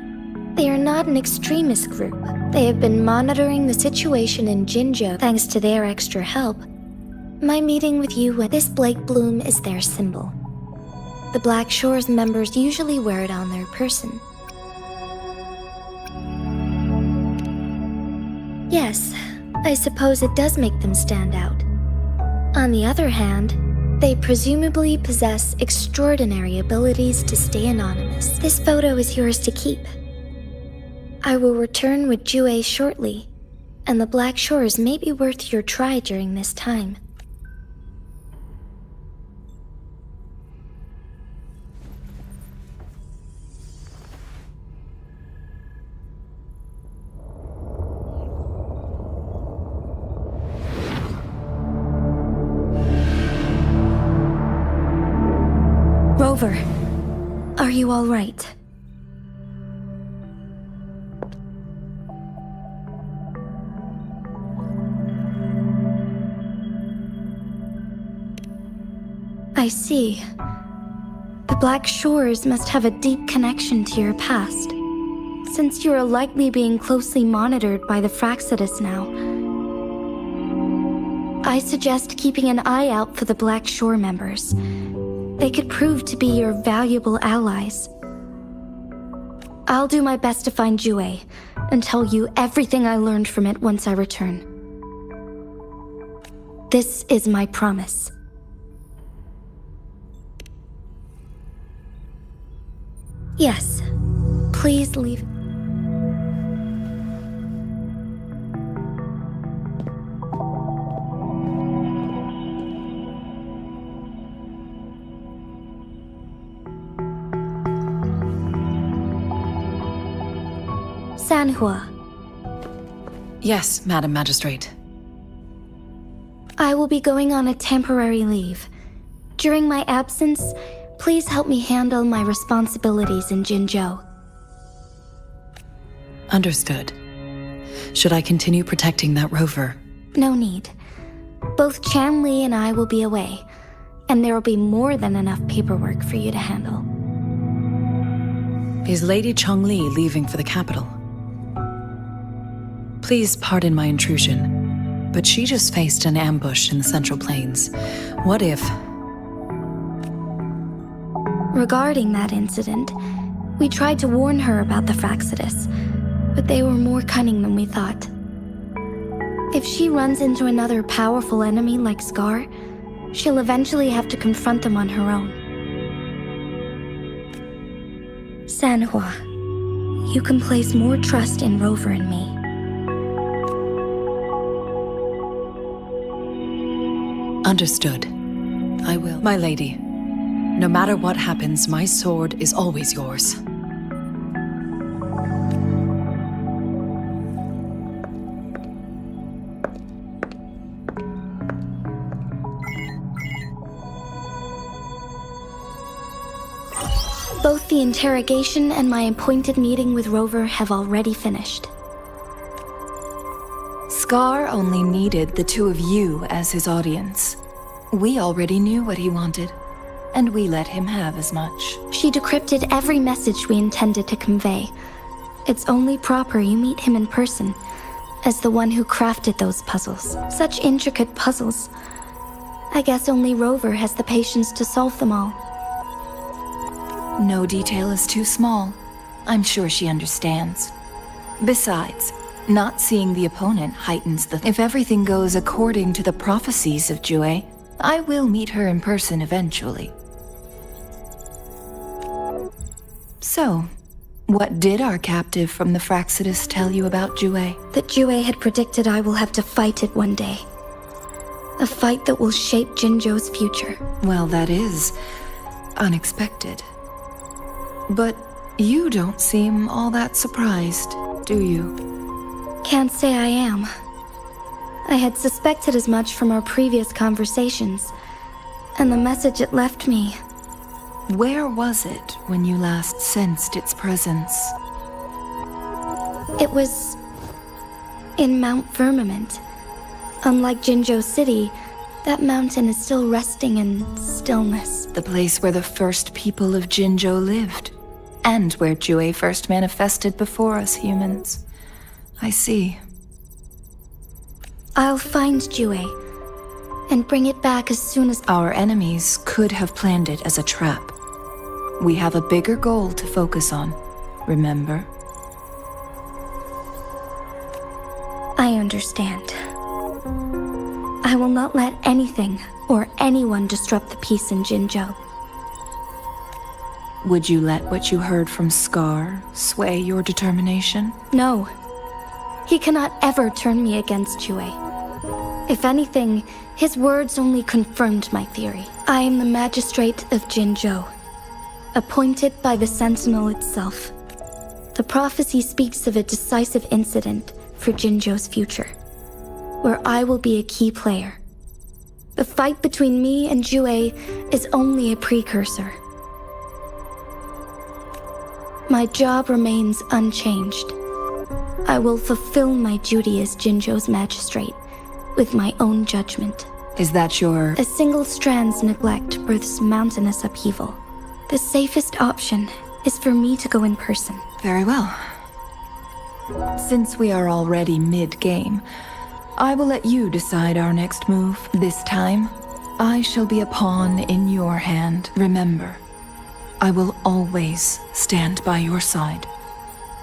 they are not an extremist group. They have been monitoring the situation in Jinzhou thanks to their extra help. My meeting with you, this Blake Bloom is their symbol. The Black Shores members usually wear it on their person. Yes, I suppose it does make them stand out. On the other hand, they presumably possess extraordinary abilities to stay anonymous. This photo is yours to keep. I will return with WuWa shortly, and the Black Shores may be worth your try during this time. Rover, are you all right? I see. The Black Shores must have a deep connection to your past, since you are likely being closely monitored by the Fraxidus now. I suggest keeping an eye out for the Black Shore members. They could prove to be your valuable allies. I'll do my best to find WuWa and tell you everything I learned from it once I return. This is my promise. Yes, please leave. Sanhua. Yes, Madam Magistrate. I will be going on a temporary leave. During my absence, please help me handle my responsibilities in Jinzhou. Understood. Should I continue protecting that rover? No need. Both Chanli and I will be away, and there will be more than enough paperwork for you to handle. Is Lady Chongli leaving for the capital? Please pardon my intrusion, but she just faced an ambush in the Central Plains. What if... Regarding that incident, we tried to warn her about the Fraxidus, but they were more cunning than we thought. If she runs into another powerful enemy like Scar, she'll eventually have to confront them on her own. Sanhua, you can place more trust in Rover and me. Understood. I will. My lady, no matter what happens, my sword is always yours. Both the interrogation and my appointed meeting with Rover have already finished. Scar only needed the two of you as his audience. We already knew what he wanted, and we let him have as much. She decrypted every message we intended to convey. It's only proper you meet him in person, as the one who crafted those puzzles. Such intricate puzzles. I guess only Rover has the patience to solve them all. No detail is too small. I'm sure she understands. Besides, not seeing the opponent heightens the... If everything goes according to the prophecies of WuWa, I will meet her in person eventually. So, what did our captive from the Fraxidus tell you about WuWa? That WuWa had predicted I will have to fight it one day. A fight that will shape Jinzhou's future. Well, that is unexpected. But you don't seem all that surprised, do you? Can't say I am. I had suspected as much from our previous conversations, and the message it left me. Where was it when you last sensed its presence? It was in Mount Firmament. Unlike Jinzhou City, That mountain is still resting in stillness. The place where the first people of Jinzhou lived, and where Jue first manifested before us humans. I see. I'll find Jue and bring it back as soon as... Our enemies could have planned it as a trap. We have a bigger goal to focus on, remember? I understand. I will not let anything or anyone disrupt the peace in Jinzhou. Would you let what you heard from Scar sway your determination? No. He cannot ever turn me against Jue. If anything, his words only confirmed my theory. I am the magistrate of Jinzhou, appointed by the Sentinel itself. The prophecy speaks of a decisive incident for Jinzhou's future, where I will be a key player. The fight between me and Jue is only a precursor. My job remains unchanged. I will fulfill my duty as Jinzhou's magistrate with my own judgment. Is that your... A single strand's neglect births mountainous upheaval. The safest option is for me to go in person. Very well. Since we are already mid-game, I will let you decide our next move. This time, I shall be a pawn in your hand. Remember, I will always stand by your side.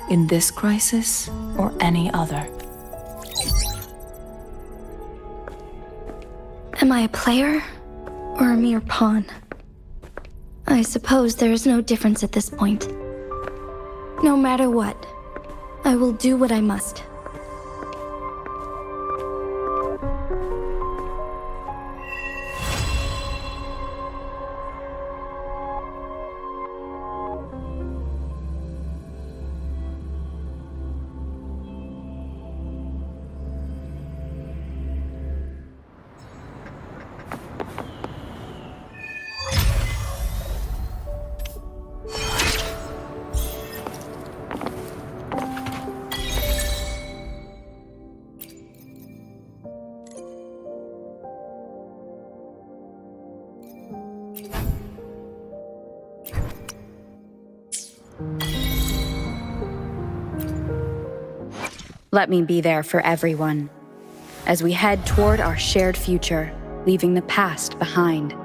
In this crisis, or any other. Am I a player, or a mere pawn? I suppose there is no difference at this point. No matter what, I will do what I must. Let me be there for everyone, as we head toward our shared future, leaving the past behind.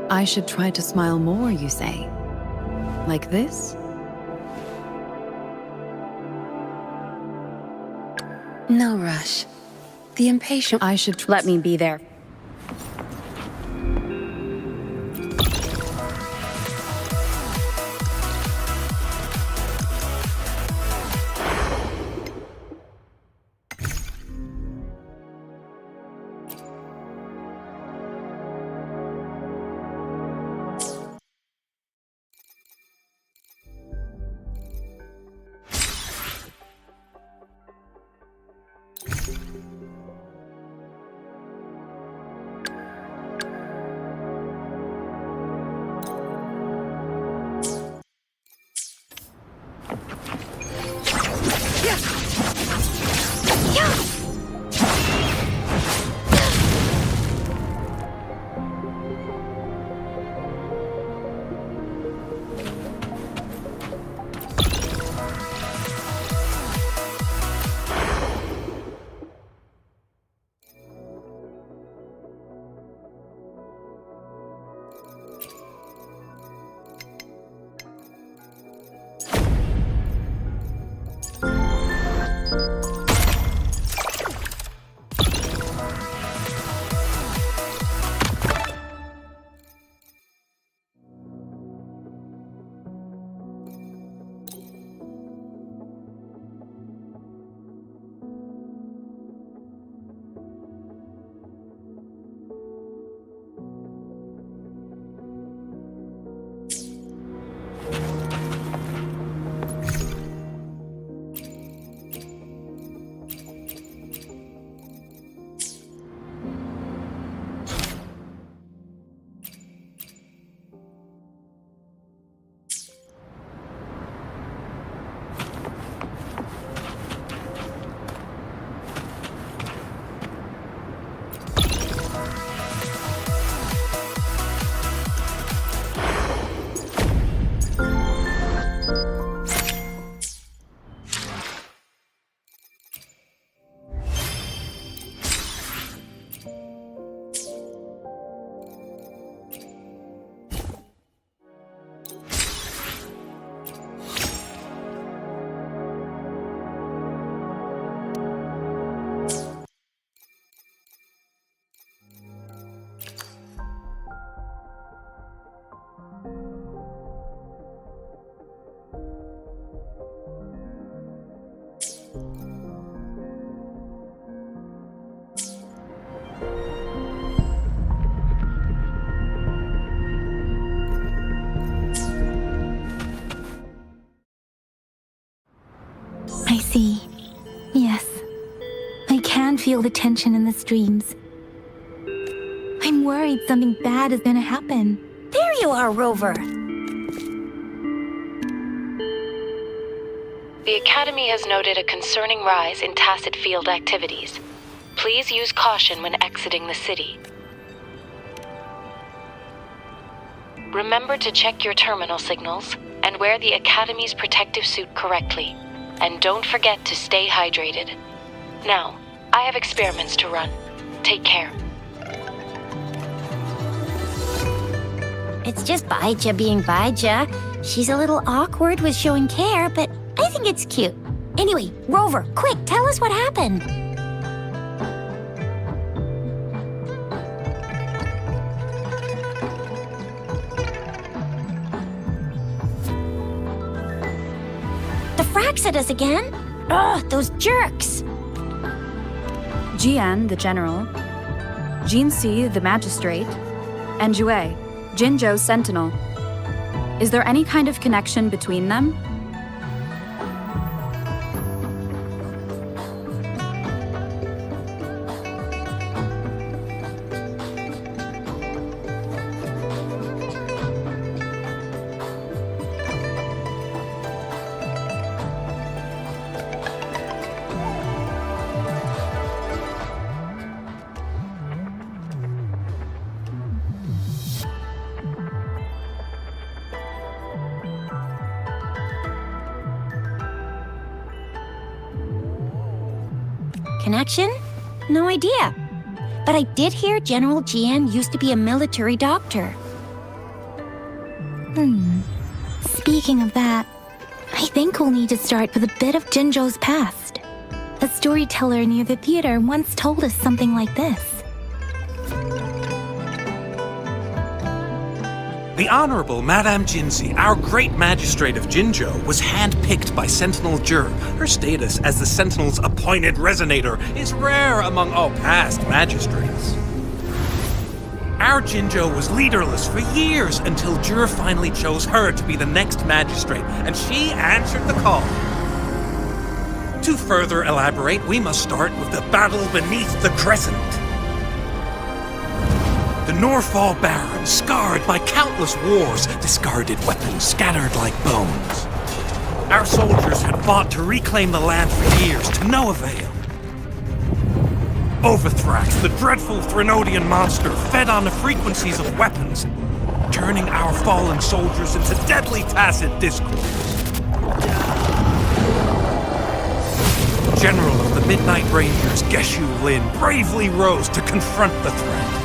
I should try to smile more, you say? Like this? No rush. The impatient... I should... Let me be there. can feel the tension in the streams. I'm worried something bad is gonna happen. There you are, Rover. The Academy has noted a concerning rise in tacit field activities. Please use caution when exiting the city. Remember to check your terminal signals and wear the Academy's protective suit correctly. And don't forget to stay hydrated. Now, I have experiments to run. Take care. It's just Baija being Baija. She's a little awkward with showing care, but I think it's cute. Anyway, Rover, quick, tell us what happened. The fracks at us again? Ugh, those jerks! Jian, the general, Jinsi, the magistrate, and Jue, Jinzhou's sentinel. Is there any kind of connection between them? Connection? No idea. But I did hear General Jian used to be a military doctor. Speaking of that, I think we'll need to start with a bit of Jinzhou's past. A storyteller near the theater once told us something like this. The Honorable Madame Jinzi, our great magistrate of Jinzhou, was handpicked by Sentinel Jur. Her status as the Sentinel's appointed resonator is rare among all past magistrates. Our Jinzhou was leaderless for years until Jur finally chose her to be the next magistrate, and she answered the call. To further elaborate, we must start with the battle beneath the Crescent. The Norfall Barons, scarred by countless wars, discarded weapons scattered like bones. Our soldiers had fought to reclaim the land for years, to no avail. Overthrax, the dreadful Threnodian monster, fed on the frequencies of weapons, turning our fallen soldiers into deadly tacit discourse. General of the Midnight Rangers, Geshu Lin, bravely rose to confront the threat.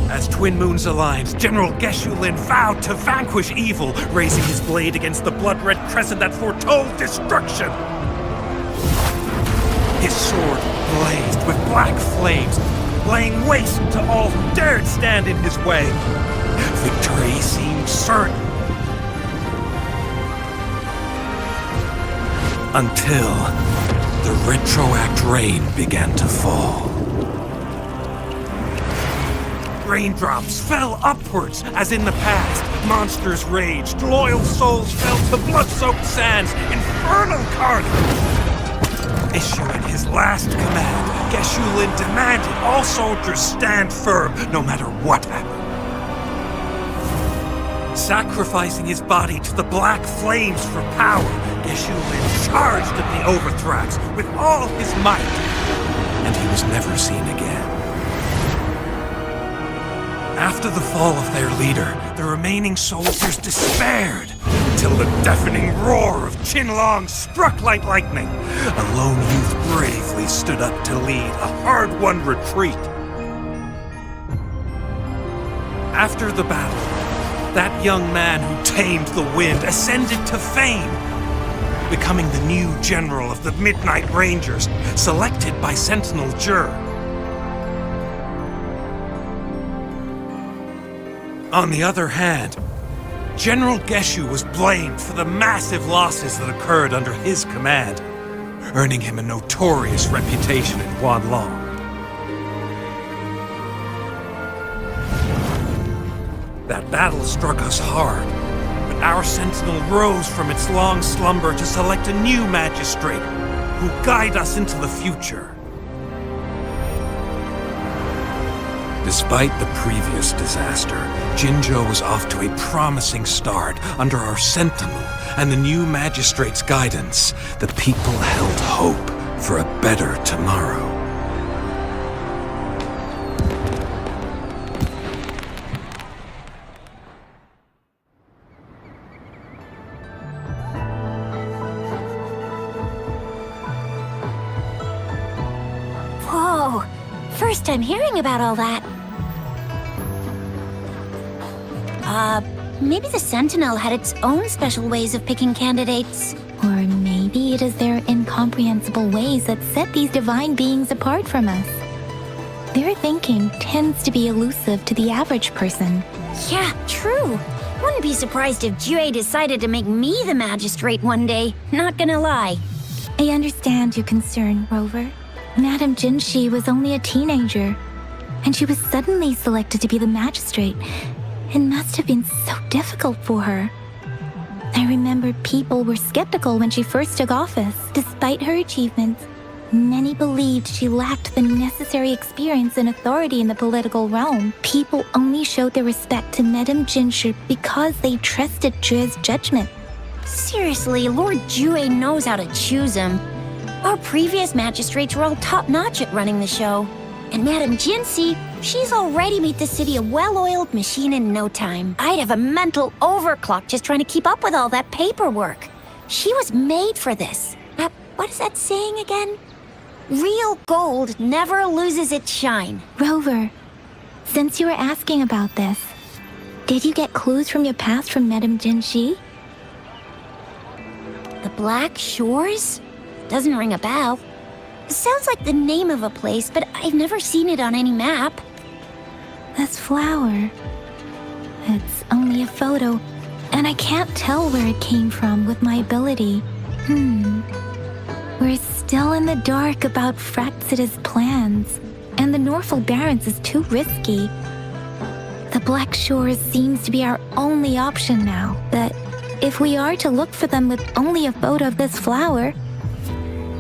As Twin Moons aligned, General Geshu Lin vowed to vanquish evil, raising his blade against the blood-red crescent that foretold destruction. His sword blazed with black flames, laying waste to all who dared stand in his way. Victory seemed certain. Until the retroact rain began to fall. Raindrops fell upwards, as in the past. Monsters raged, loyal souls fell to blood-soaked sands, infernal carnage. Issuing his last command, Geshu Lin demanded all soldiers stand firm, no matter what happened. Sacrificing his body to the black flames for power, Geshu Lin charged at the Overthrax with all his might, and he was never seen again. After the fall of their leader, the remaining soldiers despaired, until the deafening roar of Qinlong struck like lightning. A lone youth bravely stood up to lead a hard-won retreat. After the battle, that young man who tamed the wind ascended to fame, becoming the new general of the Midnight Rangers, selected by Sentinel Jur. On the other hand, General Geshu was blamed for the massive losses that occurred under his command, earning him a notorious reputation in Guanlong. That battle struck us hard, but our sentinel rose from its long slumber to select a new magistrate, will guide us into the future. Despite the previous disaster, Jinzhou was off to a promising start under our Sentinel and the new Magistrate's guidance. The people held hope for a better tomorrow. Whoa! First time hearing about all that. Maybe the Sentinel had its own special ways of picking candidates. Or maybe it is their incomprehensible ways that set these divine beings apart from us. Their thinking tends to be elusive to the average person. Yeah, true. Wouldn't be surprised if Jue decided to make me the magistrate one day. Not gonna lie. I understand your concern, Rover. Madame Jinshi was only a teenager, and she was suddenly selected to be the magistrate. It must have been so difficult for her. I remember people were skeptical when she first took office. Despite her achievements, many believed she lacked the necessary experience and authority in the political realm. People only showed their respect to Madame Jinshi because they trusted Jue's judgment. Seriously, Lord Jue knows how to choose him. Our previous magistrates were all top-notch at running the show. And Madame Jinshi, she's already made the city a well-oiled machine in no time. I'd have a mental overclock just trying to keep up with all that paperwork. She was made for this. What is that saying again? Real gold never loses its shine. Rover, since you were asking about this, did you get clues from your past from Madame Jinshi? The Black Shores? Doesn't ring a bell. Sounds like the name of a place, but I've never seen it on any map. This flower. It's only a photo, and I can't tell where it came from with my ability. We're still in the dark about Fraxida's plans, and the Norfolk Barrens is too risky. The Black Shores seems to be our only option now, but if we are to look for them with only a photo of this flower,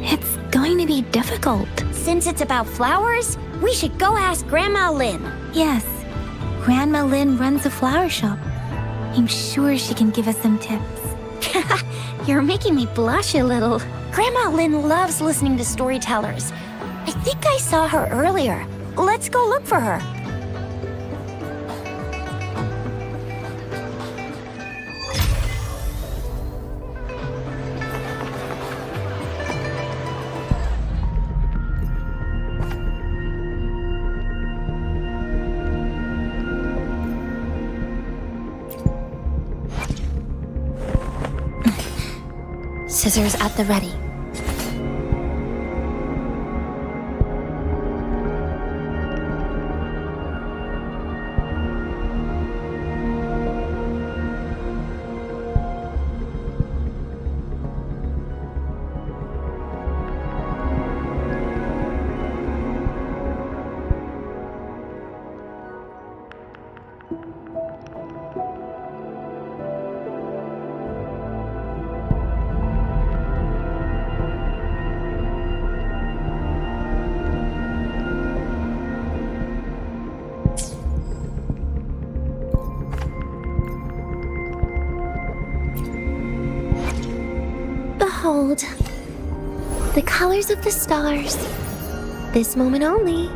it's going to be difficult. Since it's about flowers, we should go ask Grandma Lin. Yes, Grandma Lin runs a flower shop. I'm sure she can give us some tips. You're making me blush a little. Grandma Lin loves listening to storytellers. I think I saw her earlier. Let's go look for her. Scissors at the ready. Behold, the colors of the stars. This moment only.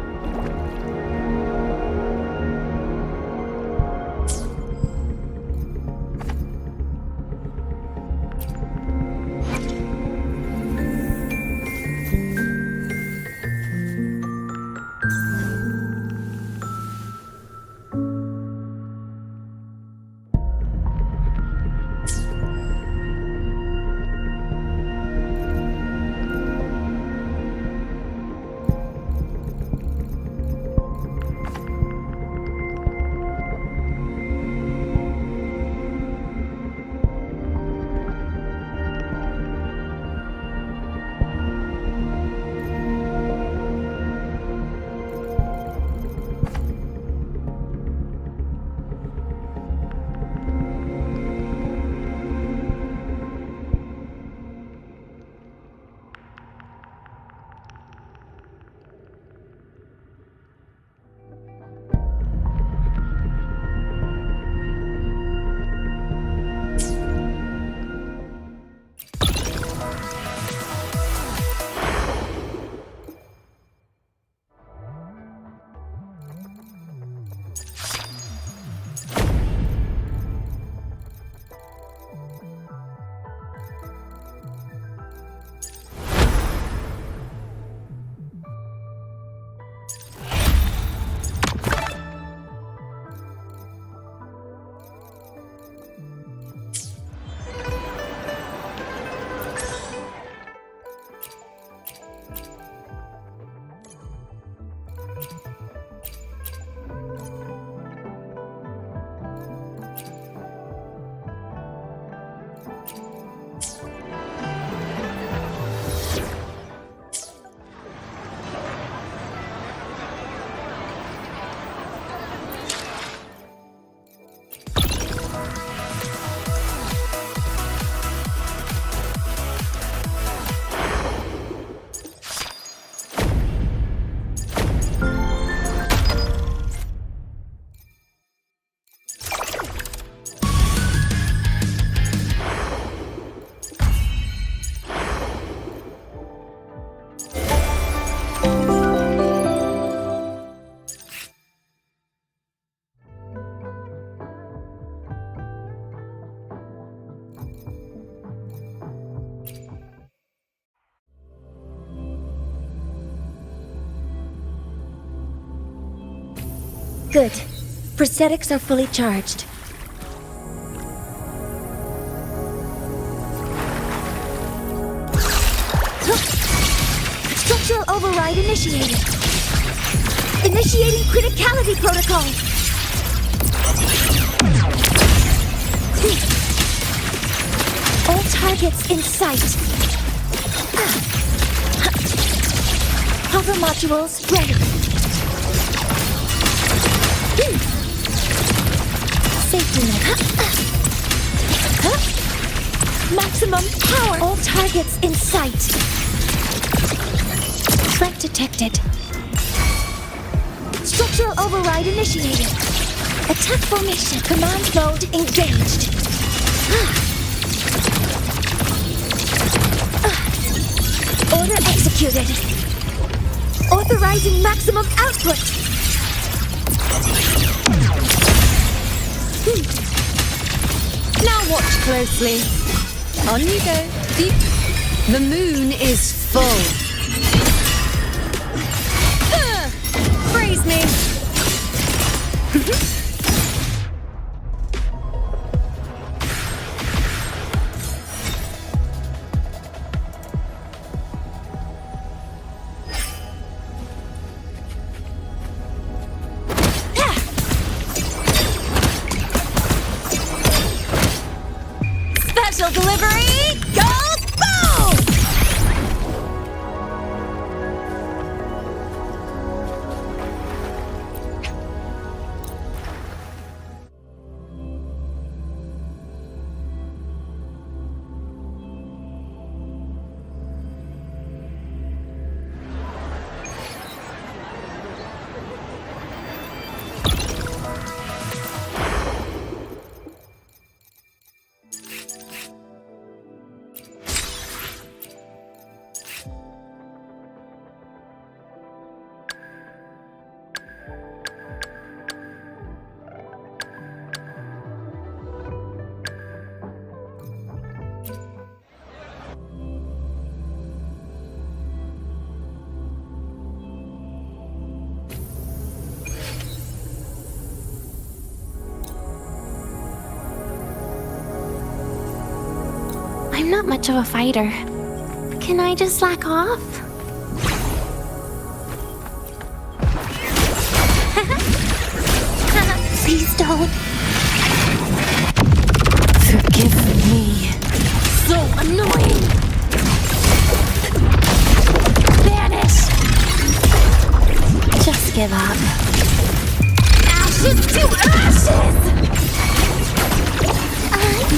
Good. Prosthetics are fully charged. Structural override initiated. Initiating criticality protocol. All targets in sight. Hover modules ready. Safety net. Maximum power. All targets in sight. Threat detected. Structural override initiated. Attack formation. Command mode engaged. Order executed. Authorizing maximum output. Now watch closely. On you go. Deep. The moon is full. Praise me. Special delivery, goes boom! I'm not much of a fighter. Can I just slack off? Please don't. Forgive me. So annoying! Vanish! Just give up. Ashes to ashes!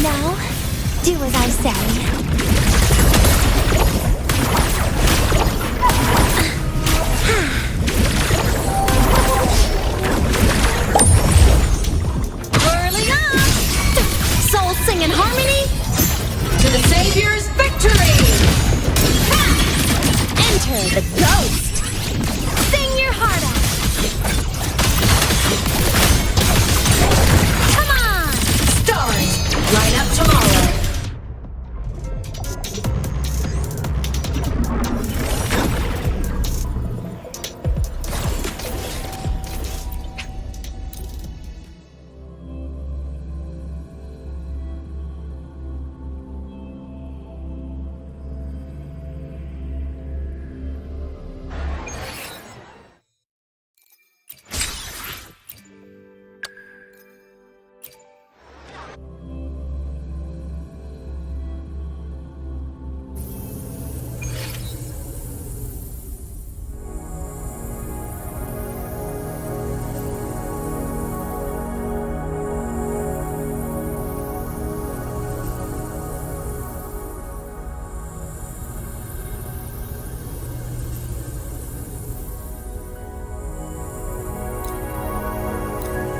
Now, do as I say. Whirling up! Souls sing in harmony! To the Savior's victory! Enter the ghost! Sing your heart out! Come on! Stars, light up tomorrow!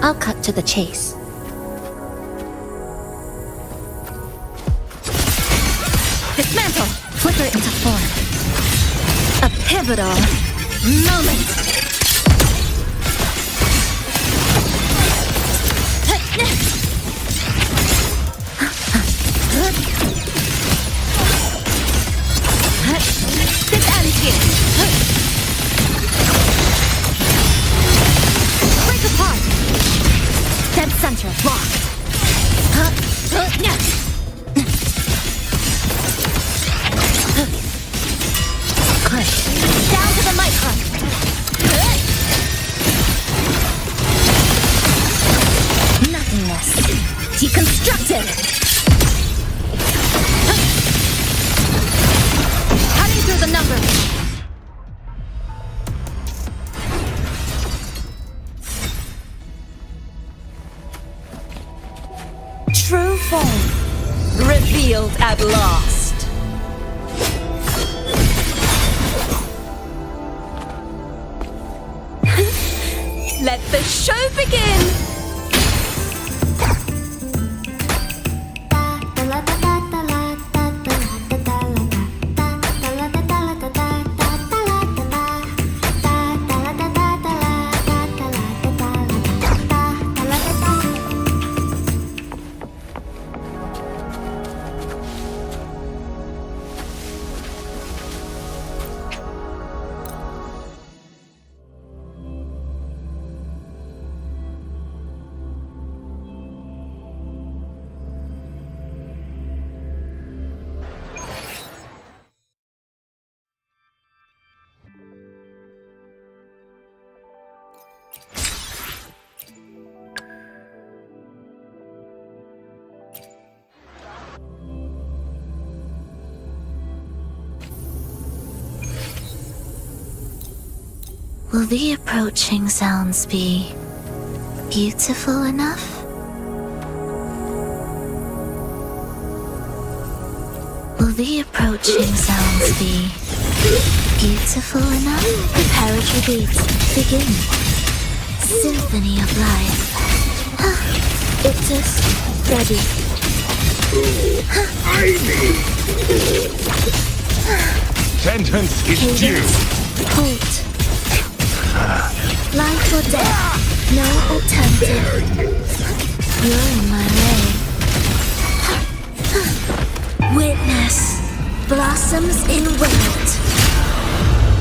I'll cut to the chase. Dismantle! Flicker into form. A pivotal moment! This ends here! Break apart! form, revealed at last. Let the show begin! Will the approaching sounds be beautiful enough? Will the approaching sounds be beautiful enough? Preparatory beats begin. Symphony of life. It is ready. Sentence is due. Halt. Life or death, no alternative. You're in my way. Witness blossoms in wind.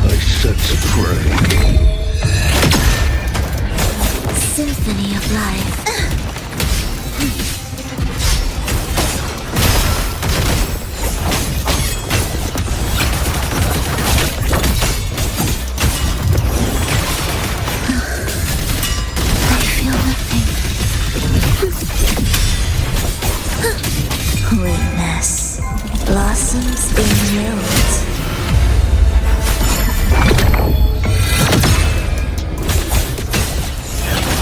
I sense a prey. Symphony of life. Witness blossoms in wind.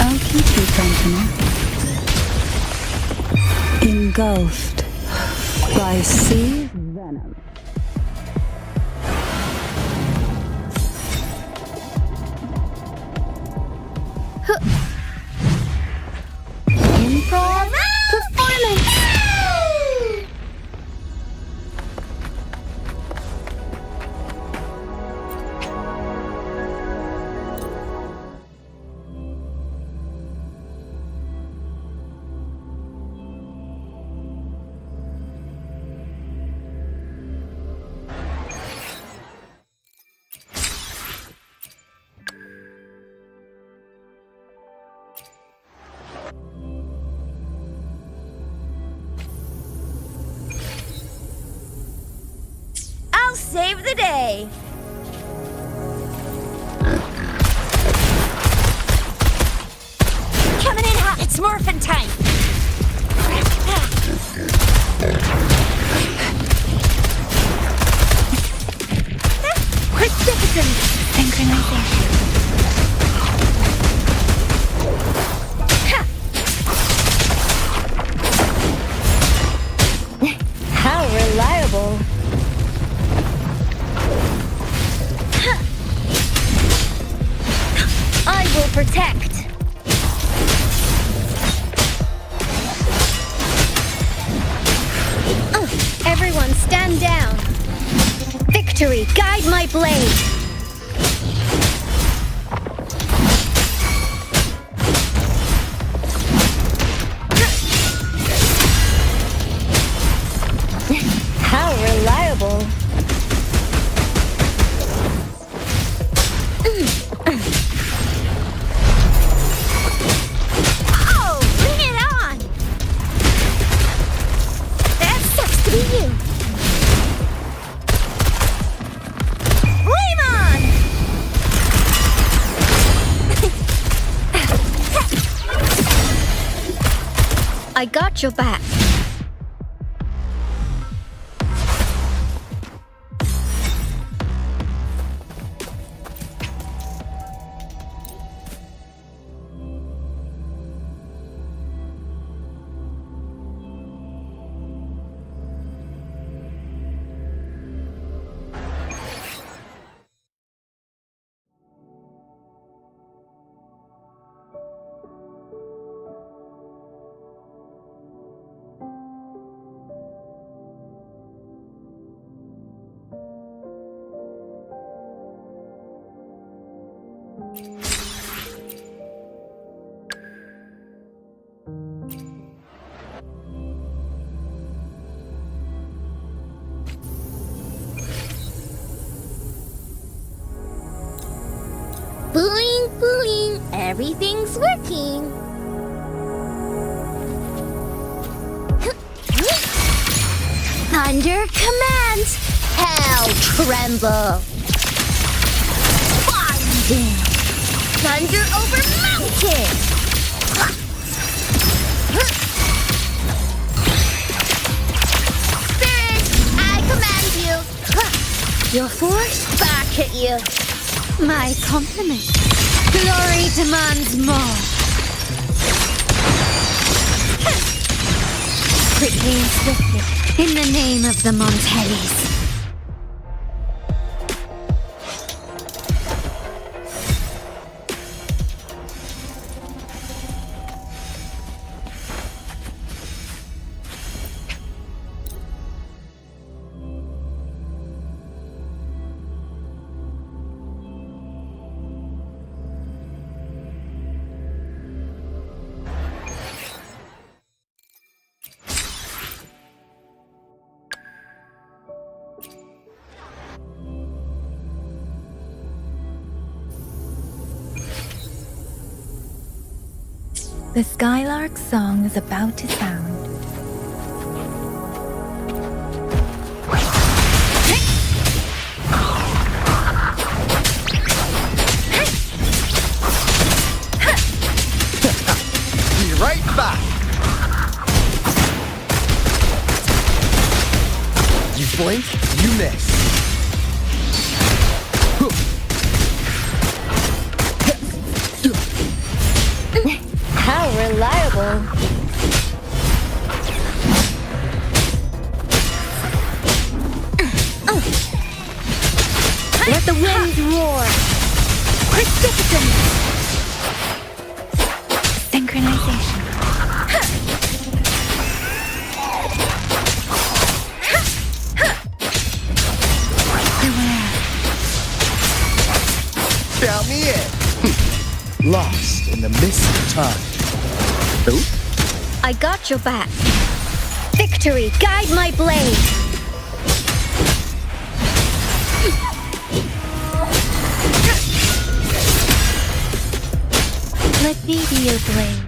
I'll keep you company. Engulfed by sea venom. Improv performance. Save the day! Coming in hot, it's morphin' time! Magnificent synchronization. How reliable! I will protect! Everyone stand down! Victory, guide my blade! How reliable! Oh, bring it on! That sucks to be you! Flame on! I got your back. Boing, boing, everything's working. Thunder commands, hell tremble. Binding, thunder over mountain. Spirit, I command you. Your force, back at you. My compliments. Glory demands more. Quickly and swiftly, in the name of the Montellis. The Skylark's song is about to sound. Be right back. You blink, you miss. How reliable. Let the winds roar. Precipitant. Synchronization. Count me in. Lost in the mist of time. Ooh. I got your back. Victory, guide my blade. Let me be your blade.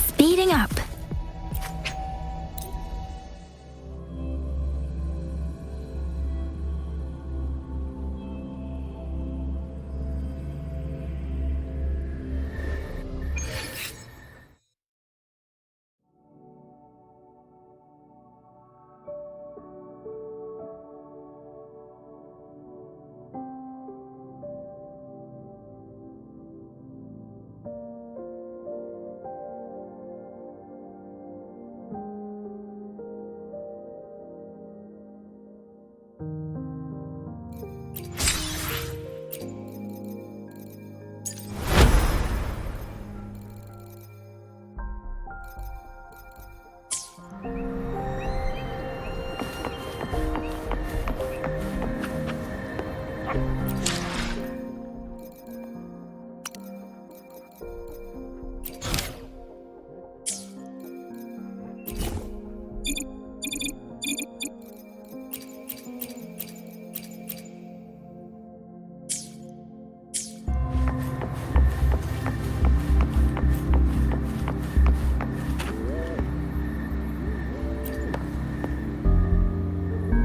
Speeding up.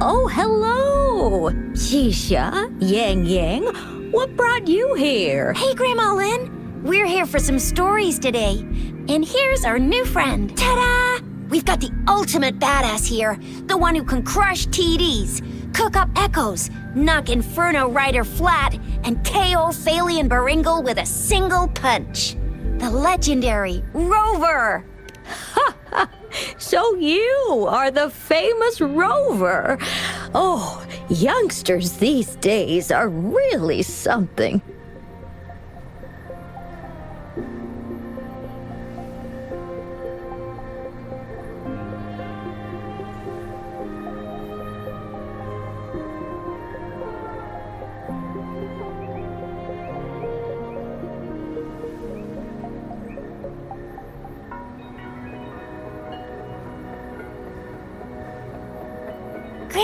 Oh, hello! Shisha, Yang Yang, what brought you here? Hey, Grandma Lynn. We're here for some stories today. And here's our new friend. Ta-da! We've got the ultimate badass here. The one who can crush TDs, cook up echoes, knock Inferno Rider flat, and KO Phalian Baringle with a single punch. The legendary Rover. So you are the famous Rover. Oh, youngsters these days are really something.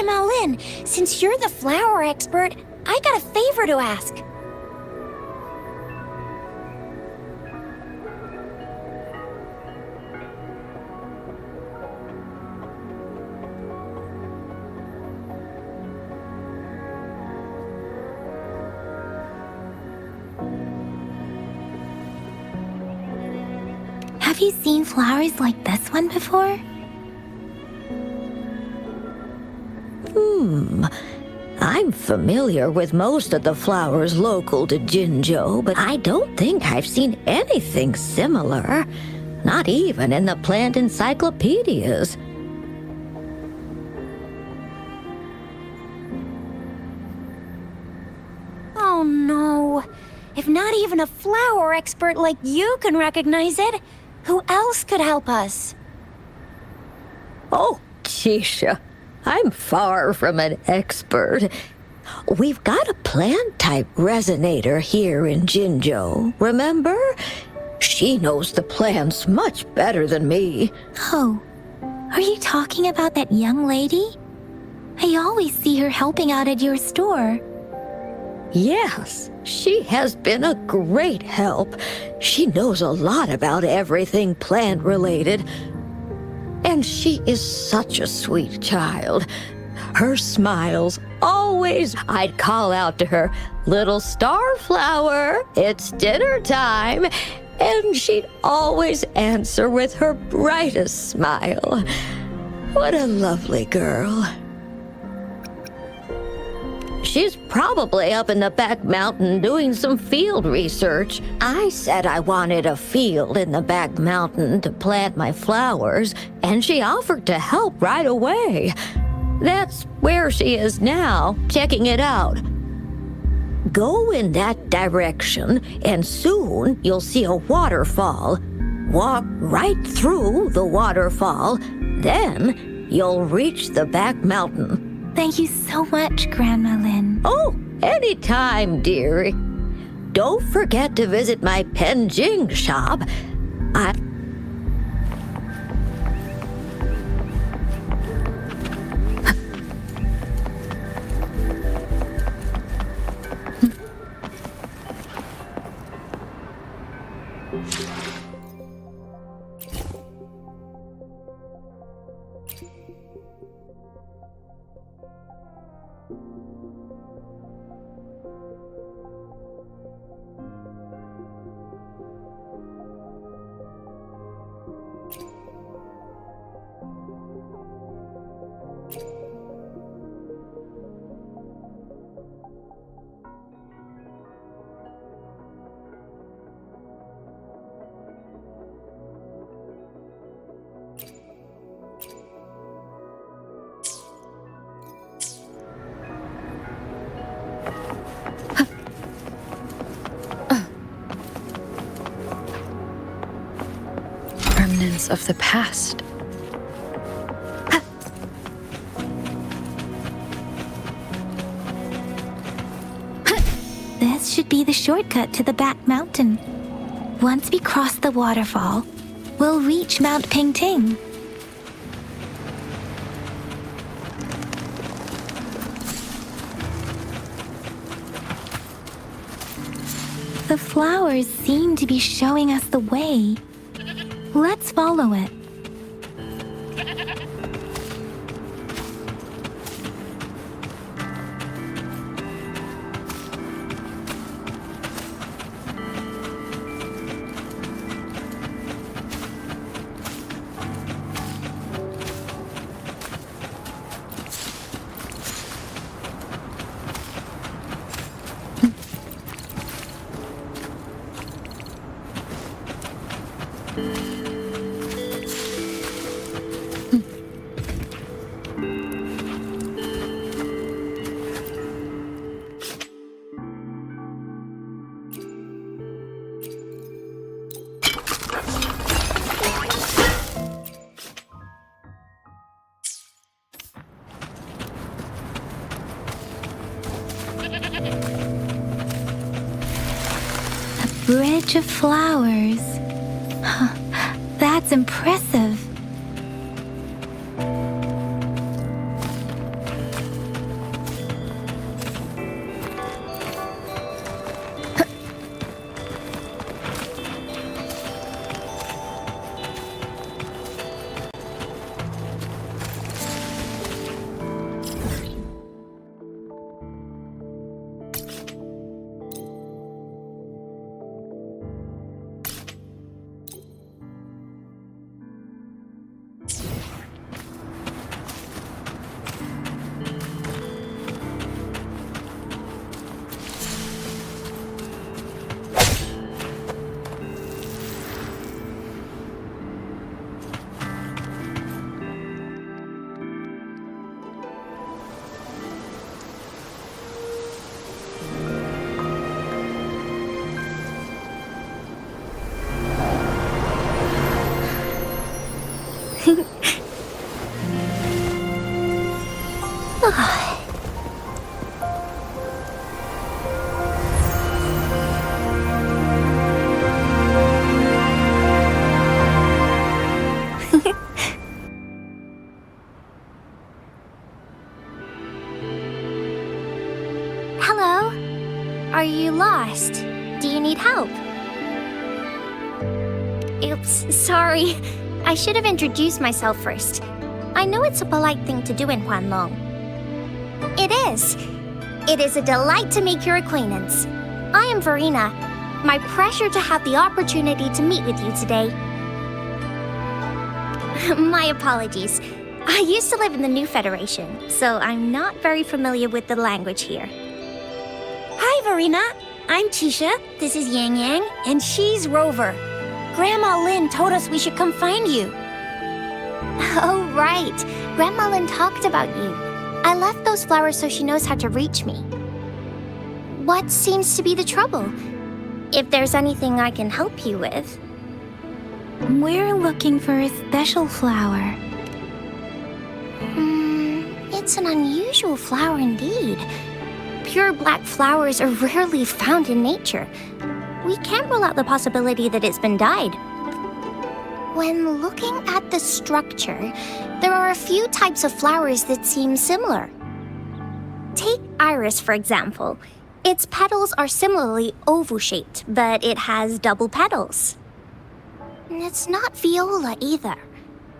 Grandma Lynn, since you're the flower expert, I got a favor to ask. Have you seen flowers like this one before? I'm familiar with most of the flowers local to Jinzhou, but I don't think I've seen anything similar. Not even in the plant encyclopedias. Oh no. If not even a flower expert like you can recognize it, who else could help us? Oh, Tisha, I'm far from an expert. We've got a plant-type resonator here in Jinzhou, remember? She knows the plants much better than me. Oh, are you talking about that young lady? I always see her helping out at your store. Yes, she has been a great help. She knows a lot about everything plant-related. And she is such a sweet child. Her smiles always, I'd call out to her, "Little Starflower, it's dinner time." And she'd always answer with her brightest smile. What a lovely girl. She's probably up in the back mountain doing some field research. I said I wanted a field in the back mountain to plant my flowers, and she offered to help right away. That's where she is now, checking it out. Go in that direction, and soon you'll see a waterfall. Walk right through the waterfall, then you'll reach the back mountain. Thank you so much, Grandma Lynn. Oh, anytime, dearie. Don't forget to visit my Penjing shop. Remnants of the past. This should be the shortcut to the back mountain. Once we cross the waterfall, we'll reach Mount Pingting. The flowers seem to be showing us the way. Let's follow it. Bridge of flowers. That's impressive. Hello. Are you lost? Do you need help? Oops, sorry. I should have introduced myself first. I know it's a polite thing to do in Huanlong. It is. It is a delight to make your acquaintance. I am Verena. My pleasure to have the opportunity to meet with you today. My apologies. I used to live in the New Federation, so I'm not very familiar with the language here. Hi, Verena. I'm Tisha. This is Yang Yang, and she's Rover. Grandma Lin told us we should come find you. Oh, right. Grandma Lin talked about you. I left those flowers so she knows how to reach me. What seems to be the trouble? If there's anything I can help you with. We're looking for a special flower. It's an unusual flower indeed. Pure black flowers are rarely found in nature. We can't rule out the possibility that it's been dyed. When looking at the structure, there are a few types of flowers that seem similar. Take iris, for example. Its petals are similarly oval-shaped, but it has double petals. It's not viola either,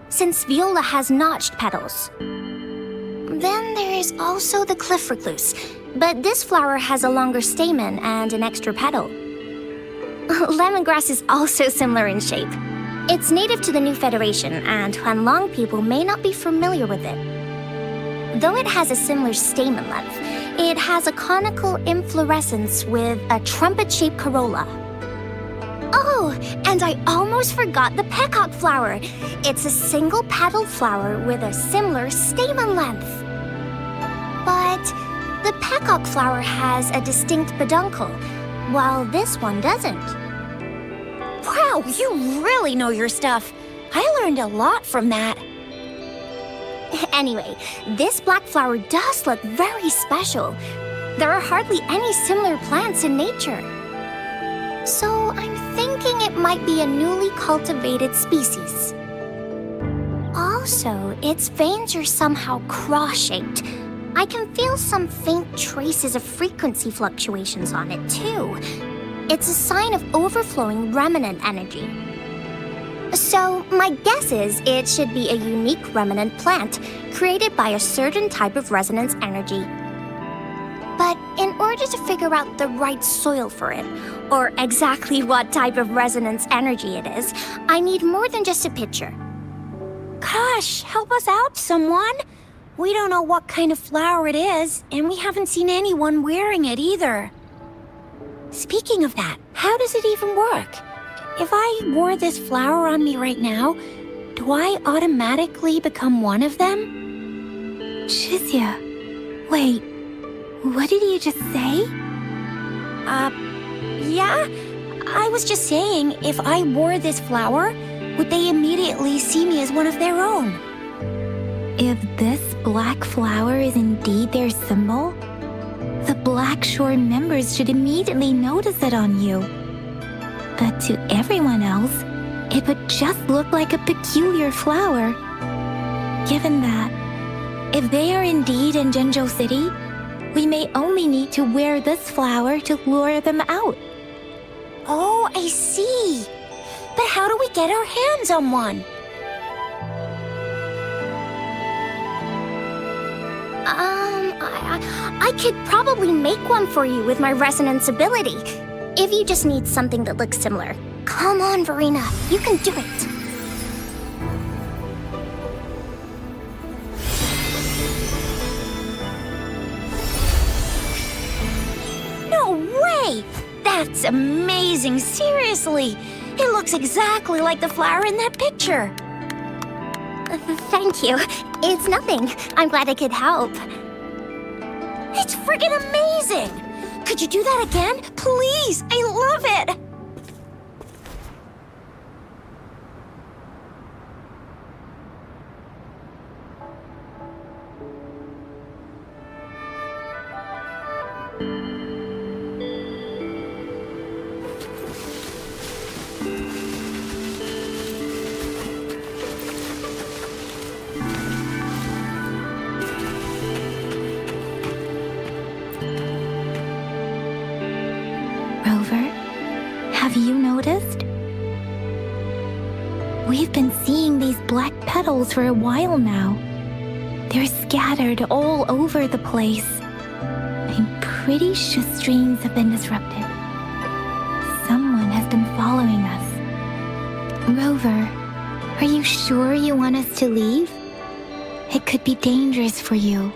since viola has notched petals. Then there is also the cliff recluse, but this flower has a longer stamen and an extra petal. Lemongrass is also similar in shape. It's native to the New Federation, and Huanlong people may not be familiar with it. Though it has a similar stamen length, it has a conical inflorescence with a trumpet-shaped corolla. Oh, and I almost forgot the peacock flower. It's a single-petaled flower with a similar stamen length. But the peacock flower has a distinct peduncle, while this one doesn't. Wow, you really know your stuff. I learned a lot from that. Anyway, this black flower does look very special. There are hardly any similar plants in nature. So I'm thinking it might be a newly cultivated species. Also, its veins are somehow cross-shaped. I can feel some faint traces of frequency fluctuations on it, too. It's a sign of overflowing remnant energy. So, my guess is it should be a unique remnant plant created by a certain type of resonance energy. But in order to figure out the right soil for it, or exactly what type of resonance energy it is, I need more than just a picture. Gosh, help us out, someone! We don't know what kind of flower it is, and we haven't seen anyone wearing it either. Speaking of that, how does it even work? If I wore this flower on me right now, do I automatically become one of them? Shizia, wait, what did you just say? Yeah? I was just saying, if I wore this flower, would they immediately see me as one of their own? If this black flower is indeed their symbol, the Black Shore members should immediately notice it on you. But to everyone else, it would just look like a peculiar flower. Given that, if they are indeed in Jinzhou City, we may only need to wear this flower to lure them out. Oh, I see. But how do we get our hands on one? I could probably make one for you with my resonance ability. If you just need something that looks similar. Come on, Verena, you can do it. No way! That's amazing, seriously! It looks exactly like the flower in that picture. Thank you. It's nothing. I'm glad I could help. It's friggin' amazing! Could you do that again? Please! I love it! Have you noticed? We've been seeing these black petals for a while now. They're scattered all over the place. I'm pretty sure streams have been disrupted. Someone has been following us. Rover, are you sure you want us to leave? It could be dangerous for you.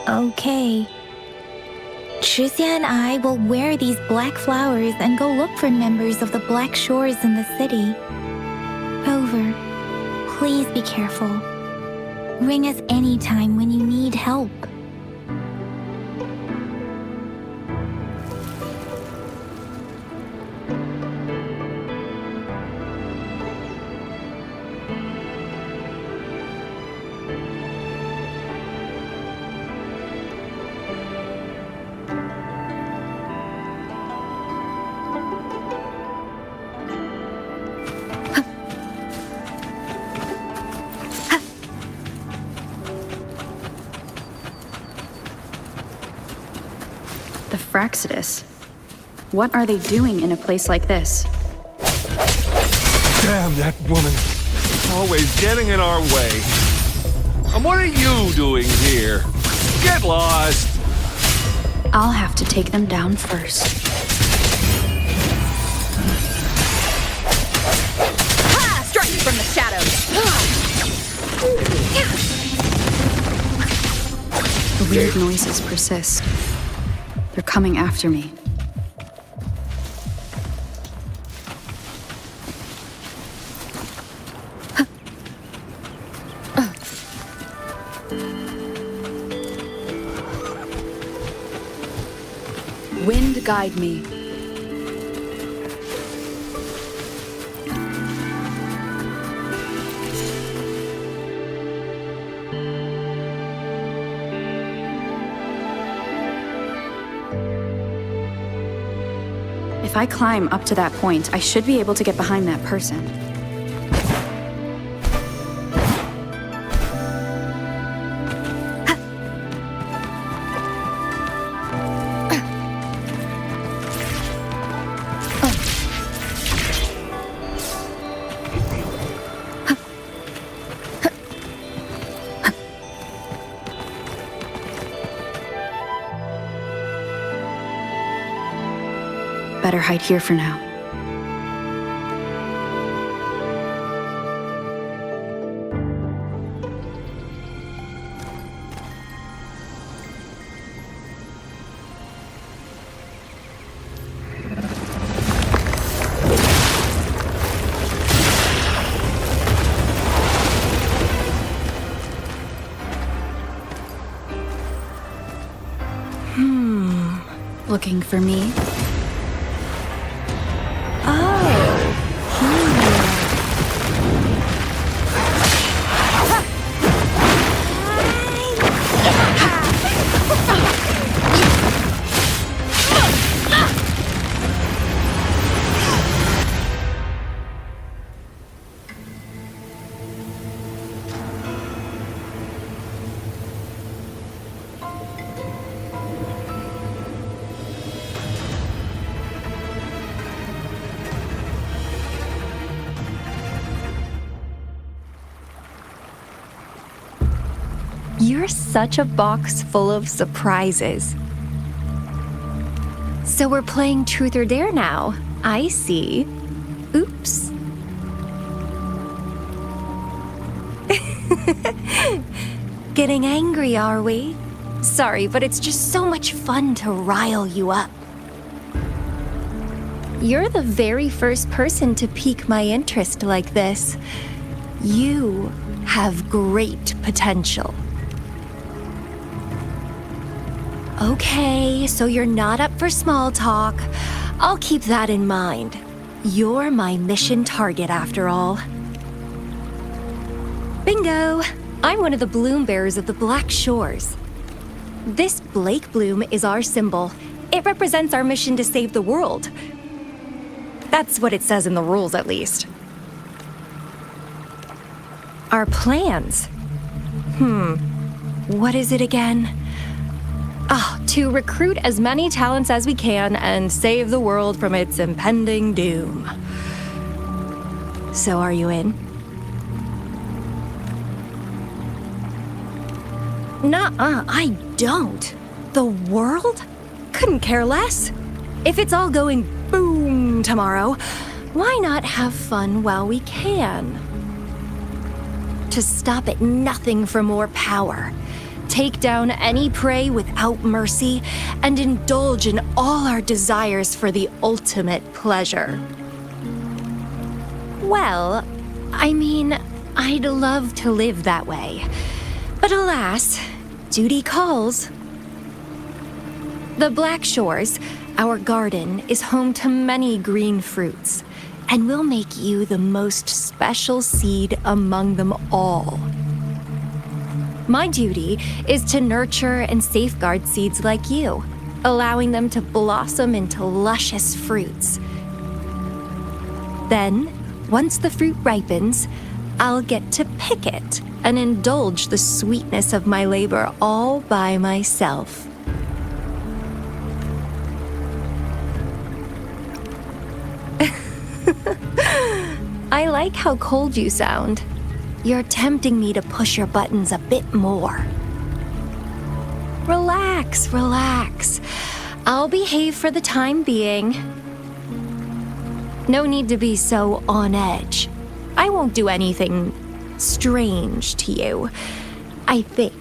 Okay. Tricia and I will wear these black flowers and go look for members of the Black Shores in the city. Rover, please be careful. Ring us anytime when you need help. The Fraxidus. What are they doing in a place like this? Damn that woman. Always getting in our way. And what are you doing here? Get lost. I'll have to take them down first. Ha! Strike from the shadows! The weird noises persist. They're coming after me. Wind guide me. If I climb up to that point, I should be able to get behind that person. Better hide here for now. Looking for me? You're such a box full of surprises. So we're playing Truth or Dare now. I see. Oops. Getting angry, are we? Sorry, but it's just so much fun to rile you up. You're the very first person to pique my interest like this. You have great potential. Okay, so you're not up for small talk. I'll keep that in mind. You're my mission target after all. Bingo! I'm one of the bloom bearers of the Black Shores. This Blake bloom is our symbol. It represents our mission to save the world. That's what it says in the rules, at least. Our plans? What is it again? To recruit as many talents as we can and save the world from its impending doom. So are you in? Nuh-uh, I don't. The world? Couldn't care less. If it's all going boom tomorrow, why not have fun while we can? To stop at nothing for more power. Take down any prey without mercy, and indulge in all our desires for the ultimate pleasure. Well, I mean, I'd love to live that way. But alas, duty calls. The Black Shores, our garden, is home to many green fruits, and will make you the most special seed among them all. My duty is to nurture and safeguard seeds like you, allowing them to blossom into luscious fruits. Then, once the fruit ripens, I'll get to pick it and indulge the sweetness of my labor all by myself. I like how cold you sound. You're tempting me to push your buttons a bit more. Relax, relax. I'll behave for the time being. No need to be so on edge. I won't do anything strange to you, I think.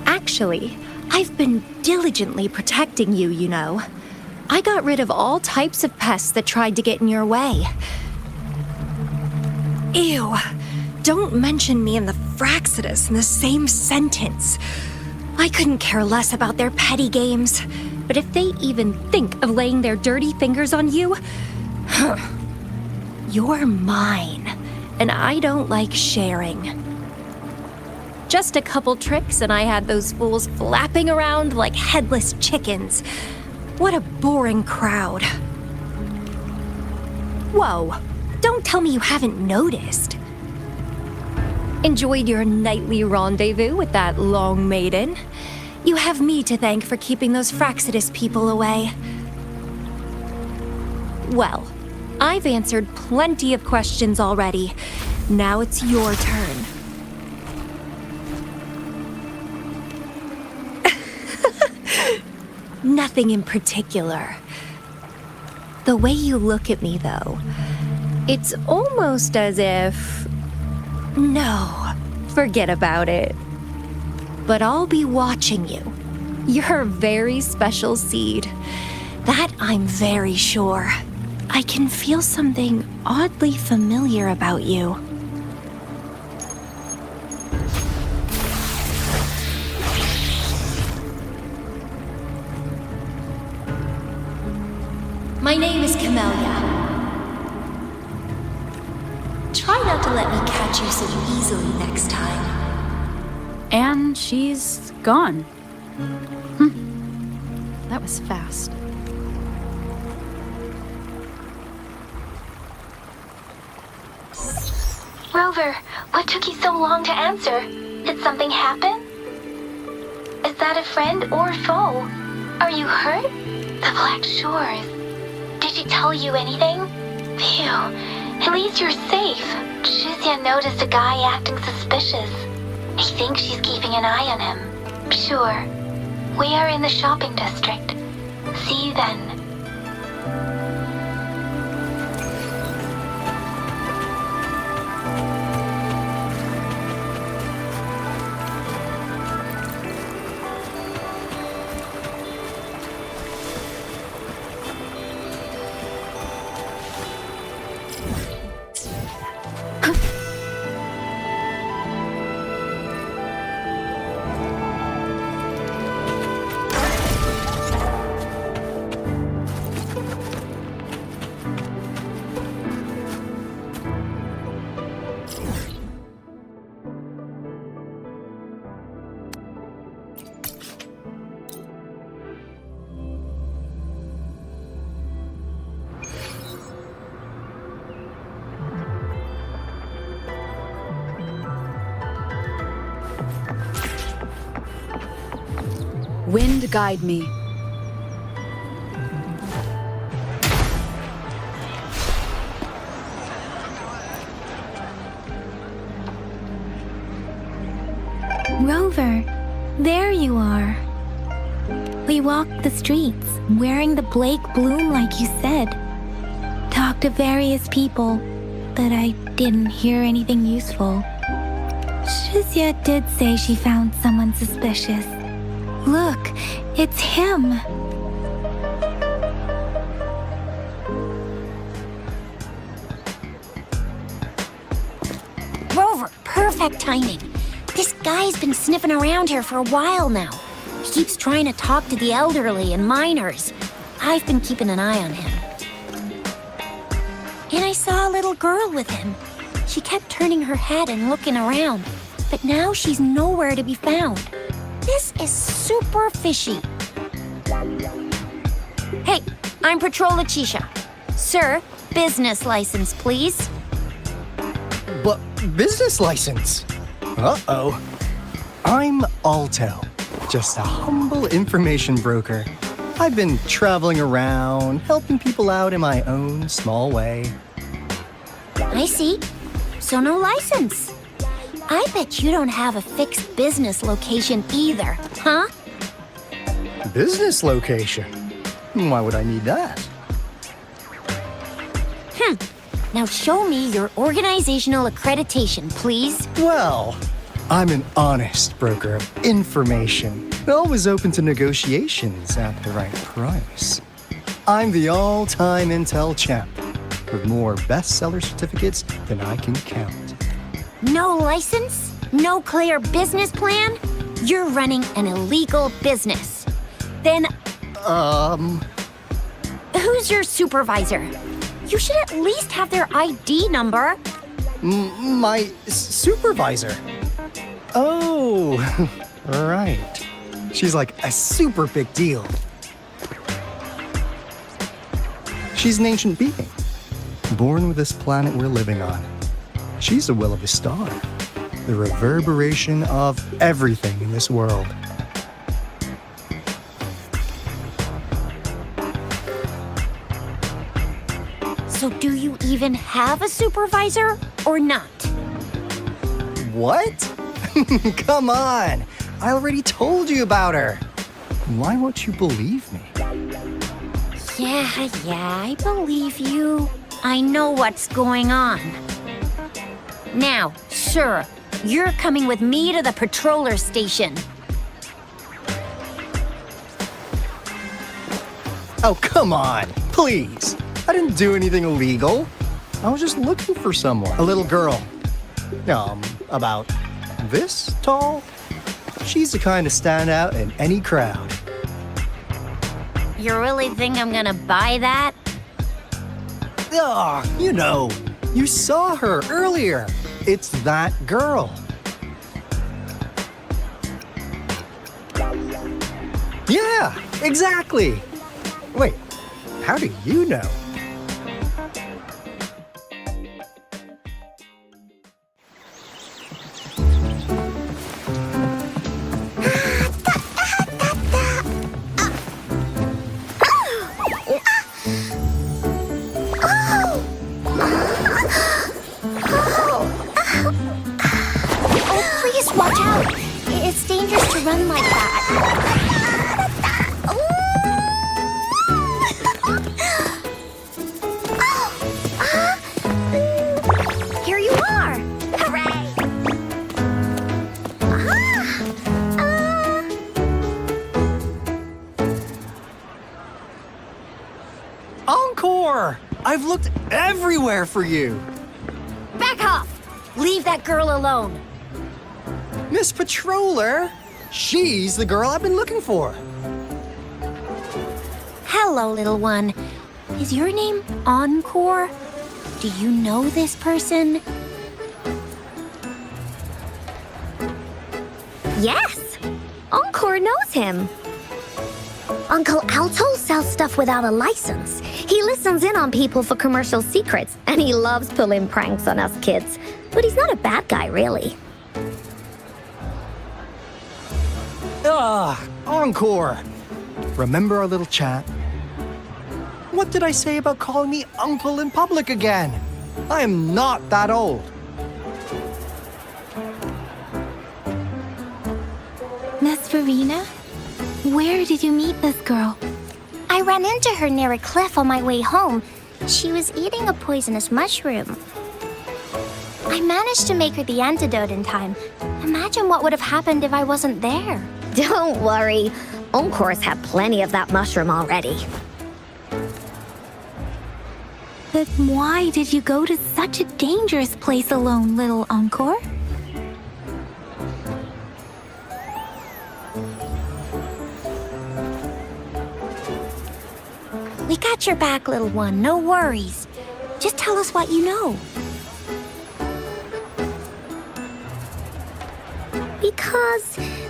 Actually, I've been diligently protecting you, you know. I got rid of all types of pests that tried to get in your way. Ew, don't mention me and the Fraxidus in the same sentence. I couldn't care less about their petty games, but if they even think of laying their dirty fingers on you, you're mine, and I don't like sharing. Just a couple tricks and I had those fools flapping around like headless chickens. What a boring crowd. Whoa. Don't tell me you haven't noticed. Enjoyed your nightly rendezvous with that long maiden? You have me to thank for keeping those Fraxidus people away. Well, I've answered plenty of questions already. Now it's your turn. Nothing in particular. The way you look at me, though, it's almost as if... No, forget about it. But I'll be watching you. You're a very special seed. That I'm very sure. I can feel something oddly familiar about you. My name is Camellia. Try not to let me catch you so easily next time. And she's gone. That was fast. Rover, what took you so long to answer? Did something happen? Is that a friend or foe? Are you hurt? The Black Shores. Did she tell you anything? Phew, at least you're safe. Shuzia noticed a guy acting suspicious. I think she's keeping an eye on him. Sure. We are in the shopping district. See you then. Wind guide me. Rover, there you are. We walked the streets, wearing the Blake bloom like you said. Talked to various people, but I didn't hear anything useful. Shizia did say she found someone suspicious. Look, it's him. Rover, perfect timing. This guy's been sniffing around here for a while now. He keeps trying to talk to the elderly and minors. I've been keeping an eye on him. And I saw a little girl with him. She kept turning her head and looking around, but now she's nowhere to be found. This is super fishy. Hey, I'm Patrol Letitia. Sir, business license, please. But business license? Uh-oh. I'm Alto, just a humble information broker. I've been traveling around, helping people out in my own small way. I see. So no license. I bet you don't have a fixed business location either, huh? Business location? Why would I need that? Now show me your organizational accreditation, please. Well, I'm an honest broker of information, always open to negotiations at the right price. I'm the all-time intel champ, with more bestseller certificates than I can count. No license? No clear business plan? You're running an illegal business. Then, who's your supervisor? You should at least have their ID number. My supervisor? Oh, right. She's like a super big deal. She's an ancient being, born with this planet we're living on. She's the will of a star, the reverberation of everything in this world. So do you even have a supervisor or not? What? Come on! I already told you about her. Why won't you believe me? Yeah, I believe you. I know what's going on. Now, sir, you're coming with me to the patroller station. Oh, come on, please. I didn't do anything illegal. I was just looking for someone. A little girl. About this tall. She's the kind to stand out in any crowd. You really think I'm gonna buy that? You saw her earlier. It's that girl. Yeah, exactly. Wait, how do you know? Oh, please watch out. It's dangerous to run like that. Here you are. Hooray. Encore! I've looked everywhere for you. Back off. Leave that girl alone. Miss Patroller, she's the girl I've been looking for. Hello, little one. Is your name Encore? Do you know this person? Yes! Encore knows him. Uncle Alto sells stuff without a license. He listens in on people for commercial secrets, and he loves pulling pranks on us kids. But he's not a bad guy, really. Encore! Remember our little chat? What did I say about calling me uncle in public again? I am not that old. Miss Verena? Where did you meet this girl? I ran into her near a cliff on my way home. She was eating a poisonous mushroom. I managed to make her the antidote in time. Imagine what would have happened if I wasn't there. Don't worry. Encore's had plenty of that mushroom already. But why did you go to such a dangerous place alone, little Encore? We got your back, little one. No worries. Just tell us what you know.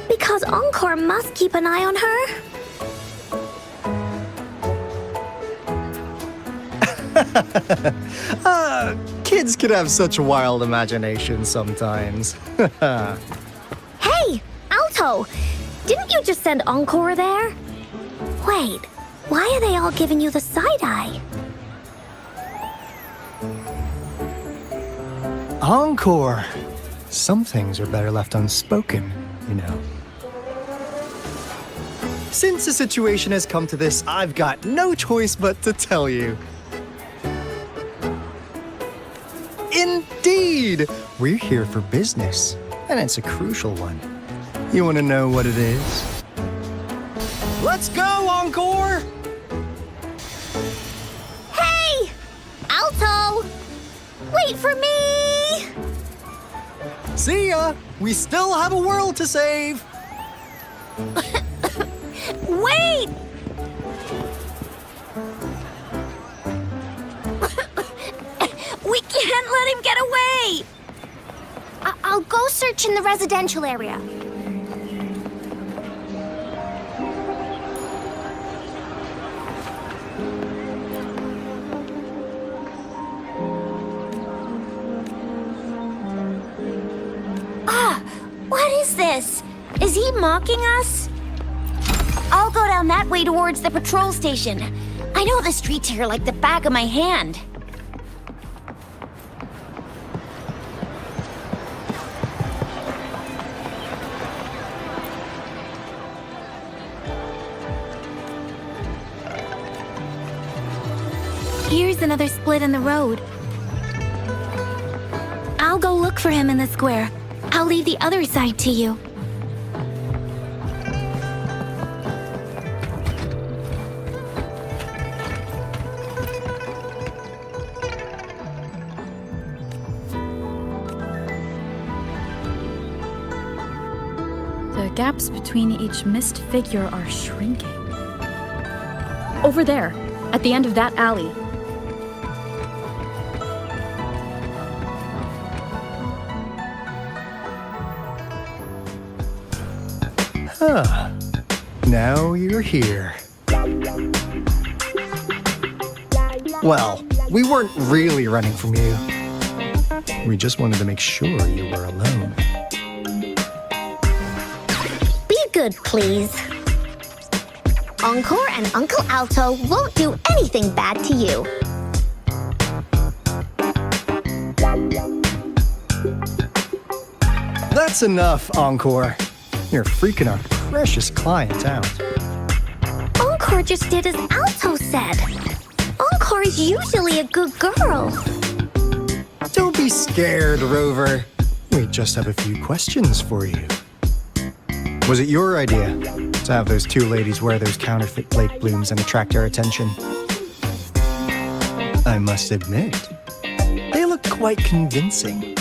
Because Encore must keep an eye on her. Kids can have such wild imaginations sometimes. Hey, Alto! Didn't you just send Encore there? Wait, why are they all giving you the side-eye? Encore! Some things are better left unspoken, you know. Since the situation has come to this, I've got no choice but to tell you. Indeed! We're here for business, and it's a crucial one. You want to know what it is? Let's go, Encore! Hey! Alto! Wait for me! See ya! We still have a world to save! Wait! We can't let him get away! I'll go search in the residential area. What is this? Is he mocking us? I'll go down that way towards the patrol station. I know the streets here like the back of my hand. Here's another split in the road. I'll go look for him in the square. I'll leave the other side to you. The gaps between each mist figure are shrinking. Over there, at the end of that alley. Huh. Now you're here. Well, we weren't really running from you. We just wanted to make sure you were alone. Be good, please. Encore and Uncle Alto won't do anything bad to you. That's enough, Encore. You're freaking our precious client out. Encore just did as Alto said. Encore is usually a good girl. Don't be scared, Rover. We just have a few questions for you. Was it your idea to have those two ladies wear those counterfeit Blake blooms and attract our attention? I must admit, they looked quite convincing.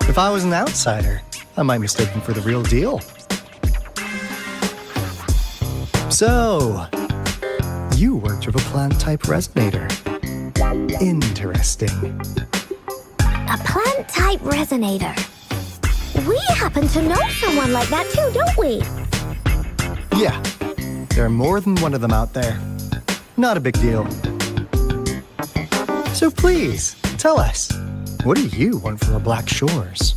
If I was an outsider, I might mistake them for the real deal. So, you worked with a plant-type resonator. Interesting. A plant-type resonator. We happen to know someone like that too, don't we? Yeah, there are more than one of them out there. Not a big deal. So please, tell us, what do you want for our Black Shores?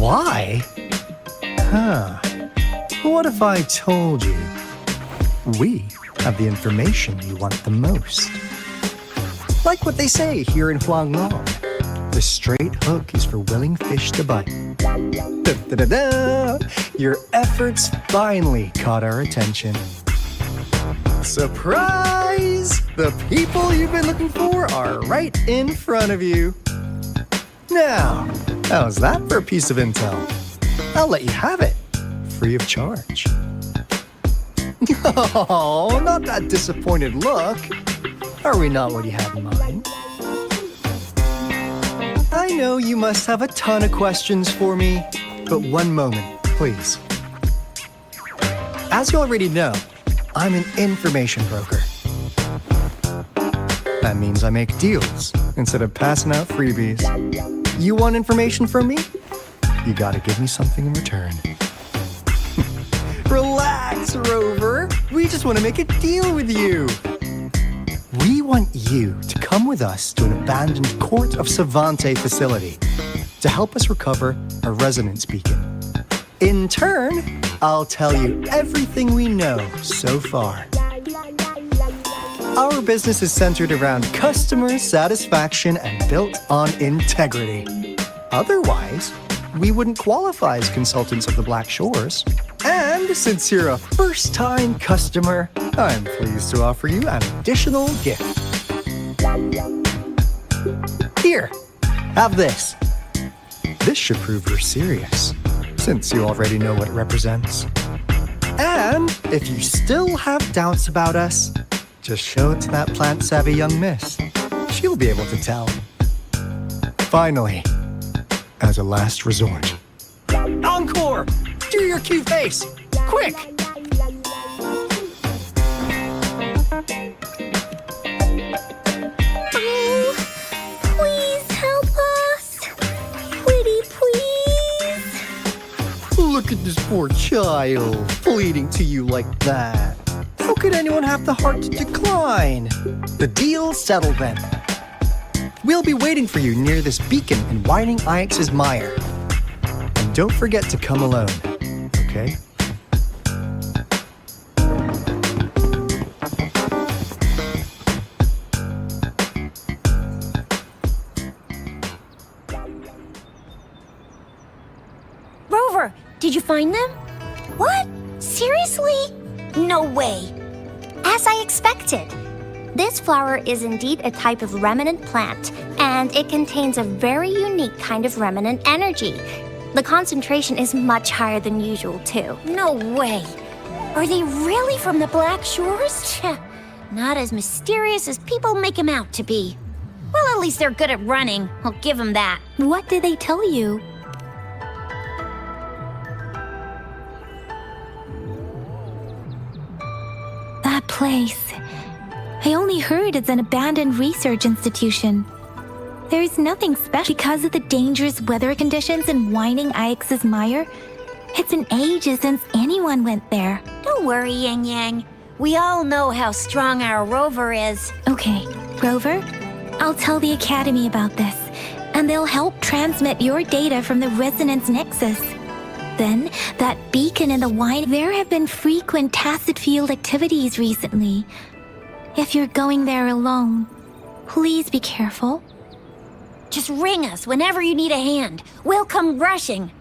Why? Huh. What if I told you we have the information you want the most? Like what they say here in Huanglong, the straight hook is for willing fish to bite. Da-da-da-da! Your efforts finally caught our attention. Surprise! The people you've been looking for are right in front of you. Now, how's that for a piece of intel? I'll let you have it, free of charge. Oh, not that disappointed look. Are we not what you had in mind? I know you must have a ton of questions for me, but one moment, please. As you already know, I'm an information broker. That means I make deals instead of passing out freebies. You want information from me? You gotta give me something in return. Relax, Rover. We just want to make a deal with you. We want you to come with us to an abandoned Court of Savante facility to help us recover a resonance beacon. In turn, I'll tell you everything we know so far. Our business is centered around customer satisfaction and built on integrity. Otherwise, we wouldn't qualify as consultants of the Black Shores. And since you're a first-time customer, I'm pleased to offer you an additional gift. Here, have this. This should prove you're serious, since you already know what it represents. And if you still have doubts about us, just show it to that plant-savvy young miss. She'll be able to tell. Finally, as a last resort. Encore! Do your cute face! Quick! Oh, please help us! Pretty please! Look at this poor child, pleading to you like that. How could anyone have the heart to decline? The deal's settled then. We'll be waiting for you near this beacon in Whining Ix's mire. And don't forget to come alone, okay? Rover, did you find them? What? Seriously? No way. As I expected. This flower is indeed a type of remnant plant, and it contains a very unique kind of remnant energy. The concentration is much higher than usual, too. No way. Are they really from the Black Shores? Not as mysterious as people make them out to be. Well, at least they're good at running. I'll give them that. What did they tell you? That place. I only heard it's an abandoned research institution. There is nothing special because of the dangerous weather conditions in Whining Ix's mire. It's been ages since anyone went there. Don't worry, Yang Yang. We all know how strong our Rover is. Okay, Rover, I'll tell the Academy about this, and they'll help transmit your data from the Resonance Nexus. Then, that beacon in the wine, there have been frequent tacit field activities recently. If you're going there alone, please be careful. Just ring us whenever you need a hand. We'll come rushing.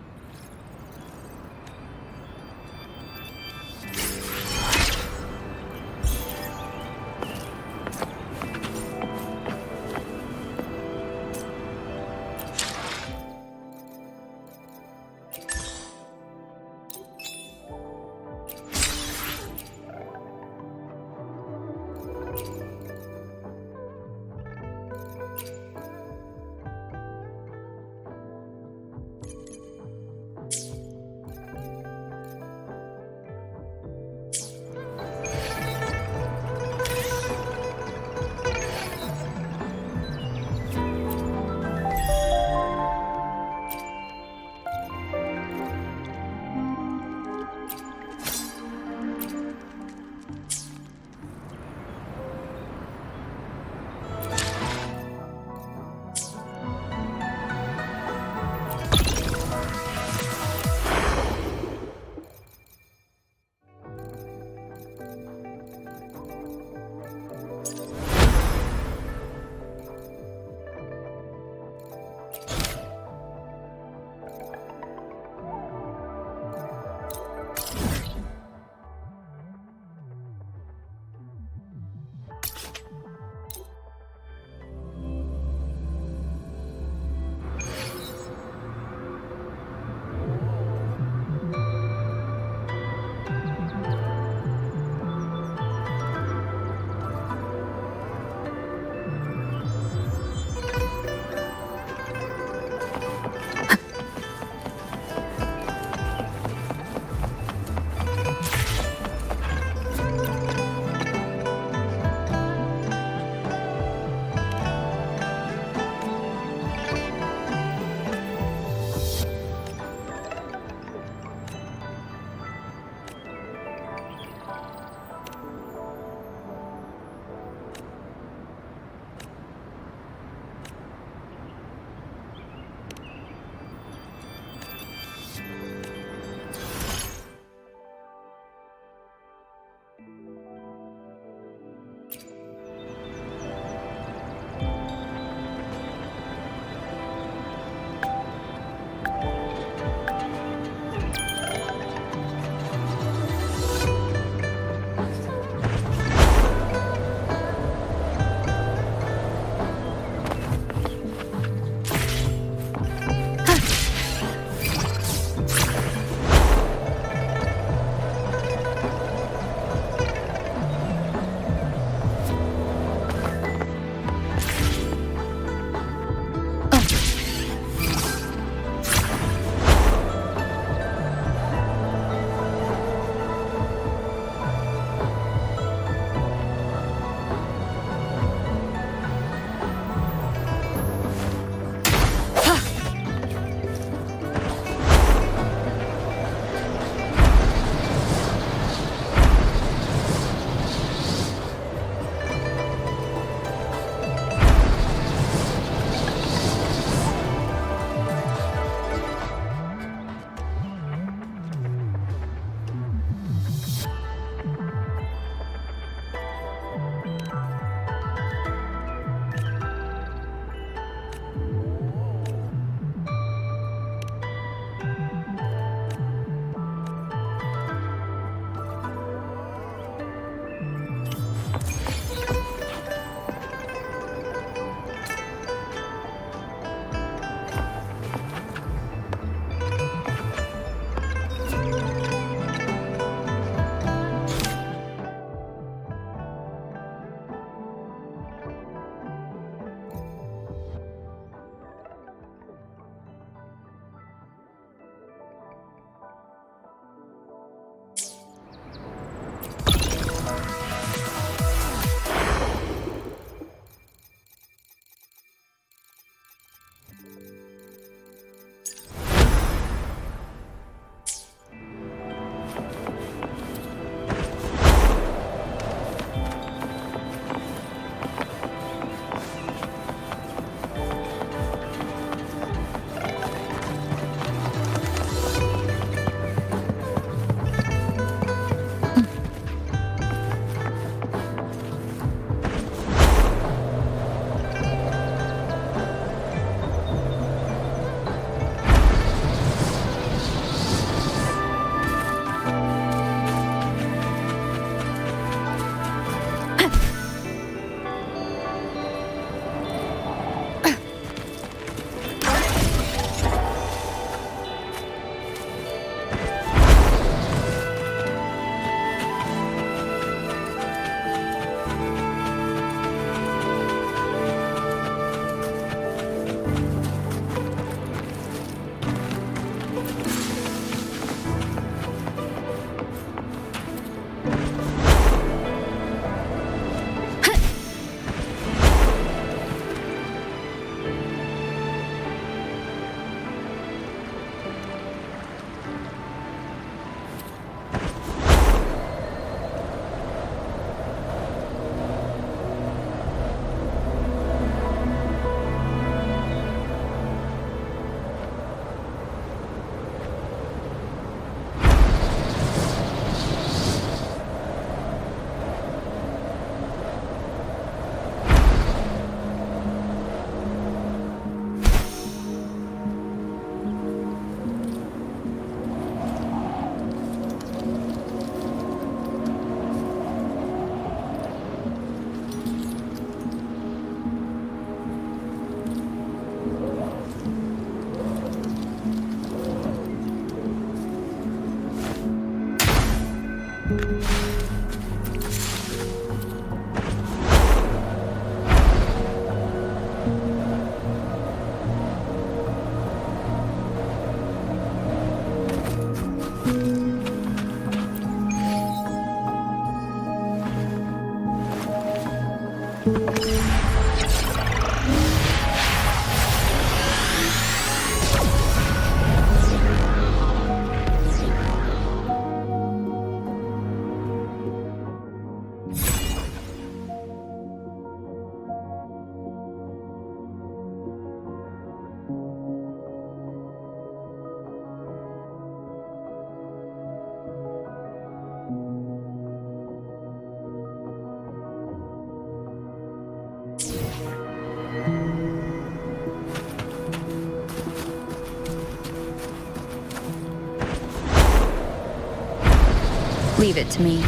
Leave it to me.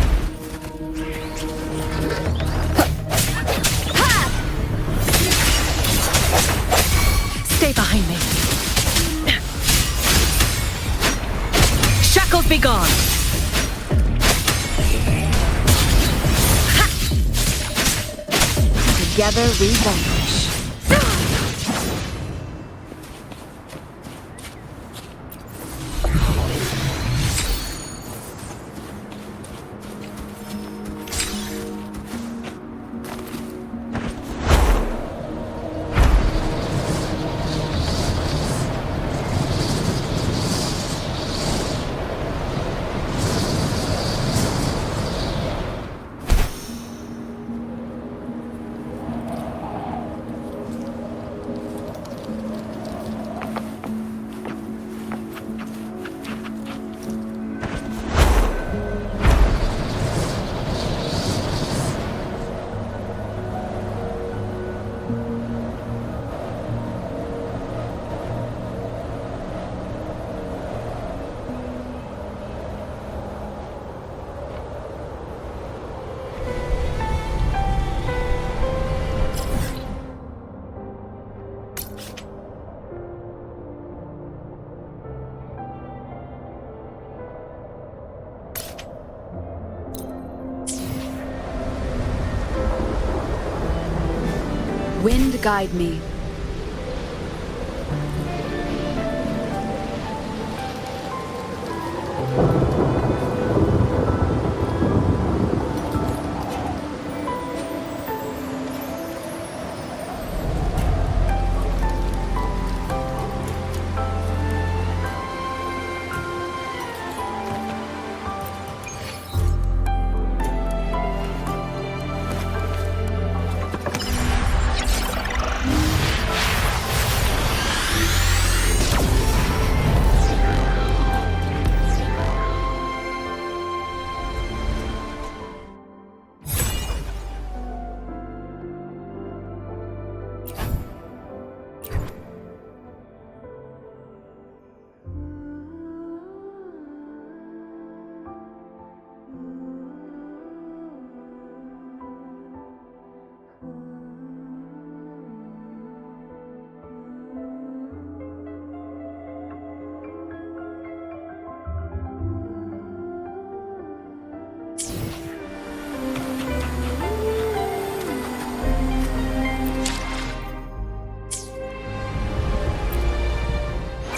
Stay behind me. Shackles be gone! Together we vanquish. Wind guide me.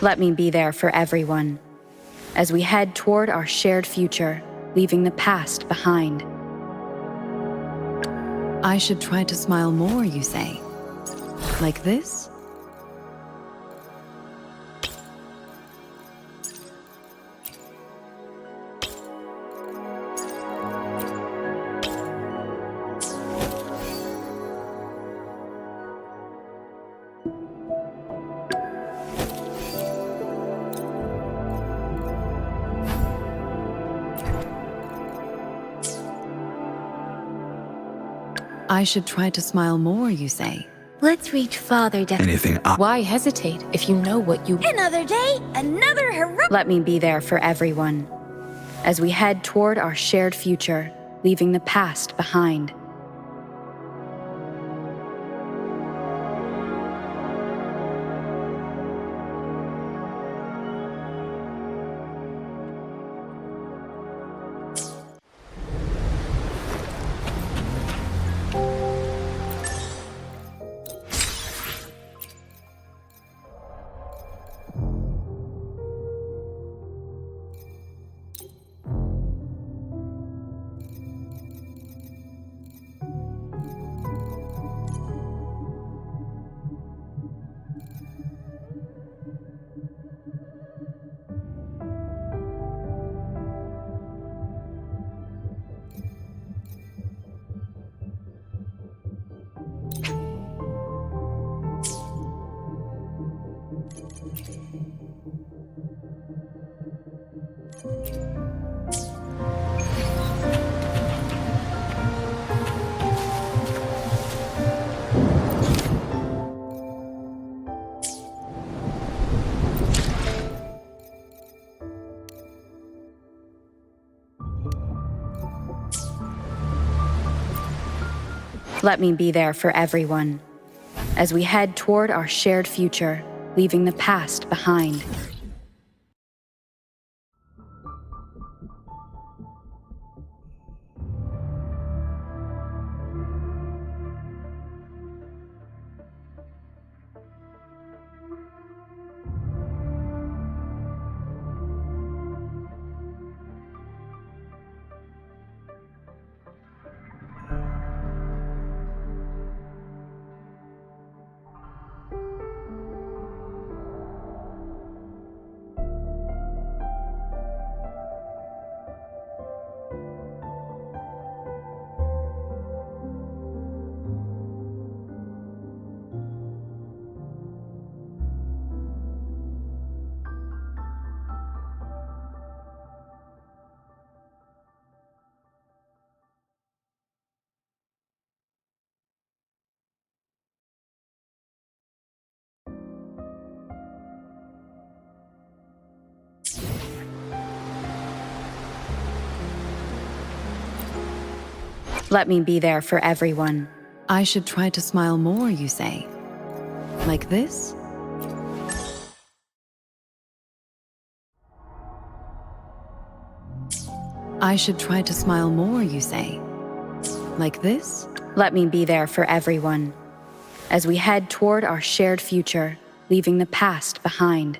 Let me be there for everyone, as we head toward our shared future, leaving the past behind. I should try to smile more, you say? Like this? I should try to smile more, you say? Let's reach farther down. Why hesitate if you know what you... Another day, another heroic... Let me be there for everyone, as we head toward our shared future, leaving the past behind. Let me be there for everyone as we head toward our shared future, leaving the past behind. Let me be there for everyone. I should try to smile more, you say? Like this? I should try to smile more, you say? Like this? Let me be there for everyone as we head toward our shared future, leaving the past behind.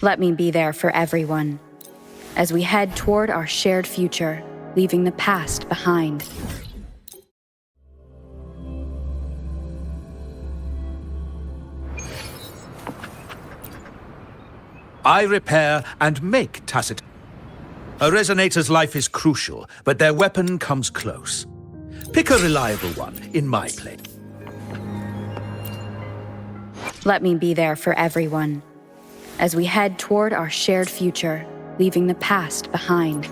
Let me be there for everyone, as we head toward our shared future, leaving the past behind. I repair and make tacit. A resonator's life is crucial, but their weapon comes close. Pick a reliable one in my place. Let me be there for everyone, as we head toward our shared future, leaving the past behind.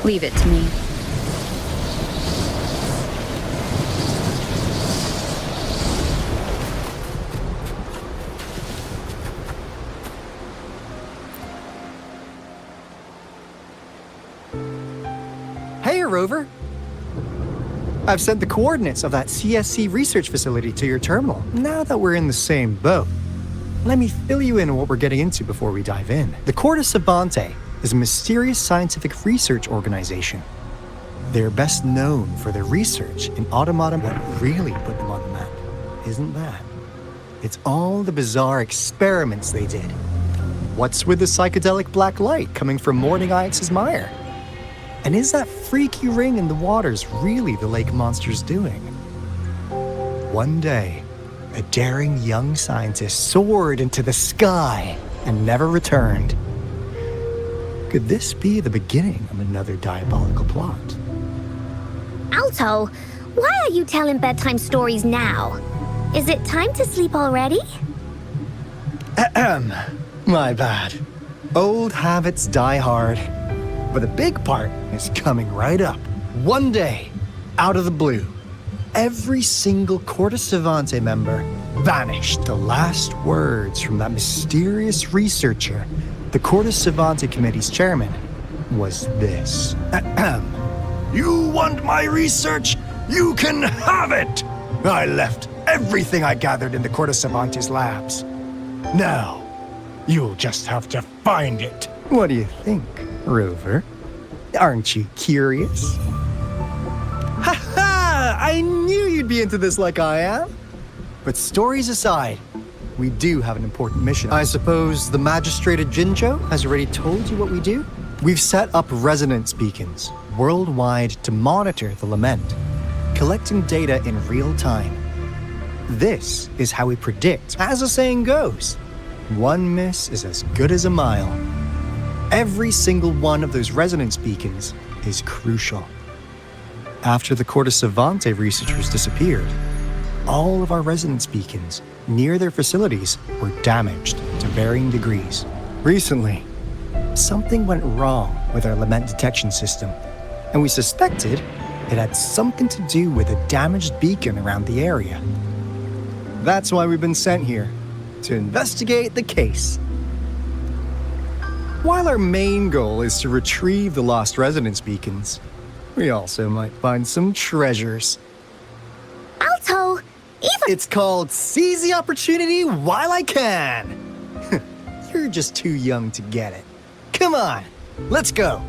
Leave it to me. Hey, Rover. I've sent the coordinates of that CSC research facility to your terminal. Now that we're in the same boat, let me fill you in on what we're getting into before we dive in. The Corte Savante is a mysterious scientific research organization. They're best known for their research in automata. What really put them on the map isn't that. It's all the bizarre experiments they did. What's with the psychedelic black light coming from Morning Ix's mire? And is that freaky ring in the waters really the lake monster's doing? One day, a daring young scientist soared into the sky and never returned. Could this be the beginning of another diabolical plot? Alto, why are you telling bedtime stories now? Is it time to sleep already? Ahem. My bad. Old habits die hard. But the big part is coming right up. One day, out of the blue, every single Corte Savante member vanished. The last words from that mysterious researcher, the Corte Savante Committee's chairman, was this. Ahem. You want my research? You can have it! I left everything I gathered in the Corte Savante's labs. Now, you'll just have to find it. What do you think, Rover? Aren't you curious? Ha ha! I knew you'd be into this like I am. But stories aside, we do have an important mission. I suppose the magistrate at Jinzhou has already told you what we do? We've set up resonance beacons worldwide to monitor the lament, collecting data in real time. This is how we predict. As the saying goes, one miss is as good as a mile. Every single one of those resonance beacons is crucial. After the Corte Savante researchers disappeared, all of our resonance beacons near their facilities were damaged to varying degrees. Recently, something went wrong with our lament detection system, and we suspected it had something to do with a damaged beacon around the area. That's why we've been sent here, to investigate the case. While our main goal is to retrieve the lost resonance beacons, we also might find some treasures. Alto, It's called Seize the Opportunity While I Can. You're just too young to get it. Come on, let's go.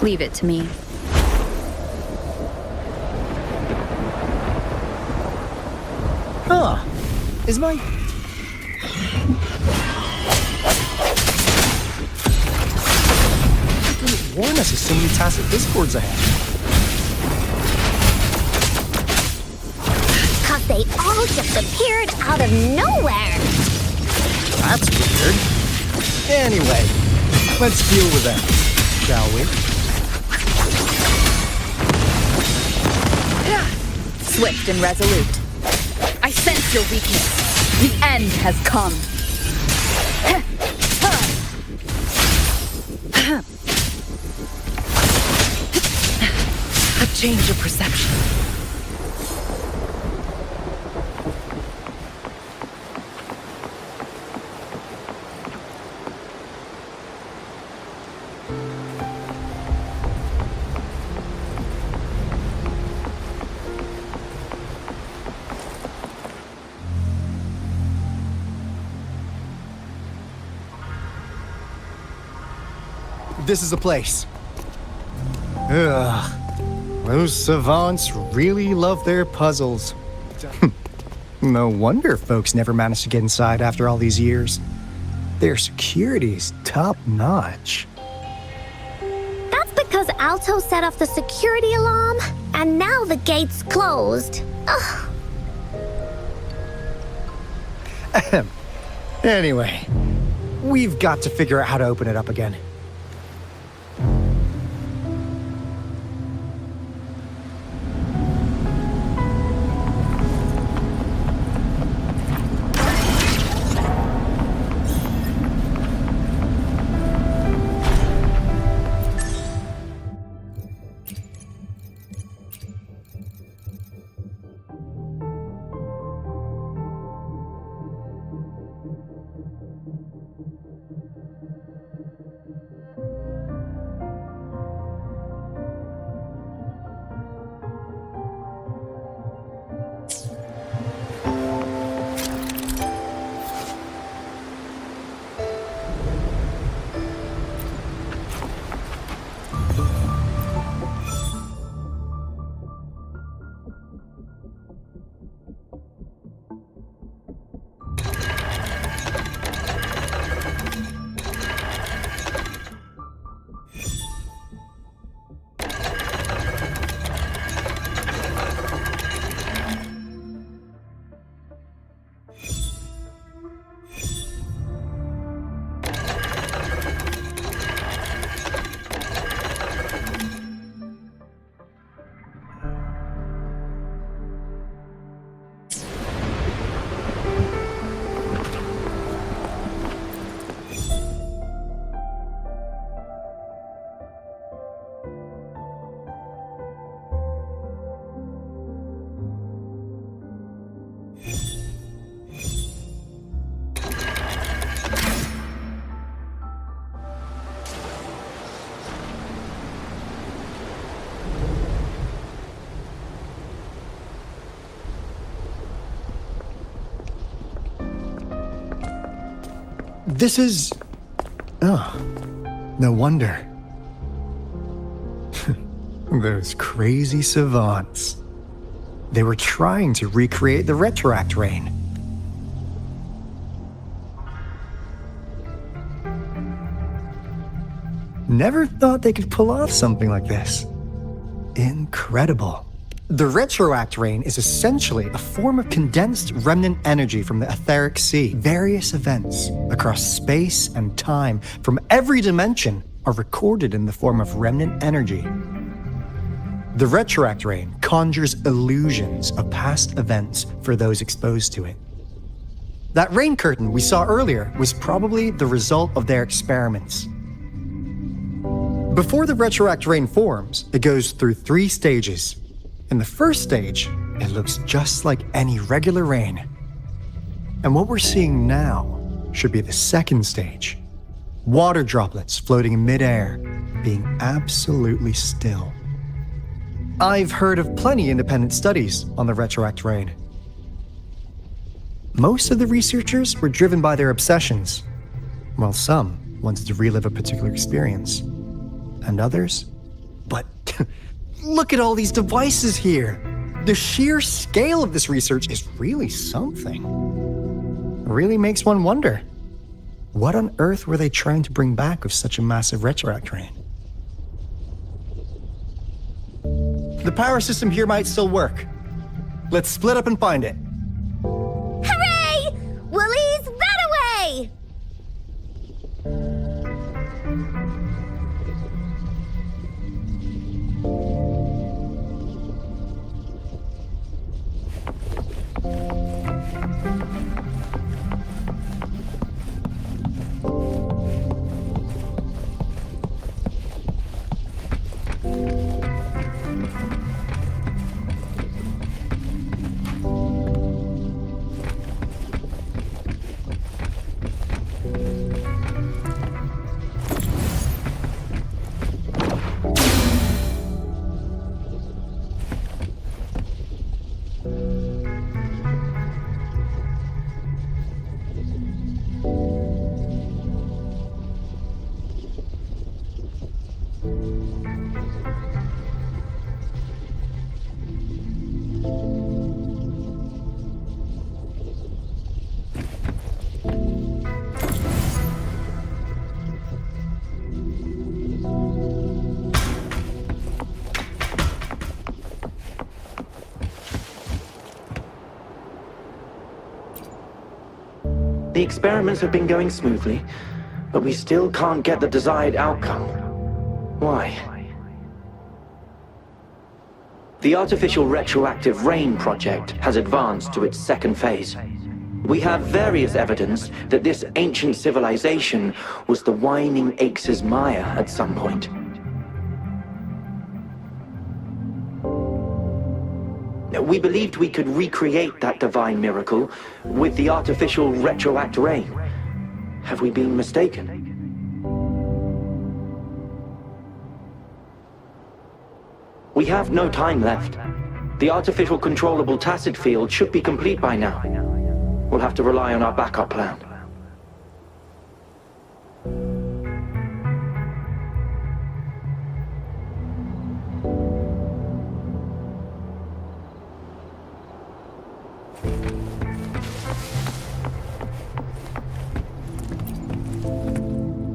Leave it to me. Huh. Is my... Didn't warn us of so many tacit discords ahead. Cause they all just appeared out of nowhere. That's weird. Anyway, let's deal with them, shall we? Swift and resolute. I sense your weakness. The end has come. A change of perception. This is the place. Ugh. Those savants really love their puzzles. No wonder folks never managed to get inside after all these years. Their security's top-notch. That's because Alto set off the security alarm, and now the gate's closed. Ugh. Anyway, we've got to figure out how to open it up again. This is... Oh, no wonder. Those crazy savants. They were trying to recreate the retroact rain. Never thought they could pull off something like this. Incredible. The retroact rain is essentially a form of condensed remnant energy from the etheric sea. Various events across space and time from every dimension are recorded in the form of remnant energy. The retroact rain conjures illusions of past events for those exposed to it. That rain curtain we saw earlier was probably the result of their experiments. Before the retroact rain forms, it goes through 3 stages. In the first stage, it looks just like any regular rain. And what we're seeing now should be the second stage. Water droplets floating in midair, being absolutely still. I've heard of plenty independent studies on the retroact rain. Most of the researchers were driven by their obsessions, while some wanted to relive a particular experience. And others? But look at all these devices here! The sheer scale of this research is really something. It really makes one wonder, what on earth were they trying to bring back with such a massive retroact rain? The power system here might still work. Let's split up and find it. Hooray! Woolie's that away! The experiments have been going smoothly, but we still can't get the desired outcome. Why? The artificial retroactive rain project has advanced to its second phase. We have various evidence that this ancient civilization was the Whining Aches' Maya at some point. We believed we could recreate that divine miracle with the artificial retroact rain. Have we been mistaken? We have no time left. The artificial controllable tacit field should be complete by now. We'll have to rely on our backup plan.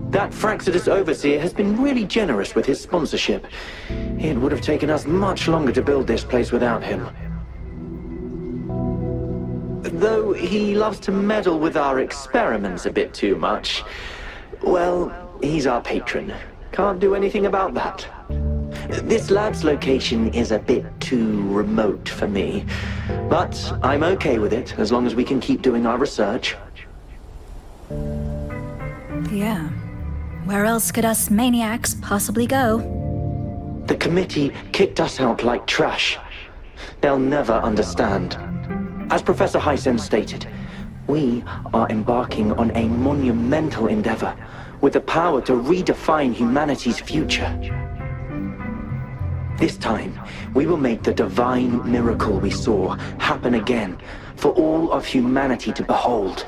That Fraxidus Overseer has been really generous with his sponsorship. It would have taken us much longer to build this place without him. Though he loves to meddle with our experiments a bit too much. Well, he's our patron. Can't do anything about that. This lab's location is a bit too remote for me, but I'm okay with it as long as we can keep doing our research. Yeah. Where else could us maniacs possibly go? The committee kicked us out like trash. They'll never understand. As Professor Hysen stated, we are embarking on a monumental endeavor with the power to redefine humanity's future. This time, we will make the divine miracle we saw happen again for all of humanity to behold.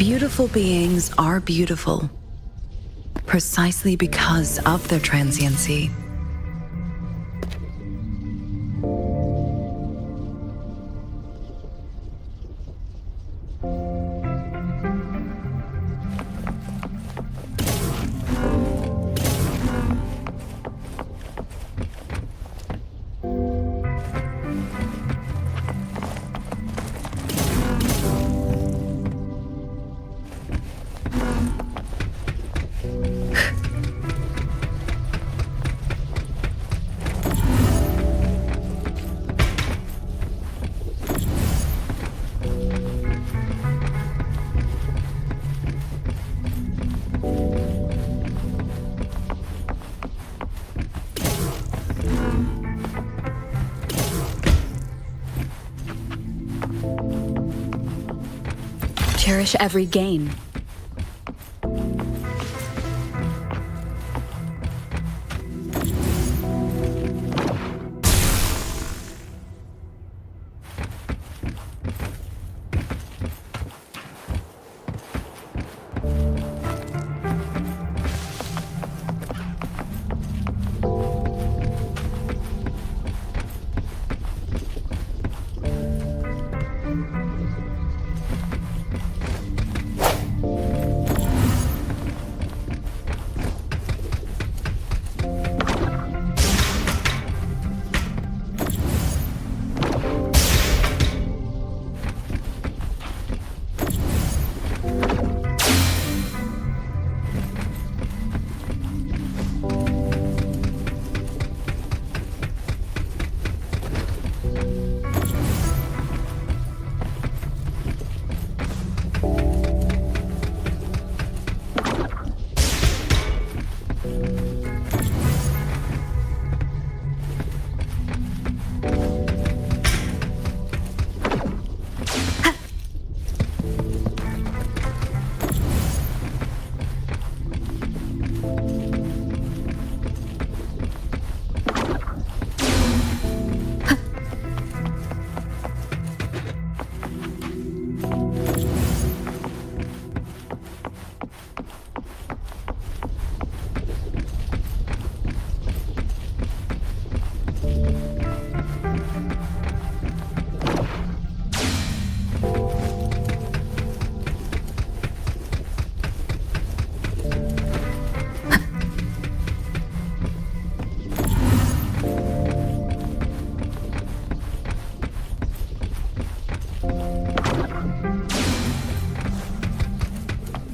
Beautiful beings are beautiful, precisely because of their transiency. Cherish every gain.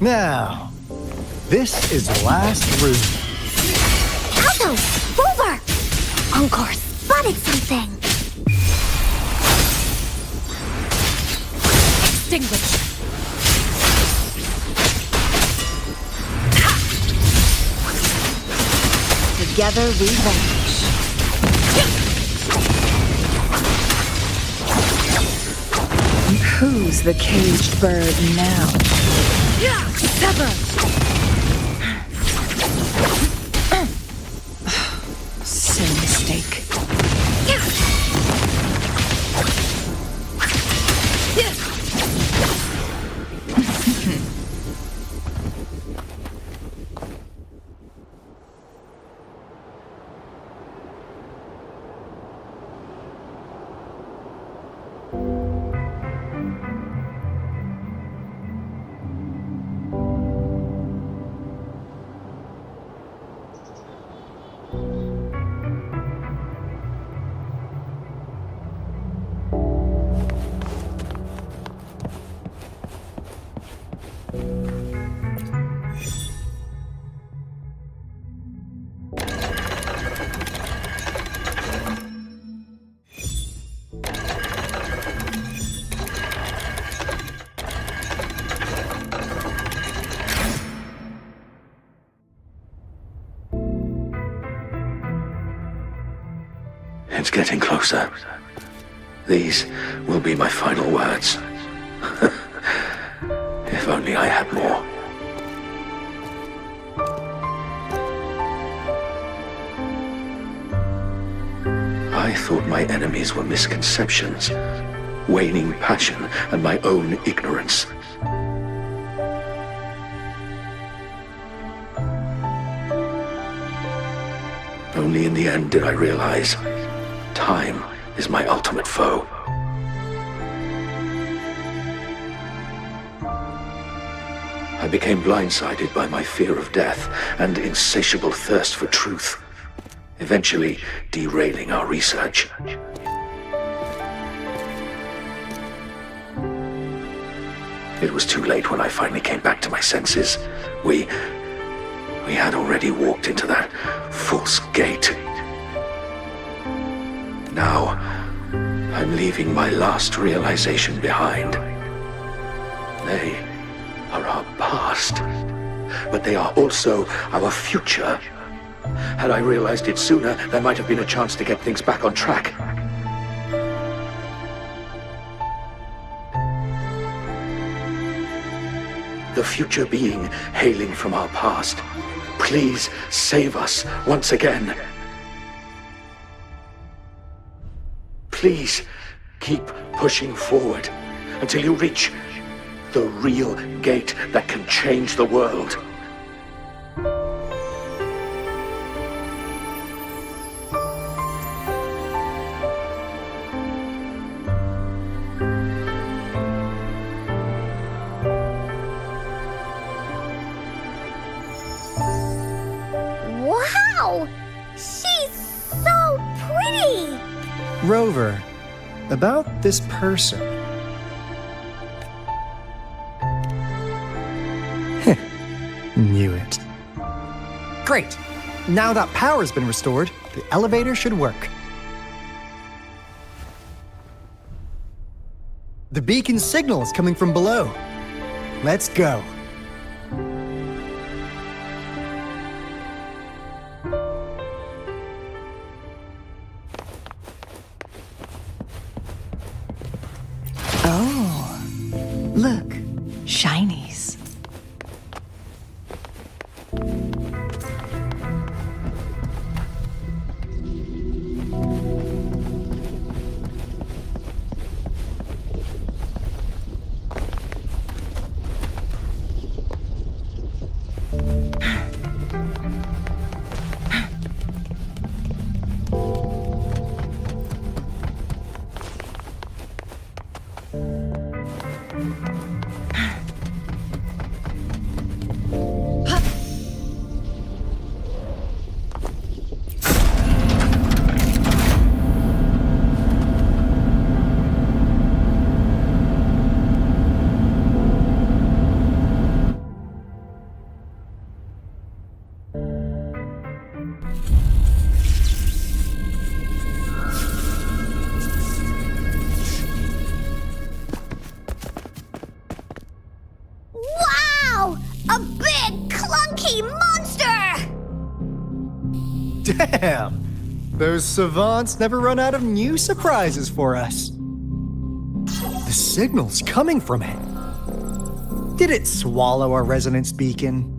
Now, this is the last room. Alto! Over! Encore spotted something! Extinguish! Together we vanish. Who's the caged bird now? Sever! Silly mistake. It's getting closer. These will be my final words. If only I had more. I thought my enemies were misconceptions, waning passion, and my own ignorance. Only in the end did I realize time is my ultimate foe. I became blindsided by my fear of death and insatiable thirst for truth, eventually derailing our research. It was too late when I finally came back to my senses. We had already walked into that false gate. Now, I'm leaving my last realization behind. They are our past, but they are also our future. Had I realized it sooner, there might have been a chance to get things back on track. The future being hailing from our past. Please save us once again. Please keep pushing forward until you reach the real gate that can change the world. Wow! She's so pretty! Rover, about this person. Knew it. Great! Now that power's been restored, the elevator should work. The beacon signal is coming from below. Let's go. Oh, look, shinies. Wow! A big, clunky monster! Damn! Those savants never run out of new surprises for us. The signal's coming from it. Did it swallow our resonance beacon?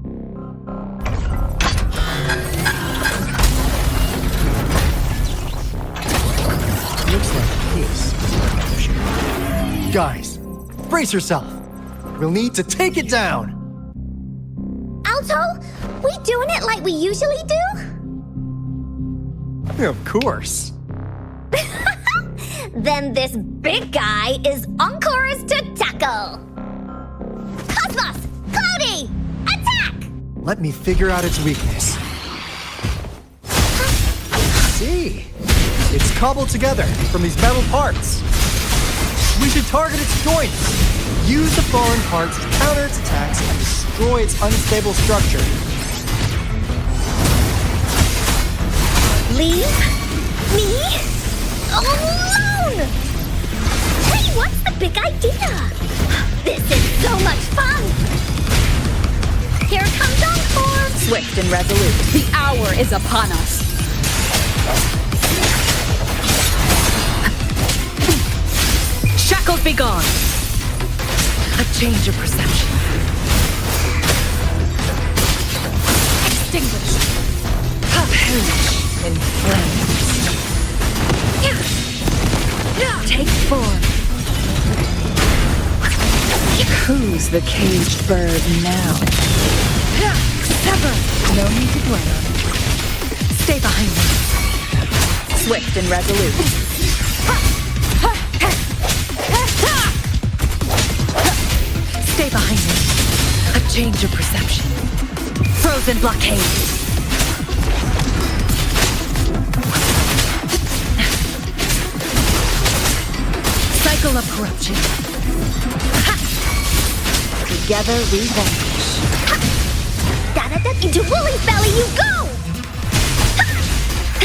Looks like this is our option. Guys, brace yourself. We'll need to take it down. Alto, we doing it like we usually do? Of course. Then this big guy is Encore's to tackle. Cosmos! Cloudy! Attack! Let me figure out its weakness. See? It's cobbled together from these metal parts. We should target its joints. Use the foreign parts to counter its attacks and destroy its unstable structure. Leave me alone! Hey, what's the big idea? This is so much fun! Here comes Encore! Swift and resolute, the hour is upon us. Shackles be gone! A change of perception. Extinguished. Perish in flames. Take form. Who's the caged bird now? Sever. No need to dwell on it. Stay behind me. swift and resolute. Stay behind me. A change of perception. Frozen blockade. Cycle of corruption. Together we vanish. Into Wooly's belly you go!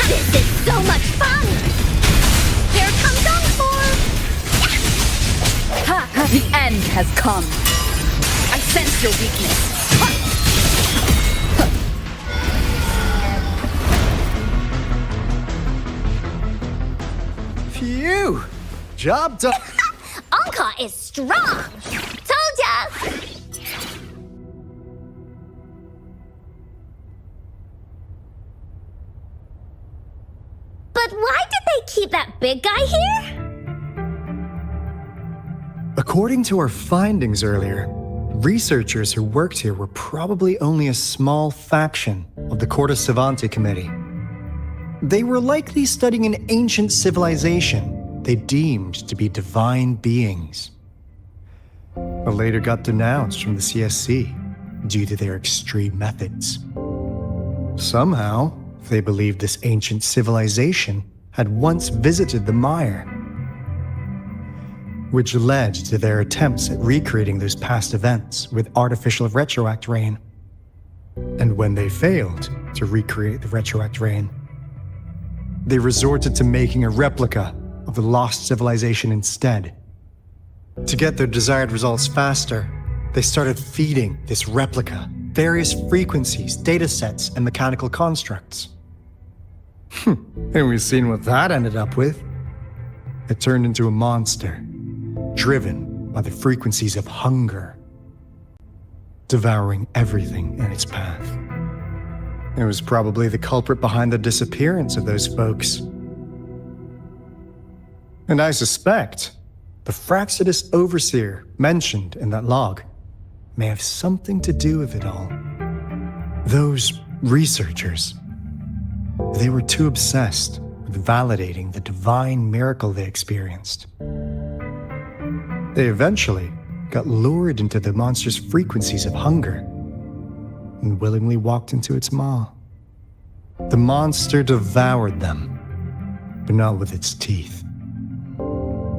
This is so much fun! Here comes Encore! The end has come. I sense your weakness. Phew! Job done. Encore is strong! Told ya! But why did they keep that big guy here? According to our findings earlier, researchers who worked here were probably only a small faction of the Corte Savante Committee. They were likely studying an ancient civilization they deemed to be divine beings, but later got denounced from the CSC due to their extreme methods. Somehow, they believed this ancient civilization had once visited the mire, which led to their attempts at recreating those past events with artificial retroact rain. And when they failed to recreate the retroact rain, they resorted to making a replica of the lost civilization instead. To get their desired results faster, they started feeding this replica various frequencies, datasets, and mechanical constructs. And we've seen what that ended up with. It turned into a monster, driven by the frequencies of hunger, devouring everything in its path. It was probably the culprit behind the disappearance of those folks. And I suspect the Fraxidus Overseer mentioned in that log may have something to do with it all. Those researchers, they were too obsessed with validating the divine miracle they experienced. They eventually got lured into the monster's frequencies of hunger and willingly walked into its maw. The monster devoured them, but not with its teeth.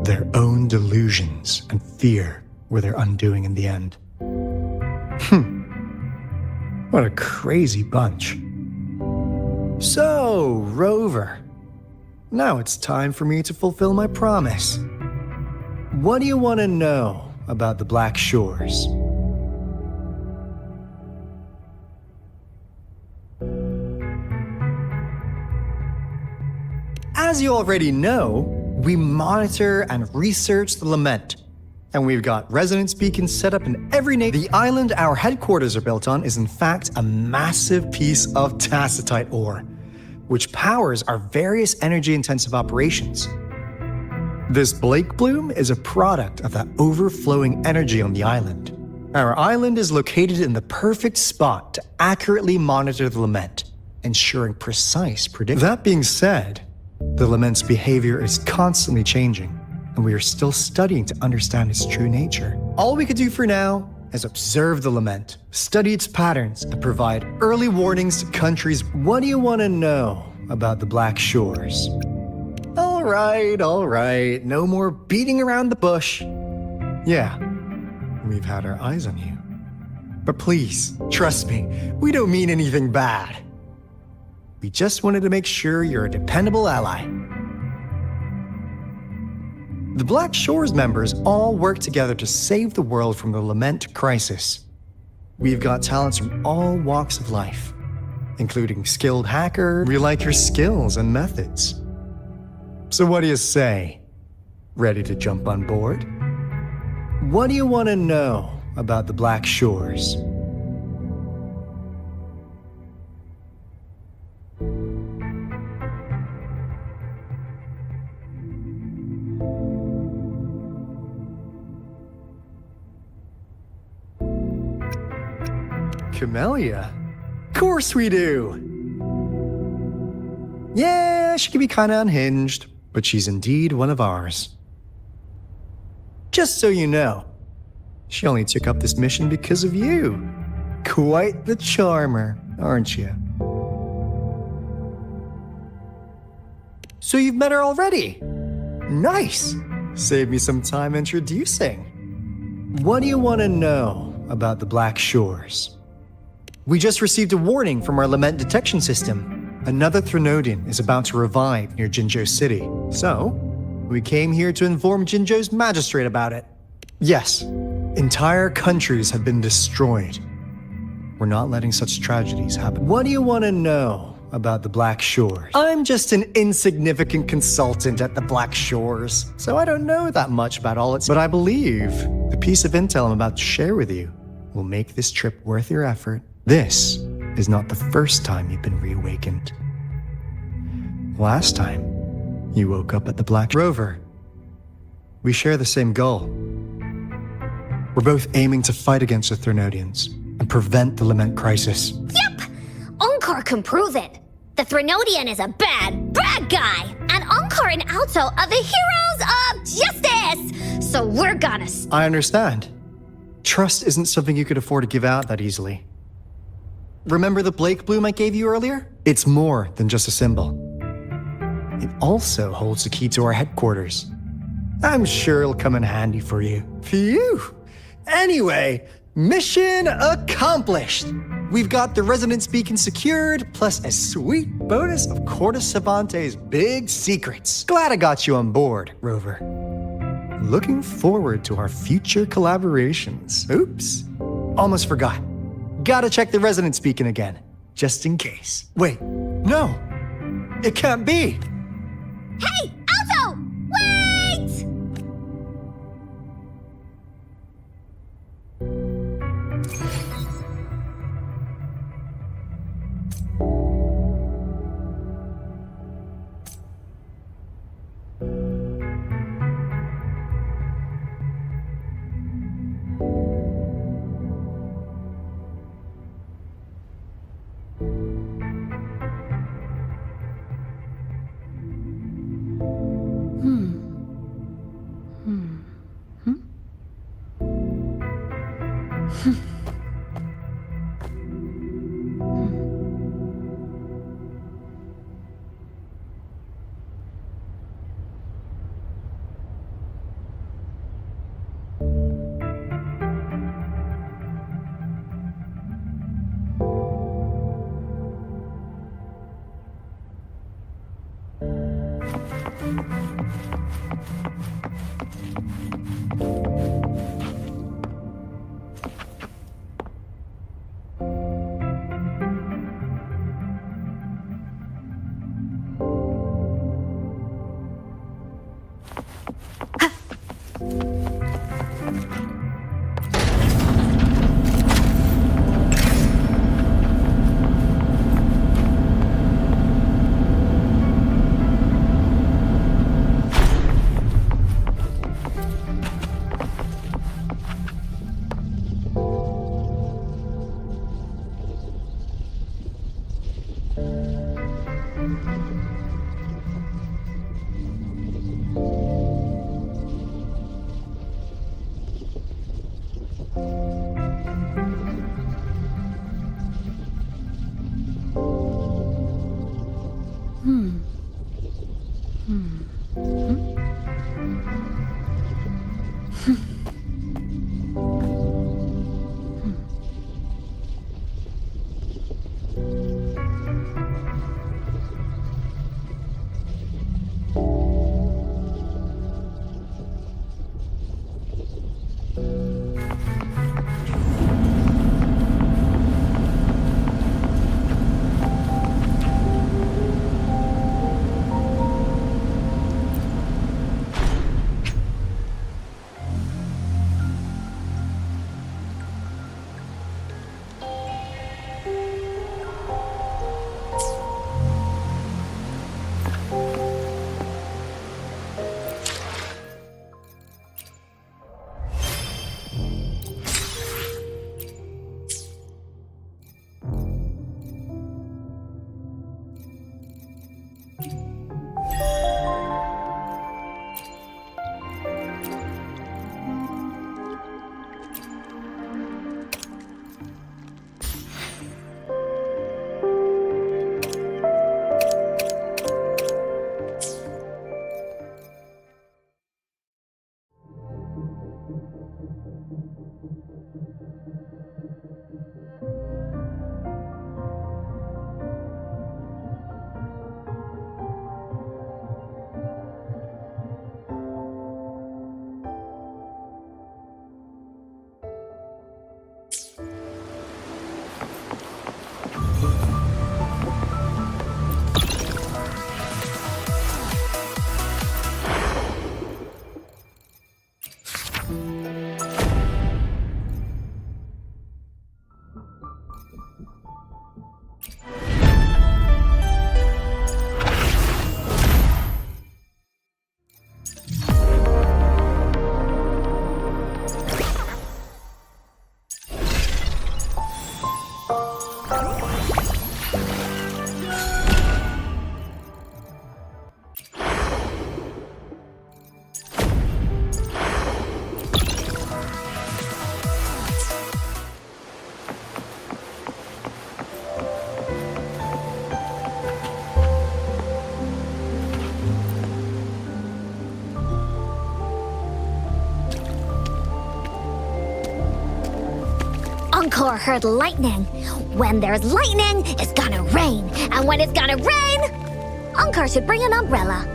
Their own delusions and fear were their undoing in the end. What a crazy bunch. So, Rover, now it's time for me to fulfill my promise. What do you want to know about the Black Shores? As you already know, we monitor and research the Lament, and we've got resonance beacons set up in every nation. The island our headquarters are built on is in fact a massive piece of tacitite ore, which powers our various energy-intensive operations. This Blake Bloom is a product of that overflowing energy on the island. Our island is located in the perfect spot to accurately monitor the Lament, ensuring precise prediction. That being said, the Lament's behavior is constantly changing, and we are still studying to understand its true nature. All we can do for now is observe the Lament, study its patterns, and provide early warnings to countries. What do you want to know about the Black Shores? All right, no more beating around the bush. Yeah, we've had our eyes on you. But please, trust me, we don't mean anything bad. We just wanted to make sure you're a dependable ally. The Black Shores members all work together to save the world from the Lament crisis. We've got talents from all walks of life, including skilled hacker. We like your skills and methods. So what do you say? Ready to jump on board? What do you want to know about the Black Shores? Camellia? Of course we do! Yeah, Yeah, she can be kinda unhinged, but she's indeed one of ours. Just so you know, she only took up this mission because of you. Quite the charmer, aren't you? So you've met her already? Nice! Save me some time introducing. What do you want to know about the Black Shores? We just received a warning from our lament detection system. Another Threnodian is about to revive near Jinzhou City. So, we came here to inform Jinzhou's magistrate about it. Yes, entire countries have been destroyed. We're not letting such tragedies happen. What do you want to know about the Black Shores? I'm just an insignificant consultant at the Black Shores, so I don't know that much about all its... But I believe the piece of intel I'm about to share with you will make this trip worth your effort. This is not the first time you've been reawakened. Last time, you woke up at the Black Rover. We share the same goal. We're both aiming to fight against the Threnodians and prevent the Lament crisis. Yep! Onkar can prove it. The Threnodian is a bad, bad guy, and Onkar and Alto are the heroes of justice! So we're gonna... I understand. Trust isn't something you could afford to give out that easily. Remember the Blake Bloom I gave you earlier? It's more than just a symbol. It also holds the key to our headquarters. I'm sure it'll come in handy for you. Phew! Anyway, mission accomplished! We've got the resonance beacon secured, plus a sweet bonus of Cortus Savante's big secrets. Glad I got you on board, Rover. Looking forward to our future collaborations. Oops, almost forgot. Gotta check the resonance beacon again, just in case. Wait, no, it can't be. Hey, Alto! Wait! Encore heard lightning. When there's lightning, it's gonna rain. And when it's gonna rain, Encore should bring an umbrella.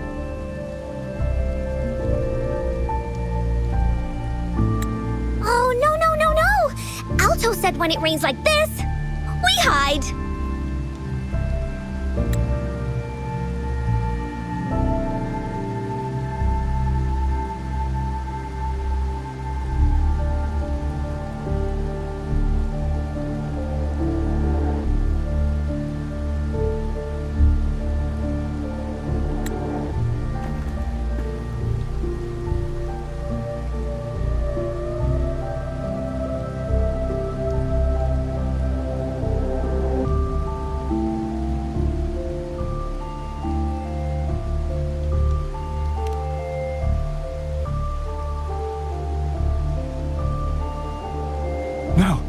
Oh, no. Alto said when it rains like this, we hide. No.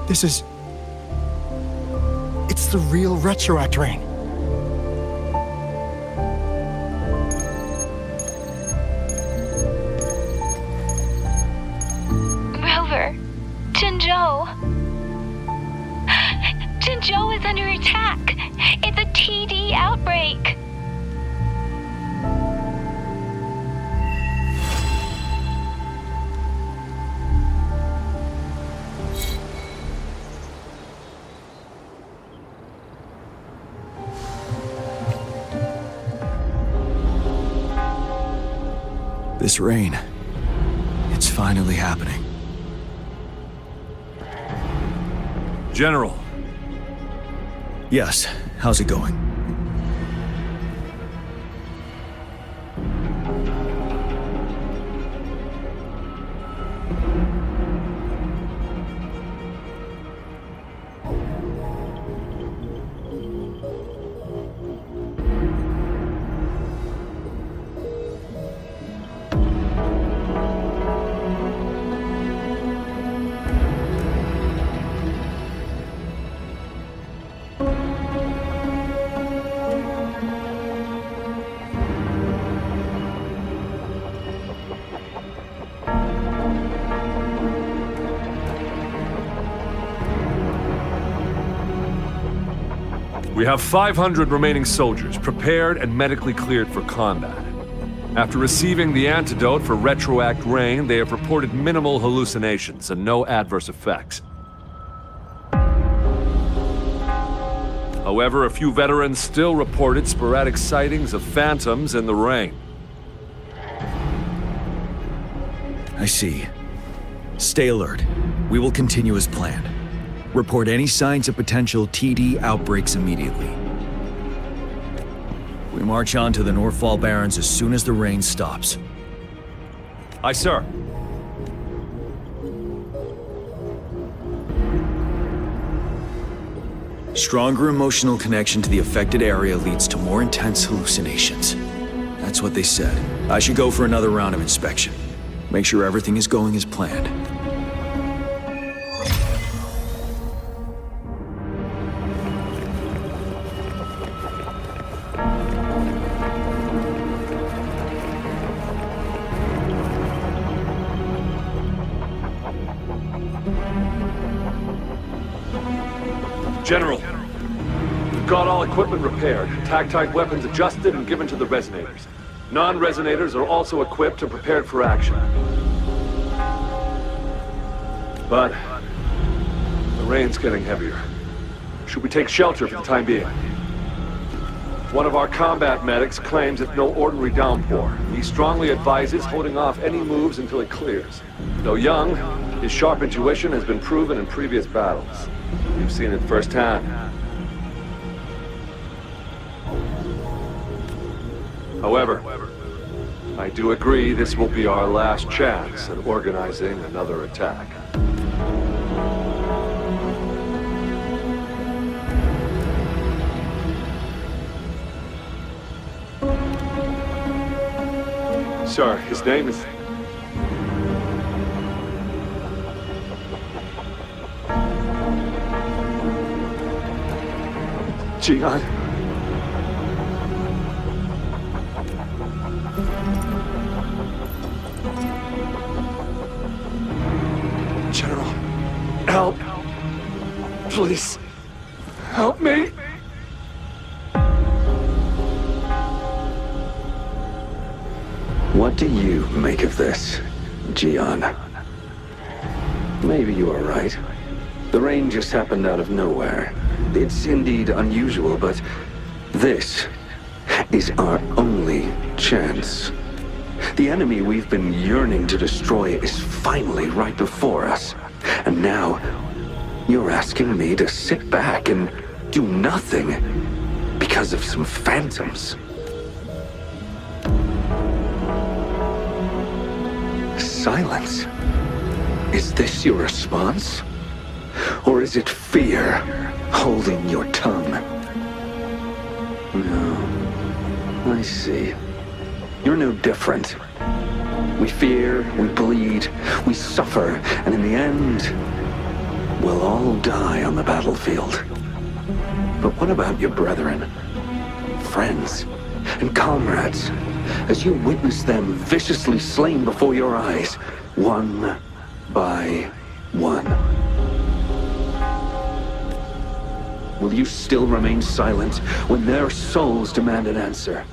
It's the real Retroact rain. Rover, Jinzhou. Jinzhou is under attack. It's a TD outbreak. This rain, it's finally happening. General. Yes, how's it going? We have 500 remaining soldiers, prepared and medically cleared for combat. After receiving the antidote for Retroact rain, they have reported minimal hallucinations and no adverse effects. However, a few veterans still reported sporadic sightings of phantoms in the rain. I see. Stay alert. We will continue as planned. Report any signs of potential TD outbreaks immediately. We march on to the Northfall Barrens as soon as the rain stops. Aye, sir. Stronger emotional connection to the affected area leads to more intense hallucinations. That's what they said. I should go for another round of inspection. Make sure everything is going as planned. General, we've got all equipment repaired, tag-tight weapons adjusted and given to the resonators. Non-resonators are also equipped and prepared for action. But the rain's getting heavier. Should we take shelter for the time being? One of our combat medics claims it's no ordinary downpour. He strongly advises holding off any moves until it clears. Though young, his sharp intuition has been proven in previous battles. You've seen it firsthand. However, I do agree this will be our last chance at organizing another attack. Sir, his name is... Jian. General help. Please, help me. What do you make of this, Gian? Maybe you are right. The rain just happened out of nowhere. It's indeed unusual, but this is our only chance. The enemy we've been yearning to destroy is finally right before us. And now, you're asking me to sit back and do nothing because of some phantoms. Silence. Is this your response? Or is it fear holding your tongue? No. I see. You're no different. We fear, we bleed, we suffer, and in the end, we'll all die on the battlefield. But what about your brethren, friends, and comrades, as you witness them viciously slain before your eyes, one by one? Will you still remain silent when their souls demand an answer?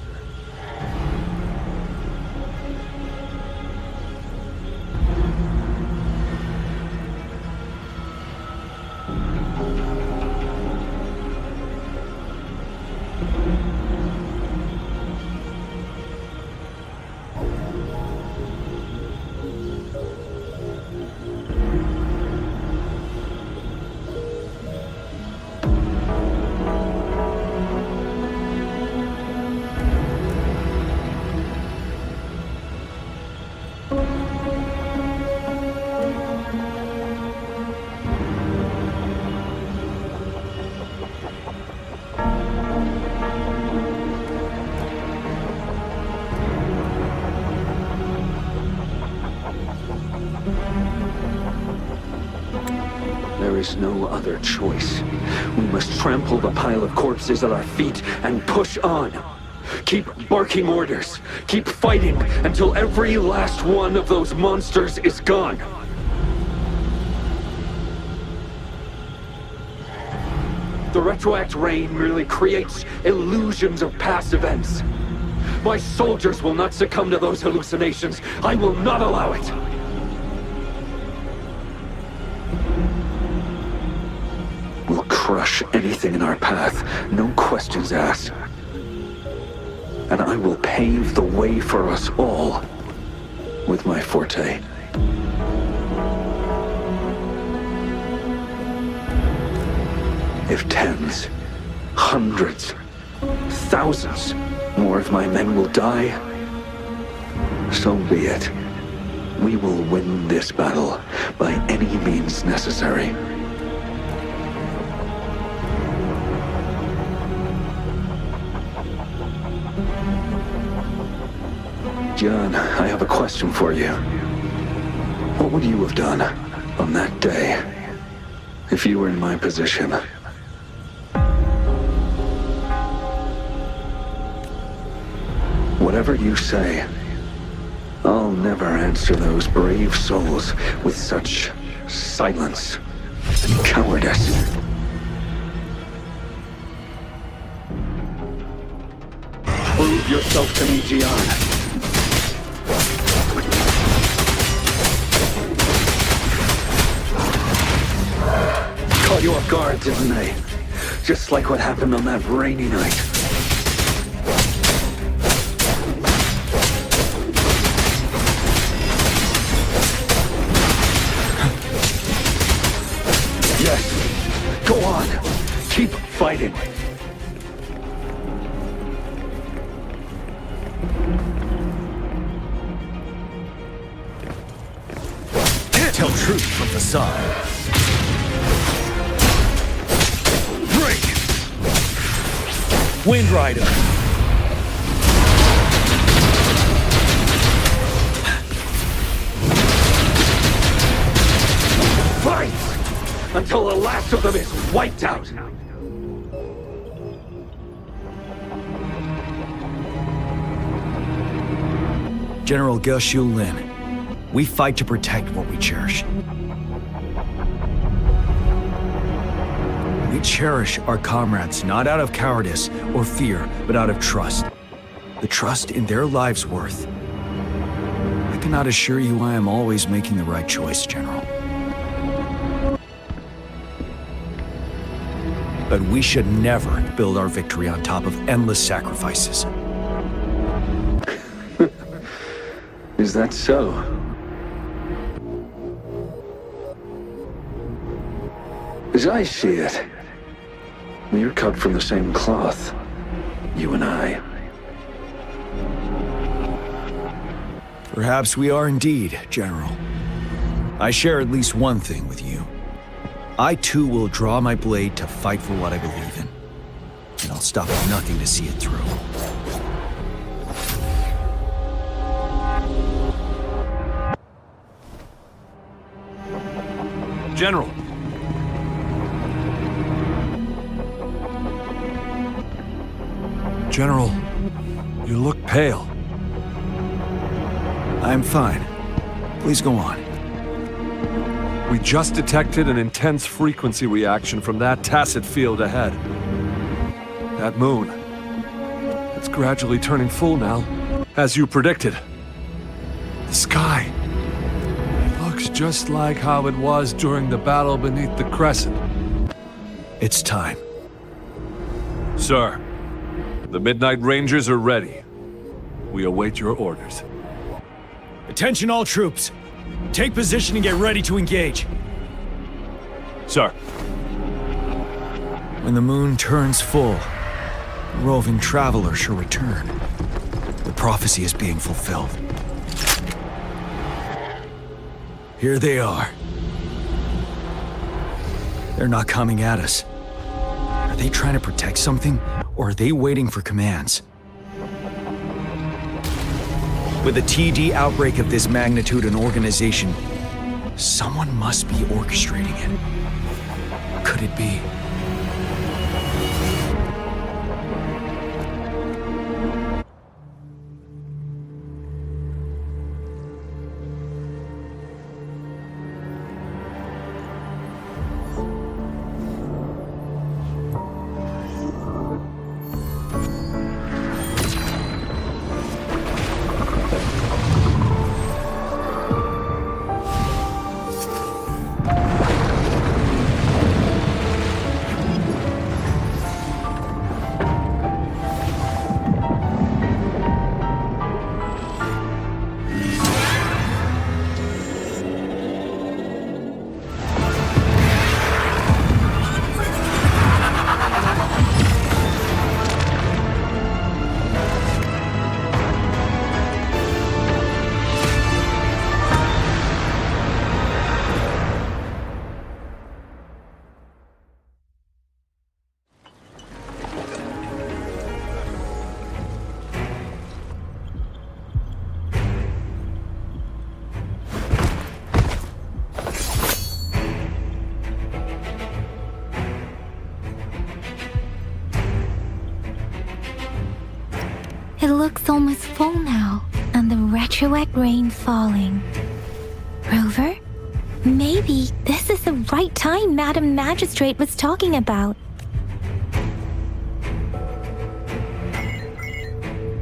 There is no other choice. We must trample the pile of corpses at our feet and push on. Keep barking orders. Keep fighting until every last one of those monsters is gone. The retroact rain merely creates illusions of past events. My soldiers will not succumb to those hallucinations. I will not allow it. We'll crush anything in our path, no questions asked. And I will pave the way for us all with my forte. If tens, hundreds, thousands more of my men will die, so be it. We will win this battle by any means necessary. John, I have a question for you. What would you have done on that day if you were in my position? Whatever you say, I'll never answer those brave souls with such silence and cowardice. Prove yourself to me, Gian. Caught you off guard, didn't they? Just like what happened on that rainy night. Yes, go on. Keep fighting. Tell truth from facade. Wind Rider. Fight! Until the last of them is wiped out! General Gu Lin, we fight to protect what we cherish. cherish our comrades not out of cowardice or fear, but out of trust. The trust in their lives' worth. I cannot assure you I am always making the right choice, General. But we should never build our victory on top of endless sacrifices. Is that so? As I see it, we're cut from the same cloth, you and I. Perhaps we are indeed, General. I share at least one thing with you. I too will draw my blade to fight for what I believe in. And I'll stop at nothing to see it through. General. General, you look pale. I'm fine. Please go on. We just detected an intense frequency reaction from that tacit field ahead. That moon. It's gradually turning full now, as you predicted. The sky. It looks just like how it was during the battle beneath the Crescent. It's time. Sir, the Midnight Rangers are ready. We await your orders. Attention all troops. Take position and get ready to engage. Sir. When the moon turns full, the roving traveler shall return. The prophecy is being fulfilled. Here they are. They're not coming at us. Are they trying to protect something, or are they waiting for commands? With a TD outbreak of this magnitude and organization, someone must be orchestrating it. Could it be? It looks almost full now, and the retroact rain falling. Rover? Maybe this is the right time Madam Magistrate was talking about.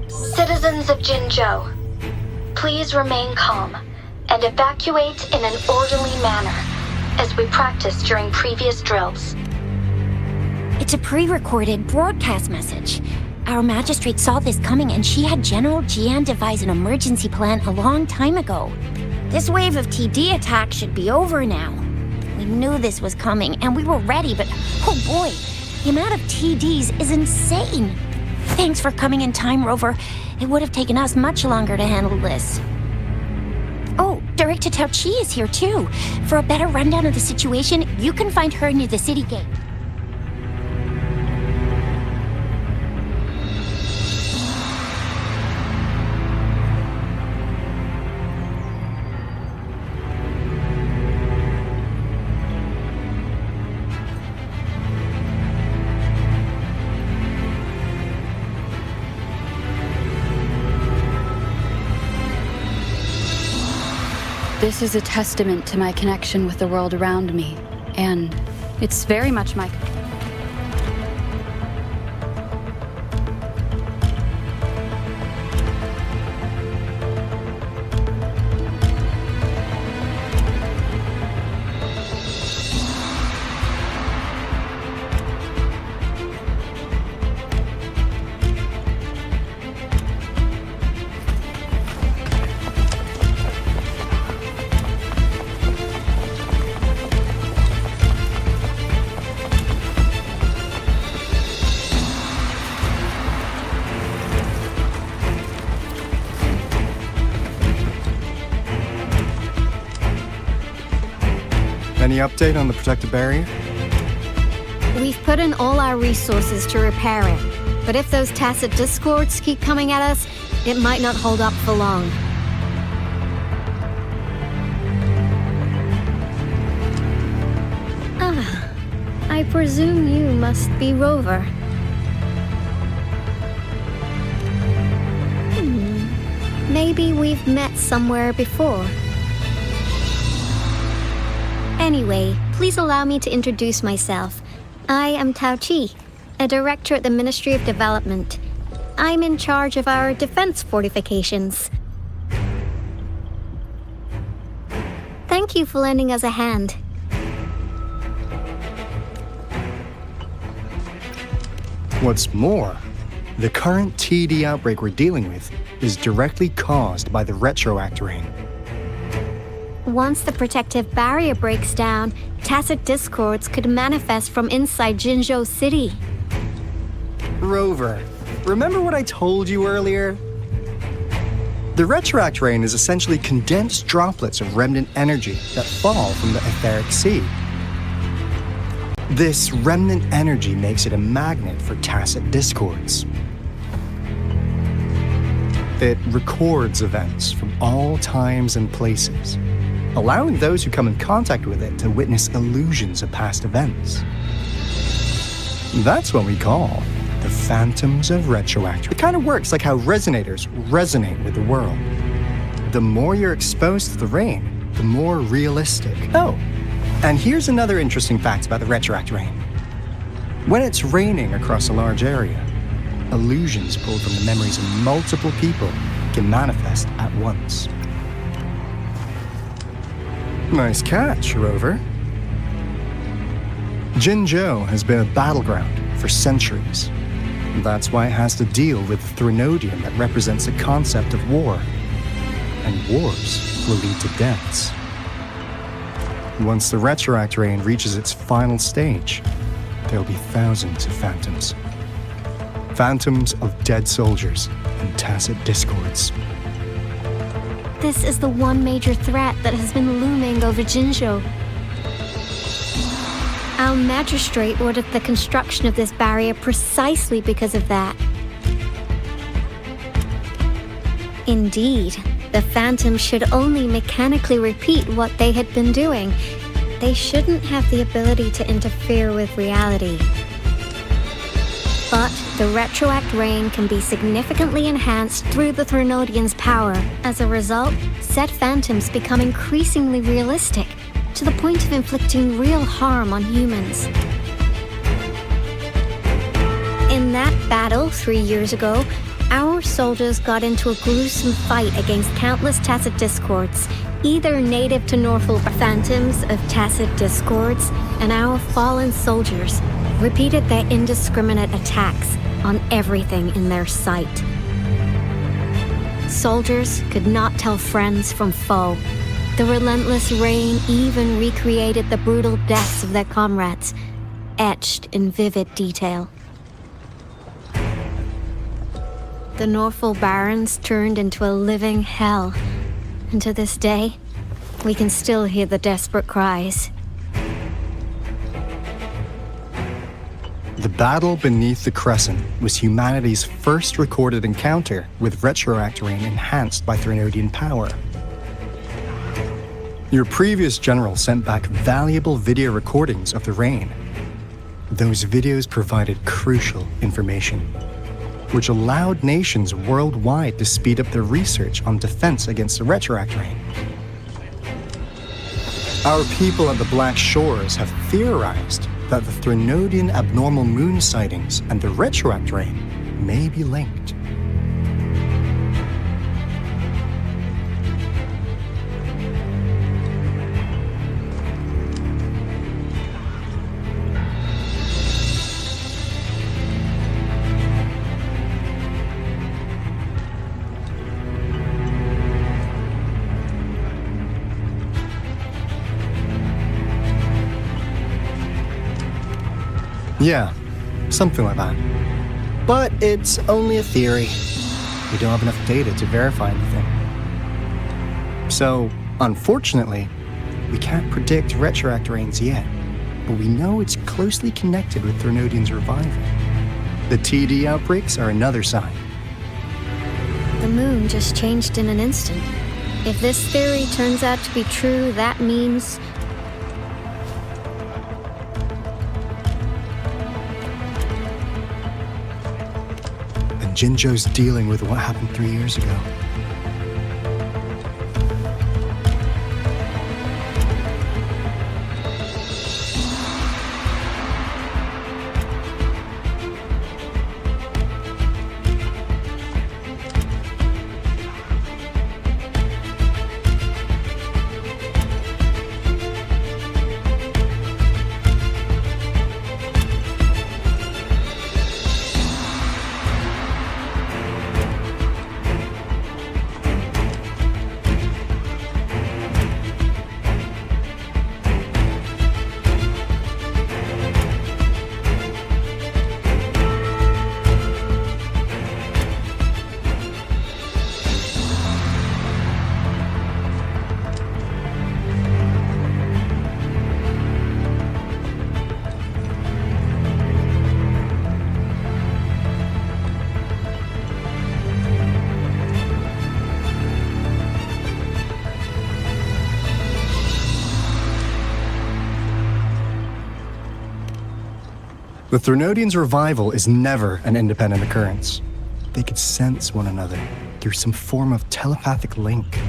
Citizens of Jinzhou, please remain calm and evacuate in an orderly manner, as we practiced during previous drills. It's a pre-recorded broadcast message. Our magistrate saw this coming and she had General Jian devise an emergency plan a long time ago. This wave of TD attacks should be over now. We knew this was coming and we were ready, but oh boy, the amount of TDs is insane. Thanks for coming in time, Rover. It would have taken us much longer to handle this. Oh, Director Tao Chi is here too. For a better rundown of the situation, you can find her near the city gate. This is a testament to my connection with the world around me, and it's very much my... Any update on the protective barrier? We've put in all our resources to repair it, but if those tacit discords keep coming at us, it might not hold up for long. Ah, I presume you must be Rover. Maybe we've met somewhere before. Anyway, please allow me to introduce myself. I am Tao Chi, a director at the Ministry of Development. I'm in charge of our defense fortifications. Thank you for lending us a hand. What's more, the current TD outbreak we're dealing with is directly caused by the retroact rain. Once the protective barrier breaks down, tacit discords could manifest from inside Jinzhou City. Rover, remember what I told you earlier? The retroact rain is essentially condensed droplets of remnant energy that fall from the etheric sea. This remnant energy makes it a magnet for tacit discords. It records events from all times and places, allowing those who come in contact with it to witness illusions of past events. That's what we call the phantoms of retroact. It kind of works like how resonators resonate with the world. The more you're exposed to the rain, the more realistic. Oh, and here's another interesting fact about the retroact rain. When it's raining across a large area, illusions pulled from the memories of multiple people can manifest at once. Nice catch, Rover. Jinzhou has been a battleground for centuries. That's why it has to deal with the Threnodium that represents the concept of war. And wars will lead to deaths. Once the retroact rain reaches its final stage, there'll be thousands of phantoms. Phantoms of dead soldiers and tacit discords. This is the one major threat that has been looming over Jinzhou. Our magistrate ordered the construction of this barrier precisely because of that. Indeed, the phantoms should only mechanically repeat what they had been doing. They shouldn't have the ability to interfere with reality. But the retroact rain can be significantly enhanced through the Threnodian's power. As a result, said phantoms become increasingly realistic, to the point of inflicting real harm on humans. In that battle 3 years ago, our soldiers got into a gruesome fight against countless tacit discords, either native to Norfolk phantoms of tacit discords, and our fallen soldiers repeated their indiscriminate attacks on everything in their sight. Soldiers could not tell friends from foe. The relentless rain even recreated the brutal deaths of their comrades, etched in vivid detail. The Norfolk Barrens turned into a living hell, and to this day, we can still hear the desperate cries. The battle beneath the Crescent was humanity's first recorded encounter with retroact rain enhanced by Threnodian power. Your previous general sent back valuable video recordings of the rain. Those videos provided crucial information, which allowed nations worldwide to speed up their research on defense against the retroact rain. Our people at the Black Shores have theorized that the Threnodian abnormal moon sightings and the retroact rain may be linked. Yeah, something like that. But it's only a theory. We don't have enough data to verify anything. So, unfortunately, We can't predict retroact rains yet, but we know it's closely connected with Threnodian's revival. The TD outbreaks are another sign. The moon just changed in an instant. If this theory turns out to be true, that means... And Jinzhou's dealing with what happened 3 years ago. The Threnodians' revival is never an independent occurrence. They could sense one another through some form of telepathic link.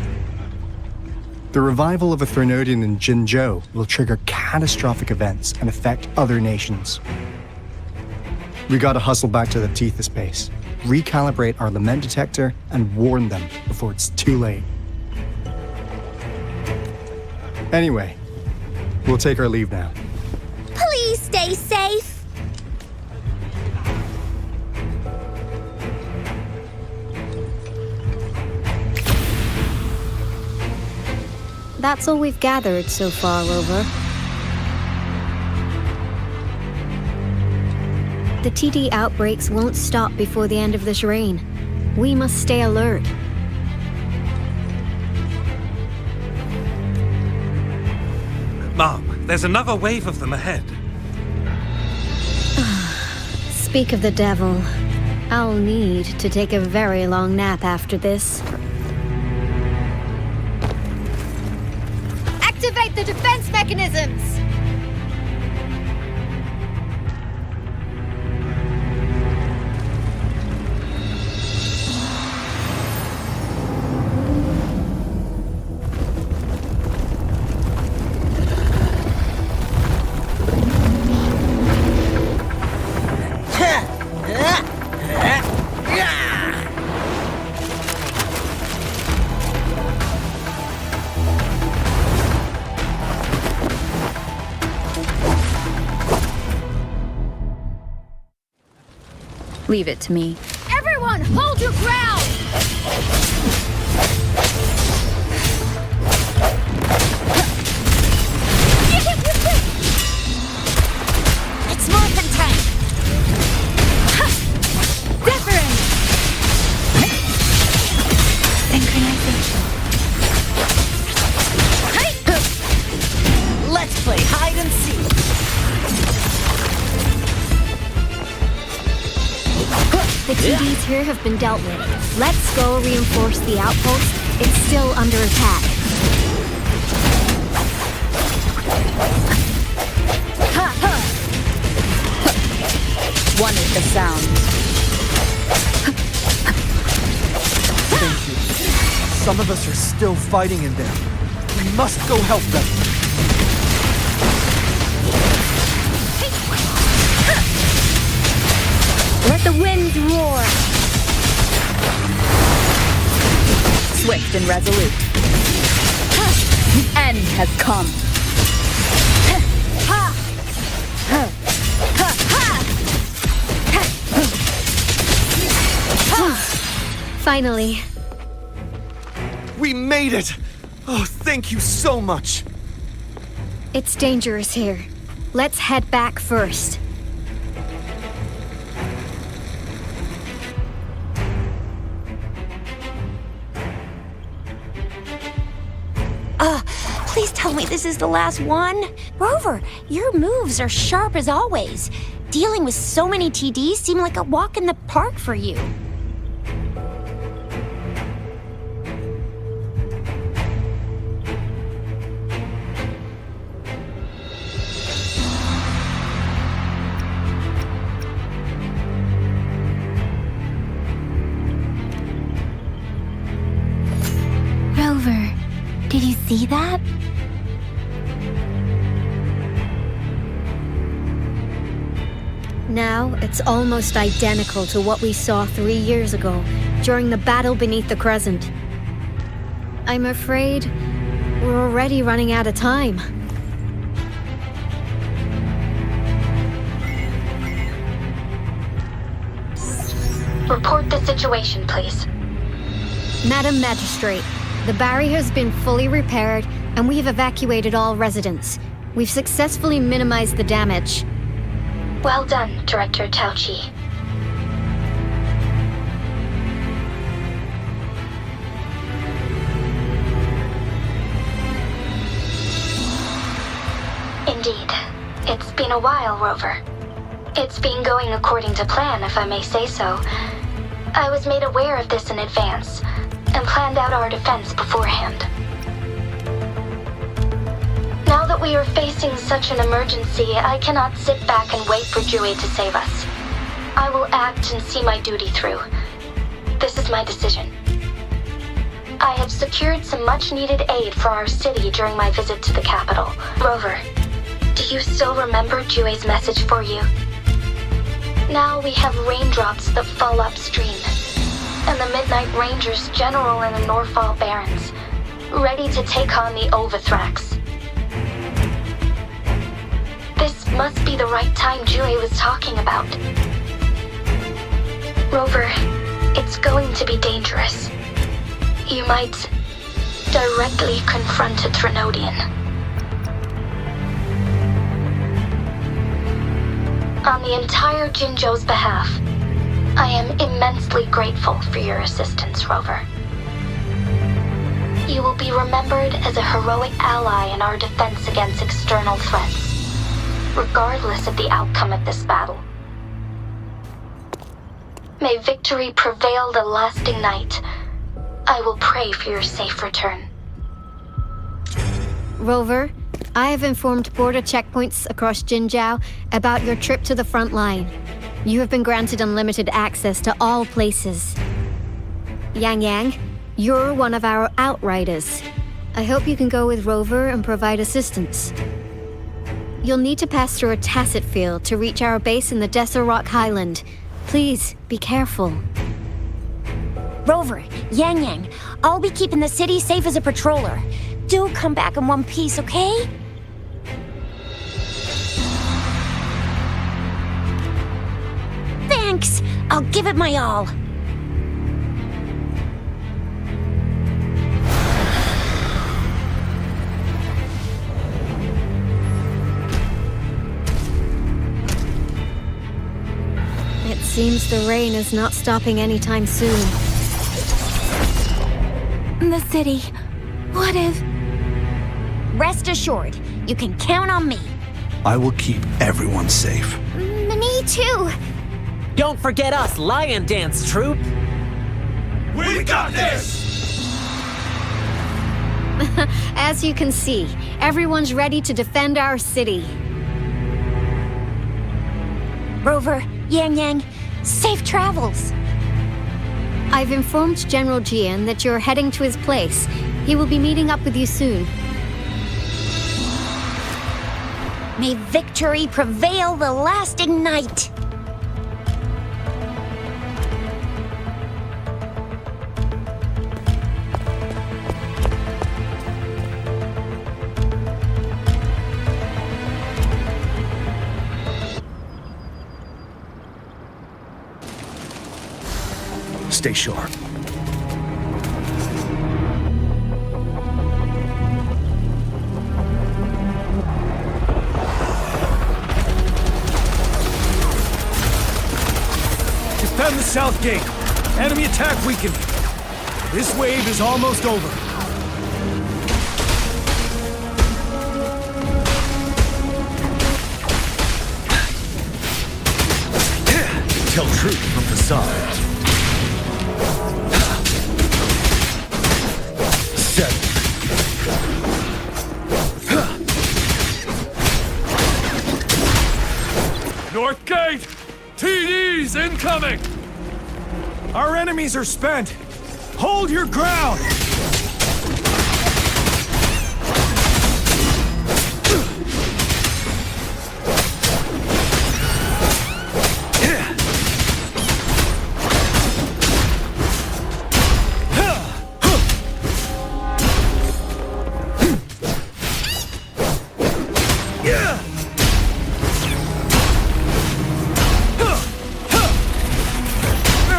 The revival of a Threnodian in Jinzhou will trigger catastrophic events and affect other nations. We gotta hustle back to the Tethys base, recalibrate our lament detector, and warn them before it's too late. Anyway, we'll take our leave now. Please stay safe. That's all we've gathered so far, Rover. The TD outbreaks won't stop before the end of this reign. We must stay alert. Mom, there's another wave of them ahead. Speak of the devil. I'll need to take a very long nap after this. Activate the defense mechanisms! Leave it to me. Everyone, hold your ground! It's morphin' time! Wuthering! Synchronization. Let's play hide and seek. The TDs here have been dealt with. Let's go reinforce the outpost. It's still under attack. Ha ha! One is the sound. Thank you. Some of us are still fighting in there. We must go help them. Let the winds roar! Swift and resolute. The end has come. Finally. We made it! Oh, thank you so much! It's dangerous here. Let's head back first. Please tell me this is the last one. Rover, your moves are sharp as always. Dealing with so many TDs seem like a walk in the park for you. Rover, did you see that? Now, it's almost identical to what we saw 3 years ago, during the battle beneath the Crescent. I'm afraid we're already running out of time. Report the situation, please. Madam Magistrate, the barrier has been fully repaired, and we've evacuated all residents. We've successfully minimized the damage. Well done, Director Tauchi. Indeed. It's been a while, Rover. It's been going according to plan, if I may say so. I was made aware of this in advance, and planned out our defense beforehand. Now that we are facing such an emergency, I cannot sit back and wait for Jue to save us. I will act and see my duty through. This is my decision. I have secured some much-needed aid for our city during my visit to the capital. Rover, do you still remember Jue's message for you? Now we have raindrops that fall upstream, and the Midnight Rangers General in the Norfall Barrens, ready to take on the Overthrax. This must be the right time Jue was talking about. Rover, it's going to be dangerous. You might directly confront a Trinodian. On the entire Jinzhou's behalf, I am immensely grateful for your assistance, Rover. You will be remembered as a heroic ally in our defense against external threats, regardless of the outcome of this battle. May victory prevail the lasting night. I will pray for your safe return. Rover, I have informed border checkpoints across Jinzhou about your trip to the front line. You have been granted unlimited access to all places. Yang Yang, you're one of our outriders. I hope you can go with Rover and provide assistance. You'll need to pass through a tacit field to reach our base in the Desert Rock Highland. Please, be careful. Rover, Yang Yang, I'll be keeping the city safe as a patroller. Do come back in one piece, okay? Thanks! I'll give it my all. It seems the rain is not stopping anytime soon. The city. What if... Rest assured, you can count on me. I will keep everyone safe. Me too. Don't forget us, Lion Dance Troop! We got this! As you can see, everyone's ready to defend our city. Rover, Yang Yang, safe travels. I've informed General Jian that you're heading to his place. He will be meeting up with you soon. May victory prevail the lasting night. Stay sharp. Defend the south gate. Enemy attack weakened. This wave is almost over. Tell truth from facade. 7. North Gate! TDs incoming! Our enemies are spent! Hold your ground!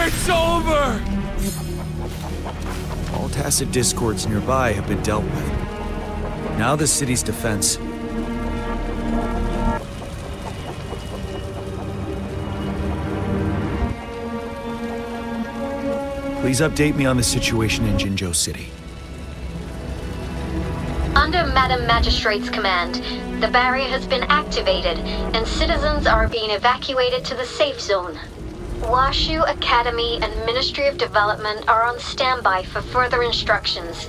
It's over! All tacit discords nearby have been dealt with. Now the city's defense. Please update me on the situation in Jinzhou City. Under Madam Magistrate's command, the barrier has been activated, and citizens are being evacuated to the safe zone. Washu Academy and Ministry of Development are on standby for further instructions.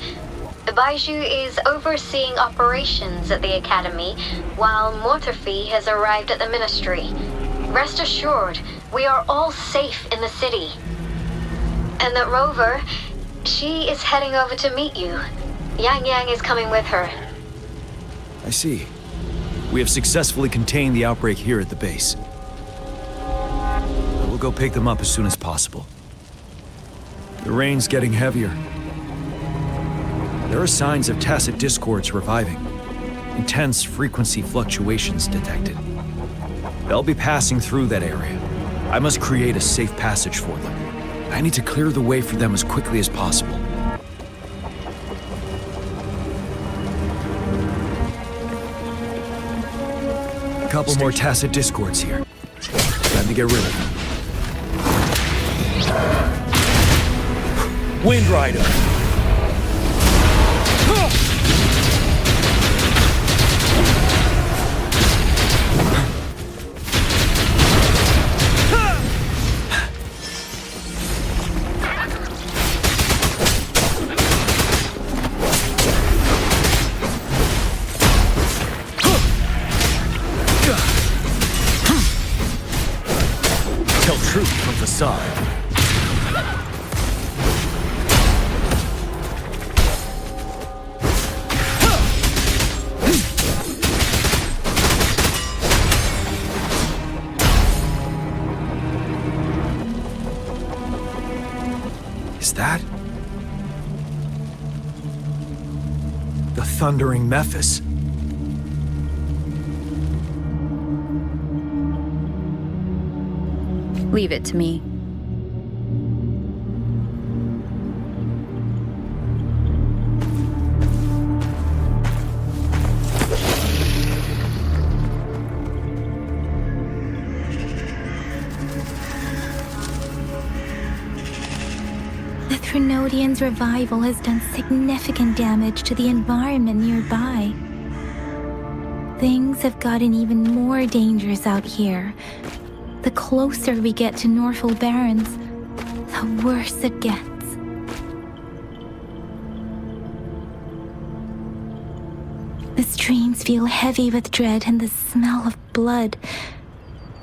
Baiju is overseeing operations at the Academy, while Mortarfi has arrived at the Ministry. Rest assured, we are all safe in the city. And that Rover, she is heading over to meet you. Yang Yang is coming with her. I see. We have successfully contained the outbreak here at the base. I will go pick them up as soon as possible. The rain's getting heavier. There are signs of tacit discords reviving. Intense frequency fluctuations detected. They'll be passing through that area. I must create a safe passage for them. I need to clear the way for them as quickly as possible. A couple more tacit discords here. Time to get rid of them. Wind Rider! Tell truth from facade. Is that the thundering Mephis? Leave it to me. The Threnodian's revival has done significant damage to the environment nearby. Things have gotten even more dangerous out here. The closer we get to Norfolk Barrens, the worse it gets. The streams feel heavy with dread and the smell of blood.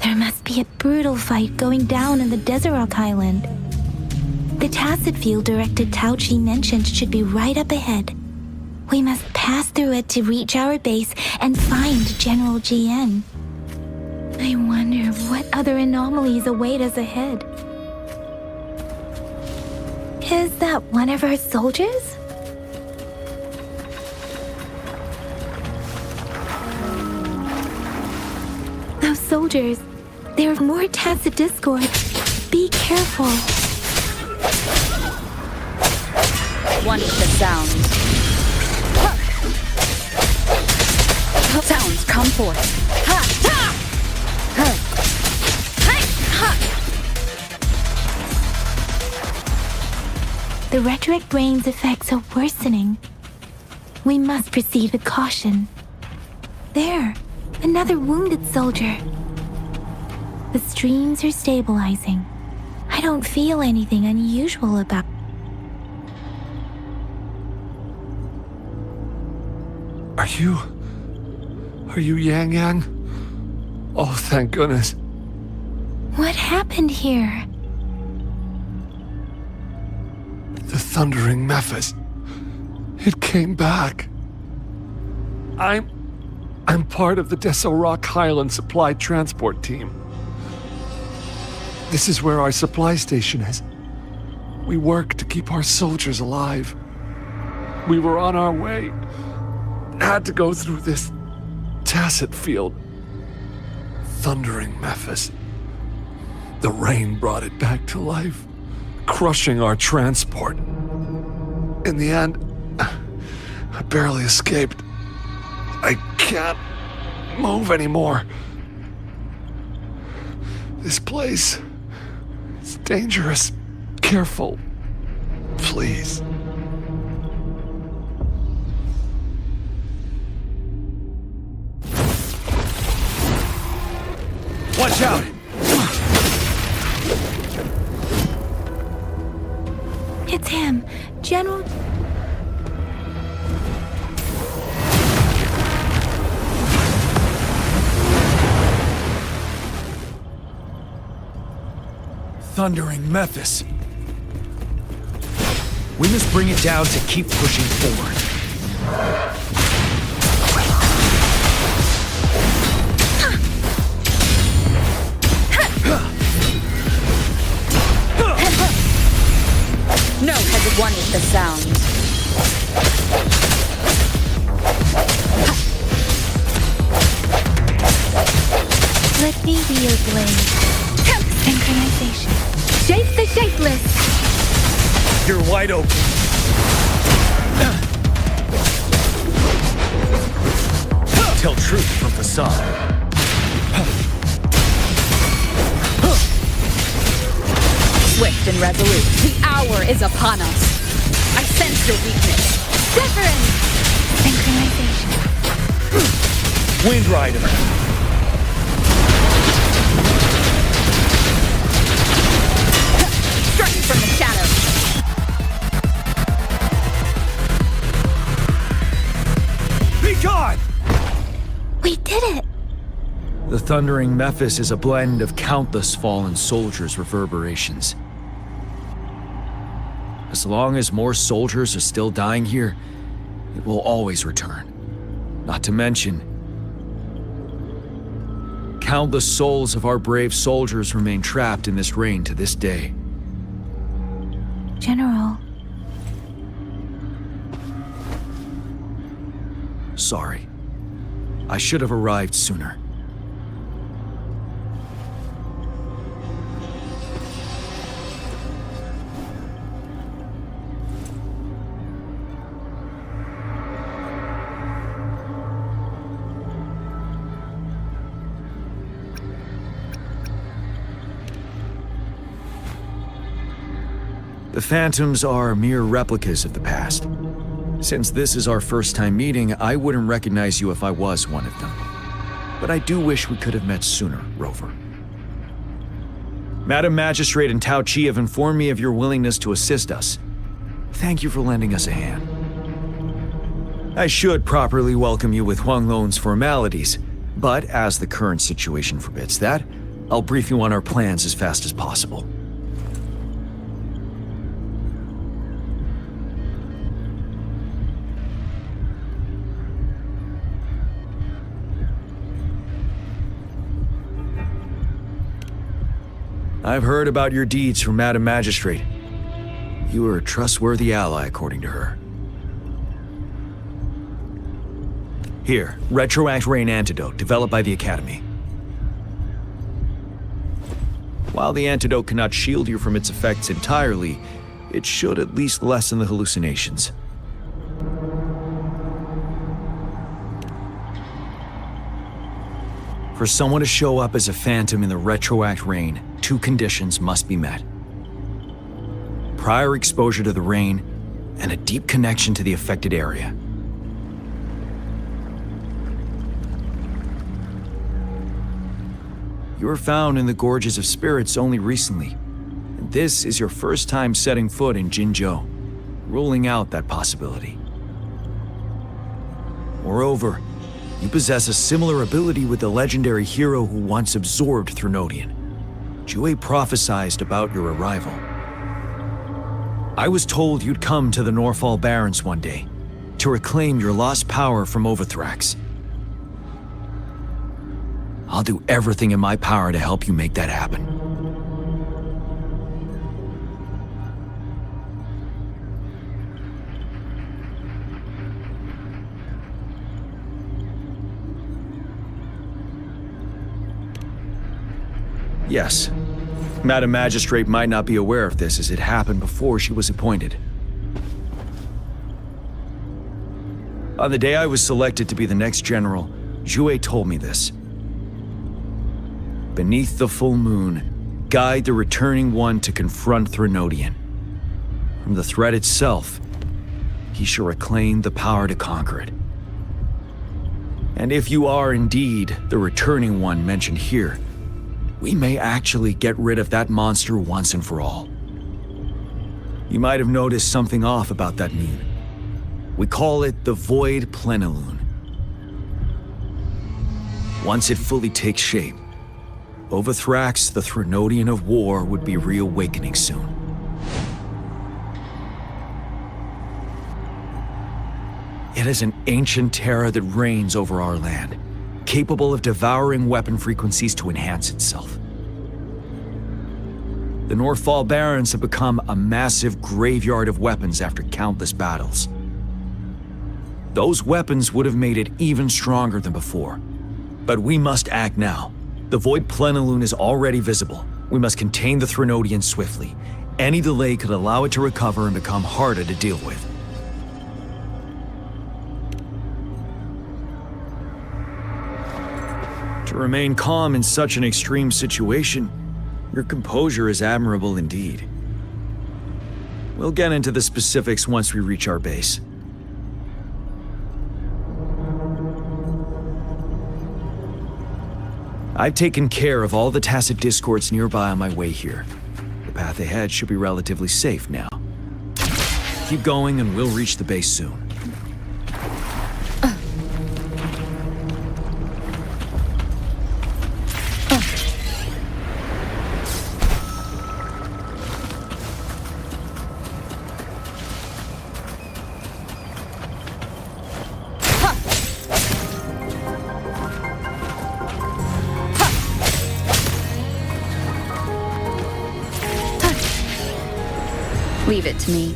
There must be a brutal fight going down in the Desert Island. The tacit field Director Tauchi mentioned should be right up ahead. We must pass through it to reach our base and find General GN. I wonder what other anomalies await us ahead. Is that one of our soldiers? Those soldiers, there are more tacit discord. Be careful. Watch the sounds. Sounds come forth. Ha! Ha! The rhetoric brain's effects are worsening. We must proceed with caution. There, another wounded soldier. The streams are stabilizing. I don't feel anything unusual about. Are you Yang Yang? Oh, thank goodness. What happened here? The thundering Mephis. It came back. I'm part of the Deso Rock Highland Supply Transport Team. This is where our supply station is. We work to keep our soldiers alive. We were on our way. Had to go through this tacet field. Thundering Mephis. The rain brought it back to life, crushing our transport. In the end, I barely escaped. I can't move anymore. This place is dangerous. Careful, please. Watch out! It's him, General. Thundering Mephis. We must bring it down to keep pushing forward. No has wanted the sound. Let me be your blade. Synchronization. Shape the shapeless. You're wide open. Tell truth from facade. Swift and resolute. The hour is upon us. I sense your weakness. Severin! Synchronization. Wind Rider. Striking from the shadows. Be gone! We did it! The Thundering Mephis is a blend of countless fallen soldiers' reverberations. As long as more soldiers are still dying here, it will always return. Not to mention, countless souls of our brave soldiers remain trapped in this rain to this day. General. Sorry. I should have arrived sooner. The Phantoms are mere replicas of the past. Since this is our first time meeting, I wouldn't recognize you if I was one of them. But I do wish we could have met sooner, Rover. Madam Magistrate and Tao Chi have informed me of your willingness to assist us. Thank you for lending us a hand. I should properly welcome you with Huang Lon's formalities, but as the current situation forbids that, I'll brief you on our plans as fast as possible. I've heard about your deeds from Madam Magistrate. You are a trustworthy ally, according to her. Here, Retroact Rain Antidote, developed by the Academy. While the antidote cannot shield you from its effects entirely, it should at least lessen the hallucinations. For someone to show up as a phantom in the Retroact Rain, 2 conditions must be met. Prior exposure to the rain, and a deep connection to the affected area. You were found in the Gorges of Spirits only recently, and this is your first time setting foot in Jinzhou, ruling out that possibility. Moreover, you possess a similar ability with the legendary hero who once absorbed Threnodian. WuWa prophesied about your arrival. I was told you'd come to the Norfall Barrens one day, to reclaim your lost power from Overthrax. I'll do everything in my power to help you make that happen. Yes, Madam Magistrate might not be aware of this as it happened before she was appointed. On the day I was selected to be the next general, WuWa told me this. Beneath the full moon, guide the returning one to confront Threnodian. From the threat itself, he shall reclaim the power to conquer it. And if you are indeed the returning one mentioned here, we may actually get rid of that monster once and for all. You might have noticed something off about that moon. We call it the Void Plenilune. Once it fully takes shape, Overthrax, the Threnodian of War, would be reawakening soon. It is an ancient terror that reigns over our land, capable of devouring weapon frequencies to enhance itself. The Norfall Barrens have become a massive graveyard of weapons after countless battles. Those weapons would have made it even stronger than before. But we must act now. The Void Plenilune is already visible. We must contain the Threnodian swiftly. Any delay could allow it to recover and become harder to deal with. To remain calm in such an extreme situation, your composure is admirable indeed. We'll get into the specifics once we reach our base. I've taken care of all the tacit discords nearby on my way here. The path ahead should be relatively safe now. Keep going and we'll reach the base soon. Leave it to me.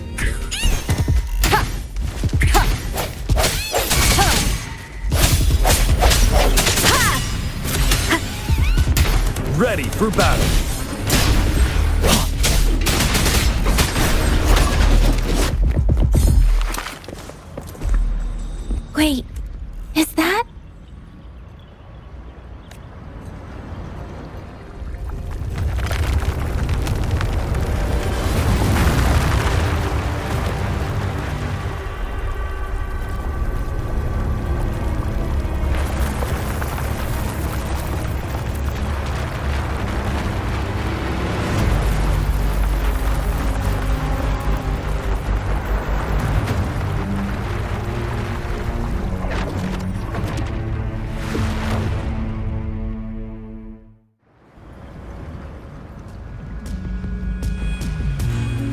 Ready for battle. Wait, is that?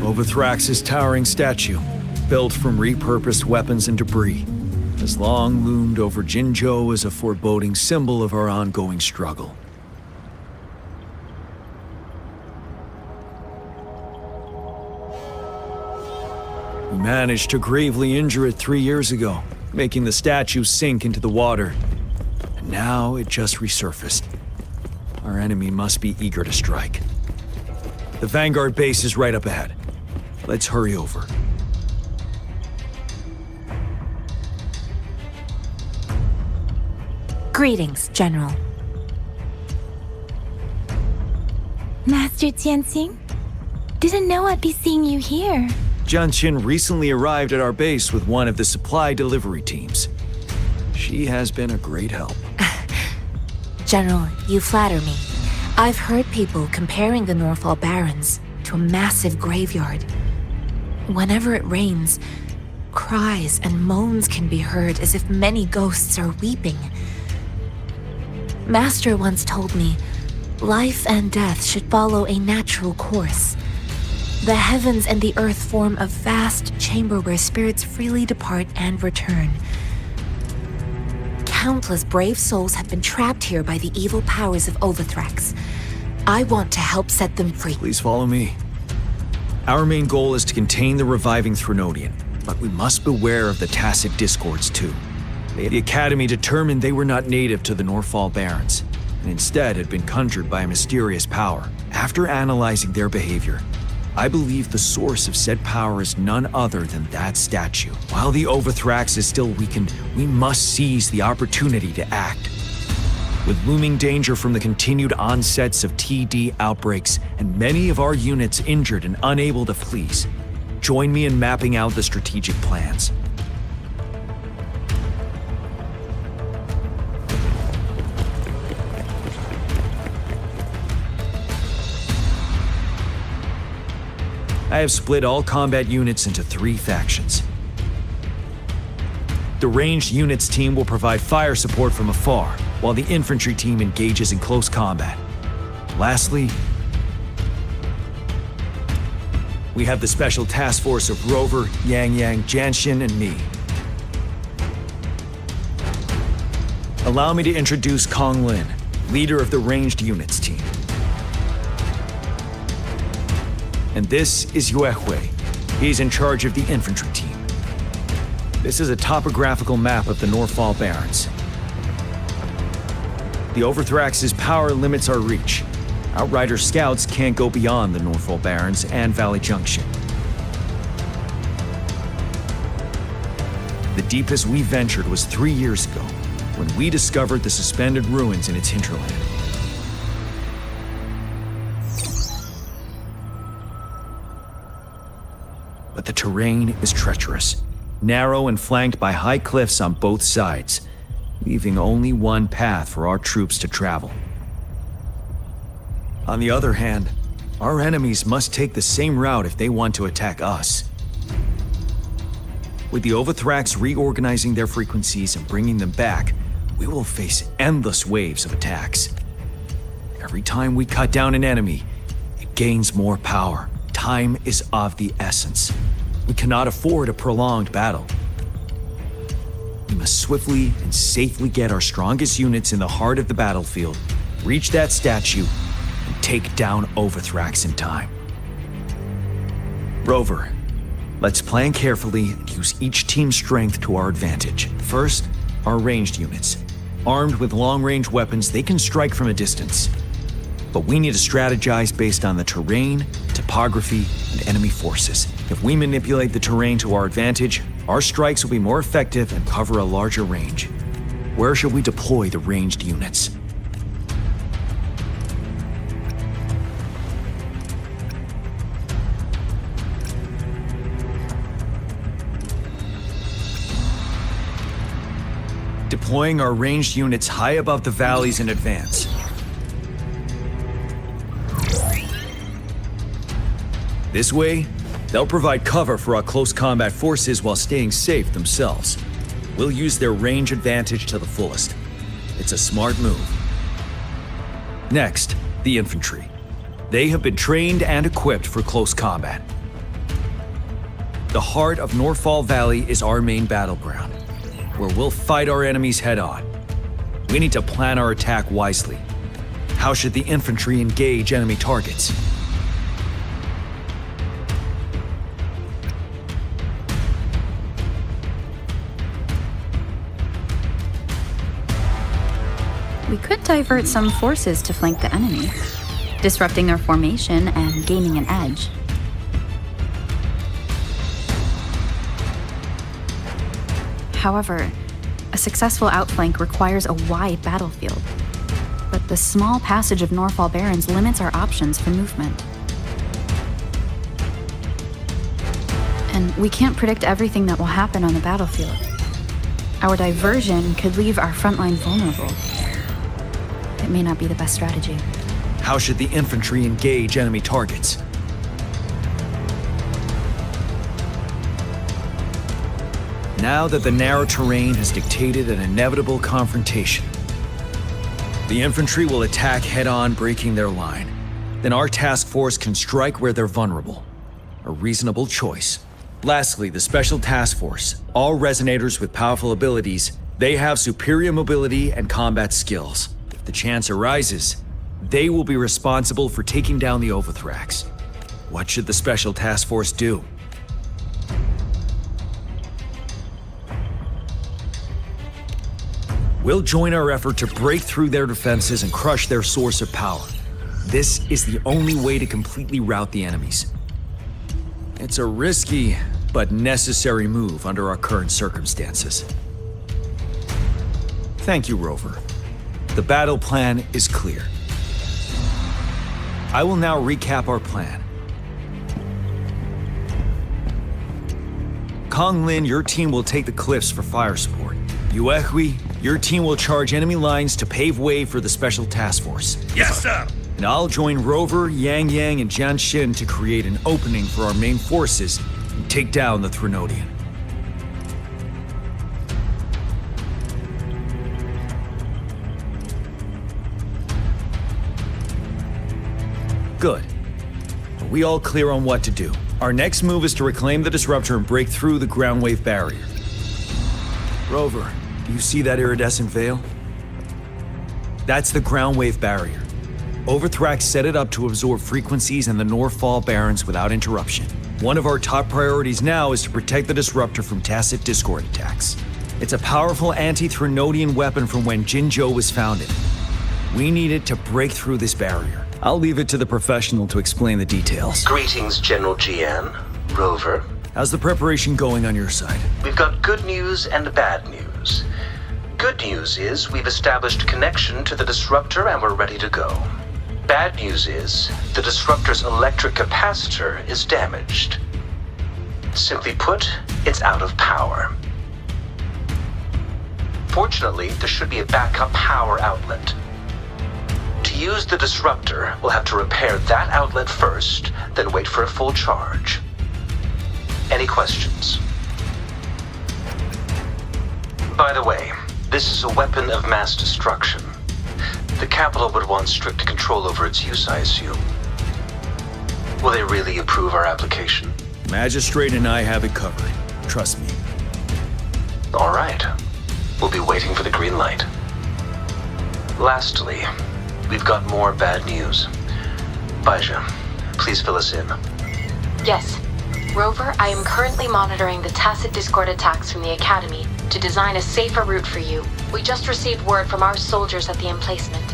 Overthrax's towering statue, built from repurposed weapons and debris, has long loomed over Jinzhou as a foreboding symbol of our ongoing struggle. We managed to gravely injure it 3 years ago, making the statue sink into the water. And now it just resurfaced. Our enemy must be eager to strike. The Vanguard base is right up ahead. Let's hurry over. Greetings, General. Master Jianxing? Didn't know I'd be seeing you here. Jianqin recently arrived at our base with one of the supply delivery teams. She has been a great help. General, you flatter me. I've heard people comparing the Norfall Barrens to a massive graveyard. Whenever it rains, cries and moans can be heard as if many ghosts are weeping. Master once told me, life and death should follow a natural course. The heavens and the earth form a vast chamber where spirits freely depart and return. Countless brave souls have been trapped here by the evil powers of Wuthrax. I want to help set them free. Please follow me. Our main goal is to contain the reviving Threnodian, but we must beware of the tacit discords too. The Academy determined they were not native to the Norfall Barrens, and instead had been conjured by a mysterious power. After analyzing their behavior, I believe the source of said power is none other than that statue. While the Wuthrax is still weakened, we must seize the opportunity to act. With looming danger from the continued onsets of TD outbreaks and many of our units injured and unable to flee, join me in mapping out the strategic plans. I have split all combat units into 3 factions. The ranged units team will provide fire support from afar, while the infantry team engages in close combat. Lastly, we have the special task force of Rover, Yang Yang, Janshin, and me. Allow me to introduce Kong Lin, leader of the ranged units team. And this is Yuehui. He's in charge of the infantry team. This is a topographical map of the Norfall Barrens. The Wuthrax's power limits our reach. Outrider scouts can't go beyond the Norfall Barrens and Valley Junction. The deepest we ventured was 3 years ago, when we discovered the suspended ruins in its hinterland. But the terrain is treacherous, narrow and flanked by high cliffs on both sides, leaving only one path for our troops to travel. On the other hand, our enemies must take the same route if they want to attack us. With the Wuthrax reorganizing their frequencies and bringing them back, we will face endless waves of attacks. Every time we cut down an enemy, it gains more power. Time is of the essence. We cannot afford a prolonged battle. We must swiftly and safely get our strongest units in the heart of the battlefield, reach that statue, and take down Wuthrax in time. Rover, let's plan carefully and use each team's strength to our advantage. First, our ranged units. Armed with long-range weapons, they can strike from a distance. But we need to strategize based on the terrain, topography, and enemy forces. If we manipulate the terrain to our advantage, our strikes will be more effective and cover a larger range. Where should we deploy the ranged units? Deploying our ranged units high above the valleys in advance. This way, they'll provide cover for our close combat forces while staying safe themselves. We'll use their range advantage to the fullest. It's a smart move. Next, the infantry. They have been trained and equipped for close combat. The heart of Norfall Valley is our main battleground, where we'll fight our enemies head-on. We need to plan our attack wisely. How should the infantry engage enemy targets? We could divert some forces to flank the enemy, disrupting their formation and gaining an edge. However, a successful outflank requires a wide battlefield, but the small passage of Norfall Barrens limits our options for movement. And we can't predict everything that will happen on the battlefield. Our diversion could leave our front line vulnerable. It may not be the best strategy. how should the infantry engage enemy targets? Now that the narrow terrain has dictated an inevitable confrontation, the infantry will attack head-on, breaking their line. Then our task force can strike where they're vulnerable. A reasonable choice. Lastly, the Special Task Force. All resonators with powerful abilities, they have superior mobility and combat skills. If the chance arises, they will be responsible for taking down the Overthrax. What should the Special Task Force do? We'll join our effort to break through their defenses and crush their source of power. This is the only way to completely rout the enemies. It's a risky, but necessary move under our current circumstances. Thank you, Rover. The battle plan is clear. I will now recap our plan. Kong Lin, your team will take the cliffs for fire support. Yuehui, your team will charge enemy lines to pave way for the Special Task Force. Yes, sir! And I'll join Rover, Yang Yang, and Jian Xin to create an opening for our main forces and take down the Threnodian. Good. Are we all clear on what to do? Our next move is to reclaim the Disruptor and break through the ground wave barrier. Rover, do you see that iridescent veil? That's the ground wave barrier. Overthrax set it up to absorb frequencies in the Northfall Barrens without interruption. One of our top priorities now is to protect the Disruptor from tacit Discord attacks. It's a powerful anti-Threnodian weapon from when Jinzhou was founded. We need it to break through this barrier. I'll leave it to the professional to explain the details. Greetings, General Jian. Rover. How's the preparation going on your side? We've got good news and bad news. Good news is we've established connection to the Disruptor and we're ready to go. Bad news is the Disruptor's electric capacitor is damaged. Simply put, it's out of power. Fortunately, there should be a backup power outlet. To use the Disruptor, we'll have to repair that outlet first, then wait for a full charge. Any questions? By the way, this is a weapon of mass destruction. The capital would want strict control over its use, I assume. Will they really approve our application? Magistrate and I have it covered. Trust me. All right. We'll be waiting for the green light. Lastly, we've got more bad news. Baija, please fill us in. Yes. Rover, I am currently monitoring the tacit Discord attacks from the Academy to design a safer route for you. We just received word from our soldiers at the emplacement.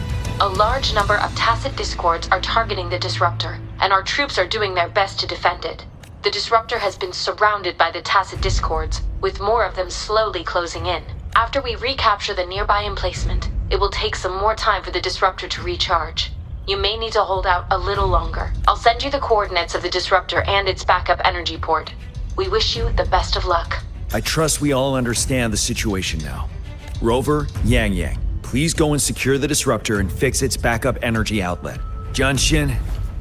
A large number of tacit Discords are targeting the Disruptor, and our troops are doing their best to defend it. The Disruptor has been surrounded by the tacit Discords, with more of them slowly closing in. After we recapture the nearby emplacement, it will take some more time for the Disruptor to recharge. You may need to hold out a little longer. I'll send you the coordinates of the Disruptor and its backup energy port. We wish you the best of luck. I trust we all understand the situation now. Rover, Yang Yang, please go and secure the Disruptor and fix its backup energy outlet. Jian Xin,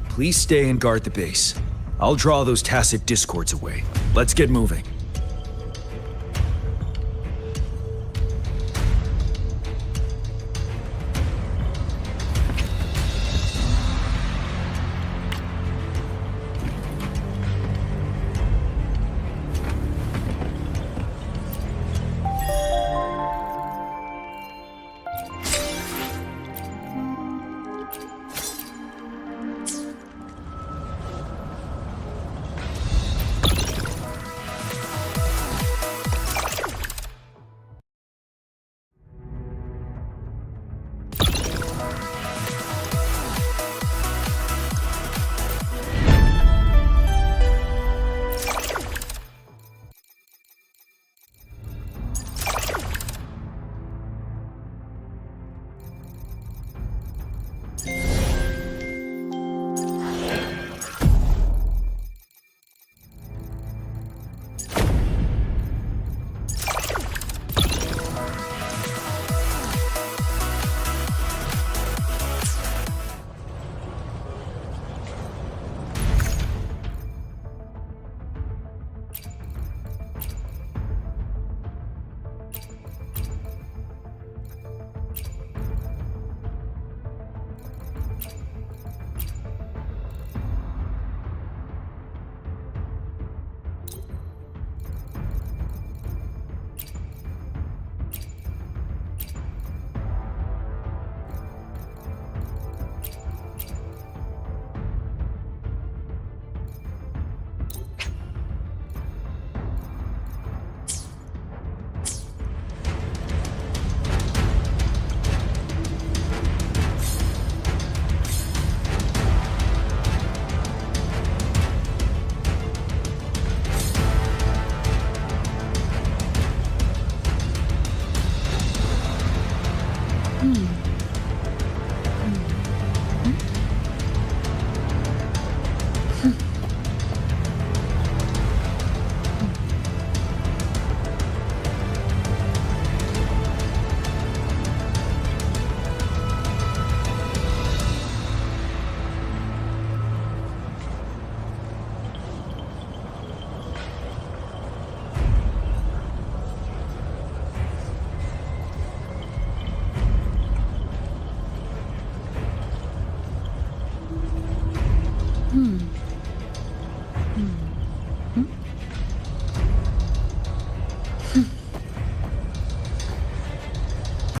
please stay and guard the base. I'll draw those tacit Discords away. Let's get moving.